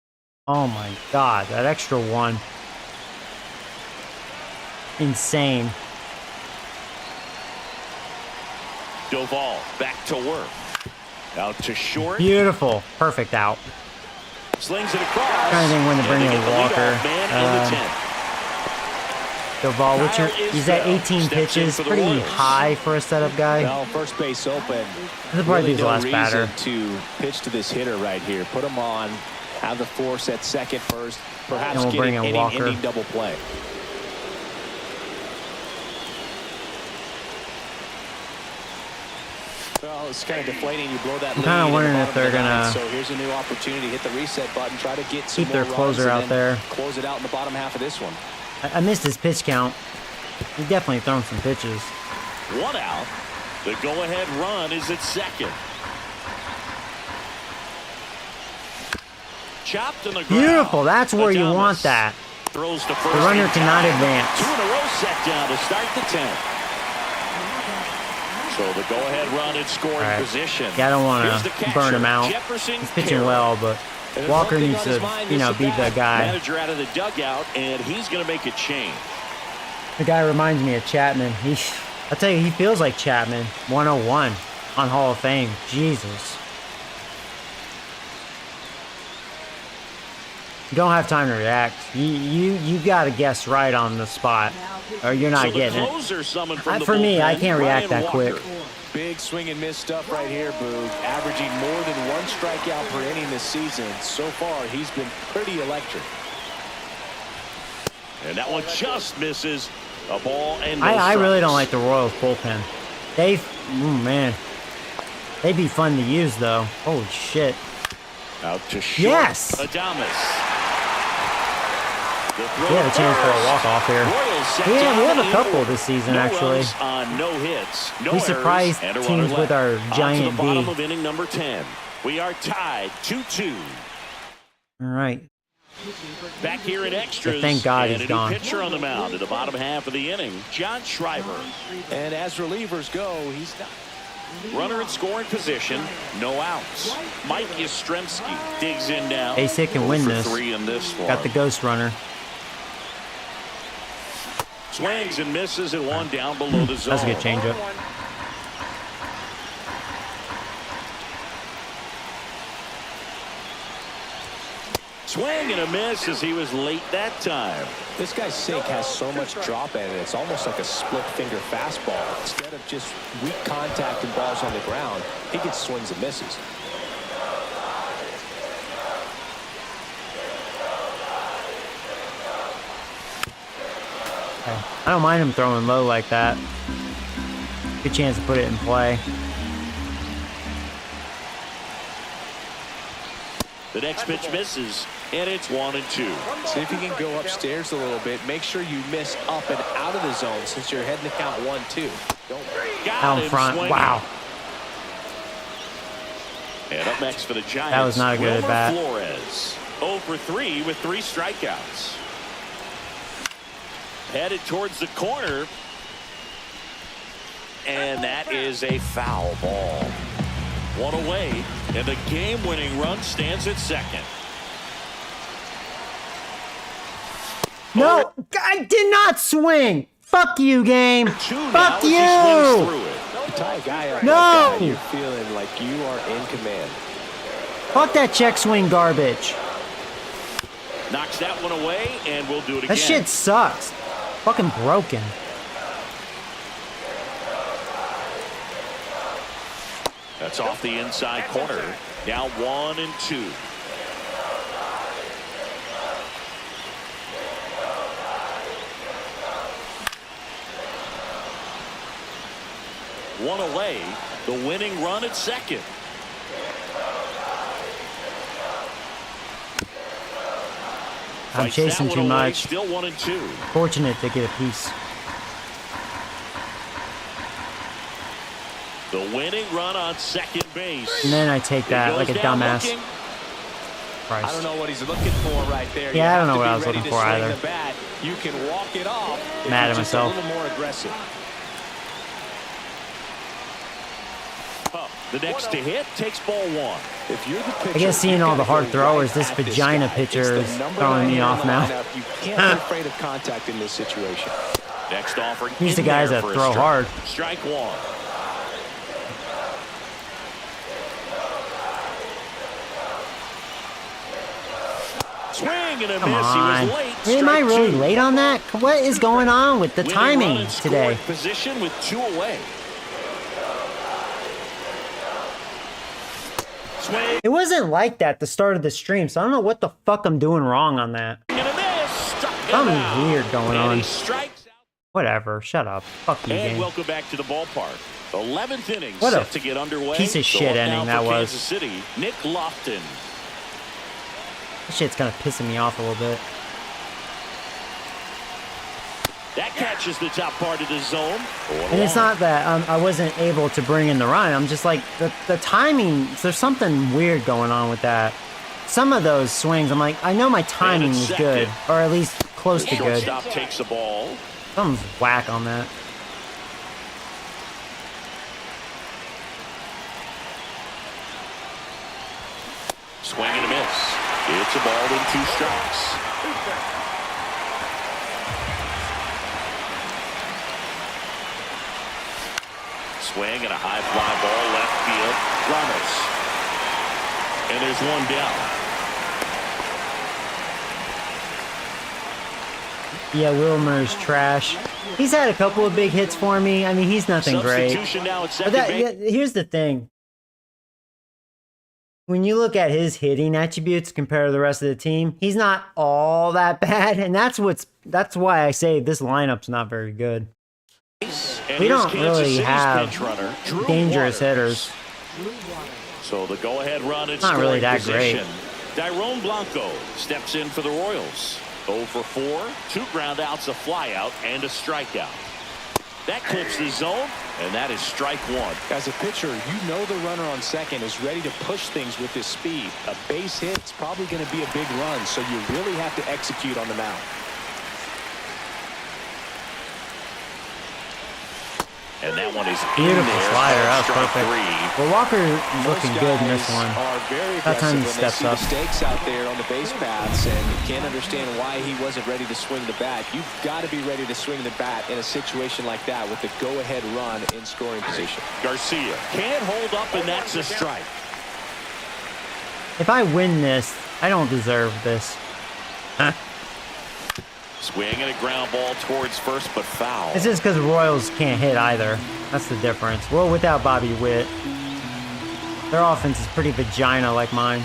oh my God, that extra one, insane. Doval back to work. Out to short. Beautiful, perfect out. Slings it across. Trying to think when to bring And in they get the Walker. leadoff man in the 10th. Doval, what's your? Kyle He's at Isbell 18 steps in pitches, for the pretty Royals. high for a setup guy. Well, first base open. This will probably be his no last reason batter. to pitch to this hitter right here. Put him on. Have the force at second first. Perhaps And we'll get bring an in Walker. inning double play. Well, it's kind of deflating. You blow that lead. kinda in the wondering if bottom of they're the ninth. gonna So here's a new opportunity. Hit the reset button. Try to get some keep their more closer runs out and then there. Close it out in the bottom half of this one. I missed his pitch count. He definitely thrown some pitches. One out. The go-ahead run is at second. Chopped in the ground. Beautiful. That's where you Adames want that. Throws to first. The runner in cannot time. advance. 2 in a row set down to start the 10th. So the go-ahead run in scoring All right. position. Yeah, I don't want Here's the to catcher, burn him out. Jefferson He's pitching Carroll. well, but And there's Walker one thing needs on his to, mind, you know, it's be the guy. Manager out of the dugout, and he's going to make a change. The guy reminds me of Chapman. I'll tell you, he feels like Chapman. 101 on Hall of Fame. Jesus. You don't have time to react. You got to guess right on the spot, or you're not So the getting it. closer summoned from the For me, I bullpen, can't react Ryan that quick. Walker. Big swing and miss stuff right here, Boog. Averaging more than 1 strikeout per inning this season. So far, he's been pretty electric. And that one just misses. A ball and no I really don't like strikes. the Royals bullpen. Man. They'd be fun to use, though. Holy shit. Out to short. Yes! Adames. We have a chance for a walk-off here. We have a couple this season, actually. No hits, no We errors, surprised and a teams runner with left. our On giant to the bottom D. of inning number 10. We are tied 2-2. All right. Back here in extras. Thank God and he's a new gone. pitcher on the mound in the bottom half of the inning, John Schreiber. And as relievers go, he's not. Runner in scoring position, no outs. Mike Yastrzemski digs in now. Basic can win For this. 3 in this one. Got the ghost runner. Swings and misses and one down below the zone. That's a good changeup. Swing and a miss as he was late that time. This guy's sink has so much drop in it. It's almost like a split finger fastball. Instead of just weak contact and balls on the ground, he gets swings and misses. I don't mind him throwing low like that. Good chance to put it in play. The next pitch misses, and it's 1-2. See if you can go upstairs a little bit. Make sure you miss up and out of the zone since you're heading to count 1-2. Got Out in him front. swinging. Wow. And up next for the Giants, That was not a good Wilmer at-bat. Flores. 0 for 3 with 3 strikeouts. Headed towards the corner. And that is a foul ball. One away, and the game-winning run stands at second. No, I did not swing. Fuck you, game. Two Fuck now as he swings you. through it. You tie a guy up No! like that, you're feeling like you are in command. Fuck that check swing garbage. Knocks that one away, and we'll do it again. That shit sucks. Fucking broken. That's off the inside corner. Now 1-2. One away. The winning run at second. I'm Fights chasing that too one away, much. Still 1-2. Fortunate to get a piece. The winning run on second base. And then I take that He like a goes down dumbass. looking. I don't know what he's looking for right there. Yeah, I don't You know what I have was to be looking ready for to swing either. the bat. You can walk it off if Mad you're at just myself. a little more aggressive. The next to hit takes ball one. If you're the pitcher, I guess seeing you've all the gotta hard go throwers, right this at vagina guy. pitcher It's is the number throwing 9 me hitter off in the now. lineup. You can't be afraid of contact in this situation. Next offering. He's the in guys there that for a throw strike. hard. Strike one. Swing and a Come miss. on. He was late. Am I Strike really two. late on that? What is going on with the Winning run timing in today? scoring position with 2 away. Swing It wasn't like that at the start of the stream, so I don't know what the fuck I'm doing wrong on that. and a miss. Struck him Something out. weird going And on. he strikes out. Whatever. Shut up. Fuck you, And game. welcome back to the ballpark. 11th inning What a set to get underway. piece of So shit up now inning for that was. Kansas City, Nick Lofton. This shit's kind of pissing me off a little bit. That catches the top part of the zone. And it's not that I wasn't able to bring in the run. I'm just like, the timing, there's something weird going on with that. Some of those swings, I'm like, I know my timing it's is second. good, or at least close to good. Shortstop takes the ball. Something's whack on that. Swing and a miss. It's a ball in 2 strikes. Swing and a high fly ball left field. Ramos. And there's one down. Yeah, Wilmer's trash. He's had a couple of big hits for me. I mean, he's nothing great. Substitution now at But second that, base. yeah, here's the thing. When you look at his hitting attributes compared to the rest of the team, he's not all that bad, and that's why I say this lineup's not very good. And We here's don't Kansas really City's have pinch runner, Drew dangerous Waters. hitters. So the go-ahead run in Not really scoring that great. position. Dyrone Blanco steps in for the Royals. 0 for 4, 2 ground outs, a flyout, and a strikeout. That clips the zone, and that is strike one. As a pitcher, you know the runner on second is ready to push things with his speed. A base hit is probably going to be a big run, so you really have to execute on the mound. And that one is Beautiful in there. slider. That was Strike perfect. 3. Well, Walker's looking Most good in this guys one. are very That time aggressive he when they steps see up. the stakes out there on the base paths and can't understand why he wasn't ready to swing the bat. You've got to be ready to swing the bat in a situation like that with the go-ahead run in scoring position. Garcia can't hold up, and that's a strike. If I win this, I don't deserve this. Swing and a ground ball towards first, but foul. It's just because Royals can't hit either. That's the difference. Well, without Bobby Witt. Their offense is pretty vagina like mine.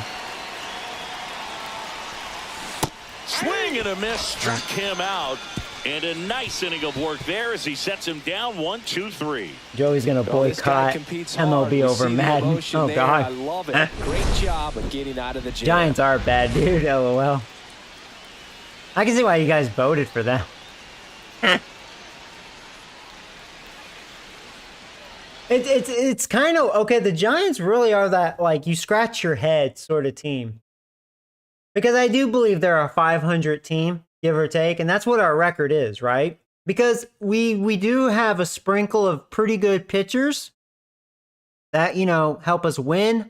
Swing and a miss, struck him out. And a nice inning of work there as he sets him down 1-2-3. Joey's going to boycott MLB over Madden. Oh, I God. love it. Great job of getting out of the jam. Giants are bad, dude. LOL. I can see why you guys voted for them. It's kind of okay. The Giants really are that, like, you scratch your head sort of team, because I do believe they're a 500 team, give or take, and that's what our record is, right? Because we do have a sprinkle of pretty good pitchers that, you know, help us win,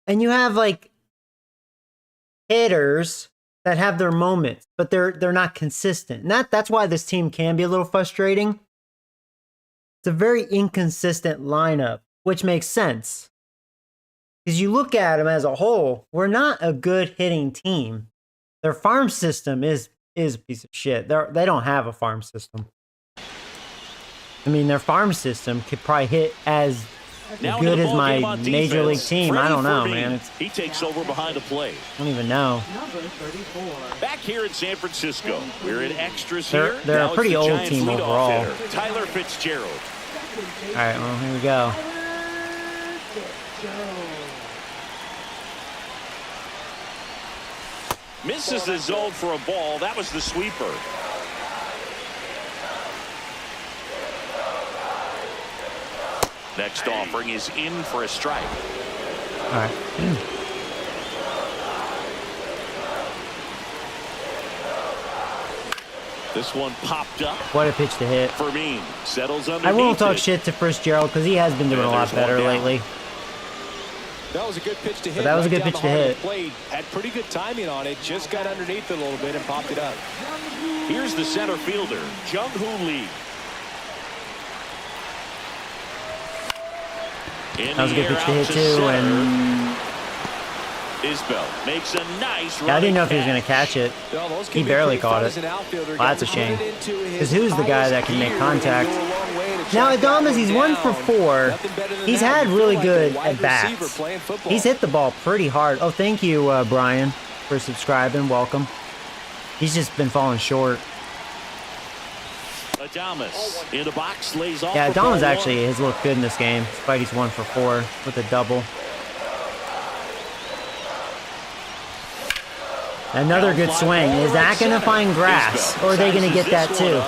and you have like hitters that have their moments, but they're not consistent, and that's why this team can be a little frustrating. It's a very inconsistent lineup, which makes sense. Because you look at them as a whole, we're not a good hitting team. Their farm system is a piece of shit. They don't have a farm system. I mean, their farm system could probably hit as good as my major league team. I don't know, man. He takes over behind the plate. I don't even know. Number 34. Back here in San Francisco, we're in extras They're- here. they're a Now it's pretty the old Giants team leadoff overall. hitter, Tyler Fitzgerald. All right, well, here we go. Misses the zone for a ball. That was the sweeper. Next offering is in for a strike. All right. This one popped up. What a pitch to hit. Fermin settles underneath I won't talk it. shit to Fitzgerald because he has been doing And a lot there's one better down. lately. That was a good pitch to hit. that was a right good down pitch the to heart of hit. the plate. Had pretty good timing on it. Just got underneath it a little bit and popped it up. Here's the center fielder, Jung-Hoo Lee. That was a good pitch to hit too, and Isbell makes a nice yeah, I didn't know if he was running going to catch it. Well, those He can be barely pretty caught fun it. as an outfielder. Well, that's a Got to shame. put it into his Because who's the guy that can make highest contact? gear and go a long way to Now, track that Adames, he's 1 for down. 4. Nothing better than He's that. had You really feel like a good wide at bats. receiver playing football. He's hit the ball pretty hard. Oh, thank you, Brian, for subscribing. Welcome. He's just been falling short. Adames in the box, lays off. Yeah, for ball Adames actually one. has looked good in this game. Despite he's 1 for 4 with a double. Another good swing. Is that going to find grass? Or are they going to get that too?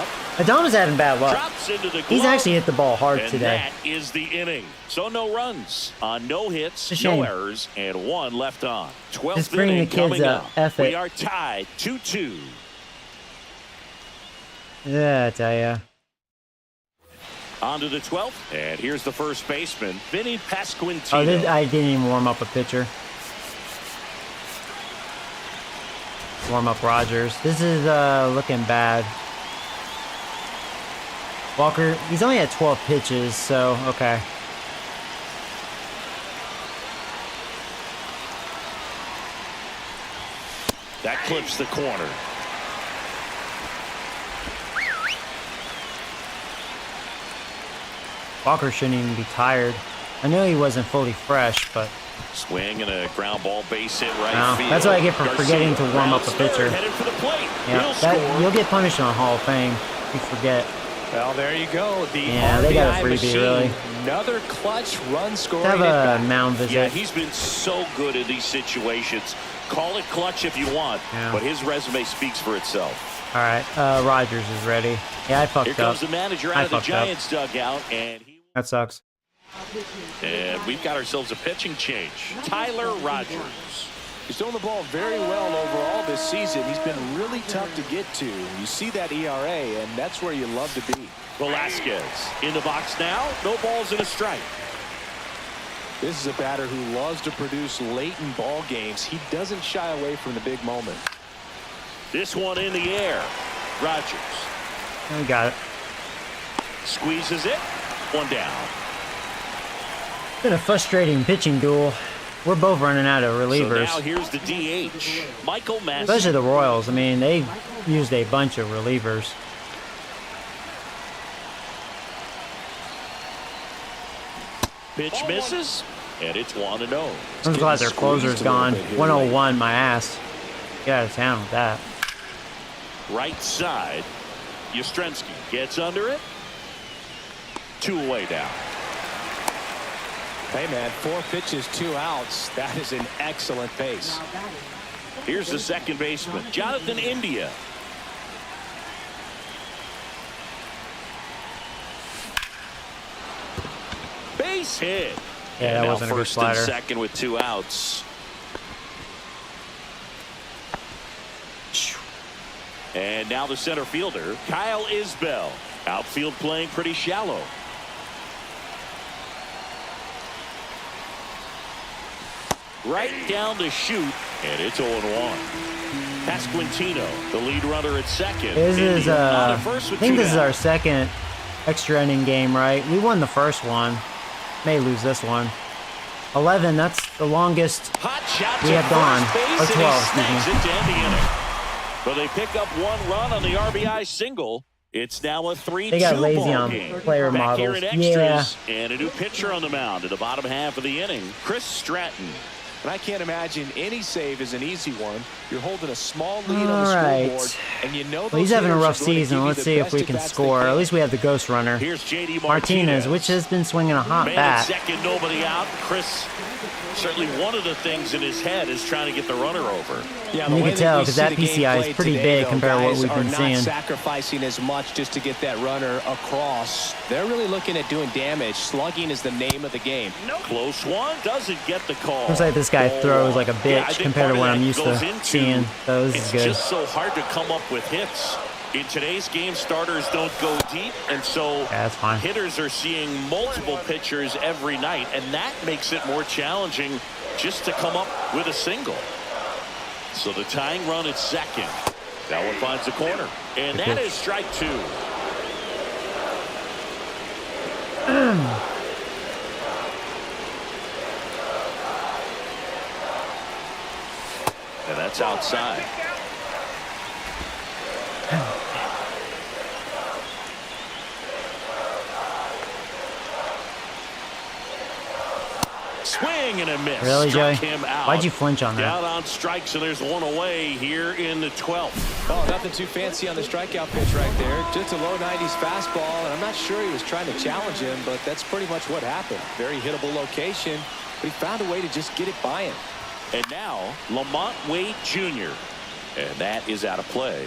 Adames having bad luck. Drops into the He's glove, actually hit the ball hard and today. that is the inning. So no runs on no hits, It's a shame. no errors, and 1 left on. 12th Just bring inning the kids coming up. up. F We it. are tied 2-2. Yeah, I tell ya. On to the 12th, and here's the first baseman, Vinny Pasquantino. Oh, I didn't even warm up a pitcher. Warm up Rogers. This is looking bad. Walker, he's only at 12 pitches, so okay. That clips the corner. Walker shouldn't even be tired. I knew he wasn't fully fresh, but Swing and a ground ball base hit right no, field. that's what I get for Garcia forgetting to warm up a rounds third, pitcher. headed for the plate. Yeah, He'll score. you'll get punished on Hall of Fame if you forget. Well, there you go. The Yeah, they got a RBI freebie, machine. really. Another clutch run scoring. Have at a mound Yeah, visit. he's been so good in these situations. Call it clutch if you want, Yeah. but his resume speaks for itself. All right, Rogers is ready. Yeah, I Here fucked up. comes the manager I out of the fucked up. Giants dugout, and That sucks. we've got ourselves a pitching change. Tyler Rogers. He's throwing the ball very well overall this season. He's been really tough to get to. You see that ERA, and that's where you love to be. Velasquez in the box now. No balls and a strike. This is a batter who loves to produce late in ball games. He doesn't shy away from the big moment. This one in the air. Rogers We got it. squeezes it. One down. Been a frustrating pitching duel. We're both running out of So relievers. now here's the DH, Michael Massey. Especially the Royals. I mean, they used a bunch of relievers. Pitch misses, and it's 1-0. I'm glad their closer's gone. 101, my ass. Get out of town with that. Right side, Yastrzemski gets under it. 2 away now. Hey, man, 4 pitches, 2 outs. That is an excellent pace. Now batting. Here's the second baseman, Jonathan India. Base hit. Yeah, And that now wasn't a good first and slider. second with 2 outs. And now the center fielder, Kyle Isbell. Outfield playing pretty shallow. Right down to shoot, and it's 0-1. Pasquantino, the lead runner at second. This is, India on I at first with think 2 this is down. our second extra inning game, right? We won the first one. May lose this one. 11, that's the longest. Hot shot we to have gone. first base, Or and 12, he excuse snags me. it to end the inning. But they pick up 1 run on the RBI single. It's now a 3-2 They got lazy ball on game. player Back here models. in Yeah. extras, and a new pitcher on the mound in the bottom half of the inning, Chris Stratton. And I can't imagine any save is an easy one. You're holding a small lead on the All right. scoreboard, and you know Well, he's those having a hitters rough are going to season. give you Let's the see if best we can at-bats they score. can. At least we have the ghost runner. Here's J.D. Martinez, which has been swinging a hot Man at bat. second, nobody out. Chris, certainly one of the things in his head is trying to get the runner over. Yeah, And the you way can tell we 'cause see that the game PCI is played pretty today, big though, compared to what guys we've been are not seeing. sacrificing as much just to get that runner across. They're really looking at doing damage. Slugging is the name of the game. Close one, doesn't get the call. Looks like this guy Ball throws like a 1. bitch Yeah, I think compared part to of what that I'm used to goes into seeing. So this is it's good. just so hard to come up with hits. In today's game, starters don't go deep, and so Yeah, that's fine. hitters are seeing multiple pitchers every night, and that makes it more challenging just to come up with a single. So the tying run at second. That one finds the corner, and Good that pitch. is strike 2. And that's outside. Swing and a miss. Really, Struck Joey? him out. Why'd you flinch on that? Down on strikes, and there's 1 away here in the 12th. Oh, nothing too fancy on the strikeout pitch right there. Just a low 90s fastball, and I'm not sure he was trying to challenge him, but that's pretty much what happened. Very hittable location, but he found a way to just get it by him. And now, Lamont Wade Jr. And that is out of play.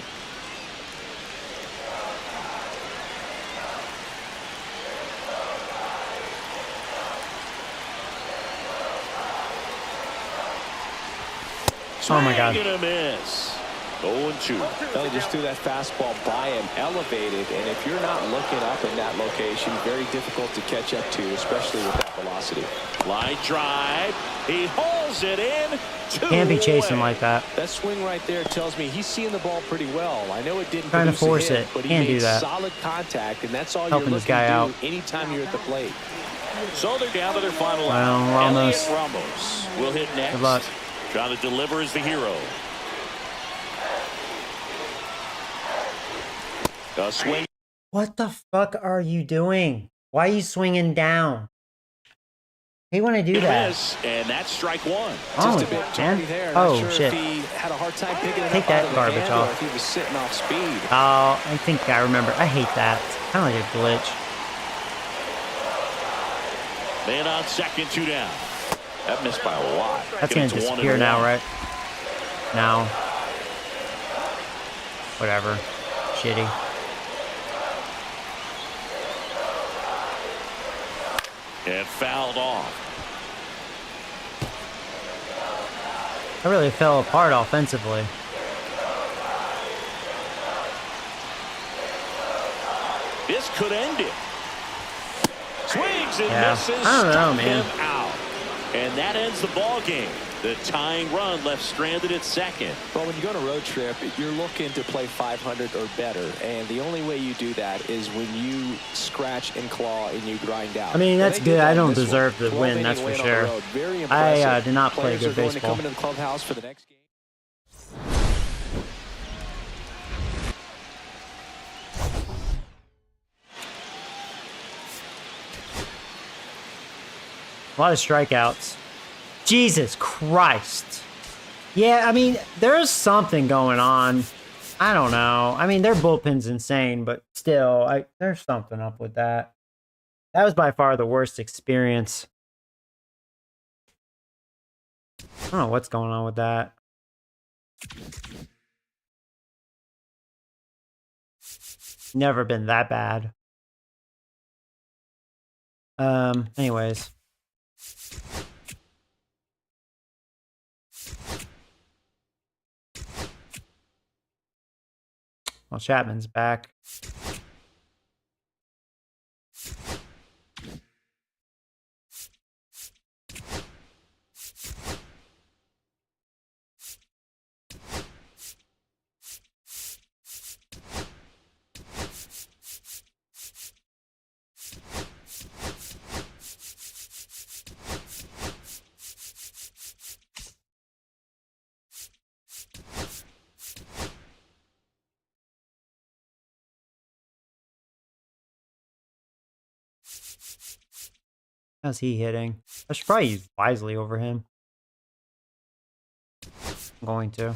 Oh my God. Swing and a miss. 0-2. Well, he just threw that fastball by him, elevated, and if you're not looking up in that location, very difficult to catch up to, especially with that velocity. Line drive. He hauls it in. 2 Can't be chasing away. like that. That swing right there tells me he's seeing the ball pretty well. I know it didn't Trying to produce a force hit, it. but he Can't do made that. solid contact, and that's all Helping you're this looking guy to out. do anytime you're at the plate. So they're down to their final Well, out. Ramos. Elliot Ramos will hit next. Good luck. Trying to deliver as the hero. A swing. What the fuck are you doing? Why are you swinging down? He want to do that. Miss, and that's strike 1. Oh, Just a bit man. tardy there. Not Oh, sure shit. if he had a hard time picking it Take up that out of the garbage hand off. or if he was sitting off speed. Oh, I think I remember. I hate that. It's kind of like a glitch. Man on second, 2 down. That missed by a lot. That's And going it's to 1-1. disappear now, right? Now. Whatever. Shitty. And fouled off. I really fell apart offensively. This could end it. Swings and Yeah. misses. I don't know, Struck man. him out. And that ends the ball game. The tying run left stranded at second. Well, when you go on a road trip, you're looking to play 500 or better. And the only way you do that is when you scratch and claw and you grind out. I mean, Well, that's they good. did that I in don't this one. deserve the 12 win, inning that's for win on the sure. road. Very I impressive. did not play Players good are going to baseball. come into the clubhouse for the next game. A lot of strikeouts. Jesus Christ. Yeah, I mean, there's something going on. I don't know. I mean, their bullpen's insane, but still, there's something up with that. That was by far the worst experience. I don't know what's going on with that. Never been that bad. Anyways. Well, Chapman's back. How's he hitting? I should probably use wisely over him. I'm going to.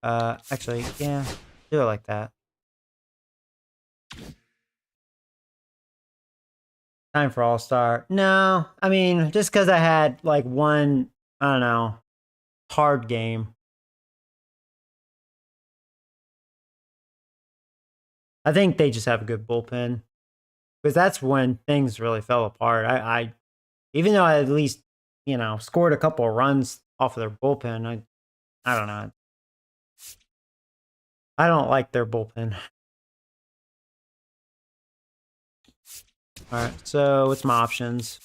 Actually, yeah, do it like that. Time for All-Star. No, I mean, just because I had like one, I don't know, hard game. I think they just have a good bullpen. Because that's when things really fell apart. I even though I at least, scored a couple of runs off of their bullpen, I don't know. I don't like their bullpen. All right, so what's my options?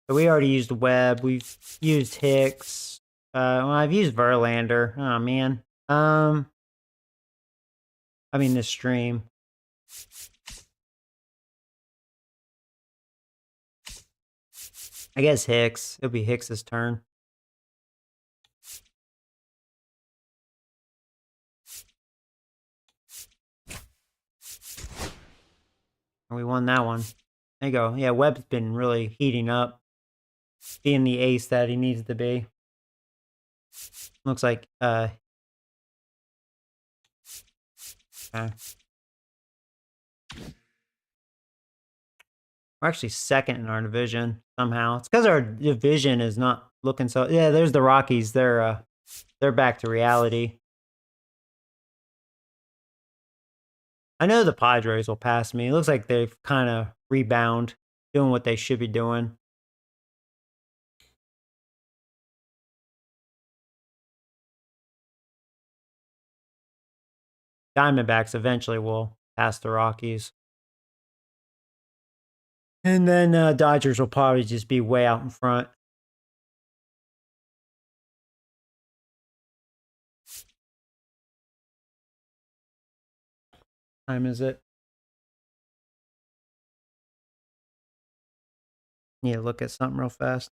So we already used Webb. We've used Hicks. Well, I've used Verlander. Oh man. I mean this stream. I guess Hicks. It'll be Hicks's turn. And we won that one. There you go. Yeah, Webb's been really heating up. Being the ace that he needs to be. Looks like okay. We're actually second in our division somehow. It's because our division is not looking so. Yeah, there's the Rockies. They're back to reality. I know the Padres will pass me. It looks like they've kind of rebound, doing what they should be doing. Diamondbacks eventually will pass the Rockies. And then Dodgers will probably just be way out in front. Time is it? Need to look at something real fast.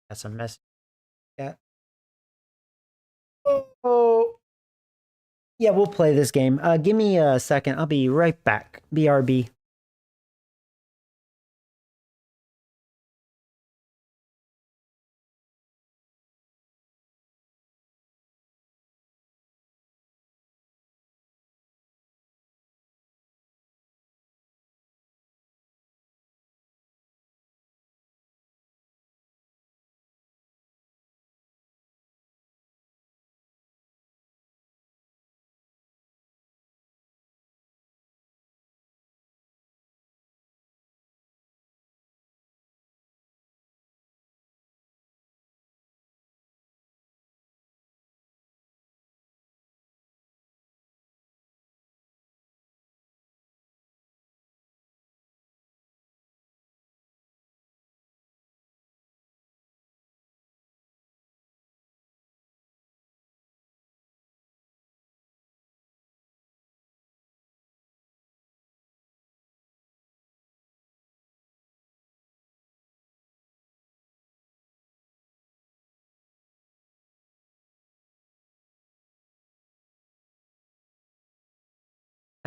That's a mess. Yeah. Oh. Yeah, we'll play this game. Give me a second. I'll be right back. BRB.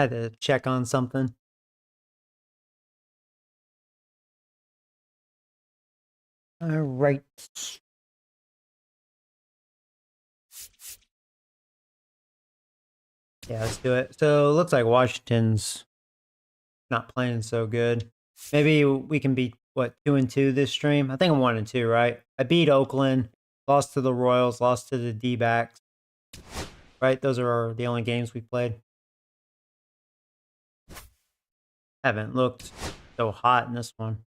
Had to check on something. All right. Yeah, let's do it. So it looks like Washington's not playing so good. Maybe we can beat, what, 2-2 this stream? I think I'm 1-2, right? I beat Oakland, lost to the Royals, lost to the Dbacks. Right? Those are the only games we played. Haven't looked so hot in this one.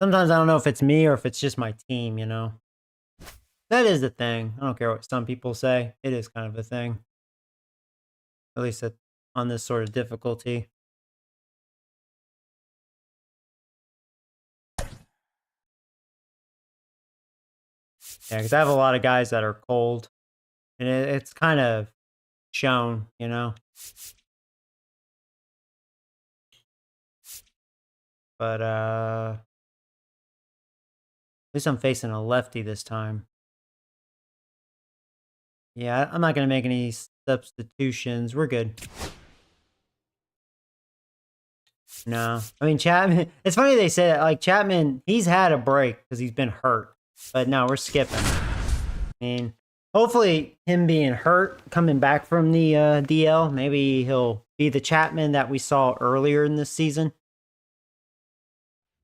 Sometimes I don't know if it's me or if it's just my team, you know? That is the thing. I don't care what some people say. It is kind of a thing. At least on this sort of difficulty. Yeah, because I have a lot of guys that are cold. And it's kind of shown, you know? But, at least I'm facing a lefty this time. Yeah, I'm not going to make any substitutions. We're good. No. I mean, Chapman, it's funny they say that. Like, Chapman, he's had a break because he's been hurt. But no, we're skipping. I mean, hopefully him being hurt, coming back from the DL, maybe he'll be the Chapman that we saw earlier in this season.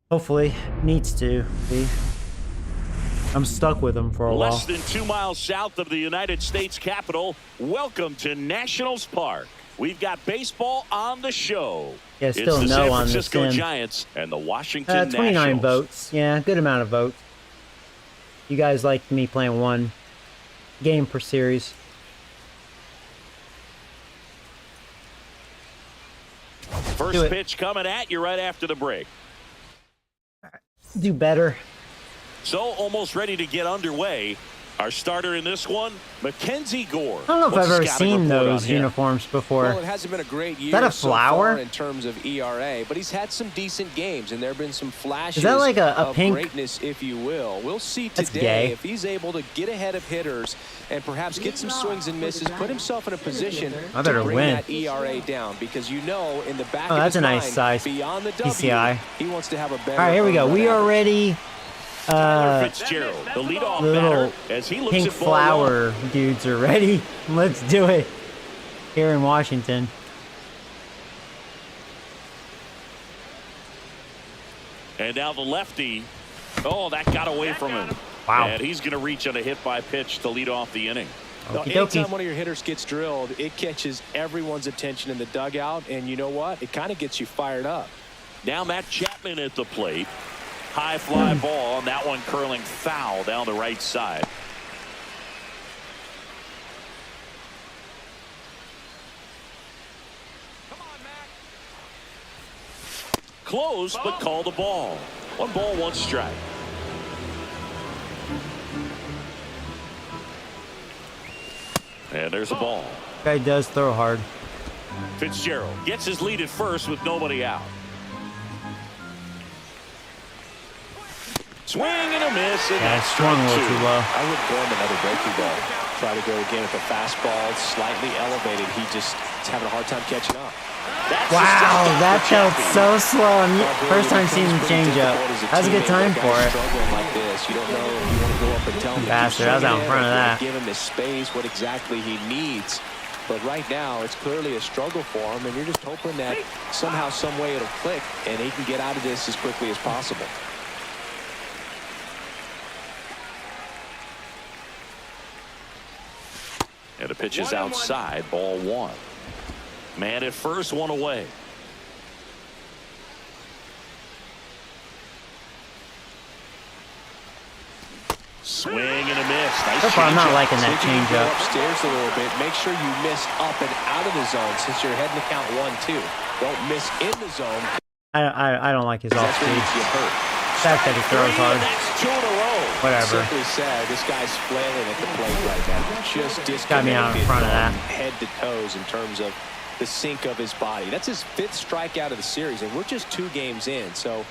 Hopefully. Needs to be. I'm stuck with him for a while. Less than 2 miles south of the United States Capitol. Welcome to Nationals Park. We've got baseball on the show. Yeah, still it's the no San on the Francisco sim. Giants and the Washington 29 Nationals. votes. Yeah, good amount of votes. You guys like me playing one game per series. First pitch coming at you right after the break. Do better. So almost ready to get underway. Our starter in this one, Mackenzie Gore. I don't know if What's I've the ever scouting seen report on those him? uniforms before. Well, it hasn't been a great year Is that a so flower? far in terms of ERA, but he's had some decent games, and there have been some flashes Is that like a of pink? greatness, if you will. We'll see That's today gay. if he's able to get ahead of hitters and perhaps get some swings and misses, put himself in a position I better to bring win. that ERA down, because you know in the back Oh, of that's his a nice mind, size beyond the W, PCI. he wants to have a better. All right, here we go. home run We are average. ready. Tyler Fitzgerald, the leadoff The little batter, as he looks pink at ball one. flower dudes are ready. Let's do it here in Washington. And now the lefty. Oh, that got away from him. Wow. And he's going to reach on a hit by pitch to lead off the inning. Now, Okie anytime dokie. one of your hitters gets drilled, it catches everyone's attention in the dugout, and you know what? It kind of gets you fired up. Now Matt Chapman at the plate. High fly ball, and that one curling foul down the right side. Close, but call the ball. 1 ball, 1 strike. And there's a ball. Guy does throw hard. Fitzgerald gets his lead at first with nobody out. Swing and a miss. And Yeah, that's it swung a strike little 2. too low. I would go him another breaking ball. Try to go again with the fastball, slightly elevated. He just is having a hard time catching up. That's a Wow, strikeout that for felt Chappie. so slow. First time seeing the changeup. That was a good time for it. Struggling like this, you don't know if you want to go up and tell him to Bastard, I was out in front of that. Give him his space, what exactly he needs. But right now, it's clearly a struggle for him, and you're just hoping that somehow, some way it'll click, and he can get out of this as quickly as possible. And the pitch is outside, ball 1. Man at first, 1 away. Swing and a miss. Nice So far, I'm not changeup. liking that See if you can go changeup. upstairs a little bit. Make sure you miss up and out of the zone since you're heading to count 1-2. Don't miss in the zone. I don't like his off That's where you speed. get hurt. The fact that he throws hard. That's 2 in a row. Whatever. Simply said, this guy's flailing at the plate right now. Just Got me out in disconnected front of from that. head to toes in terms of the sink of his body. That's his 5th strikeout of the series, and we're just 2 games in. So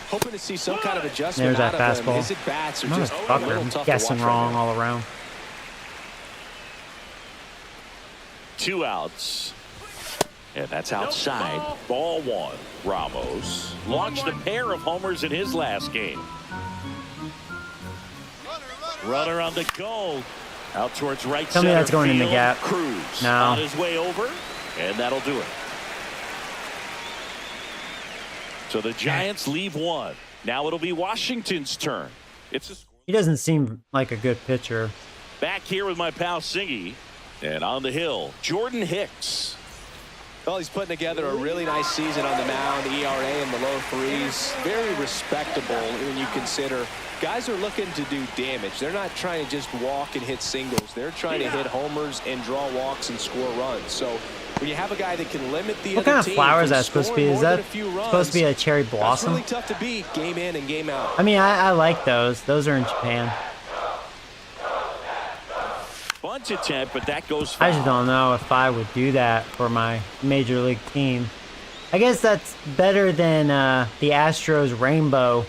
hoping to see some kind of adjustment There's that out of him. fastball. His at-bats are just a little Motherfucker, tough to guessing watch wrong right now. all around. 2 outs. And that's outside. Ball one. Ramos launched a pair of homers in his last game. Runner on the goal. Out towards right Tell me center that's going in the field. gap. Cruz No. on his way over, and that'll do it. So the Giants leave one. Now it'll be Washington's turn. He doesn't seem like a good pitcher. Back here with my pal Singy. And on the hill, Jordan Hicks. Well, he's putting together a really nice season on the mound. ERA in the low threes. Very respectable when you consider guys are looking to do damage. They're not trying to just walk and hit singles. They're trying to hit homers and draw walks and score runs. So when you have a guy that can limit the What other kind of team flower is from that supposed to be? scoring Is more than that a few runs, supposed to be a cherry that's blossom? really tough to beat game in and game out. I mean, I like those. Those are in Japan. Bunt attempt, but that goes I foul. just don't know if I would do that for my major league team. I guess that's better than the Astros rainbow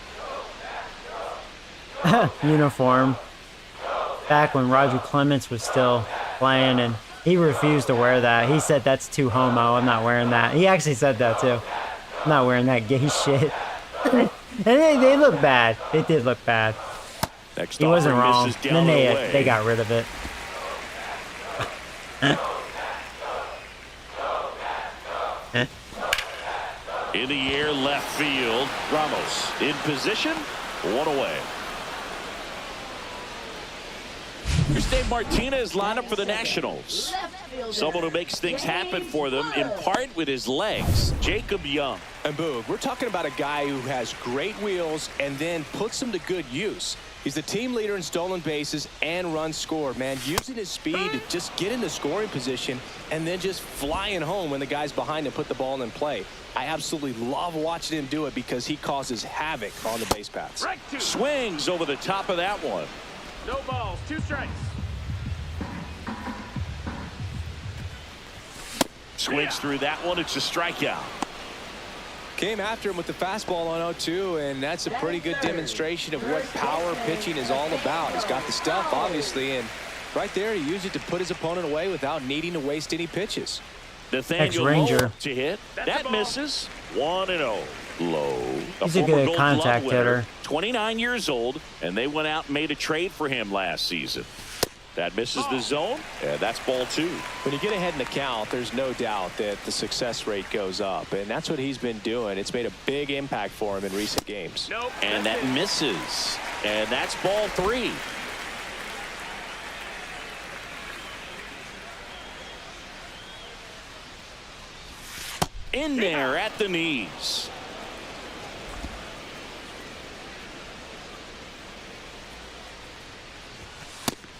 uniform back when Roger Clemens was still playing, and he refused to wear that. He said that's too homo. I'm not wearing that. He actually said that too. I'm not wearing that gay shit. And they look bad. They did look bad. Next He wasn't offering wrong. misses And down then and away. they got rid of it. In the air, left field. Ramos in position. One away. Here's Dave Martinez lineup for the Nationals. Someone who makes things happen for them in part with his legs. Jacob Young. And Boog, we're talking about a guy who has great wheels and then puts them to good use. He's the team leader in stolen bases and runs scored, man. Using his speed to just get into scoring position and then just flying home when the guy's behind him put the ball in play. I absolutely love watching him do it because he causes havoc on the base paths. Swings over the top of that one. No balls, 2 strikes. Swings through that one. It's a strikeout. Came after him with the fastball on 0-2, and that's a pretty good demonstration of what power pitching is all about. He's got the stuff, obviously, and right there he used it to put his opponent away without needing to waste any pitches. Nathaniel Ex-Ranger. Lowe to hit. That misses. 1-0. Lowe. He's a former good Gold contact Glove winner, hitter. 29 years old, and they went out and made a trade for him last season. That misses the zone, and that's ball 2. When you get ahead in the count, there's no doubt that the success rate goes up, and that's what he's been doing. It's made a big impact for him in recent games. Nope. And that misses. And that's ball 3. In there at the knees.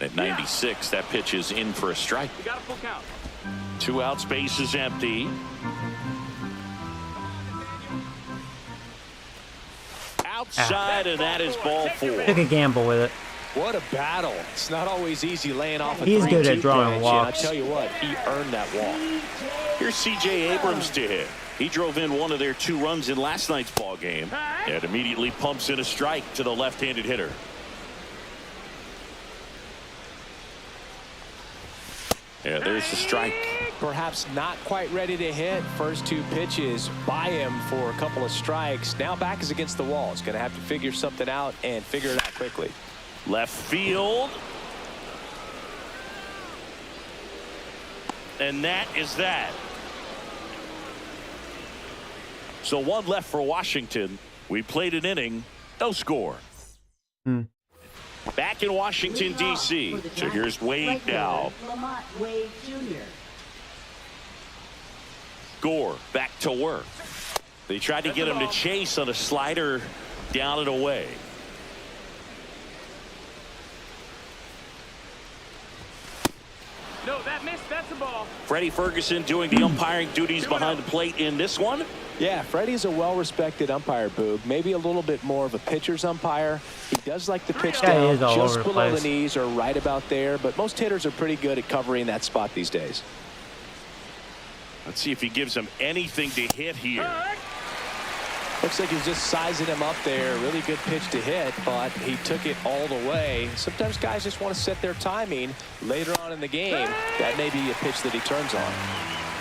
At 96, that pitch is in for a strike. You got a full count. 2 outs, base is empty. Outside, and that is ball 4. Took a gamble with it. What a battle. It's not always easy laying off a He's good at 3-2 drawing pitch, walks. And I tell you what, he earned that walk. Here's C.J. Abrams to hit. He drove in one of their 2 runs in last night's ball game and immediately pumps in a strike to the left-handed hitter. Yeah, there's the strike. Perhaps not quite ready to hit. First 2 pitches by him for a couple of strikes. Now back is against the wall. He's going to have to figure something out and figure it out quickly. Left field. And that is that. So 1 left for Washington. We played an inning. No score. Back in Washington, D.C. So here's Wade now. Wade Jr. Gore back to work. They tried to get him to chase on a slider down and away. No, that missed. That's a ball. Freddie Ferguson doing the umpiring duties behind the plate in this one. Yeah, Freddie's a well-respected umpire, Boog. Maybe a little bit more of a pitcher's umpire. He does like the pitch Yeah, he down is all just over the below the place. knees or right about there, but most hitters are pretty good at covering that spot these days. Let's see if he gives him anything to hit here. Looks like he's just sizing him up there. Really good pitch to hit, but he took it all the way. Sometimes guys just want to set their timing later on in the game. That may be a pitch that he turns on.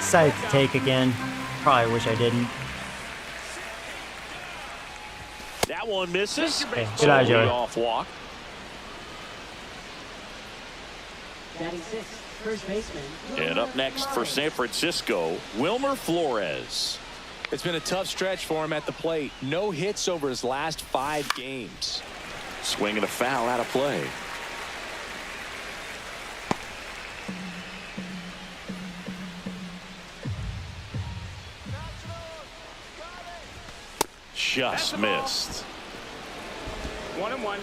Decided to take again. Probably wish I didn't. That one misses. Hey, good eye, Joey. Off walk. Batting six, first baseman. And up next for San Francisco, Wilmer Flores. It's been a tough stretch for him at the plate. No hits over his last 5 games. Swing and a foul out of play. Just missed. 1-1.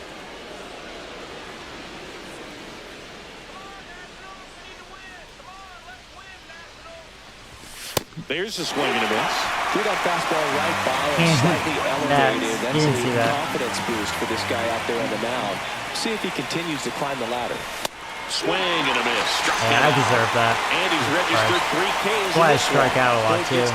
There's a swing and a miss. Threw that fastball right by him, slightly elevated. That's a confidence boost for this guy out there on the mound. See if he continues to climb the ladder. Swing and a miss. Yeah, I deserve that. And he's registered 3 Ks. That's why I strike out a lot too.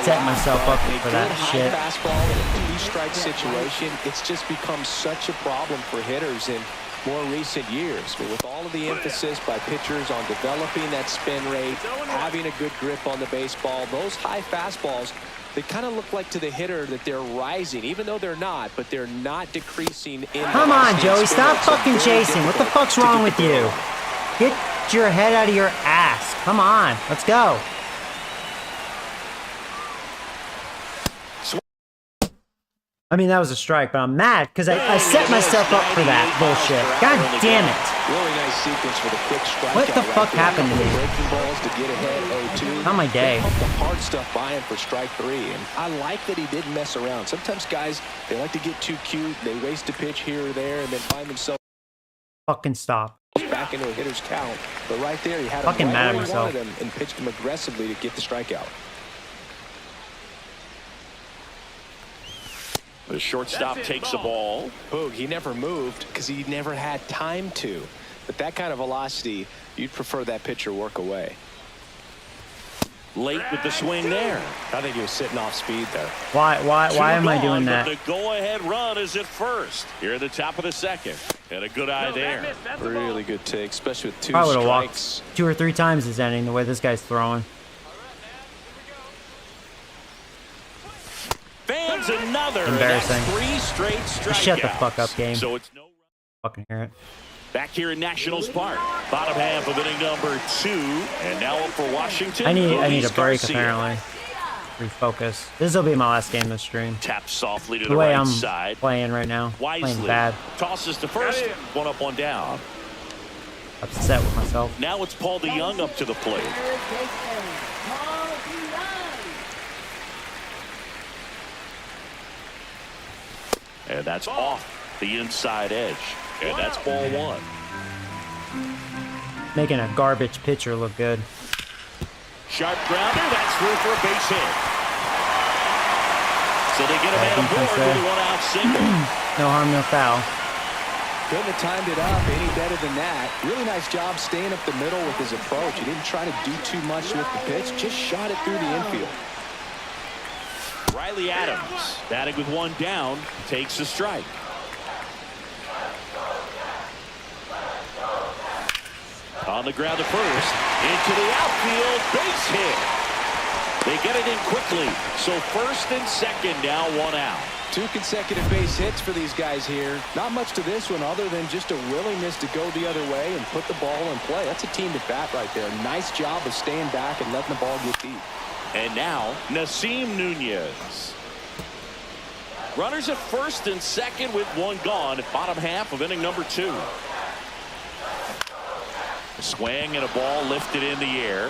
Setting myself up for that shit. Fastball in a 2-strike situation, it's just become such a problem for hitters in more recent years. But with all of the emphasis by pitchers on developing that spin rate, having a good grip on the baseball, those high fastballs, they kind of look like to the hitter that they're rising, even though they're not, but they're not decreasing in. Come on, Joey, stop fucking chasing. What the fuck's wrong with you? Get your head out of your ass. Come on, let's go. I mean, that was a strike, but I'm mad because I set myself up for that bullshit. God damn it. Really nice sequence for the quick strikeout. What the fuck happened to me? Breaking balls to get ahead 0-2. Not my day. They pumped the hard stuff by him for strike 3, and I like that he didn't mess around. Sometimes guys, they like to get too cute. They waste a pitch here or there and then find themselves Fucking stop. back into a hitter's count. But right there, he had Fucking him mad right at where he myself. wanted him and pitched him aggressively to get the strikeout. The shortstop takes the ball. Boog, he never moved because he never had time to. But that kind of velocity, you'd prefer that pitcher work away. Late with the swing there. I think he was sitting off speed there. Why am I doing that? The go-ahead run is at first. Here at the top of the second. And a good eye there. Really good take, especially with 2 I would have strikes. walked 2 or 3 times this inning the way this guy's throwing. Fans another. Embarrassing. And that's 3 straight strikeouts. Shut the fuck up, game. So it's no. Fucking hear it. Back here in Nationals Park. Bottom half of inning number 2. And now up for Washington. I need a Luis break Garcia. apparently. Refocus. This will be my last game this stream. Taps softly to The the way right I'm side. playing right now. Playing Wisely bad. tosses to first. 1 up, 1 down. Upset with myself. Now it's Paul DeYoung up to the plate. And that's off the inside edge. And that's ball 1. Making a garbage pitcher look good. Sharp grounder. That's through for a base hit. So they get a man aboard with a 1-out single. No harm, no foul. Couldn't have timed it up any better than that. Really nice job staying up the middle with his approach. He didn't try to do too much with the pitch, just shot it through the infield. Riley Adams, batting with 1 down, takes a strike. On the ground to first, into the outfield, base hit. They get it in quickly, so first and second now 1 out. 2 consecutive base hits for these guys here. Not much to this one other than just a willingness to go the other way and put the ball in play. That's a team at bat right there. Nice job of staying back and letting the ball get deep. And now Nasim Nunez. Runners at first and second with 1 gone at bottom half of inning number 2. A swing and a ball lifted in the air.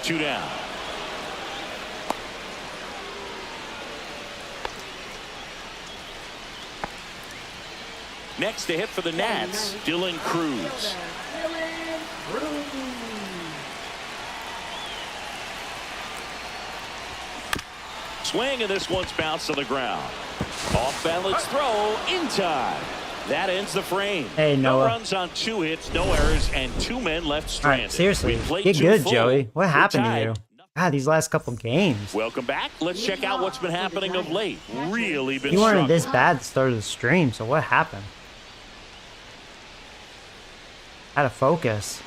2 down. Next to hit for the Nats, Dylan Cruz. Swing, and this one's bounced to the ground. Off balance throw in time. That ends the frame. Hey, No Noah. runs on 2 hits, no errors, and 2 men left All stranded. right, seriously, We played get 2 good, full. Joey. What We're happened to tied. you? God, these last couple games. Welcome back. Let's check out what's been happening of late. Really been You weren't struggling. this bad at the start of the stream, so what happened? Out of focus.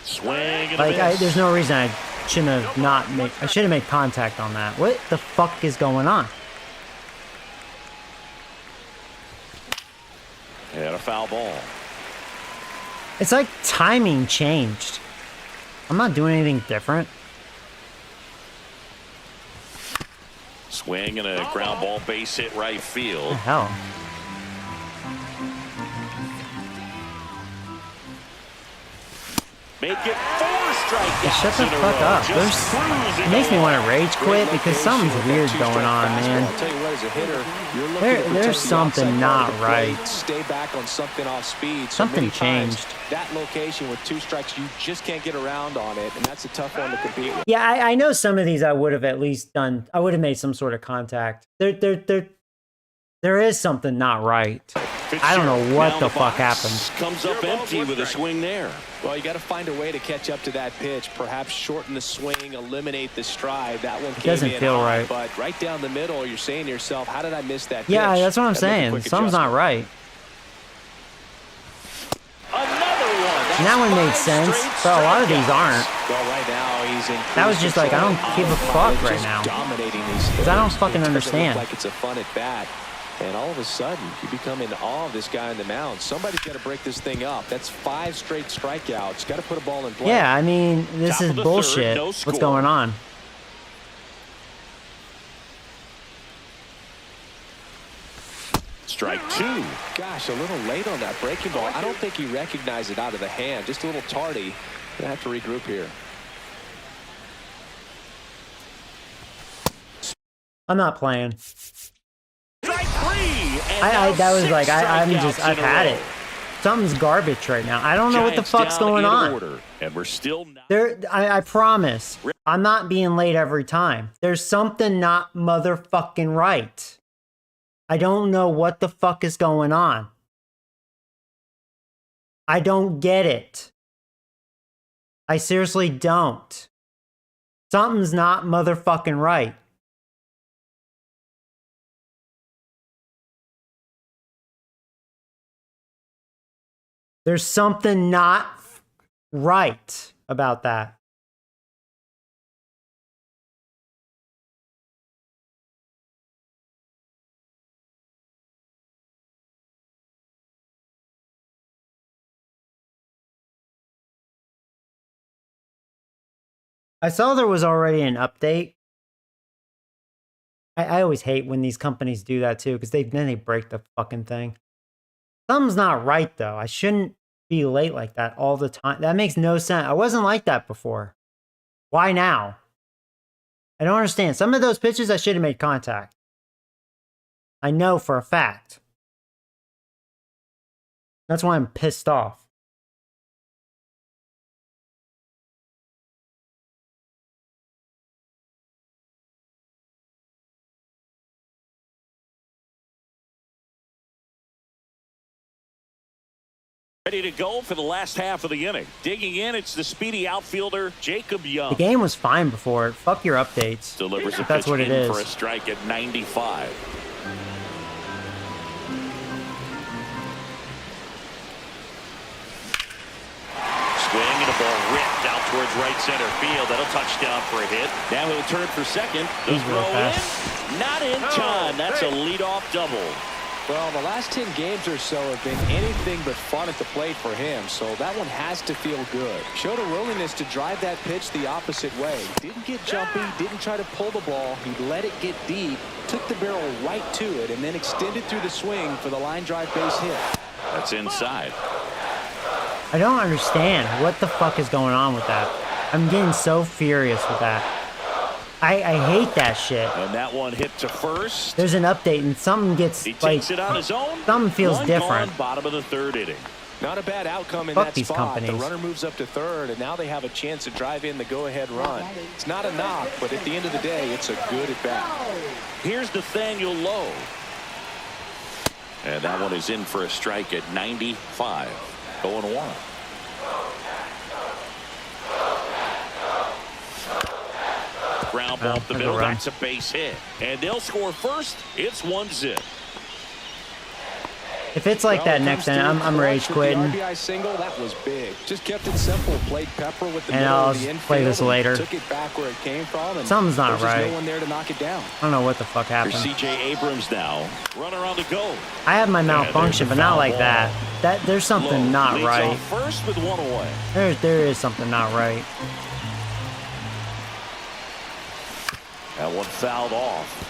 Swing and a Like, miss. there's no reason I shouldn't have not made. I should have made contact on that. What the fuck is going on? And a foul ball. It's like timing changed. I'm not doing anything different. Swing and a ground ball, base hit right What field. the hell? Make it 4 strikeouts Shut the in a fuck row. up. Just cruising It makes me along. want to rage quit because something's weird going on, man. I'll tell you what, as a hitter, you're looking to protect There's the something outside not part of the plate, right. Stay back on something off speed. So Something many times, changed. that location with 2 strikes, you just can't get around on it, and that's a tough one to compete with. Yeah, I know some of these I would have at least done. I would have made some sort of contact. There is something not right. I don't know what Down the the fuck box. happened. Comes up empty with a swing there. Well, you got to find a way to catch up to that pitch. Perhaps shorten the swing, eliminate the stride. That one came doesn't in feel hot, right. But right down the middle, you're saying to yourself, how did I miss that Yeah, pitch? that's what I'm Gotta make a saying. quick Something's not adjustment. right. Another one. And that one made sense, but a lot of these aren't. Well, right now he's in. That was just like, I don't give a fuck right Just now. Dominating these. 'Cause I don't hitters. fucking It doesn't understand. Look like it's a fun at bat. And all of a sudden, you become in awe of this guy on the mound. Somebody's got to break this thing up. That's 5 straight strikeouts. Got to put a ball in play. Yeah, I mean, this Top is of the third, bullshit. no What's score. going on? Strike 2. Gosh, a little late on that breaking ball. I don't think he recognized it out of the hand. Just a little tardy. Gonna have to regroup here. I'm not playing. Strike 3. And That was now like, 6 I'm strikeouts just, I've in a had row. it. Something's garbage right now. I don't know what the Giants fuck's down going in on. order, and we're still not. I promise. I'm not being late every time. There's something not motherfucking right. I don't know what the fuck is going on. I don't get it. I seriously don't. Something's not motherfucking right. There's something not right about that. I saw there was already an update. I always hate when these companies do that too, because then they break the fucking thing. Something's not right though. I shouldn't be late like that all the time. That makes no sense. I wasn't like that before. Why now? I don't understand. Some of those pitches I should have made contact. I know for a fact. That's why I'm pissed off. Ready to go for the last half of the inning. Digging in, it's the speedy outfielder, Jacob Young. The game was fine before it. Fuck your updates. Delivers a If that's pitch what it in for a is. strike at 95. Swing and a ball ripped out towards right center field. That'll touch down for a hit. Now he'll turn for second. The He's really throw fast. in. Not in time. That's a leadoff double. Well, the last 10 games or so have been anything but fun at the plate for him, so that one has to feel good. Showed a willingness to drive that pitch the opposite way. Didn't get jumpy, didn't try to pull the ball. He let it get deep, took the barrel right to it, and then extended through the swing for the line drive base hit. That's inside. I don't understand what the fuck is going on with that. I'm getting so furious with that. I hate that shit. And that one hit to first. There's an update and something gets He like takes it on his own. something feels One different. gone, bottom of the third inning. Not a bad outcome in Fuck that these spot. companies. The runner moves up to third, and now they have a chance to drive in the go-ahead run. It's not a knock, but at the end of the day, it's a good at-bat. Here's Nathaniel Lowe. And that one is in for a strike at 95. 0-1. Ground ball up the there's a middle. run. That's a base hit. And they'll score first. It's 1-0. If it's like that next inning, I'm rage quitting. RBI single, that was big. Just kept it simple. Played Pepper with the And middle I'll of the infield. play this later. Took it back where it came from. And Something's not there's just right. no one there to knock it down. I don't know what the fuck happened. Here's C.J. Abrams now. Runner on the go. I have my malfunction, but not like that. There's something Lowe not leads right. off first with one away. There is something not right. That one fouled off.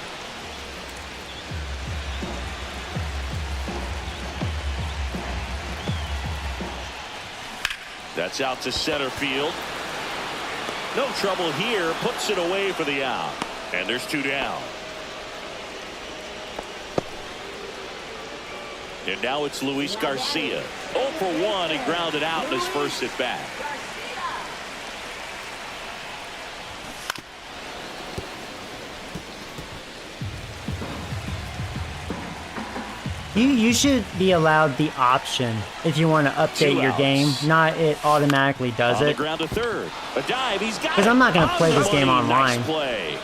That's out to center field. No trouble here. Puts it away for the out. And there's 2 down. And now it's Luis Garcia. 0 for 1 and grounded out in his first at bat. You should be allowed the option if you want to update your game, not it automatically does On it. the ground to third. A dive. He's got it. Because I'm not going to play On the this game money. online. Nice play.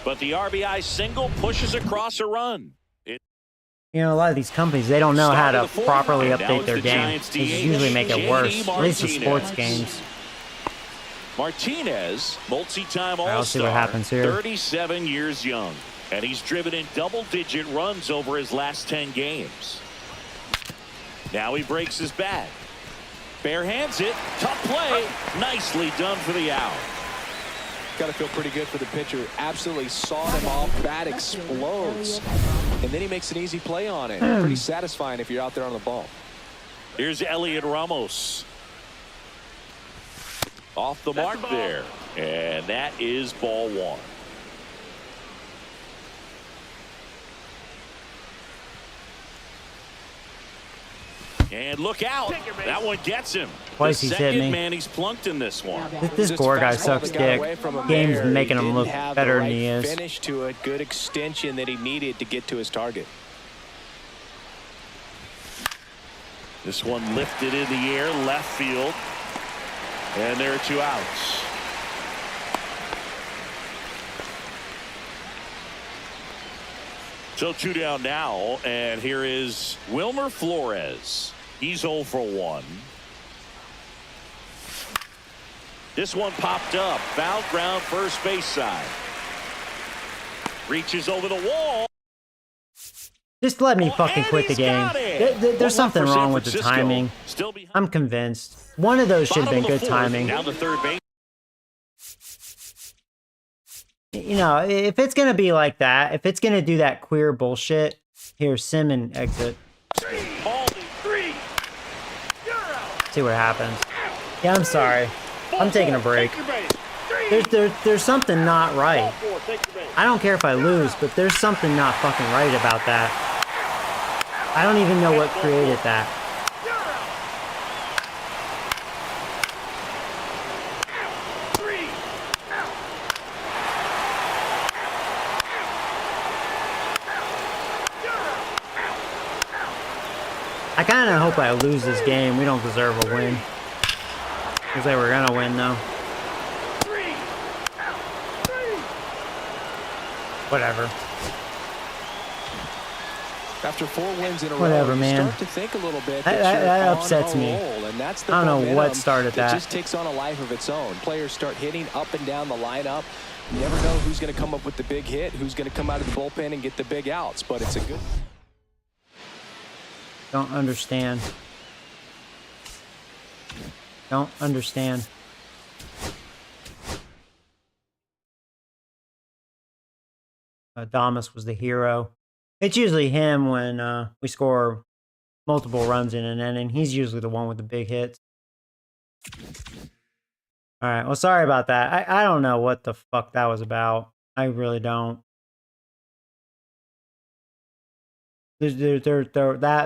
But the RBI single pushes across a run. You know, a lot of these companies, they don't know how to properly update their game. They usually make it worse, at least with sports games. Martinez, multi-time All-Star, I'll see what happens here. 37 years young, and he's driven in double-digit runs over his last 10 games. Now he breaks his bat. Bare hands it, tough play, nicely done for the out. Got to feel pretty good for the pitcher. Absolutely sawed him off. Bat explodes. And then he makes an easy play on it. Pretty satisfying if you're out there on the ball. Here's Elliot Ramos. Off the mark there. And that is ball 1. And look out. That one gets him. Twice the he's hit second me. man he's plunked in this one. This Gore guy sucks dick. Game's making him look better than he is. Finish to it. Good extension that he needed to get to his target. This one lifted in the air, left field. And there are 2 outs. So 2 down now, and here is Wilmer Flores. He's 0 for 1. This one popped up. Foul ground, first base side. Reaches over the wall. Just let me fucking quit the game. There's something wrong with the timing. Still behind. I'm convinced. One of those should have been Bottom of good the 4th, timing. Down the third base. You know, if it's going to be like that, if it's going to do that queer bullshit, here, Simmon exit. See what happens. Yeah, I'm sorry. I'm taking a break. There's something not right. I don't care if I lose, but there's something not fucking right about that. I don't even know what created that. I kind of hope I lose this game. We don't deserve a win. Looks like we're gonna win though. Whatever. After 4 wins in a Whatever, row, you man. start to think a little bit That you're upsets on a me. roll, and that's the I don't know what momentum started that. just takes on a life of its own. Players start hitting up and down the lineup. You never know who's going to come up with the big hit, who's going to come out of the bullpen and get the big outs, but it's a good. Don't understand. Don't understand. Adames was the hero. It's usually him when we score multiple runs in an inning. He's usually the one with the big hits. All right. Well, sorry about that. I don't know what the fuck that was about. I really don't. That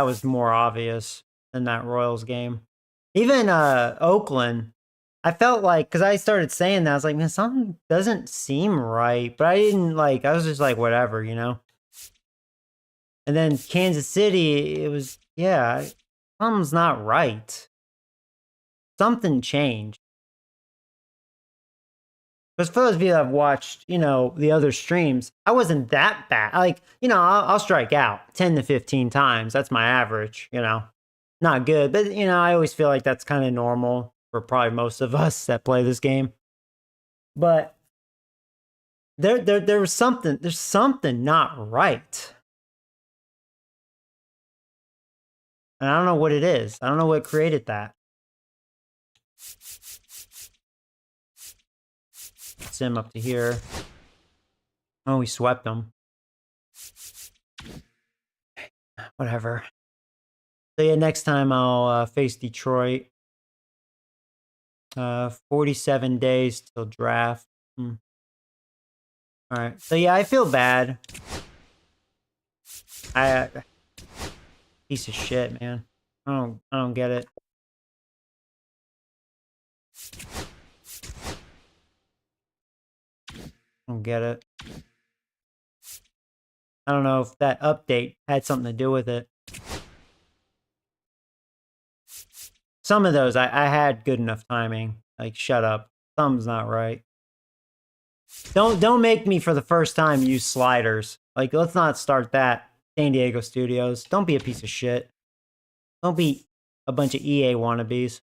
was more obvious than that Royals game. Even Oakland, I felt like, because I started saying that, I was like, man, something doesn't seem right. But I didn't like, I was just like, whatever, you know? And then Kansas City, it was, yeah, something's not right. Something changed. Because for those of you that have watched, the other streams, I wasn't that bad. Like, I'll strike out 10 to 15 times. That's my average, Not good, but, I always feel like that's kind of normal for probably most of us that play this game. But there's something not right. And I don't know what it is. I don't know what created that. Sim up to here. Oh, we swept them. Whatever. So yeah, next time I'll face Detroit. 47 days till draft. All right. So yeah, I feel bad. Piece of shit, man. I don't get it. I don't get it. I don't know if that update had something to do with it. Some of those I had good enough timing. Like, shut up. Something's not right. Don't make me for the first time use sliders. Like, let's not start that. San Diego Studios. Don't be a piece of shit. Don't be a bunch of EA wannabes.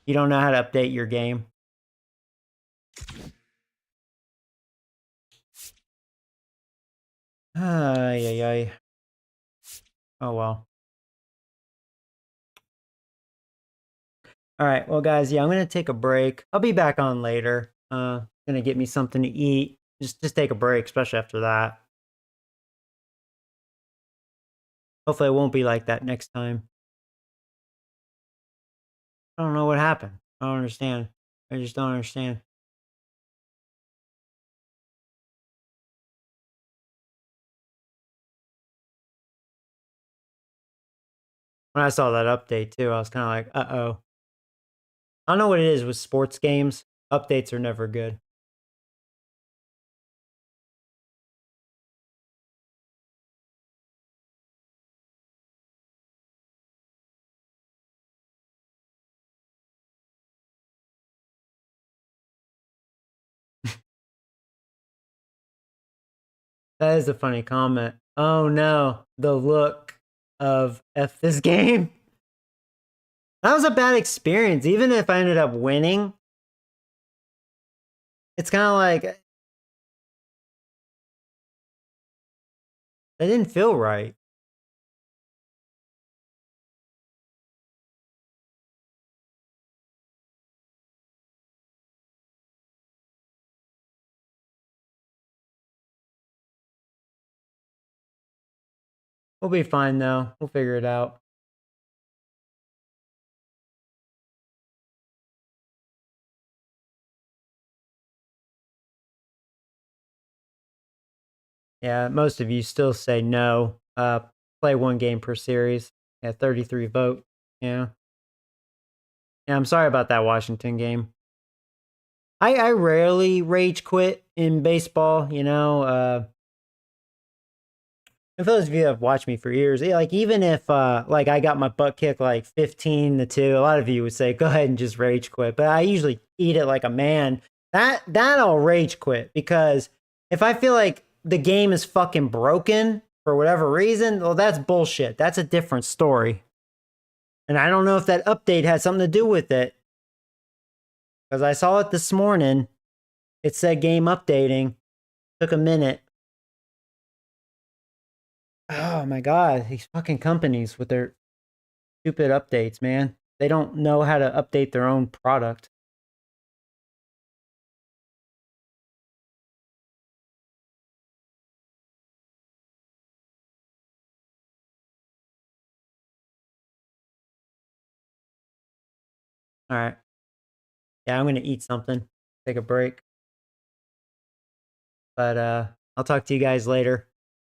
You don't know how to update your game. Ay, ay, ay. Oh, well. All right. Well, guys, yeah, I'm going to take a break. I'll be back on later. Going to get me something to eat. Just take a break, especially after that. Hopefully it won't be like that next time. I don't know what happened. I don't understand. I just don't understand. When I saw that update too, I was kind of like, uh-oh. I don't know what it is with sports games. Updates are never good. That is a funny comment. Oh no, the look of F this game. That was a bad experience. Even if I ended up winning, it's kind of like, it didn't feel right. We'll be fine though. We'll figure it out. Yeah, most of you still say no. Play one game per series. Yeah, 33 vote. Yeah. Yeah, I'm sorry about that Washington game. I rarely rage quit in baseball, and for those of you that have watched me for years, like even if like I got my butt kicked like 15-2, a lot of you would say go ahead and just rage quit. But I usually eat it like a man. That I'll rage quit, because if I feel like the game is fucking broken for whatever reason, well, that's bullshit. That's a different story. And I don't know if that update had something to do with it, because I saw it this morning. It said game updating. Took a minute. Oh my god, these fucking companies with their stupid updates, man. They don't know how to update their own product. All right. Yeah, I'm going to eat something. Take a break. But I'll talk to you guys later.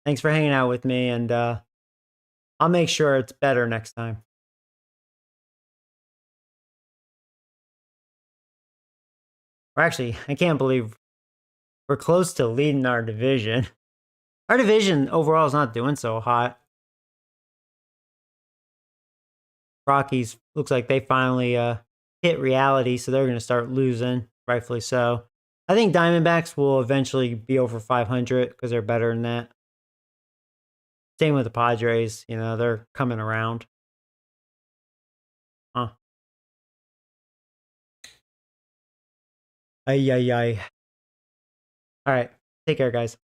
Thanks for hanging out with me, and I'll make sure it's better next time. Or actually, I can't believe we're close to leading our division. Our division overall is not doing so hot. Rockies looks like they finally hit reality, so they're going to start losing. rightfully so. I think Diamondbacks will eventually be over 500 because they're better than that. Same with the Padres. You know, they're coming around. Huh. Ay, ay, ay. All right. Take care, guys.